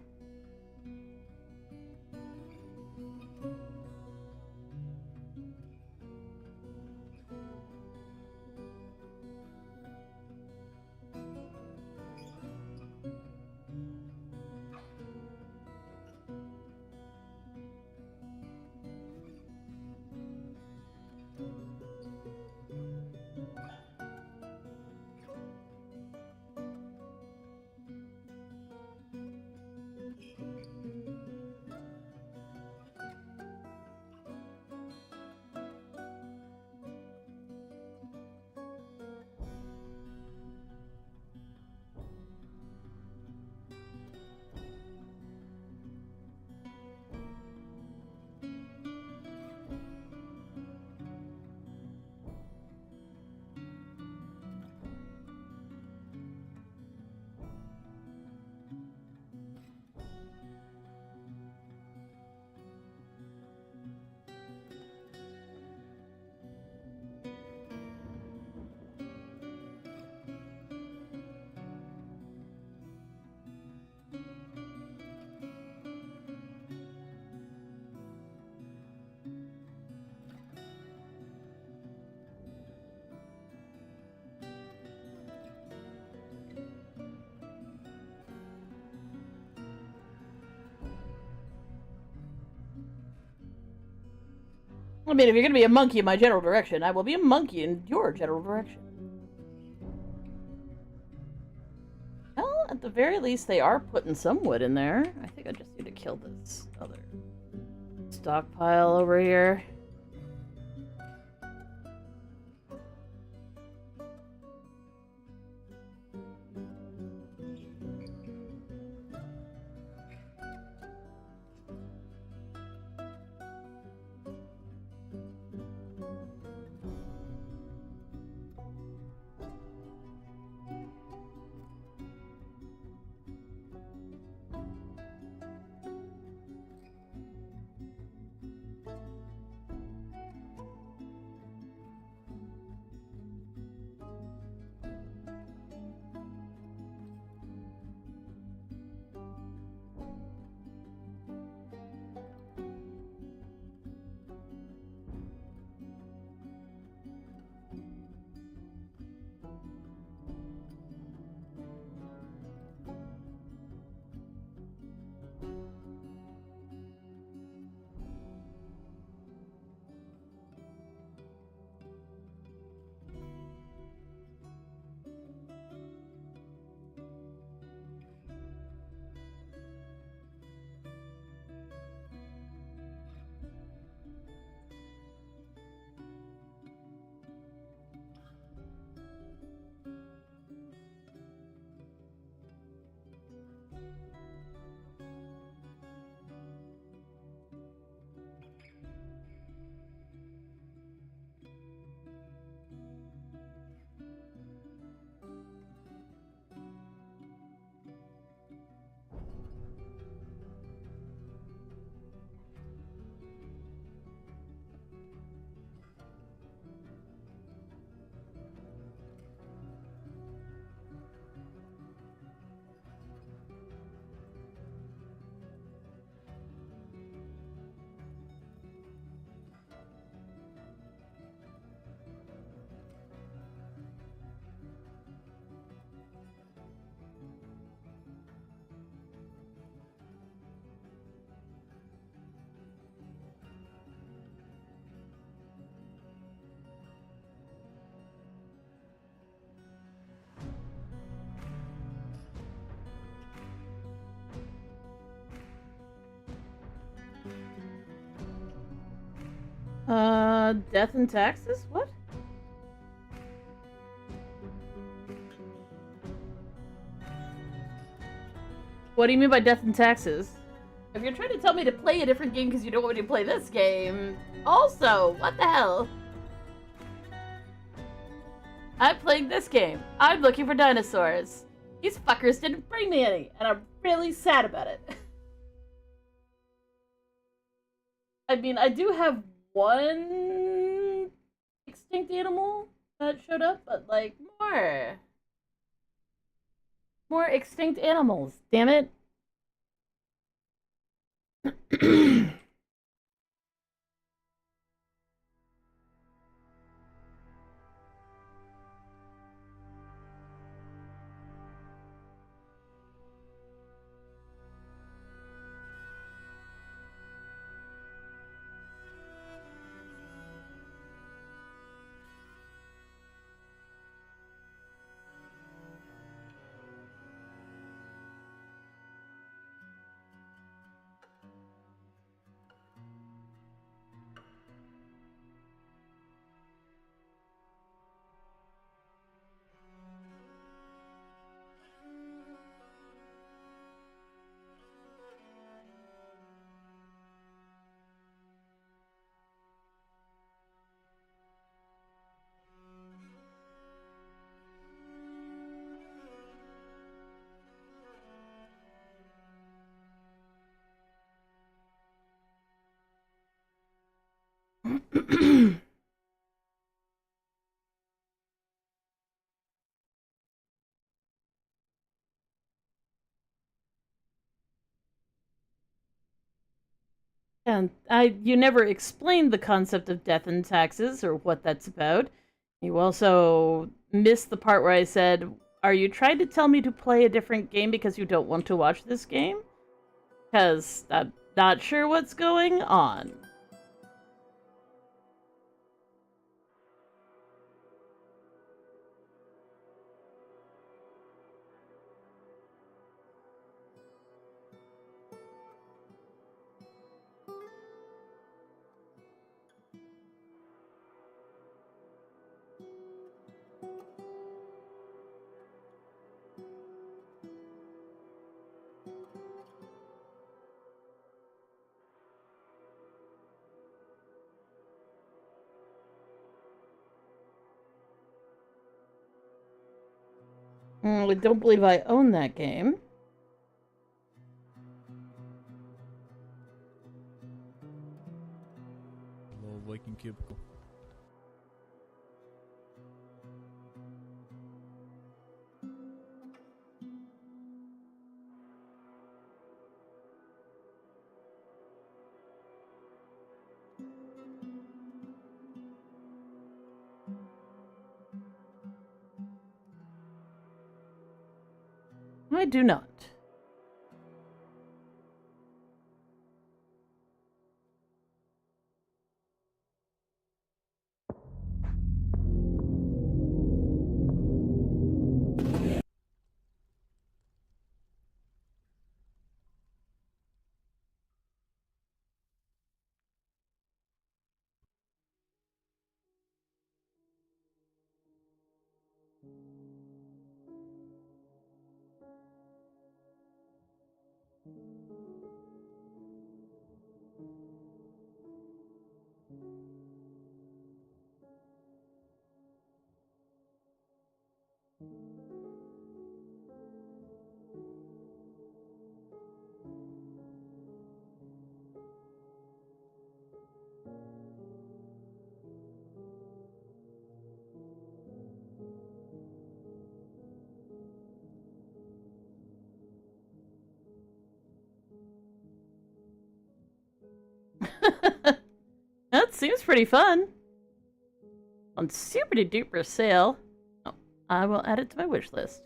I mean, if you're gonna be a monkey in my general direction, I will be a monkey in your general direction. Well, at the very least, they are putting some wood in there. I think I just need to kill this other stockpile over here. Death and taxes? What? What do you mean by death and taxes? If you're trying to tell me to play a different game because you don't want me to play this game, also, what the hell? I'm playing this game. I'm looking for dinosaurs. These fuckers didn't bring me any, and I'm really sad about it. I mean, I do have one extinct animal that showed up, but like more extinct animals, damn it. And you never explained the concept of death and taxes or what that's about. You also missed the part where I said, are you trying to tell me to play a different game because you don't want to watch this game? Because I'm not sure what's going on. I don't believe I own that game. Little Viking cubicle. I do not. That seems pretty fun. On super duper sale. Oh, I will add it to my wish list.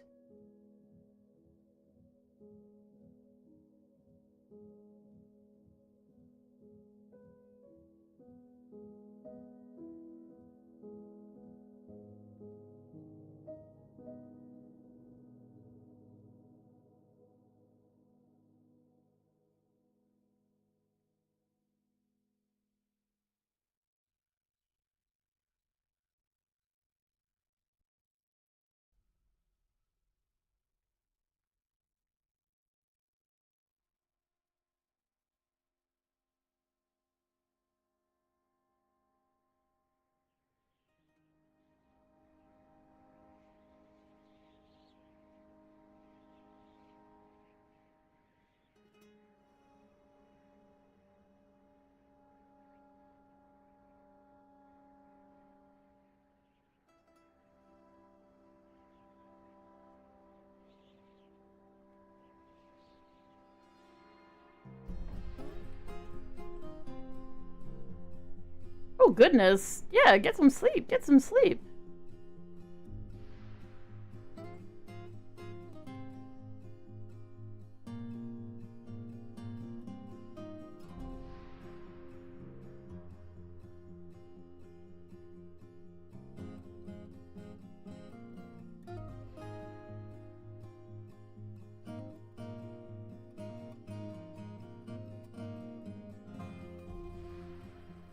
Oh goodness. Yeah, get some sleep. Get some sleep.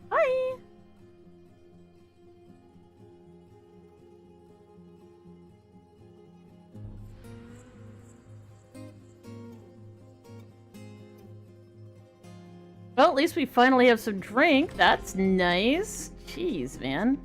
Bye. Well, at least we finally have some drink. That's nice. Jeez, man.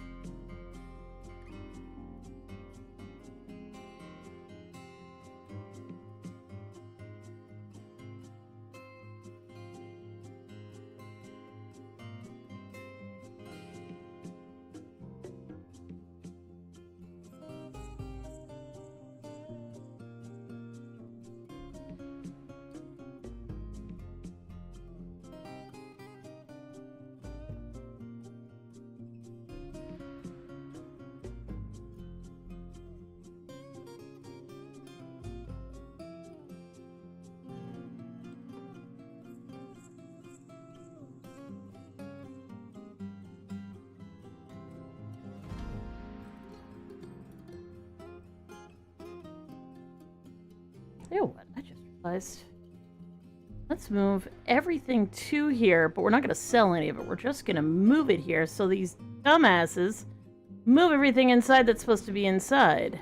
You know what? I just realized. Let's move everything to here, but we're not going to sell any of it. We're just going to move it here so these dumbasses move everything inside that's supposed to be inside.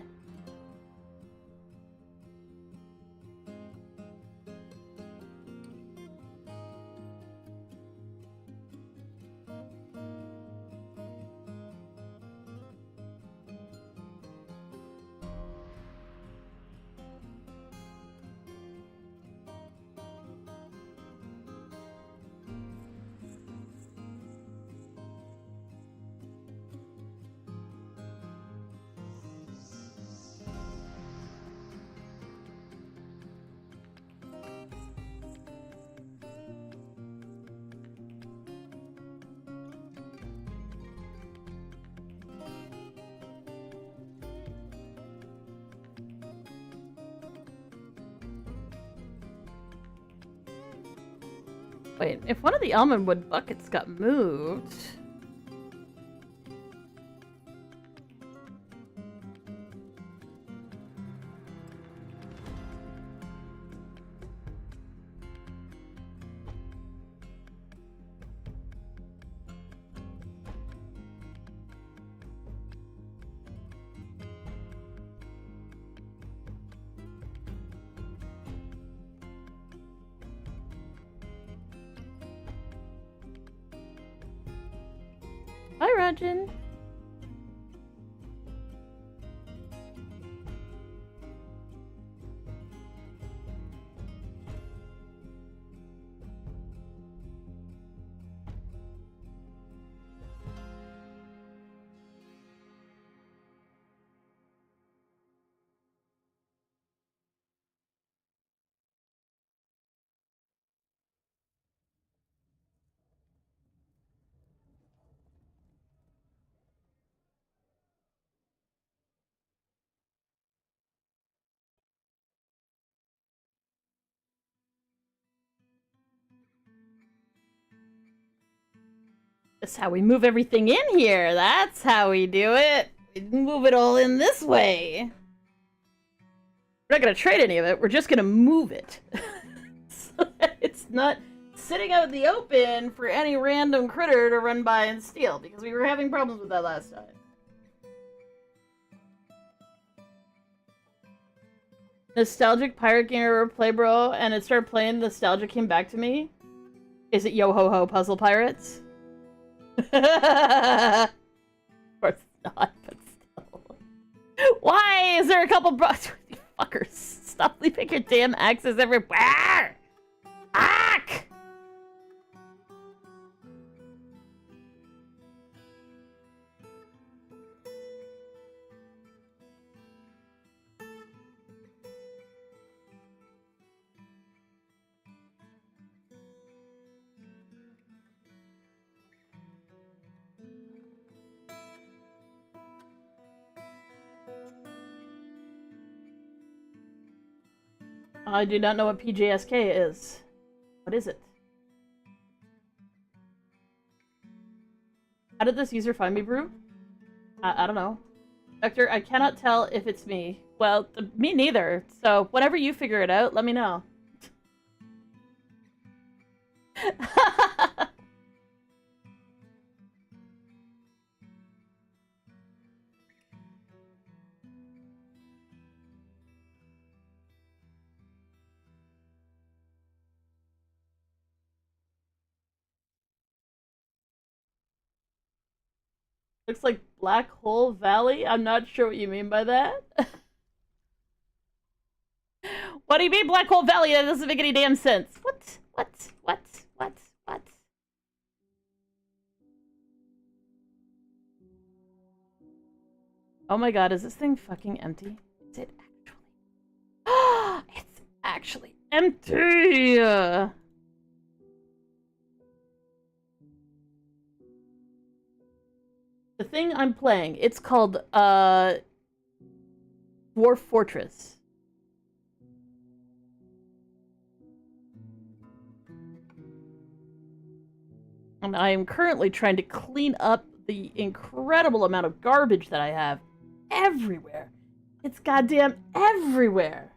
Wait, if one of the almond wood buckets got moved... Hi, Rajan. That's how we move everything in here. That's how we do it. We move it all in this way. We're not gonna trade any of it. We're just gonna move it. So that it's not sitting out in the open for any random critter to run by and steal, because we were having problems with that last time. Nostalgic Pirate Gamer Play Bro, and it started playing Nostalgia came back to me. Is it Yo Ho Ho Puzzle Pirates? Of course not, but still. Why is there a couple you fuckers? Stop leaving your damn axes everywhere! Ack! I do not know what PJSK is. What is it? How did this user find me, Brew? I don't know. Vector, I cannot tell if it's me. Well, me neither. So, whenever you figure it out, let me know. Looks like Black Hole Valley? I'm not sure what you mean by that. What do you mean Black Hole Valley? That doesn't make any damn sense. What? Oh my god, is this thing fucking empty? Is it actually? It's actually empty! The thing I'm playing, it's called, Dwarf Fortress. And I am currently trying to clean up the incredible amount of garbage that I have everywhere. It's goddamn everywhere.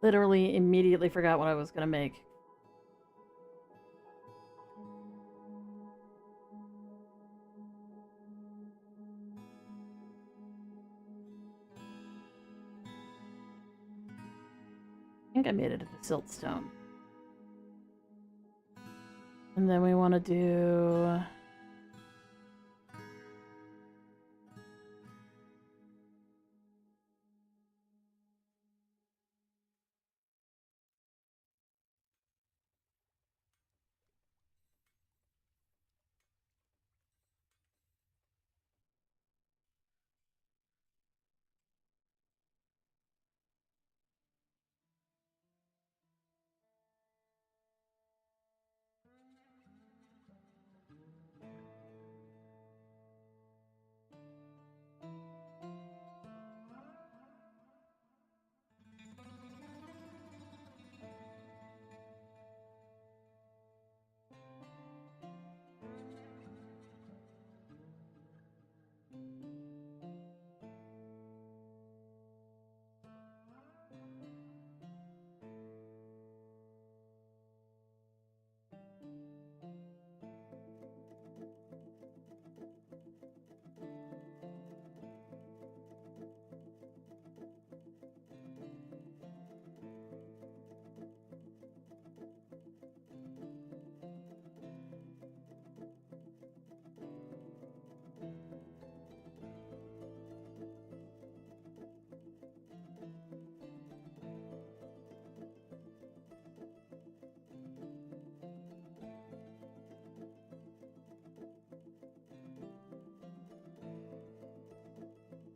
literally immediately forgot what I was gonna make. I think I made it at the siltstone. And then we want to do...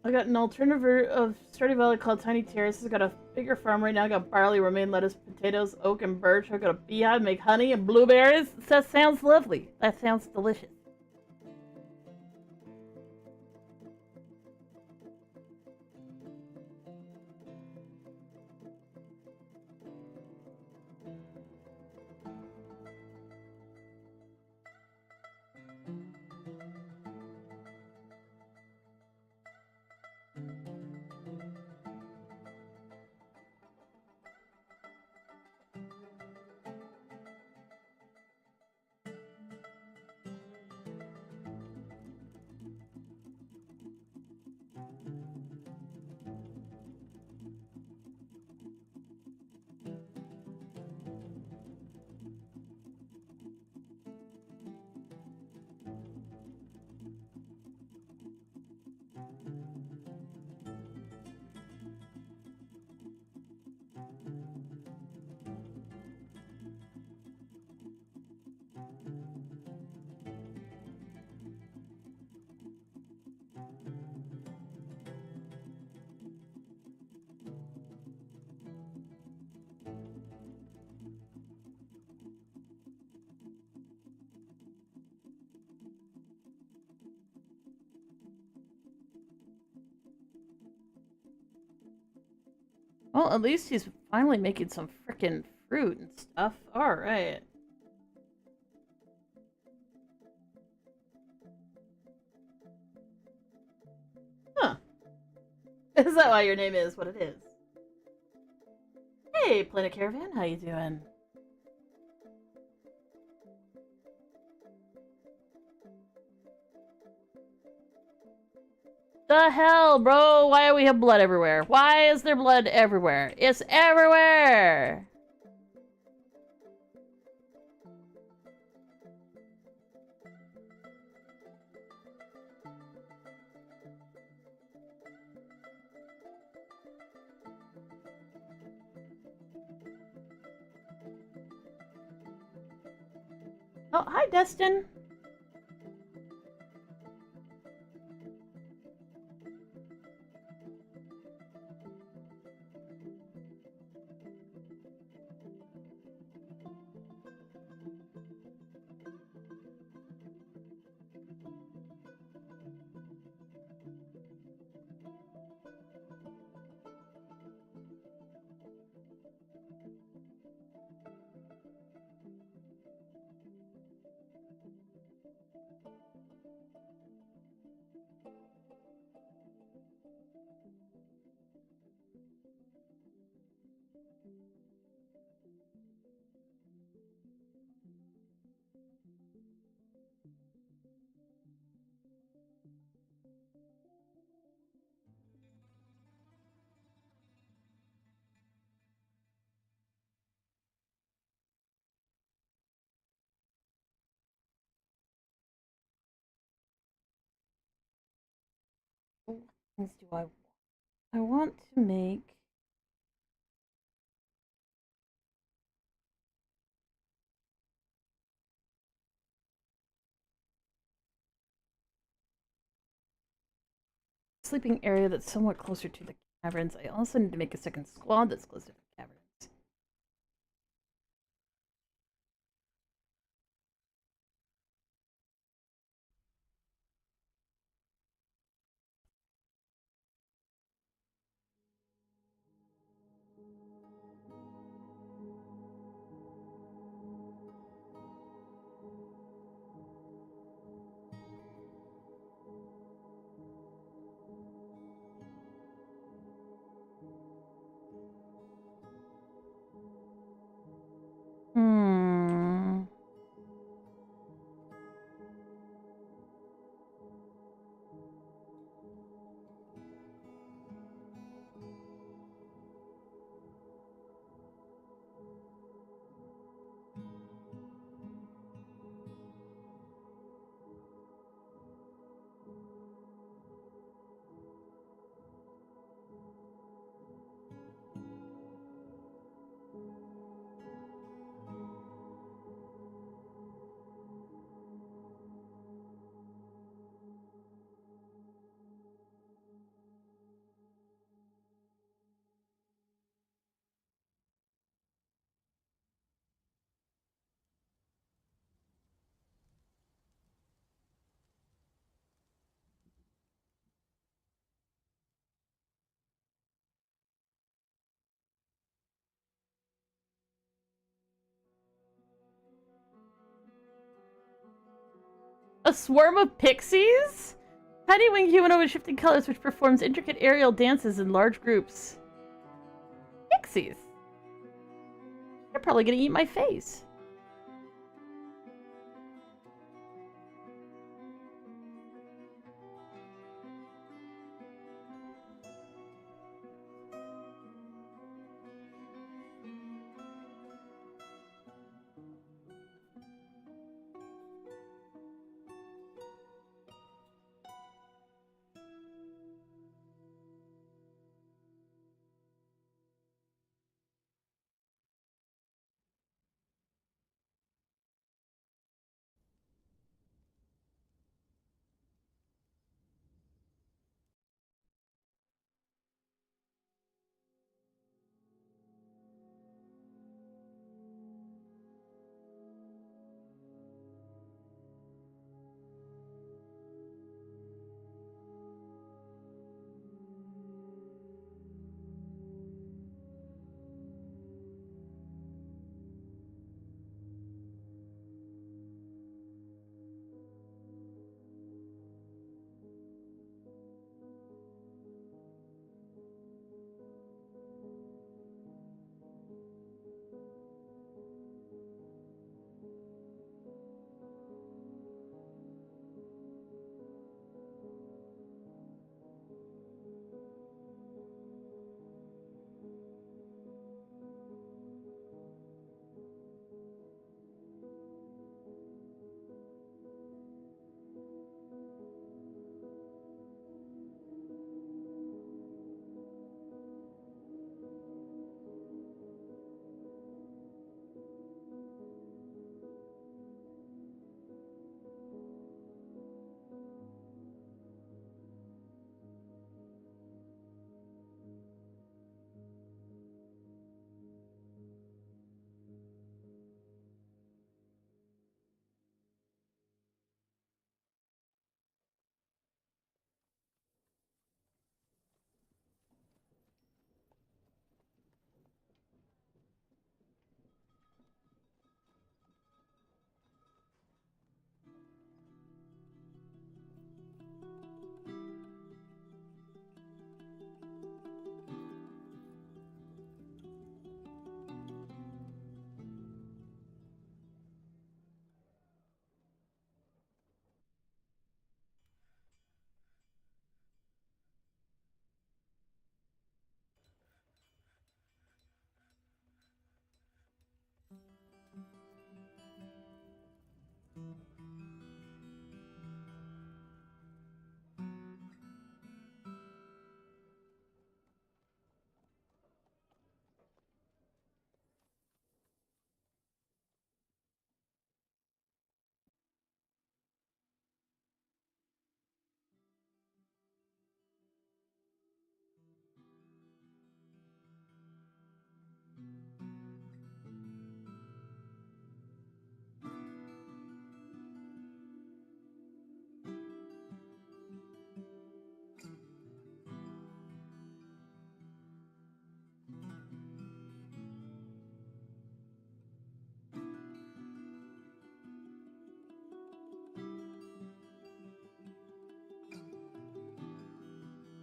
I got an alternative of Stardew Valley called Tiny Terraces. I got a bigger farm right now. I got barley, romaine, lettuce, potatoes, oak, and birch. I got a beehive, make honey and blueberries. That sounds lovely. That sounds delicious. Well, at least he's finally making some frickin' fruit and stuff. Alright. Huh. Is that why your name is what it is? Hey, Planet Caravan, how you doing? The hell, bro? Why do we have blood everywhere? Why is there blood everywhere? It's everywhere! Oh, hi, Destin. What things do I want? I want to make a sleeping area that's somewhat closer to the caverns. I also need to make a second squad that's close to the caverns. Hmm. A swarm of pixies? Tiny winged humanoid with shifting colors which performs intricate aerial dances in large groups. Pixies? They're probably gonna eat my face.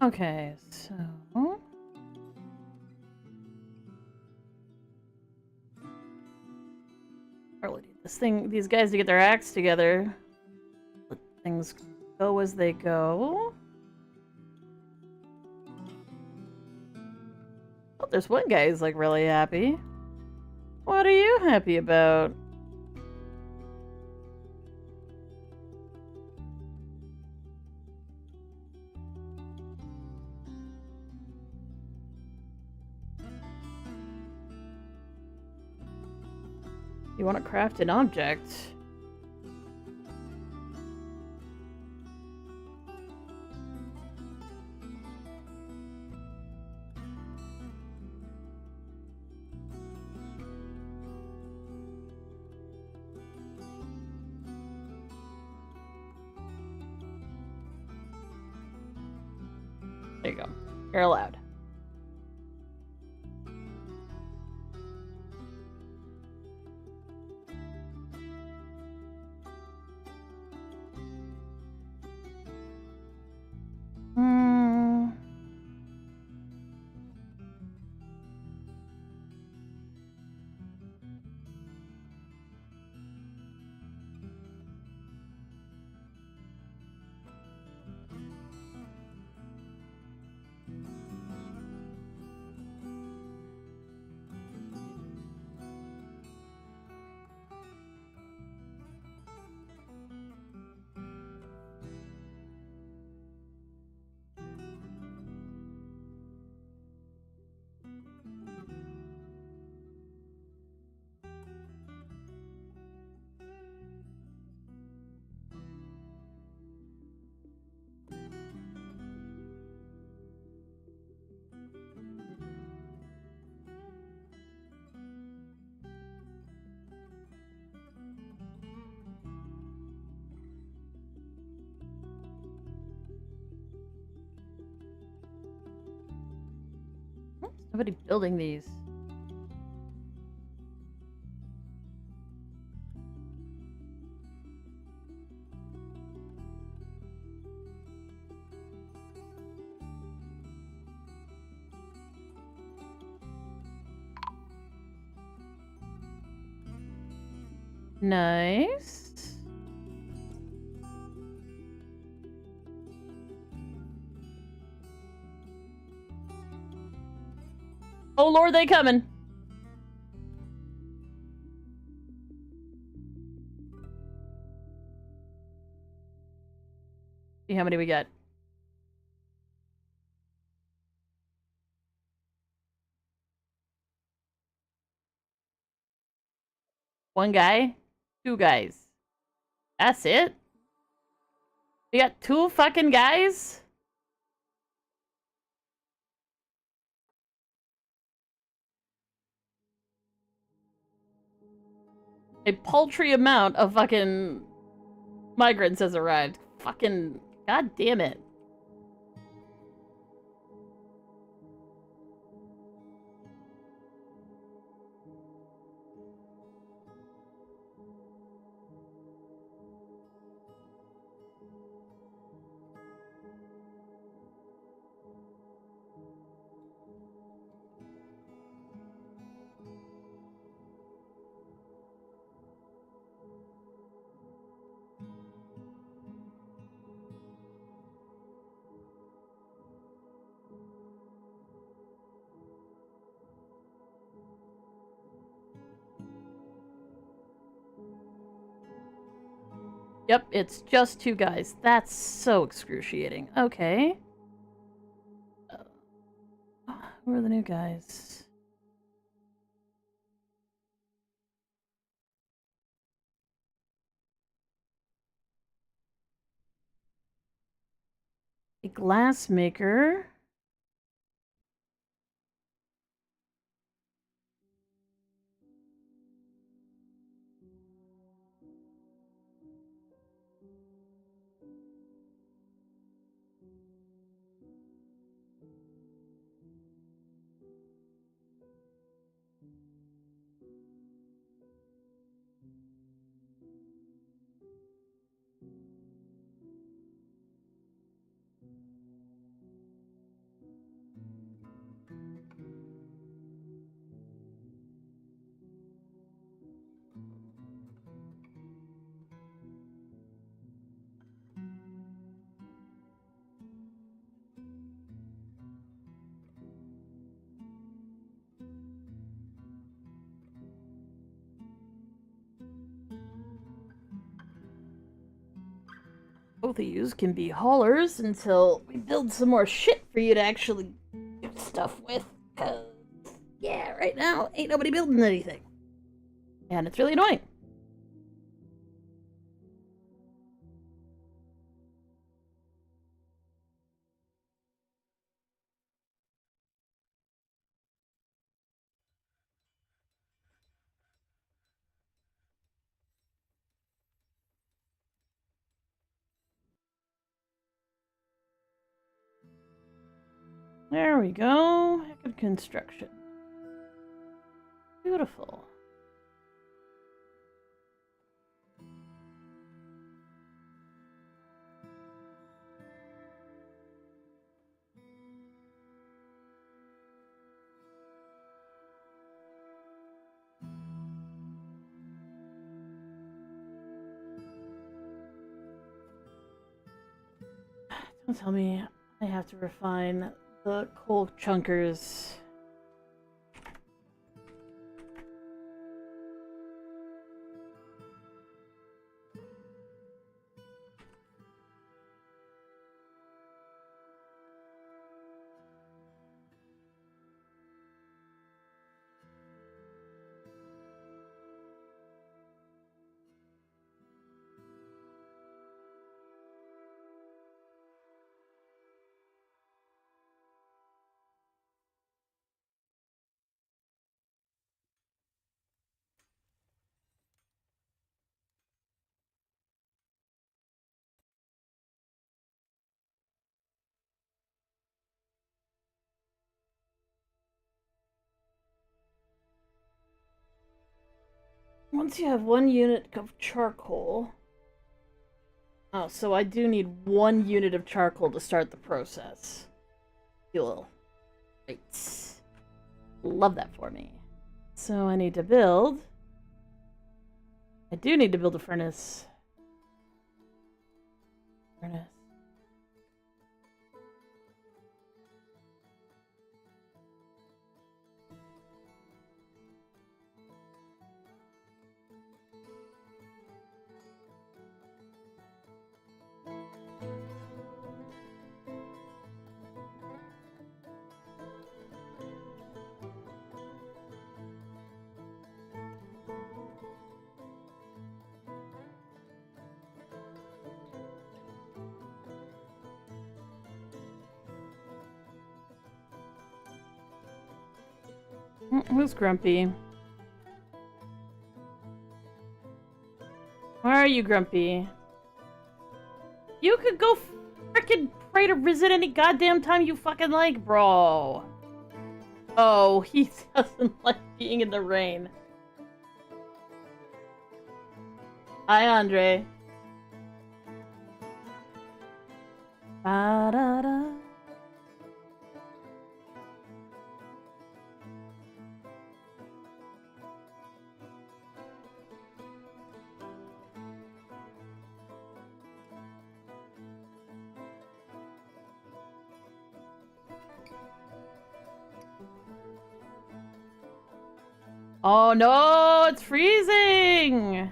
Okay, so... Probably need these guys to get their acts together. Let things go as they go. Oh, there's one guy who's like really happy. What are you happy about? You want to craft an object? There you go. You're allowed. Nobody building these. Nice. Oh Lord, they coming. See how many we got. One guy, two guys. That's it? We got two fucking guys? A paltry amount of fucking migrants has arrived. Fucking god damn it. Yep, it's just two guys. That's so excruciating. Okay. Who are the new guys? A glass maker. Both of yous can be haulers until we build some more shit for you to actually do stuff with. Cause, yeah, right now, ain't nobody building anything. And it's really annoying. There we go. Heck of construction. Beautiful. Don't tell me I have to refine the coal chunkers. Once you have 1 unit of charcoal... Oh, so I do need 1 unit of charcoal to start the process. Fuel. Great. Love that for me. So I need to build... I do need to build a furnace. Furnace. Who's grumpy? Why are you grumpy? You could go frickin' pray to visit any goddamn time you fucking like, bro. Oh, he doesn't like being in the rain. Hi, Andre. Ba-da-da. Oh no, it's freezing!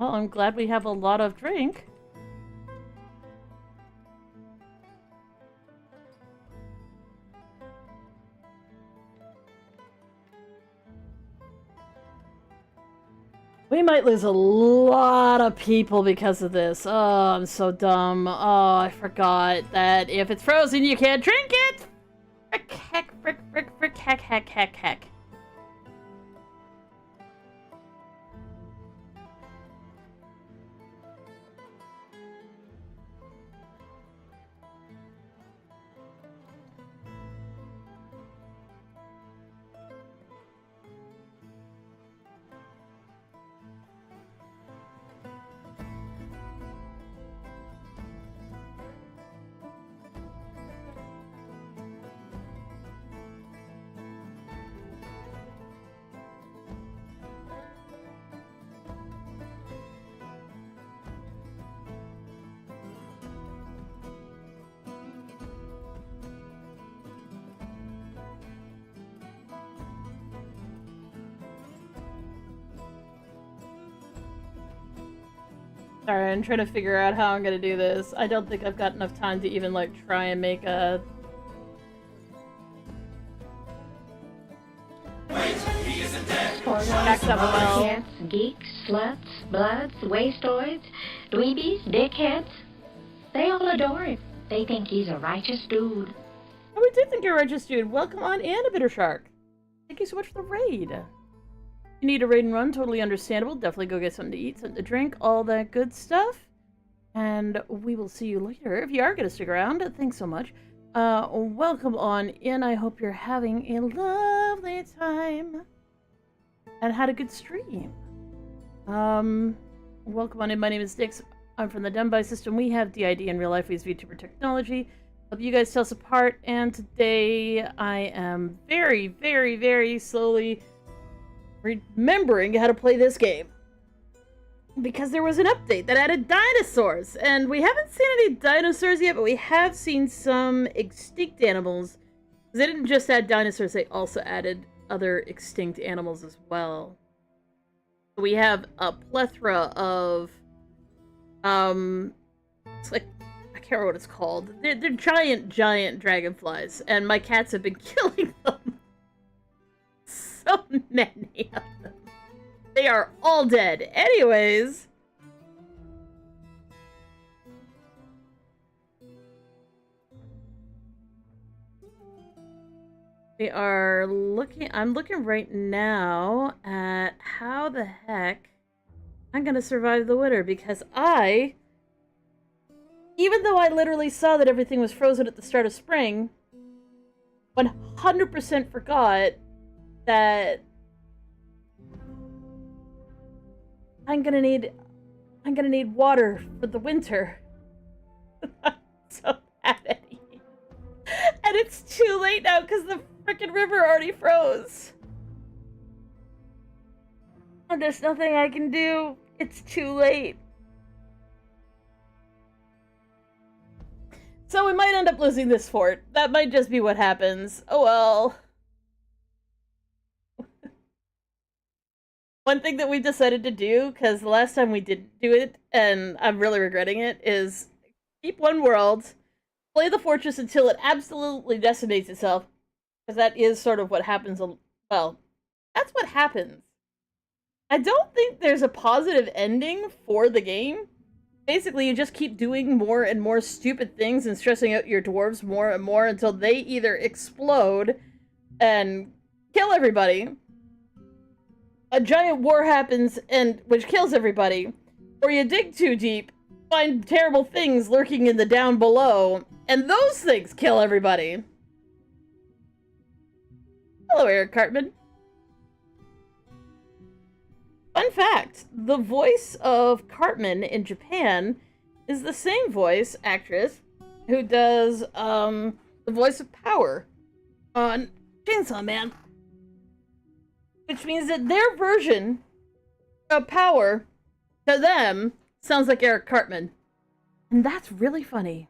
Well, I'm glad we have a lot of drink. We might lose a lot of people because of this. Oh, I'm so dumb. Oh, I forgot that if it's frozen, you can't drink it! Frick, heck, frick, frick, frick, heck, heck, heck, heck. Sorry, I'm trying to figure out how I'm gonna do this. I don't think I've got enough time to even, like, try and make a... Spoilers, cats, geeks, sluts, bloods, wastoids, dweebies, dickheads. They all adore him. They think he's a righteous dude. Oh, we do think you're a righteous dude. Welcome on in, a bitter shark. Thank you so much for the raid. You need a raid and run, totally understandable. Definitely go get something to eat, something to drink, all that good stuff. And we will see you later. If you are going to stick around, thanks so much. Welcome on in. I hope you're having a lovely time. And had a good stream. Welcome on in. My name is Dix. I'm from the Dembi system. We have DID in real life. We use VTuber technology. Hope you guys tell us apart. And today I am very, very, very slowly remembering how to play this game. Because there was an update that added dinosaurs. And we haven't seen any dinosaurs yet, but we have seen some extinct animals. They didn't just add dinosaurs, they also added other extinct animals as well. We have a plethora of it's like, I can't remember what it's called. They're giant dragonflies, and my cats have been killing them. So many of them. They are all dead. Anyways. I'm looking right now at how the heck I'm gonna survive the winter, because even though I literally saw that everything was frozen at the start of spring, 100% forgot that I'm gonna need water for the winter. So bad. And it's too late now because the frickin' river already froze. And there's nothing I can do. It's too late. So we might end up losing this fort. That might just be what happens. Oh well. One thing that we decided to do, because the last time we didn't do it, and I'm really regretting it, is keep one world, play the fortress until it absolutely decimates itself, because that is sort of what happens. Well, that's what happens. I don't think there's a positive ending for the game. Basically, you just keep doing more and more stupid things and stressing out your dwarves more and more until they either explode and kill everybody, a giant war happens which kills everybody, or you dig too deep, find terrible things lurking in the down below, and those things kill everybody. Hello, Eric Cartman. Fun fact, the voice of Cartman in Japan is the same voice actress who does the voice of Power on Chainsaw Man. Which means that their version of Power, to them, sounds like Eric Cartman. And that's really funny.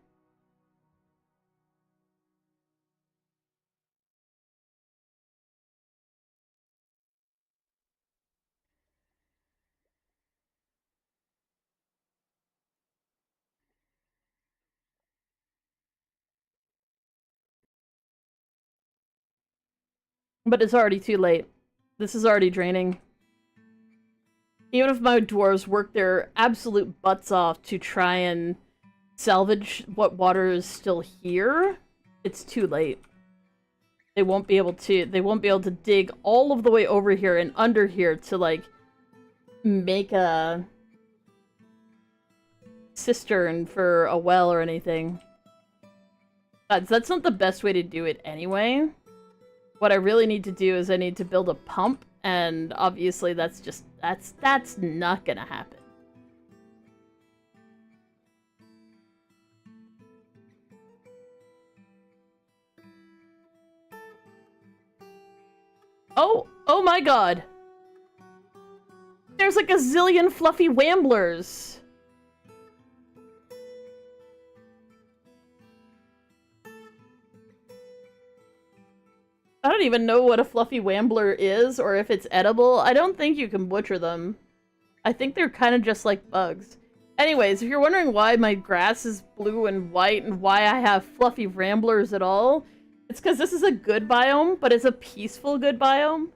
But it's already too late. This is already draining. Even if my dwarves work their absolute butts off to try and salvage what water is still here, it's too late. They won't be able to dig all of the way over here and under here to, like, make a cistern for a well or anything. That's not the best way to do it anyway. What I really need to do is I need to build a pump, and obviously that's not gonna happen. Oh my god. There's like a zillion fluffy wamblers. I don't even know what a fluffy wambler is, or if it's edible. I don't think you can butcher them. I think they're kind of just like bugs. Anyways, if you're wondering why my grass is blue and white and why I have fluffy ramblers at all, it's because this is a good biome, but it's a peaceful good biome.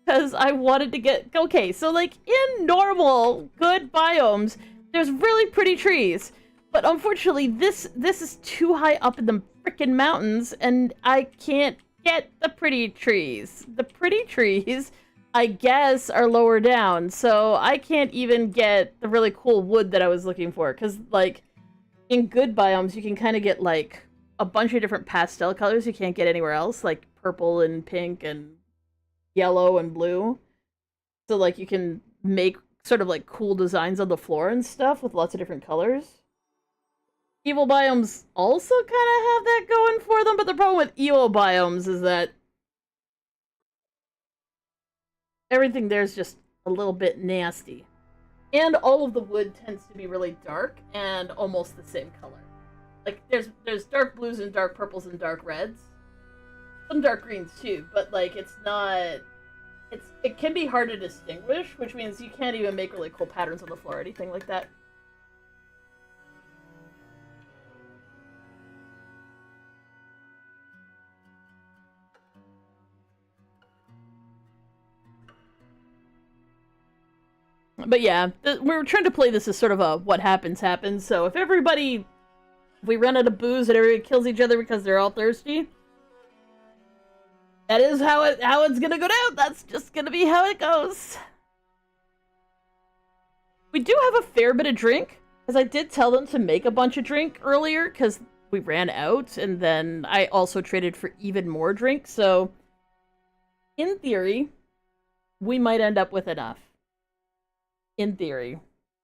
Because I wanted to get... Okay, so like in normal good biomes, there's really pretty trees. But unfortunately, this is too high up in the frickin' mountains, and I can't get the pretty trees. The pretty trees, I guess, are lower down, so I can't even get the really cool wood that I was looking for. Because, like, in good biomes, you can kind of get, like, a bunch of different pastel colors you can't get anywhere else, like purple and pink and yellow and blue. So, like, you can make sort of, like, cool designs on the floor and stuff with lots of different colors. Evil biomes also kind of have that going for them, but the problem with evil biomes is that everything there's just a little bit nasty. And all of the wood tends to be really dark and almost the same color. Like, there's dark blues and dark purples and dark reds. Some dark greens too, but like it can be hard to distinguish, which means you can't even make really cool patterns on the floor or anything like that. But yeah, we're trying to play this as sort of a what happens happens. So if we run out of booze and everybody kills each other because they're all thirsty, that is how it's gonna go down. That's just gonna be how it goes. We do have a fair bit of drink, because I did tell them to make a bunch of drink earlier, because we ran out, and then I also traded for even more drink, so in theory, we might end up with enough. In theory.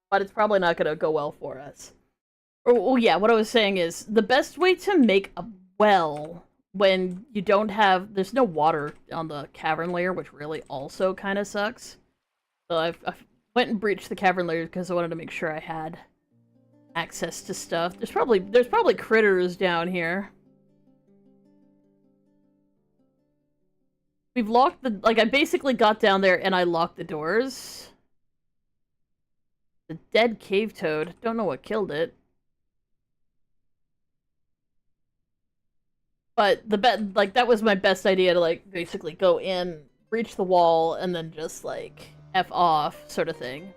But it's probably not gonna go well for us. Oh yeah, what I was saying is, the best way to make a well when you don't have... There's no water on the cavern layer, which really also kind of sucks. So I went and breached the cavern layer because I wanted to make sure I had access to stuff. There's probably critters down here. We've locked the... Like, I basically got down there and I locked the doors. The dead cave toad. Don't know what killed it. But that was my best idea to, like, basically go in, breach the wall, and then just, like, F off, sort of thing.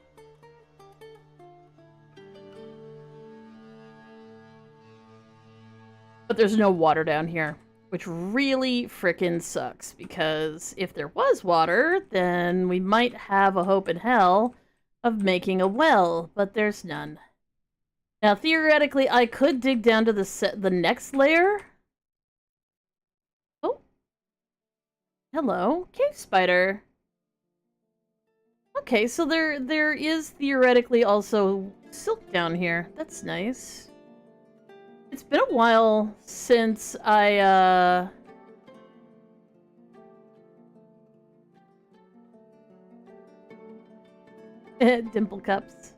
But there's no water down here, which really frickin' sucks, because if there was water, then we might have a hope in hell of making a well, but there's none. Now, theoretically, I could dig down to the next layer. Oh. Hello, cave spider. Okay, so there is theoretically also silk down here. That's nice. It's been a while since I, Dimple cups.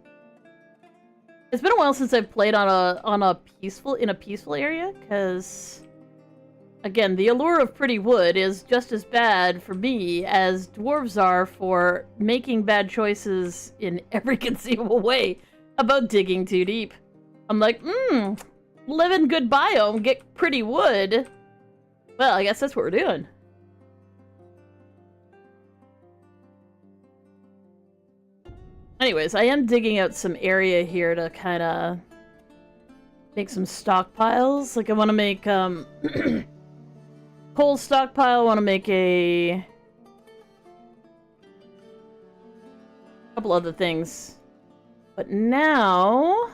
It's been a while since I've played in a peaceful area, because again, the allure of pretty wood is just as bad for me as dwarves are for making bad choices in every conceivable way about digging too deep. I'm like, live in good biome, get pretty wood. Well, I guess that's what we're doing. Anyways, I am digging out some area here to kind of make some stockpiles. Like, I want to make, coal stockpile. I want to make a couple other things. But now...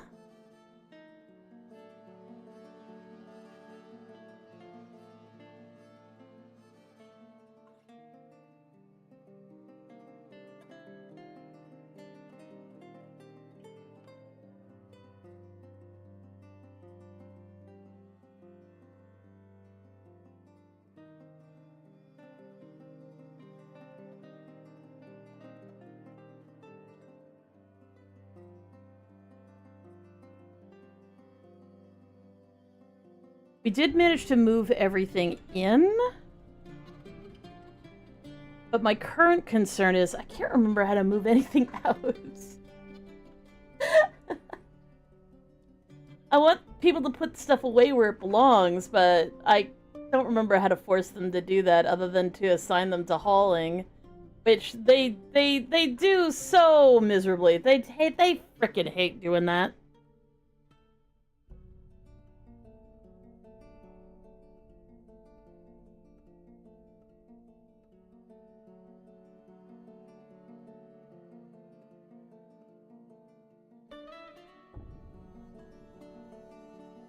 we did manage to move everything in, but my current concern is I can't remember how to move anything out. I want people to put stuff away where it belongs, but I don't remember how to force them to do that other than to assign them to hauling, which they do so miserably. They frickin' hate doing that.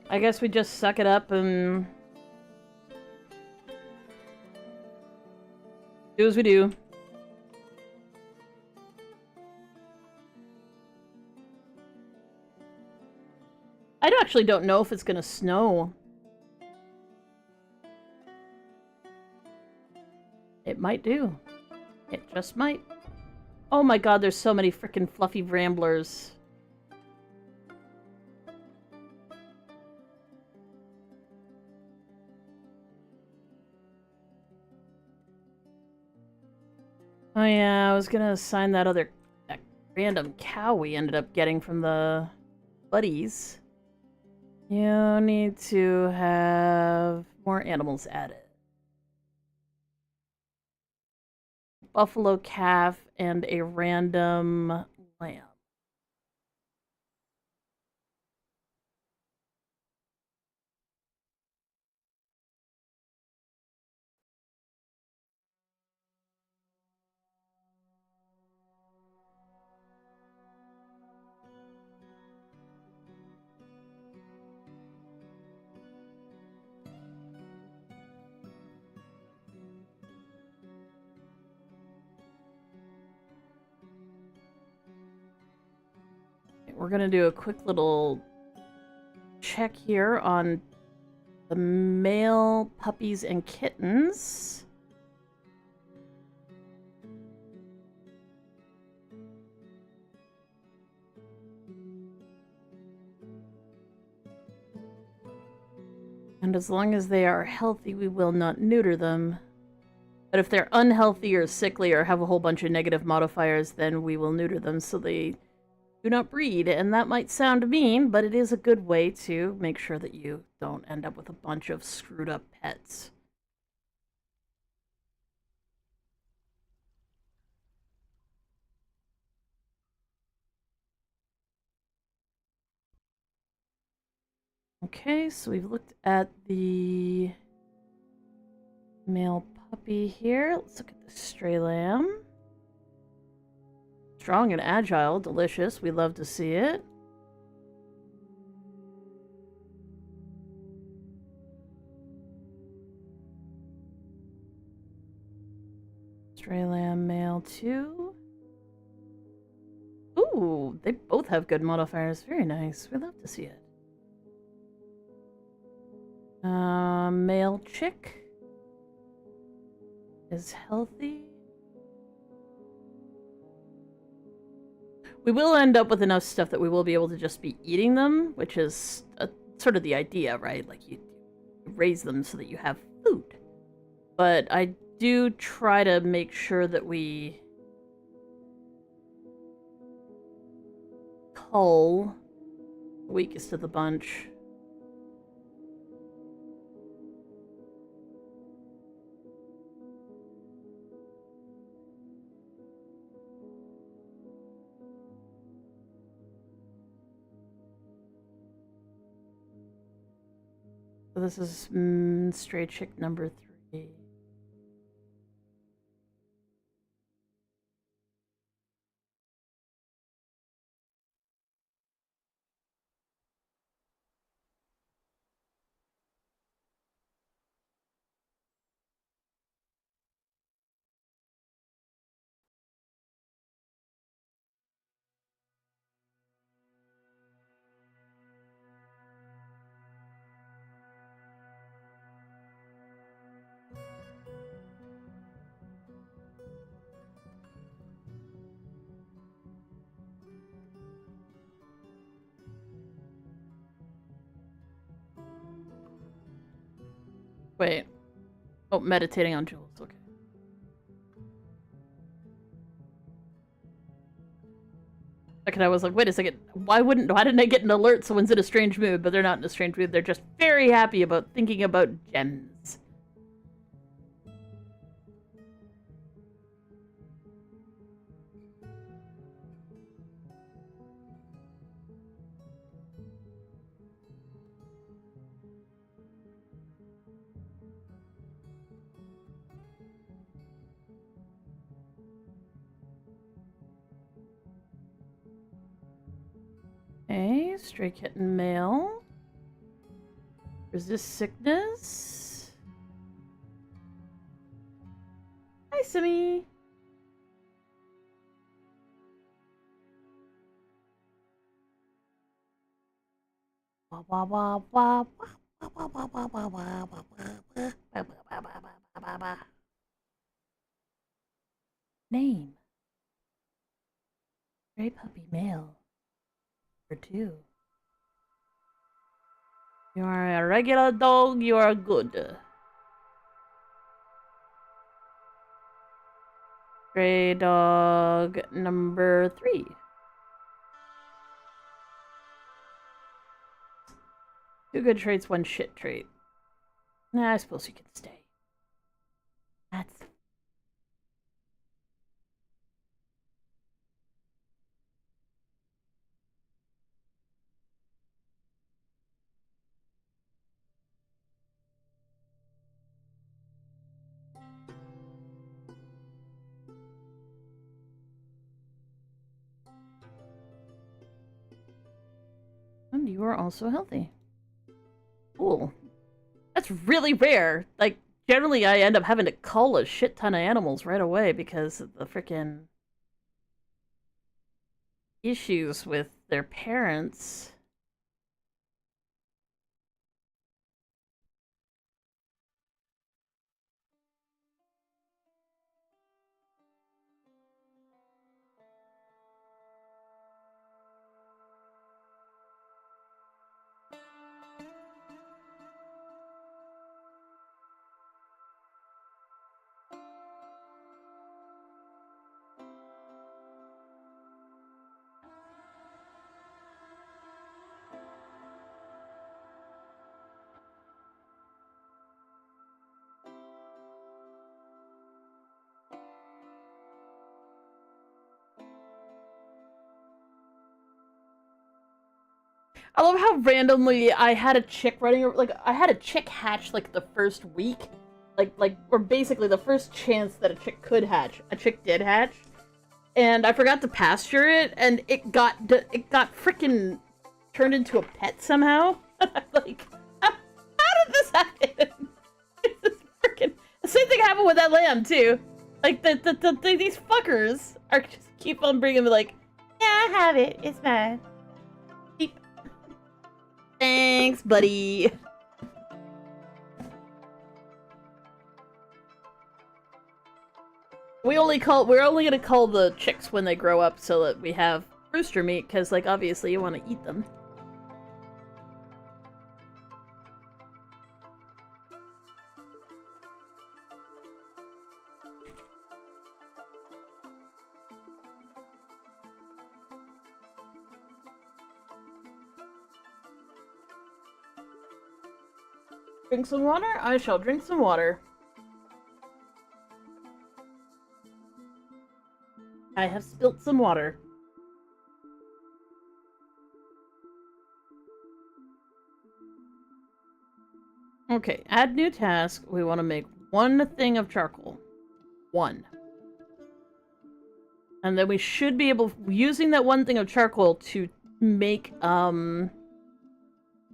I guess we just suck it up and do as we do. I actually don't know if it's gonna snow. It might do. It just might. Oh my god, there's so many frickin' fluffy ramblers. Oh yeah, I was gonna assign that random cow we ended up getting from the buddies. You need to have more animals added. Buffalo calf and a random lamb. We're gonna do a quick little check here on the male puppies and kittens. And as long as they are healthy, we will not neuter them. But if they're unhealthy or sickly or have a whole bunch of negative modifiers, then we will neuter them so they do not breed. And that might sound mean, but it is a good way to make sure that you don't end up with a bunch of screwed up pets. Okay, so we've looked at the male puppy here. Let's look at the stray lamb. Strong and agile, delicious. We love to see it. Stray lamb male 2. Ooh, they both have good modifiers. Very nice. We love to see it. Male chick is healthy. We will end up with enough stuff that we will be able to just be eating them, which is sort of the idea, right? Like you raise them so that you have food. But I do try to make sure that we cull the weakest of the bunch. So this is stray chick number 3. Wait. Oh, meditating on jewels. Okay. second I was like, wait a second, why didn't I get an alert someone's in a strange mood? But they're not in a strange mood, they're just very happy about thinking about gems. Okay, stray kitten male. Resist sickness. Hi, Simi. Name. Stray puppy male. For 2. You are a regular dog, you are good. Stray dog number 3. 2 good traits, 1 shit trait. Nah, I suppose you can stay. That's and you are also healthy. Cool. That's really rare. Like, generally I end up having to cull a shit ton of animals right away because of the frickin' issues with their parents. I love how randomly I had a chick running, like, I had a chick hatch, like, the first week. Or basically the first chance that a chick could hatch. A chick did hatch. And I forgot to pasture it, and it got frickin' turned into a pet somehow. Like, how did this happen? Frickin'... The same thing happened with that lamb, too. Like, these fuckers are just keep on bringing me, like, yeah, I have it. It's fine. Thanks, buddy. We're only gonna cull the chicks when they grow up so that we have rooster meat, because, like, obviously you want to eat them. Drink some water? I shall drink some water. I have spilt some water. Okay, add new task. We want to make 1 thing of charcoal. 1. And then we should be able, using that 1 thing of charcoal, to make,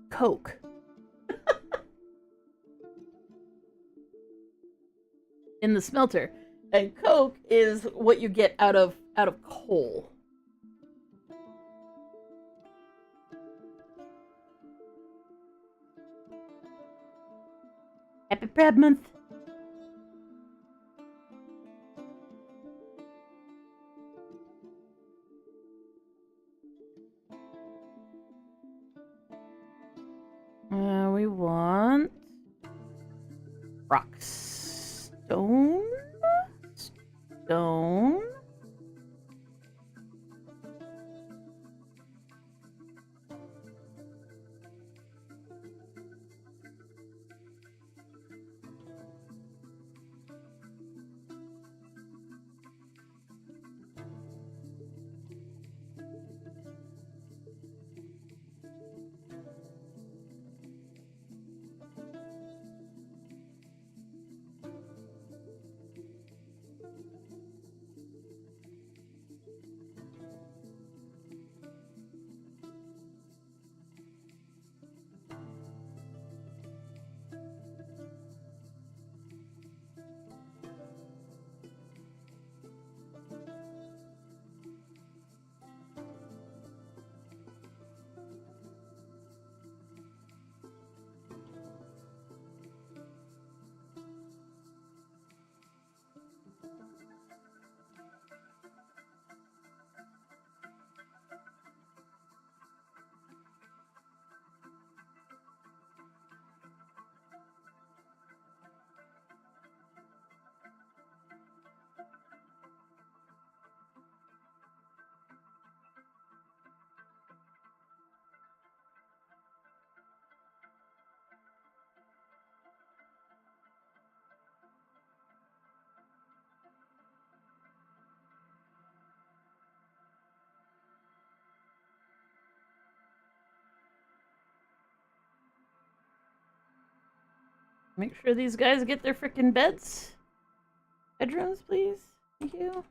coke. In the smelter. And coke is what you get out of coal. Happy Pride Month. We want rocks. Stone? Stone? Make sure these guys get their frickin' beds. Bedrooms, please. Thank you.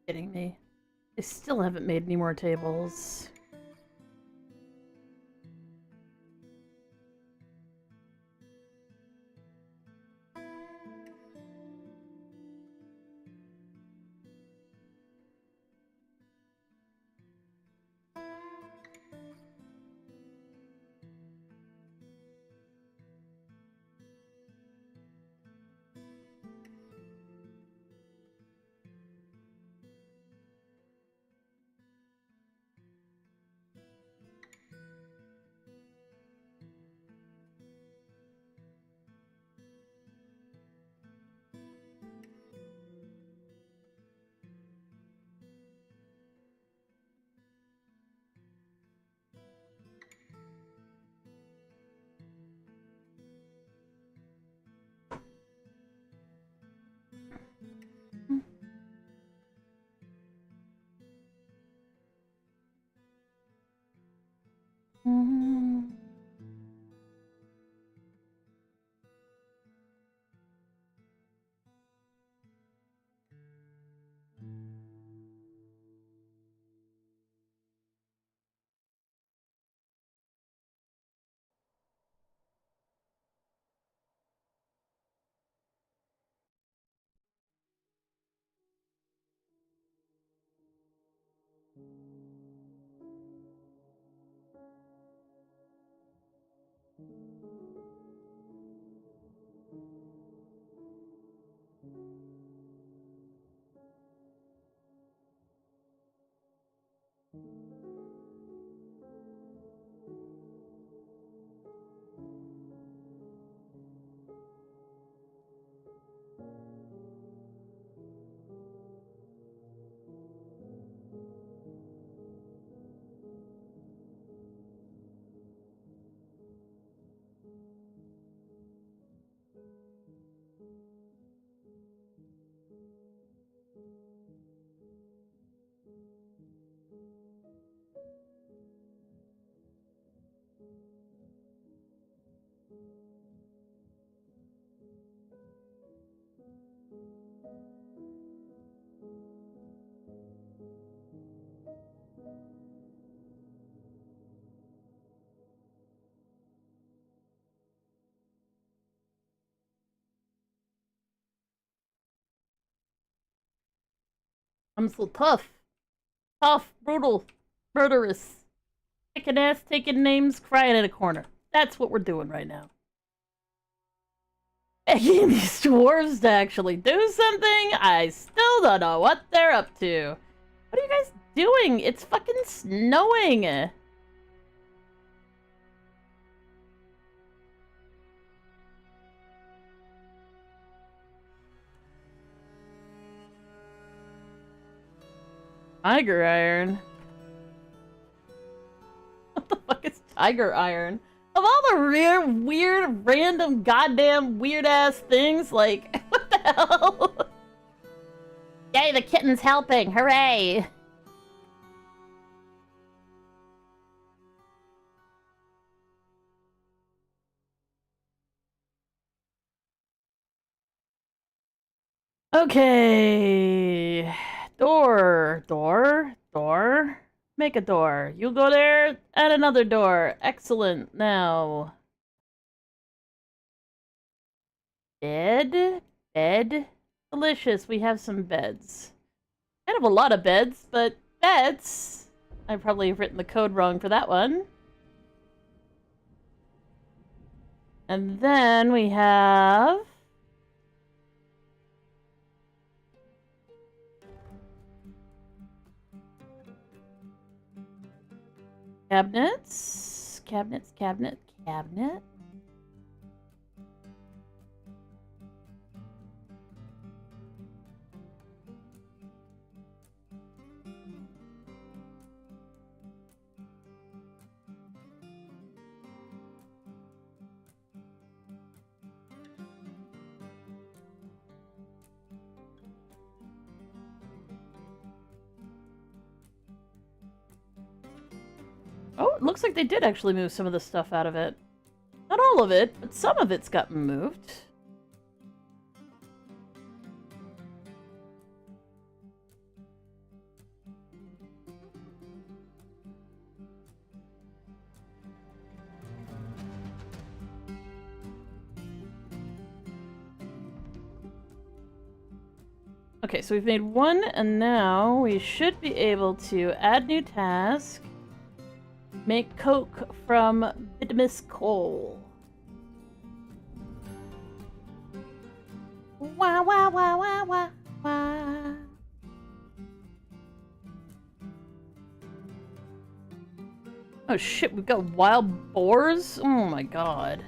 Kidding me. I still haven't made any more tables. I'm so tough. Tough, brutal, murderous. Kicking ass, taking names, crying in a corner. That's what we're doing right now. Begging these dwarves to actually do something? I still don't know what they're up to. What are you guys doing? It's fucking snowing. Tiger iron. tiger iron. Of all the weird, random, goddamn, weird-ass things, like, what the hell? Yay, the kitten's helping! Hooray! Okay. Door. Make a door. You go there, add another door. Excellent. Now. Bed. Delicious. We have some beds. Kind of a lot of beds, but beds. I probably have written the code wrong for that one. And then we have... cabinets. Cabinet. Oh, it looks like they did actually move some of the stuff out of it. Not all of it, but some of it's gotten moved. Okay, so we've made one, and now we should be able to add new task. Make coke from bituminous coal. Wah. Oh shit, we've got wild boars? Oh my god.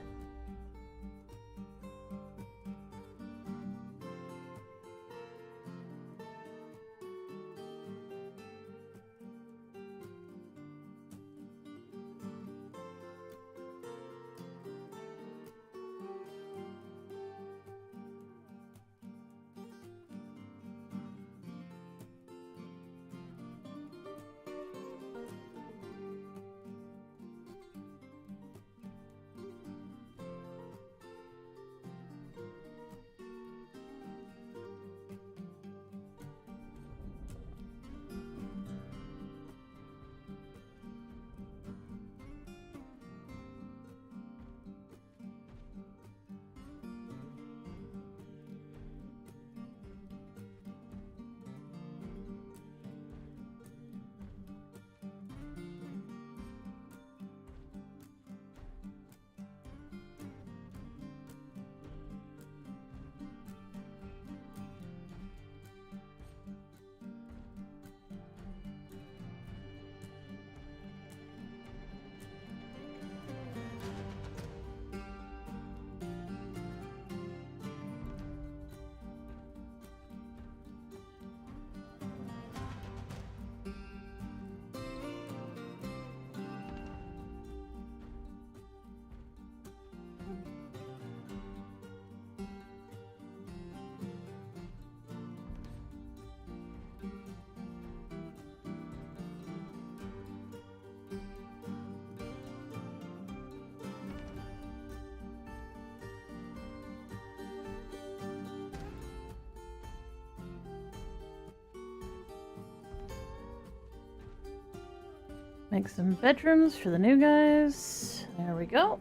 Make some bedrooms for the new guys. There we go.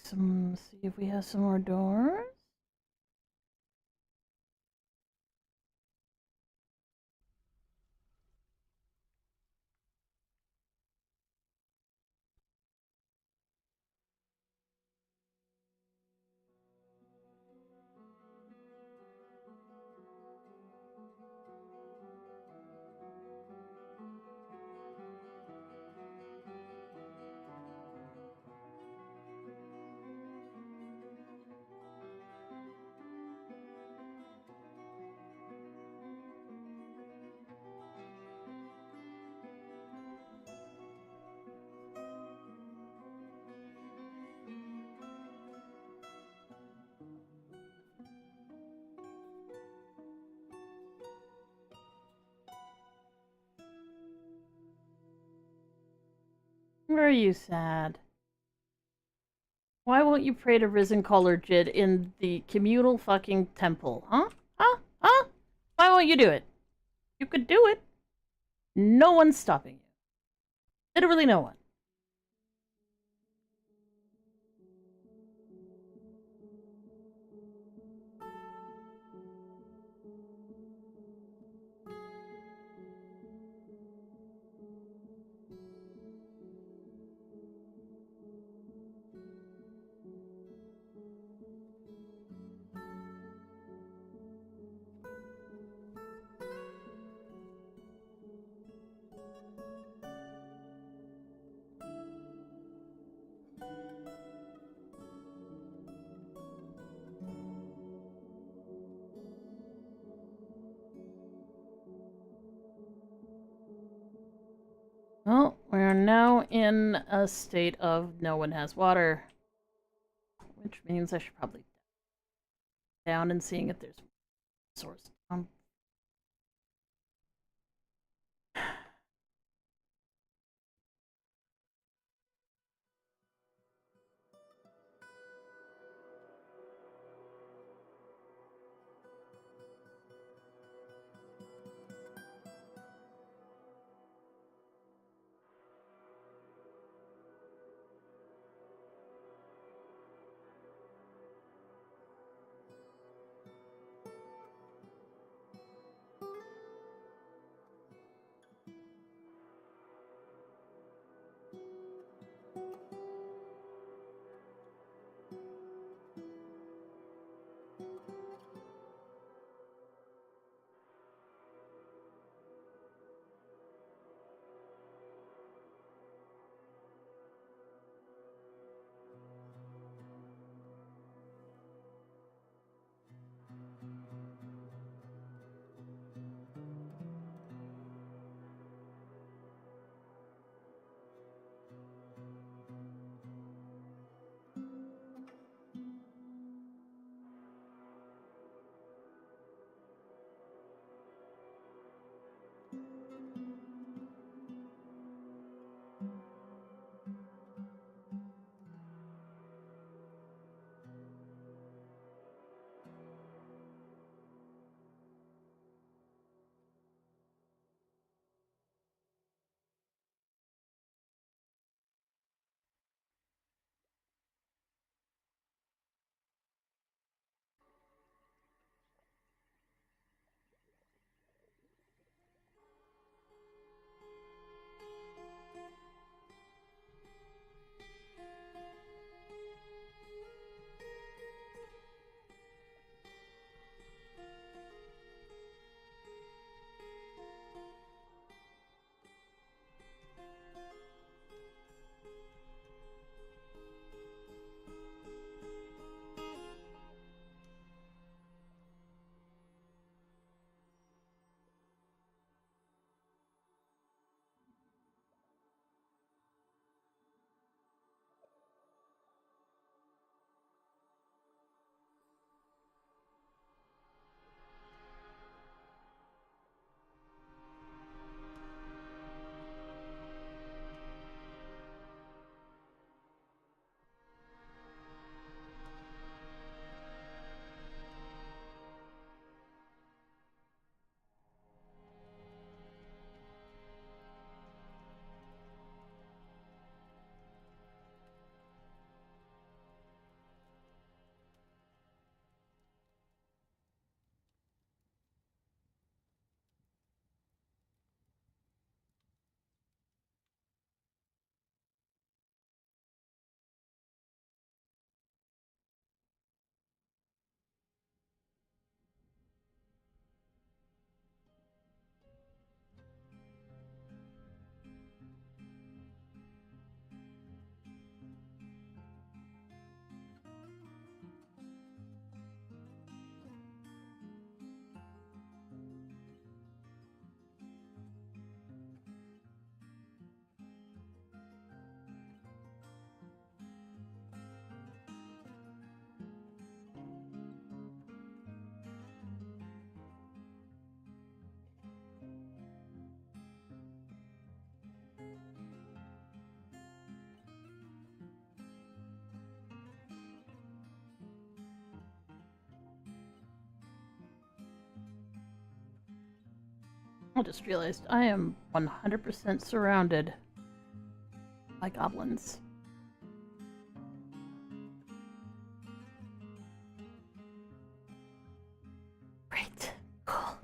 some. See if we have some more doors. Where are you sad? Why won't you pray to Risen Caller Jid in the communal fucking temple? Huh? Huh? Huh? Why won't you do it? You could do it. No one's stopping you. Literally no one. Well, we're now in a state of no one has water. Which means I should probably down and seeing if there's a source. I just realized I am 100% surrounded by goblins. Great. Cool.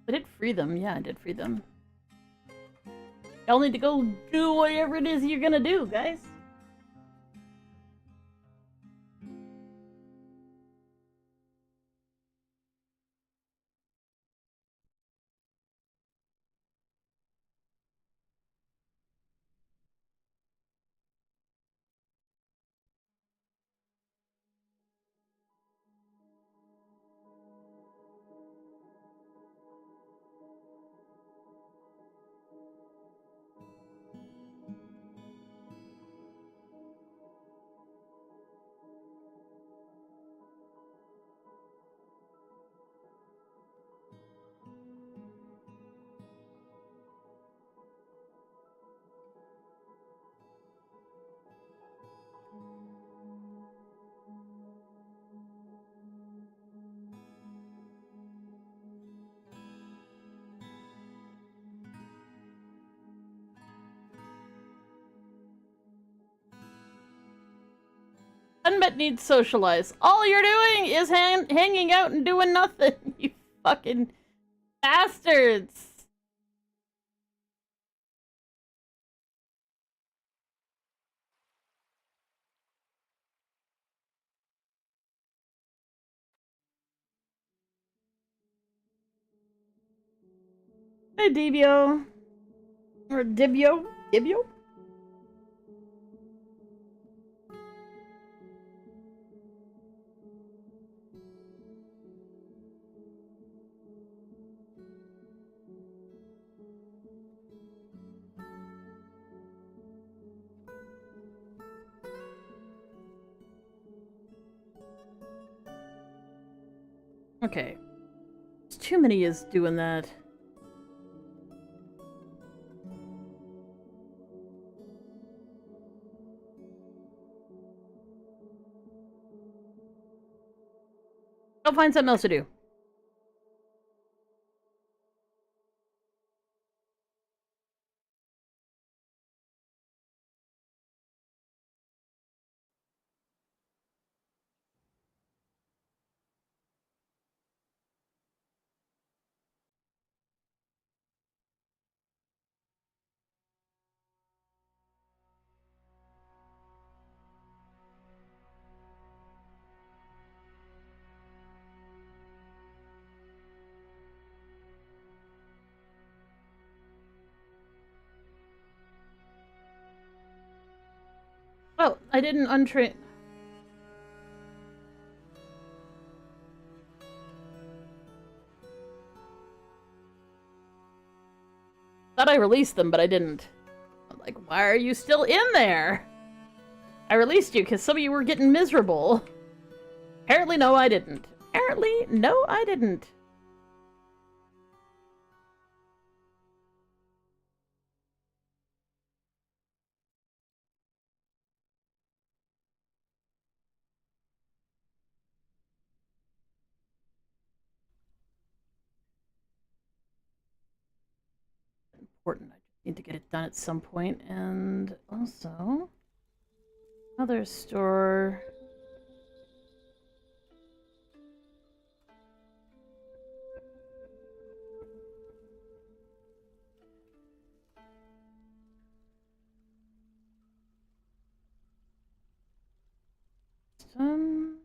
I did free them. Yeah, I did free them. Y'all need to go do whatever it is you're gonna do, guys. Unmet needs socialize. All you're doing is hanging out and doing nothing, you fucking bastards. Hey, Dibio. Or Dibio? Dibio? Okay. There's too many is doing that. I'll find something else to do. Oh, I didn't untrain. Thought I released them, but I didn't. I'm like, why are you still in there? I released you because some of you were getting miserable. Apparently, no, I didn't. Apparently, no, I didn't. Important. I just need to get it done at some point, and also other store. Done.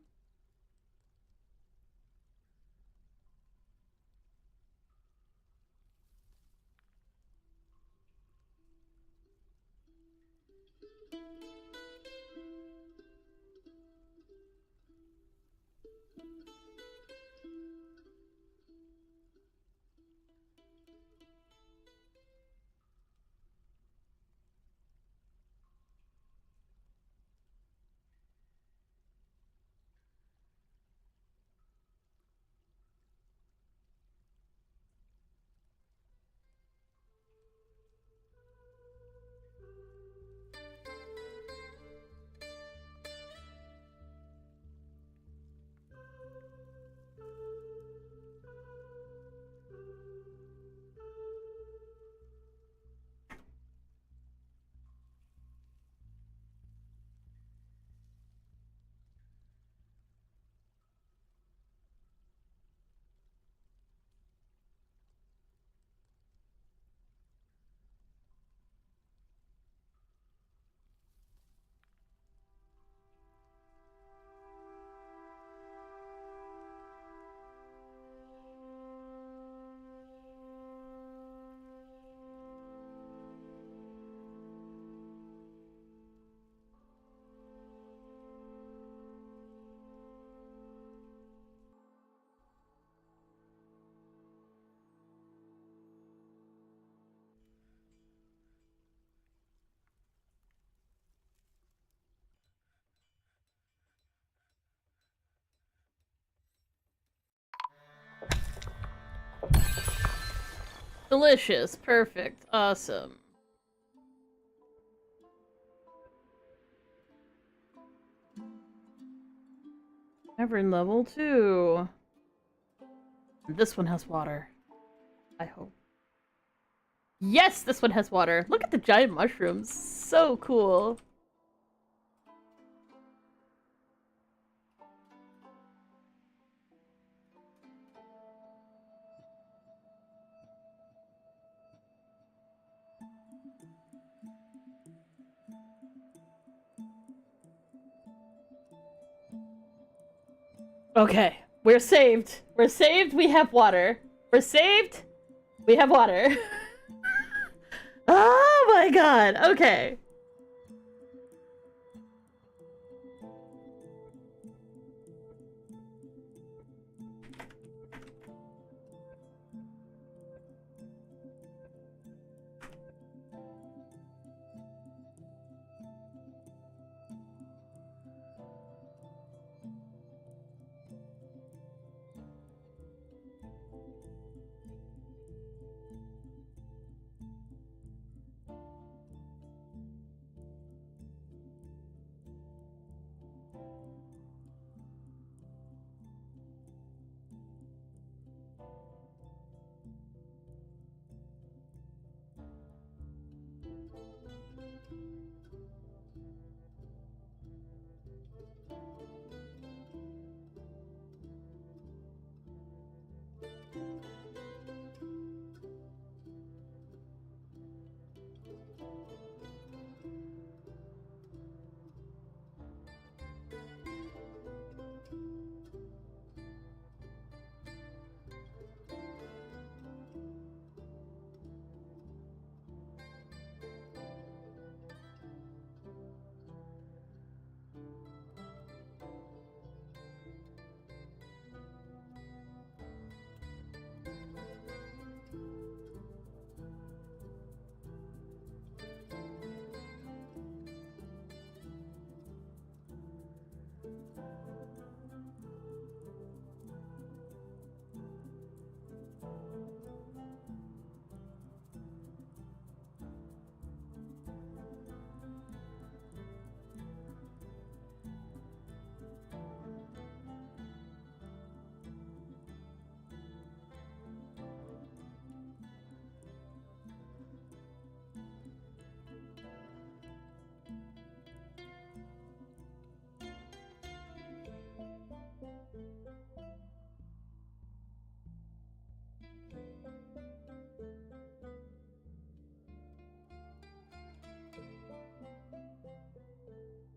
Delicious. Perfect. Awesome. Never in level 2. This one has water. I hope. Yes, this one has water. Look at the giant mushrooms. So cool. Okay, we're saved. We're saved. We have water. We're saved. We have water. Oh my god. Okay.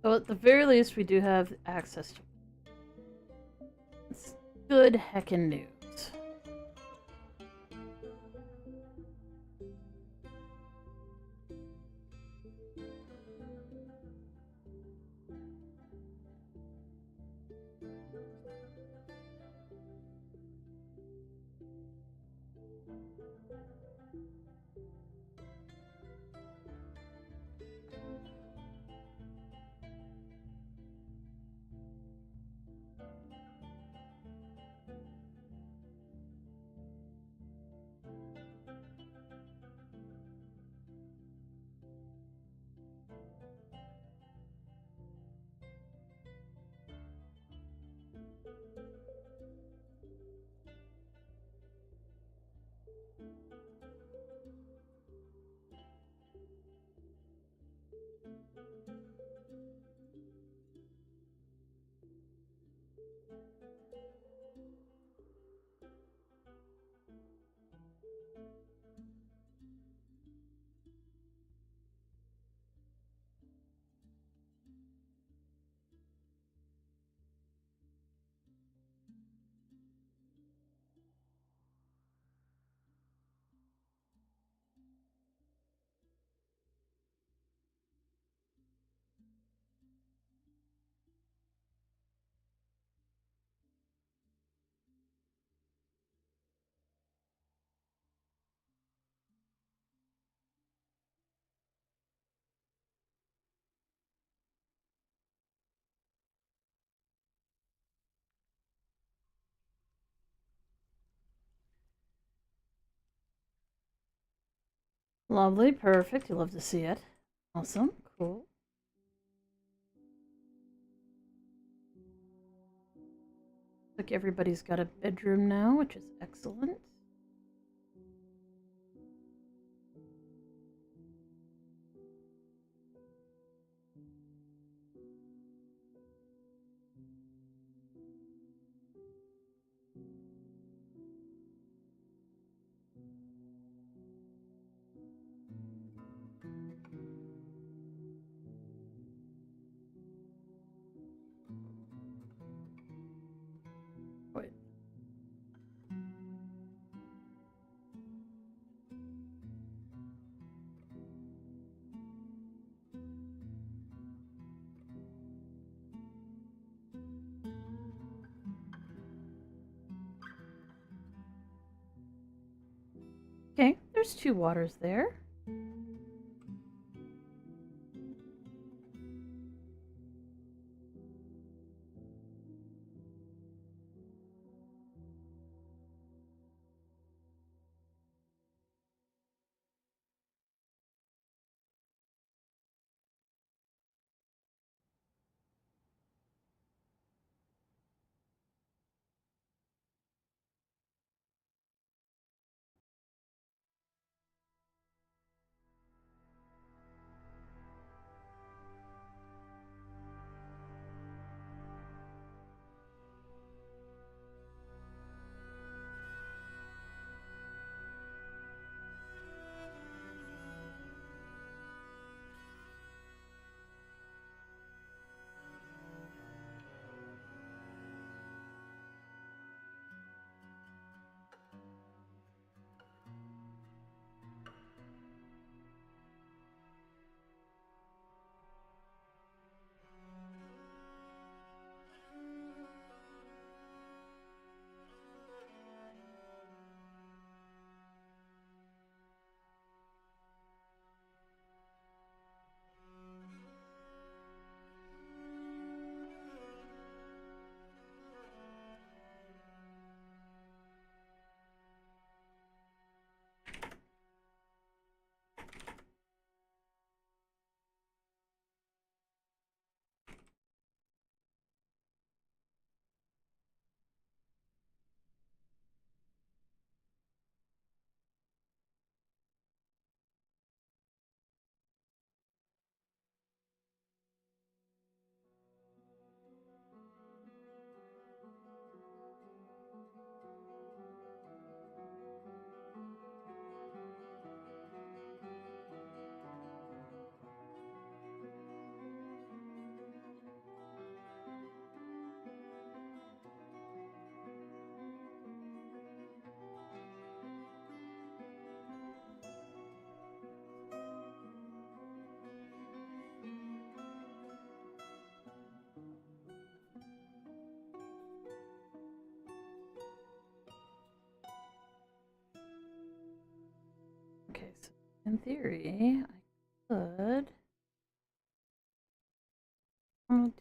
So at the very least, we do have access to it. It's good heckin' news. Lovely, perfect. You love to see it. Awesome, cool. Like everybody's got a bedroom now, which is excellent. Wait. Okay, there's 2 waters there. In theory, I could. I'll do.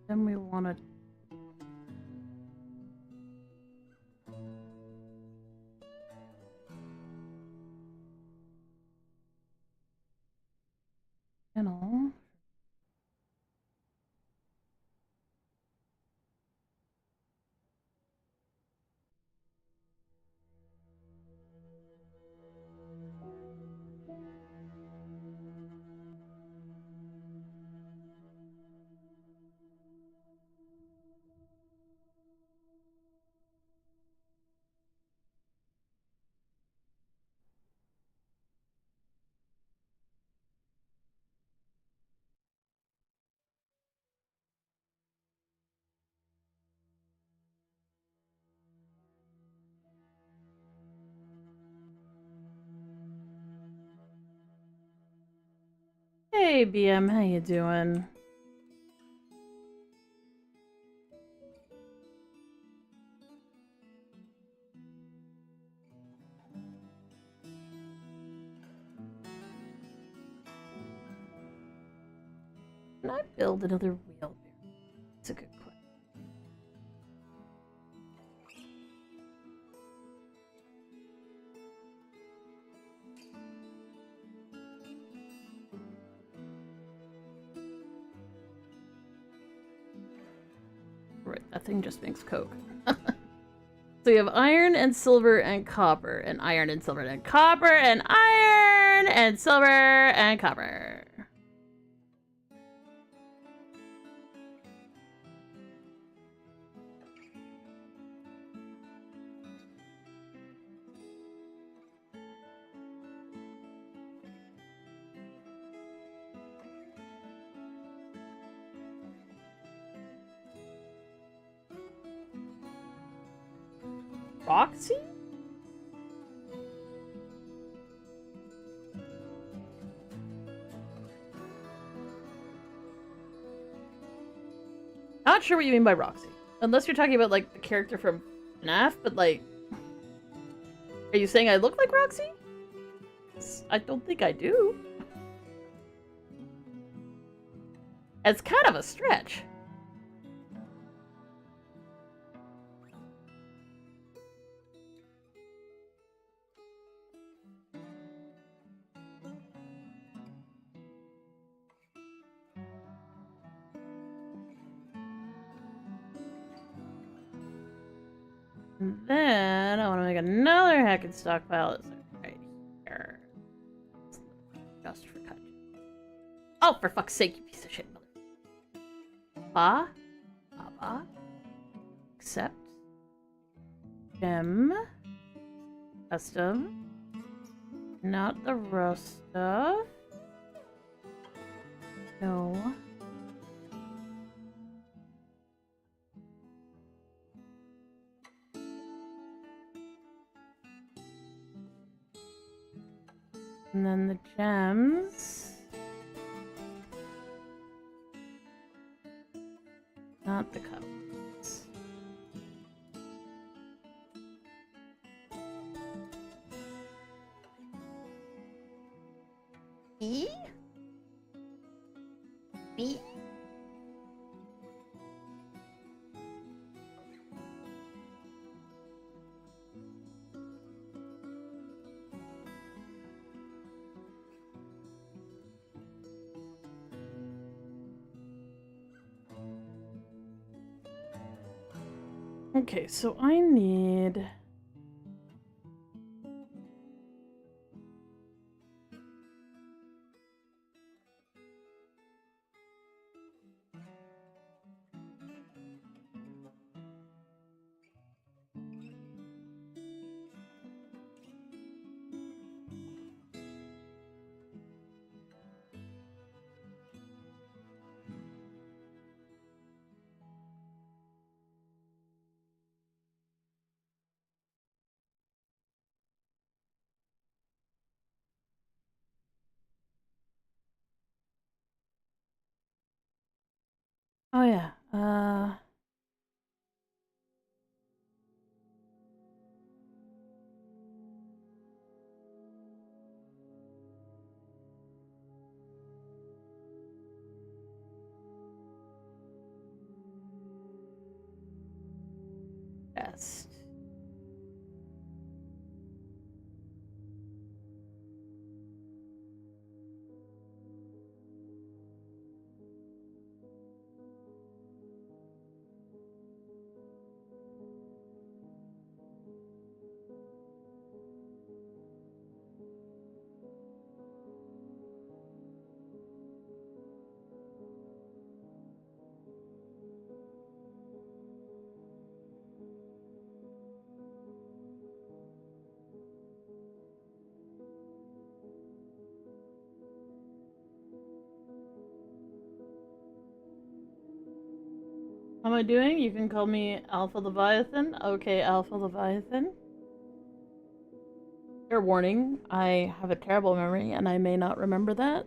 Then we want to. Channel. Hey BM, how you doing? Can I build another wheelbarrow? That's a good question. Right, that thing just makes coke. So you have iron and silver and copper, and iron and silver and copper, and iron and silver and copper. Roxy? Not sure what you mean by Roxy. Unless you're talking about, like, the character from FNAF, but, like... Are you saying I look like Roxy? I don't think I do. It's kind of a stretch. And then I want to make another hacking stockpile. It's right here. Just for cut. Oh, for fuck's sake, you piece of shit, mother. Baba. Accept. Gem. Custom. Not the raw stuff. No. And then the gems. Not the cups. B? B? Okay, so I need... Oh yeah. Best. How am I doing? You can call me Alpha Leviathan. Okay, Alpha Leviathan. Fair warning, I have a terrible memory and I may not remember that.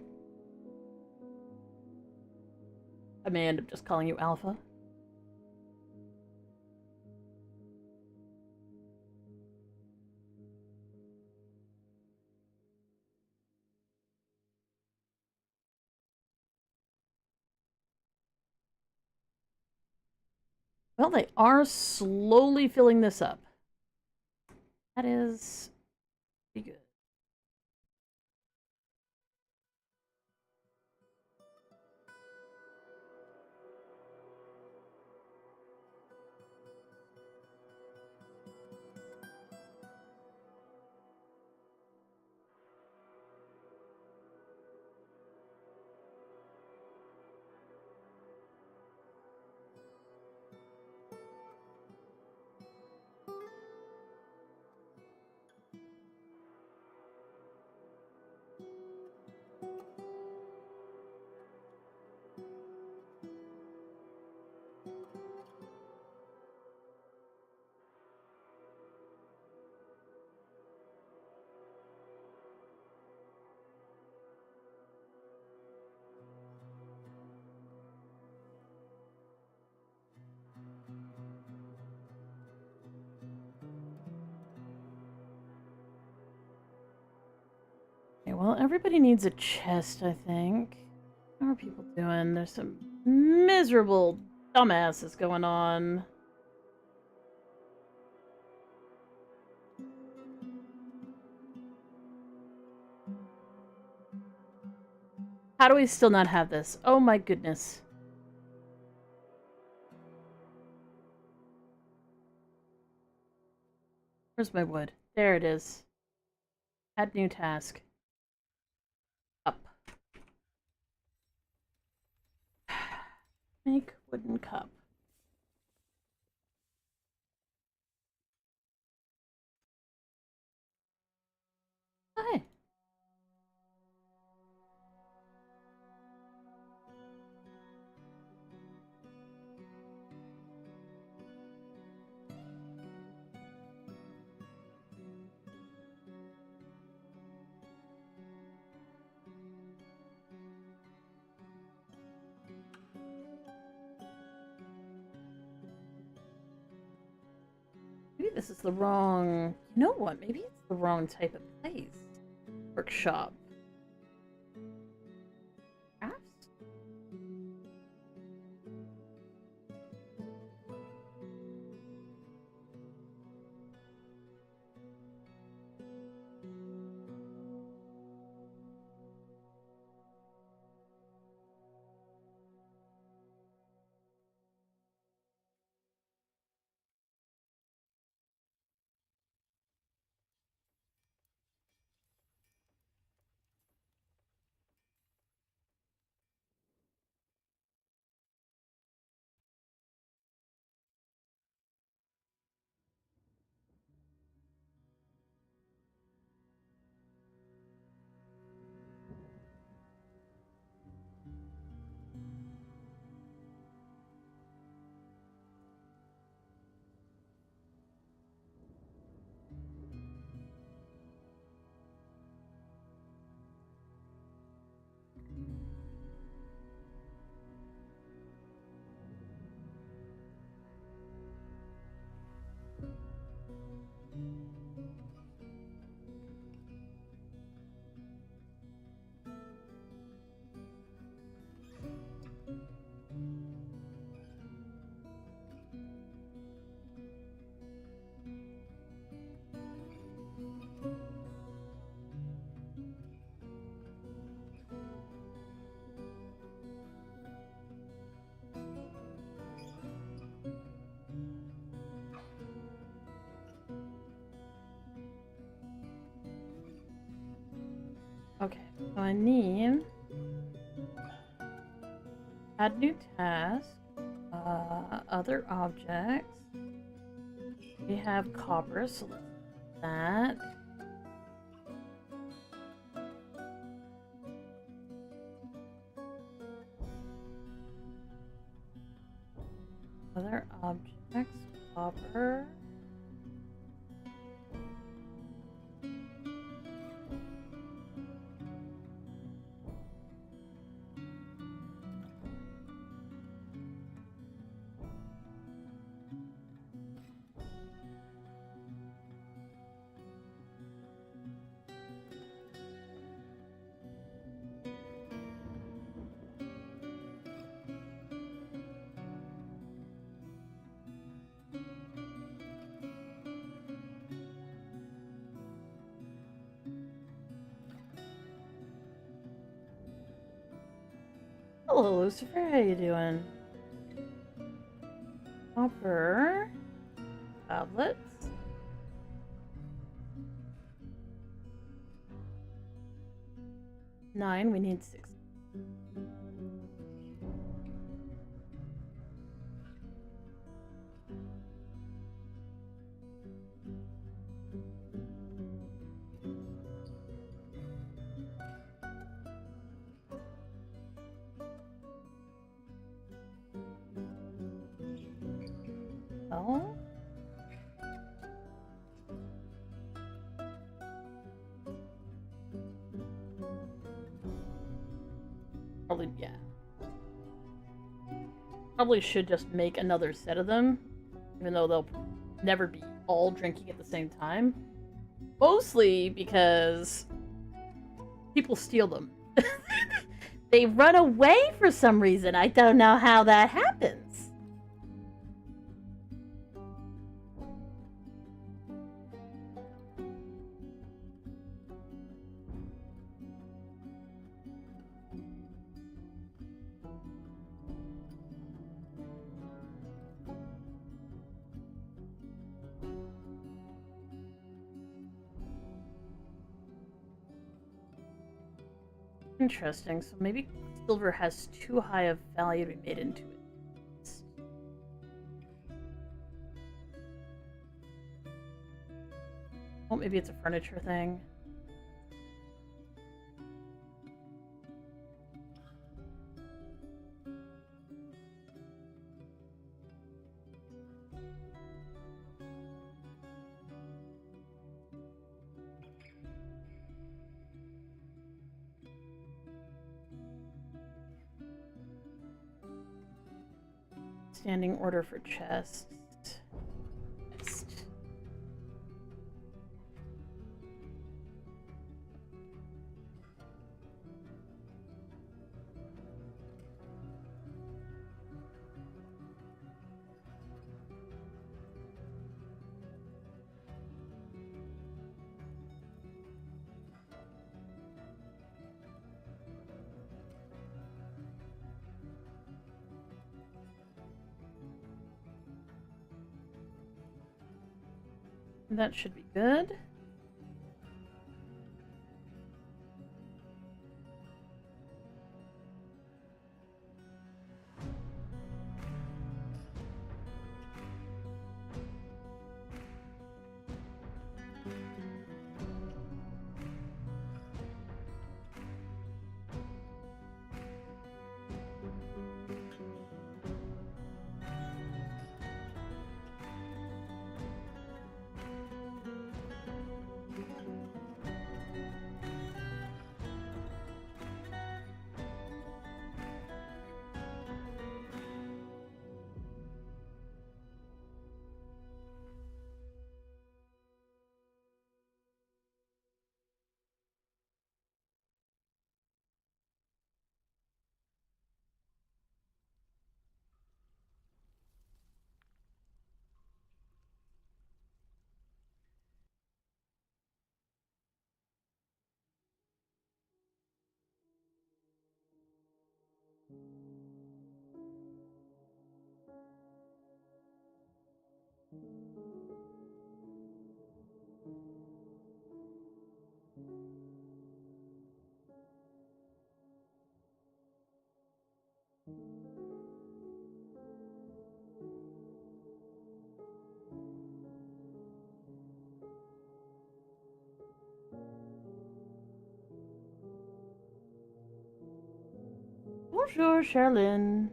I may end up just calling you Alpha. Well, they are slowly filling this up. That is pretty good. Okay, well, everybody needs a chest, I think. How are people doing? There's some miserable dumbasses going on. How do we still not have this? Oh my goodness. Where's my wood? There it is. Add new task. Up. Make wooden cup. Hi. Maybe this is the wrong... You know what? Maybe it's the wrong type of place. Workshop. Crafts? Okay, so I need add new task, other objects. We have copper, so let's do that. Other objects, copper. Hello, Lucifer. How you doing? Copper. Tablets. Nine. We need 6. Oh. Probably, yeah. Probably should just make another set of them, even though they'll never be all drinking at the same time. Mostly because people steal them. They run away for some reason. I don't know how that happens. Interesting. So maybe silver has too high of value to be made into it. Oh, maybe it's a furniture thing. Standing order for chests. That should be good. Bonjour, Charlene.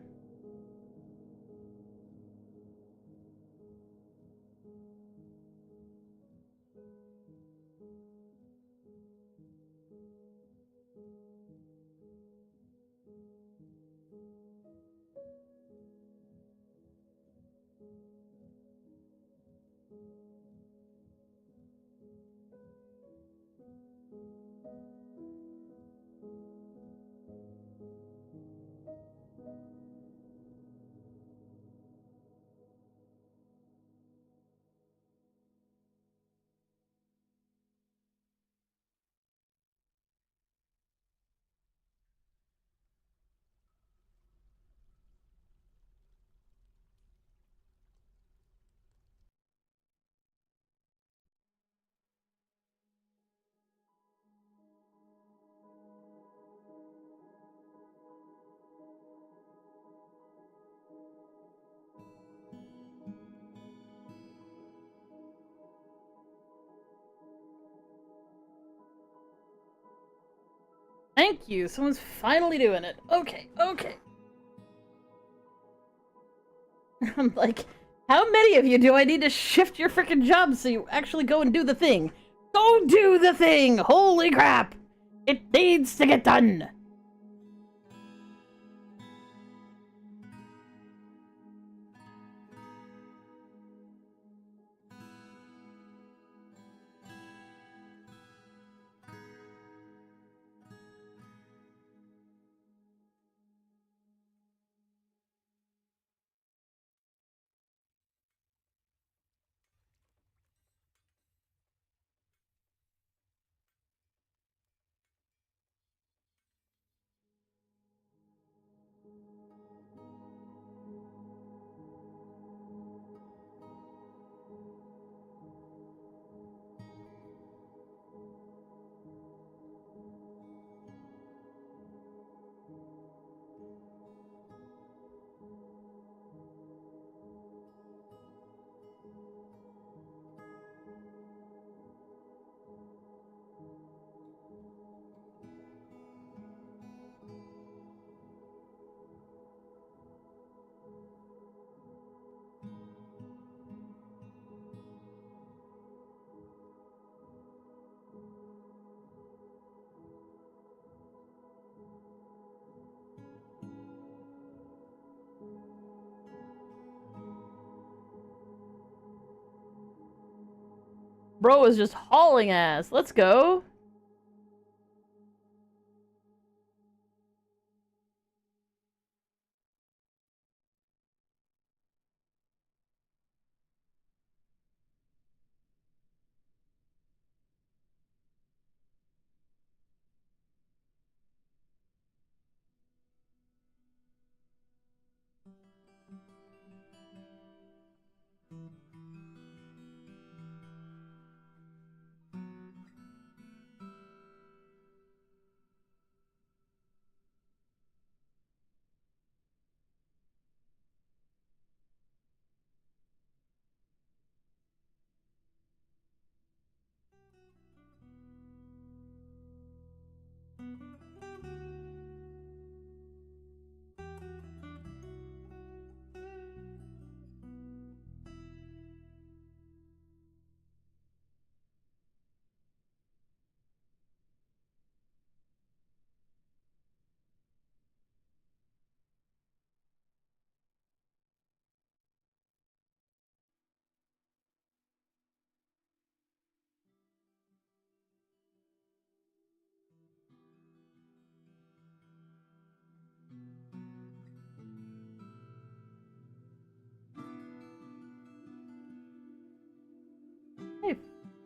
Thank you. Someone's finally doing it. Okay, okay. I'm like, how many of you do I need to shift your freaking jobs so you actually go and do the thing? Go do the thing! Holy crap! It needs to get done! Bro is just hauling ass. Let's go.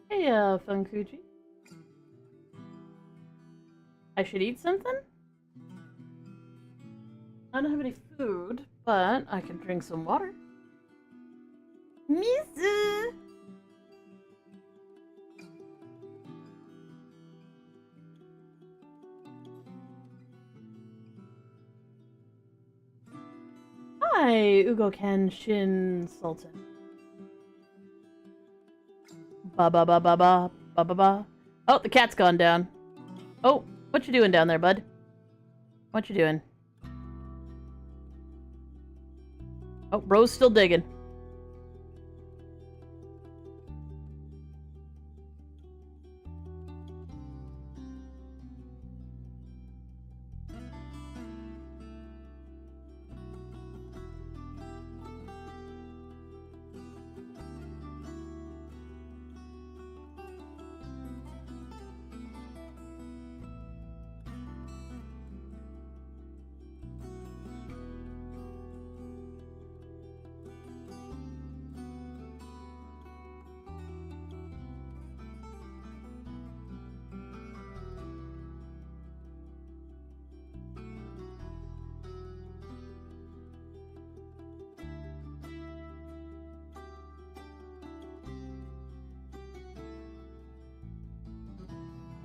Hey, Funkuji. I should eat something? I don't have any food, but I can drink some water. Mizu! Hi, Ugo Kenshin Sultan. Ba ba ba ba ba ba ba ba. Oh, the cat's gone down. Oh, what you doing down there, bud? What you doing? Oh, Rose still digging.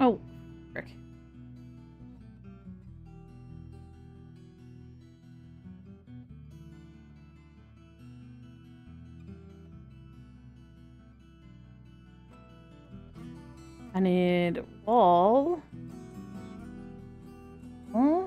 Oh, frick. I need wall. Huh?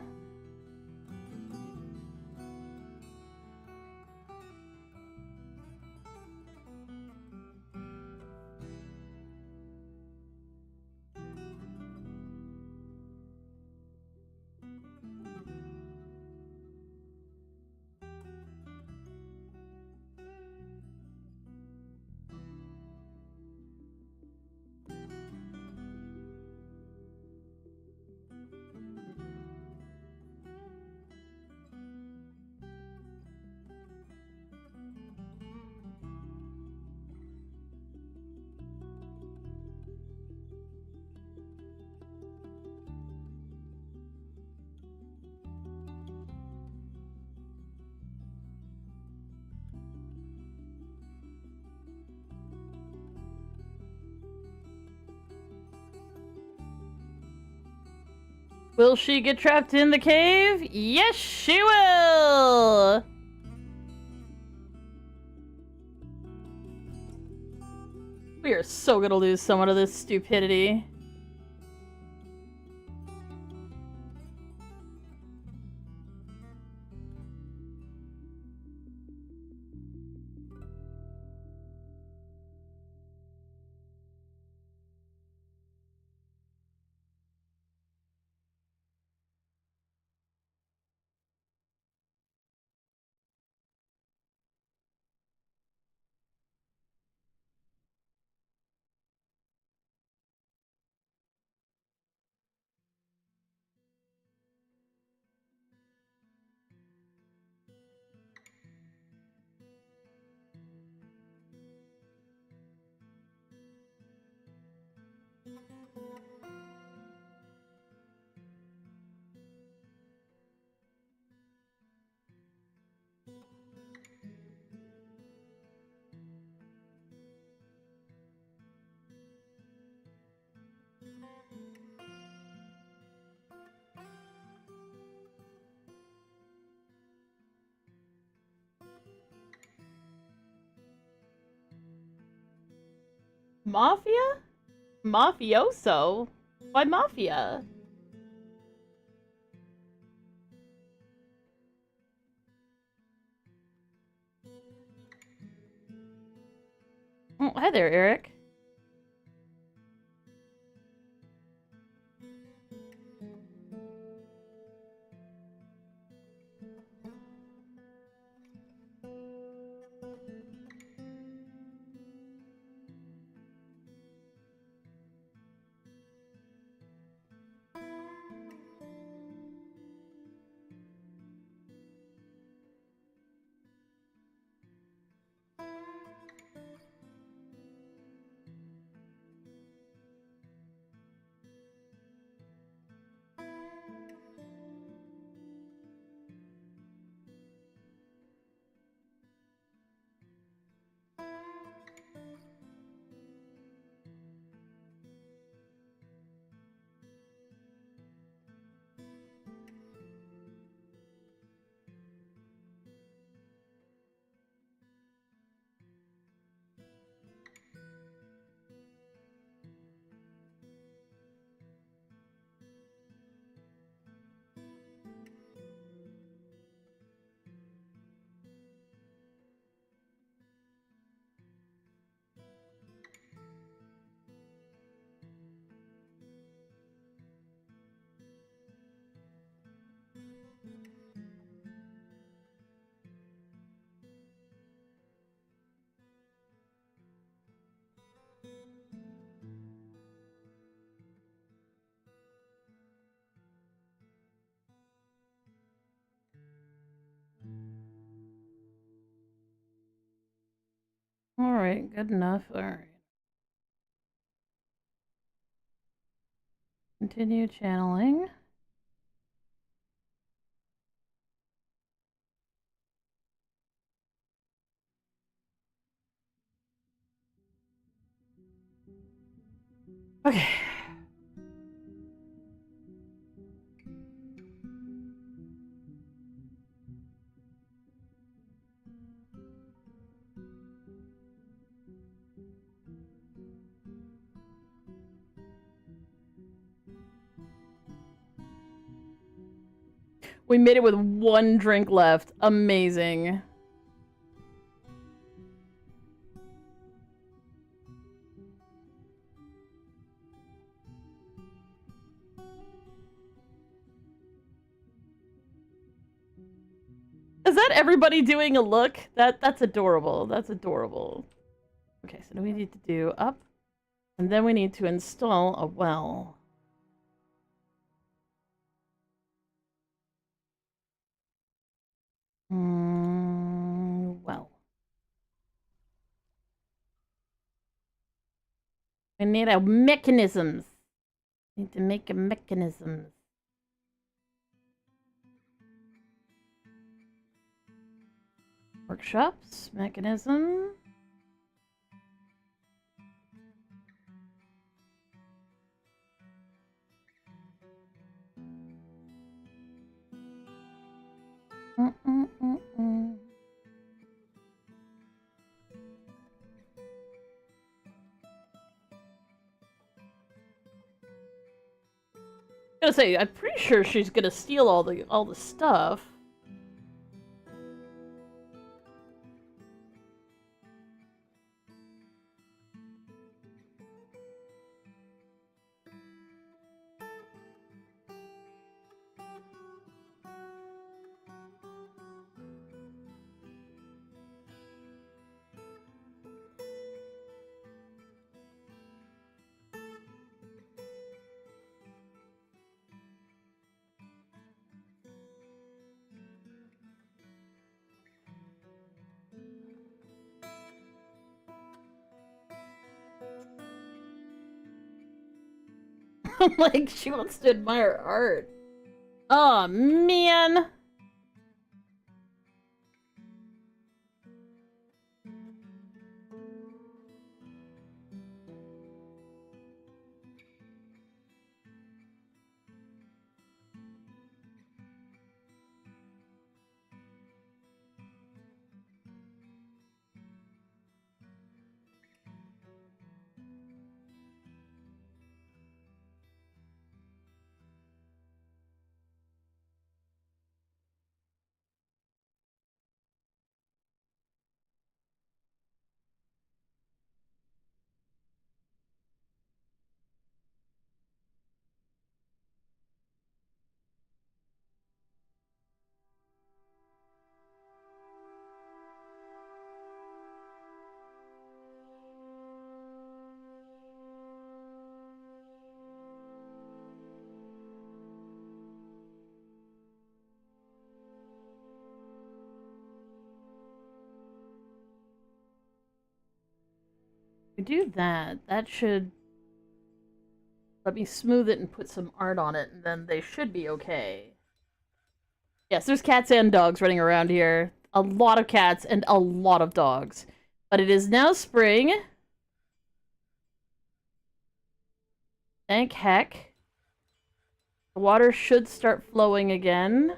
Will she get trapped in the cave? Yes, she will! We are so gonna lose someone to this stupidity. Mafia? Mafioso? Why mafia? Oh, hi there, Eric. Alright, good enough. Alright. Continue channeling. Okay. We made it with one drink left. Amazing. Is that everybody doing a look? That's adorable. That's adorable. Okay, so we need to do up, and then we need to install a well. Well. We need a mechanisms. Need to make a mechanism. Workshops, mechanism. I gotta say, I'm pretty sure she's gonna steal all the stuff. Like, she wants to admire art. Oh, man. We do that. That should let me smooth it and put some art on it, and then they should be okay. Yes, there's cats and dogs running around here. A lot of cats and a lot of dogs. But it is now spring. Thank heck. The water should start flowing again.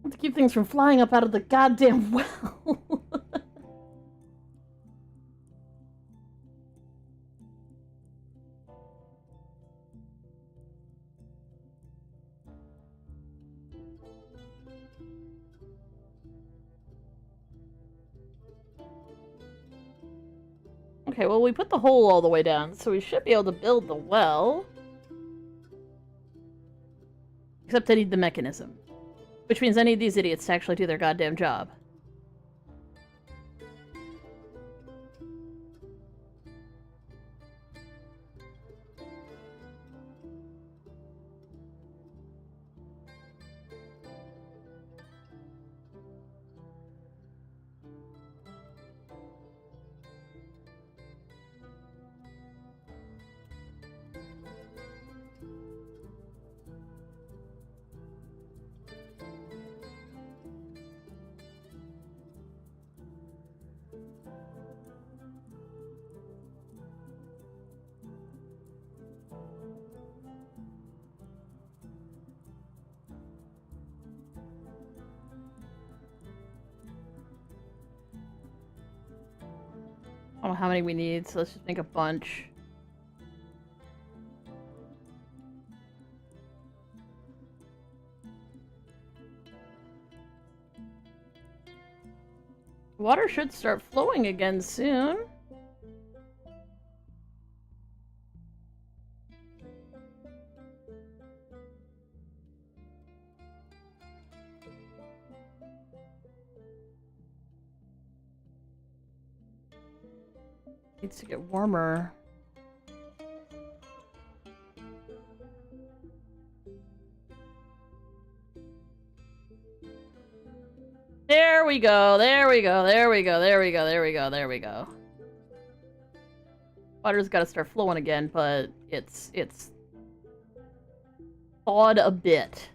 To keep things from flying up out of the goddamn well. Okay, well, we put the hole all the way down, so we should be able to build the well. Except I need the mechanism. Which means I need these idiots to actually do their goddamn job. I don't know how many we need, so let's just make a bunch. Water should start flowing again soon. Needs to get warmer. There we go, there we go, there we go, there we go, there we go, there we go. Water's gotta start flowing again, but it's thawed a bit.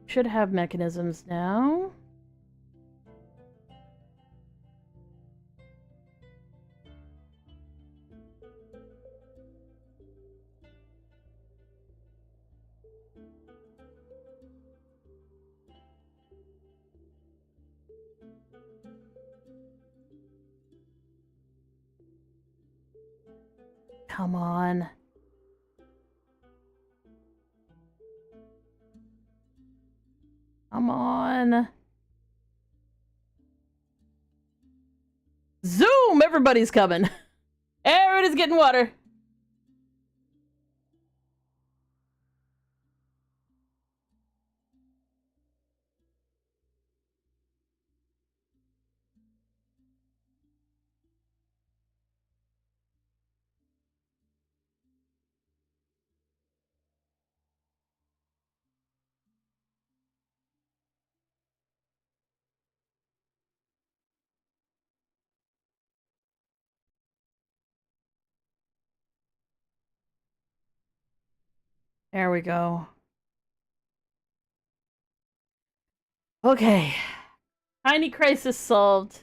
Should have mechanisms now. Come on. Come on. Zoom! Everybody's coming. Everybody's getting water. There we go. Okay. Tiny crisis solved.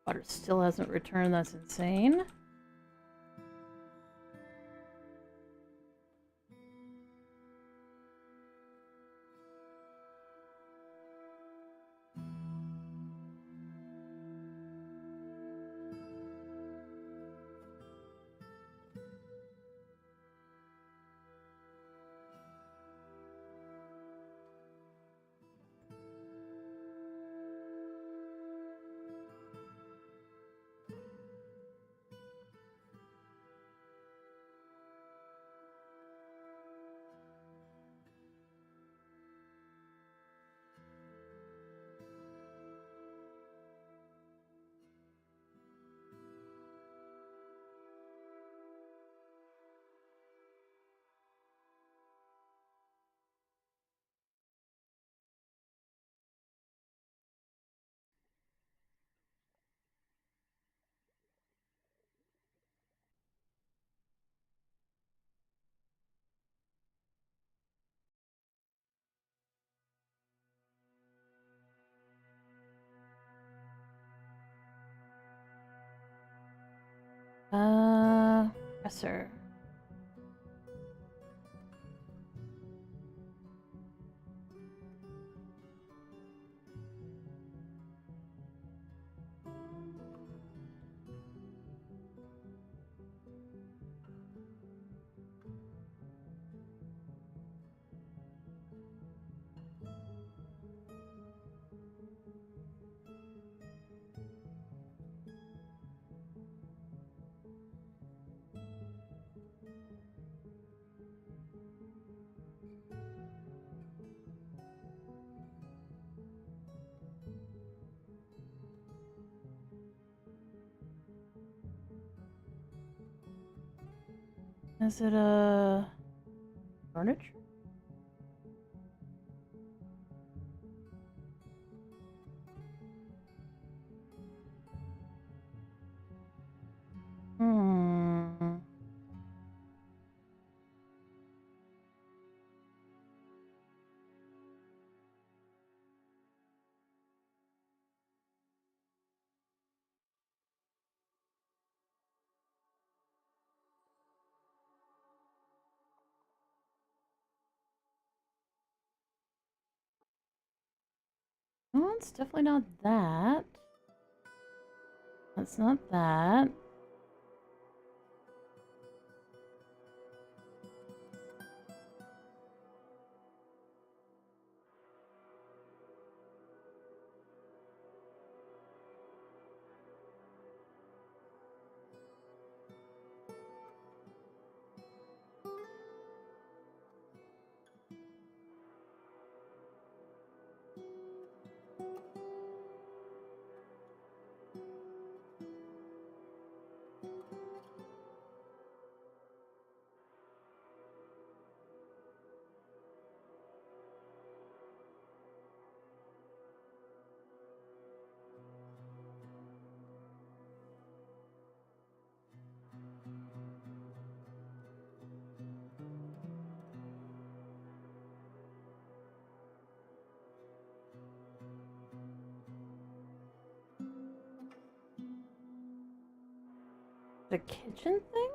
Water still hasn't returned, that's insane. Presser. Is it furniture? Hmm. Oh, it's definitely not that. That's not that. The kitchen thing?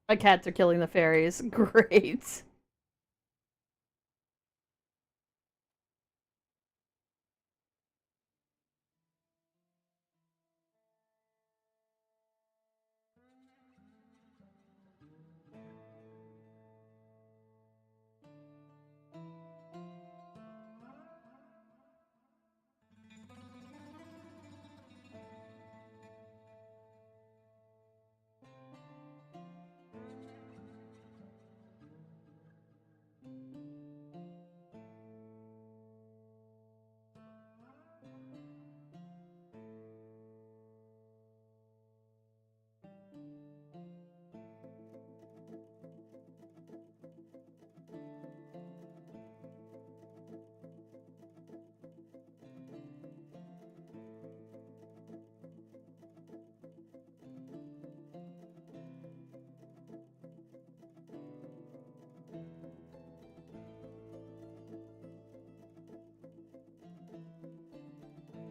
My cats are killing the fairies. Great.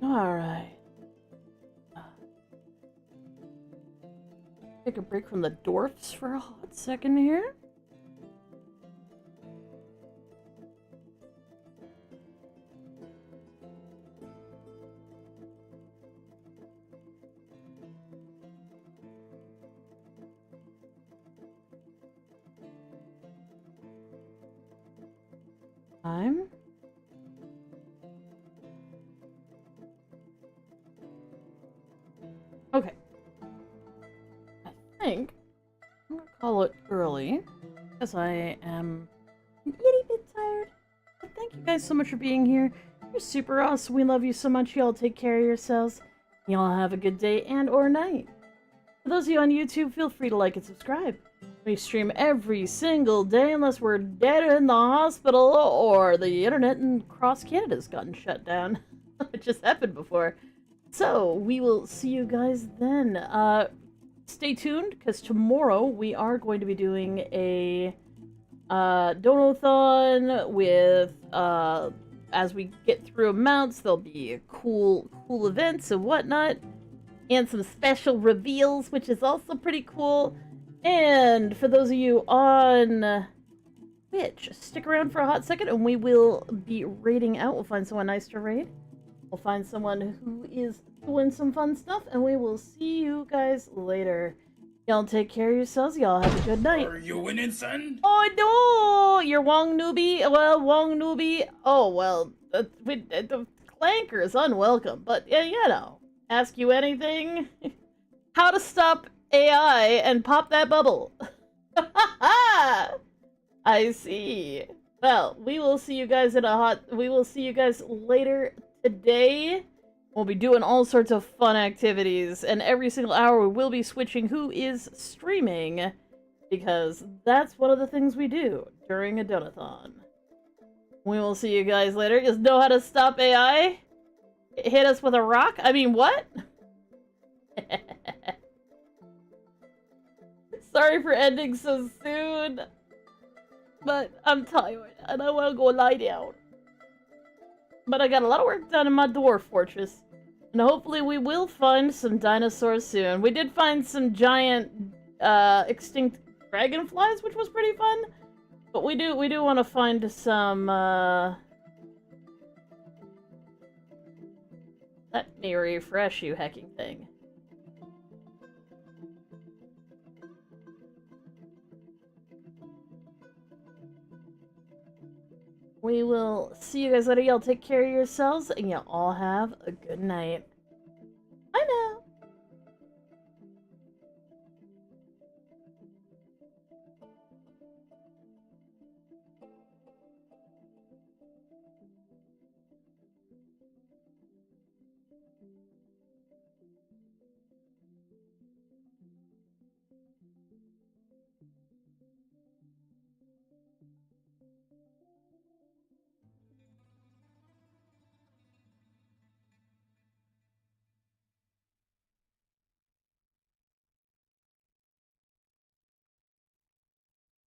Alright. Take a break from the dwarfs for a hot second here. Time. Okay. I think I'm gonna call it early, because I am an itty bit tired. But thank you guys so much for being here. You're super awesome. We love you so much. Y'all take care of yourselves. Y'all have a good day and or night. For those of you on YouTube, feel free to like and subscribe. We stream every single day unless we're dead in the hospital or the internet and across Canada's gotten shut down. It just happened before. So, we will see you guys then. Stay tuned, because tomorrow we are going to be doing a donathon with, as we get through amounts, there'll be cool events and whatnot, and some special reveals, which is also pretty cool. And for those of you on Twitch, stick around for a hot second and we will be raiding out. We'll find someone nice to raid. We'll find someone who is doing some fun stuff, and we will see you guys later. Y'all take care of yourselves. Y'all have a good night. Are you winning, son? Oh no! You're Wong Newbie? Well, Wong Newbie. Oh, well, the clanker is unwelcome, but yeah, you know. Ask you anything? How to stop AI and pop that bubble. I see. Well, we will see you guys later today. We'll be doing all sorts of fun activities, and every single hour we will be switching who is streaming, because that's one of the things we do during a donathon. We will see you guys later. You just know how to stop AI? Hit us with a rock? I mean, what? Sorry for ending so soon, but I'm tired and I want to go lie down. But I got a lot of work done in my dwarf fortress, and hopefully we will find some dinosaurs soon. We did find some giant extinct dragonflies, which was pretty fun, but we do want to find some let me refresh you, hacking thing. We will see you guys later. Y'all take care of yourselves, and y'all all have a good night.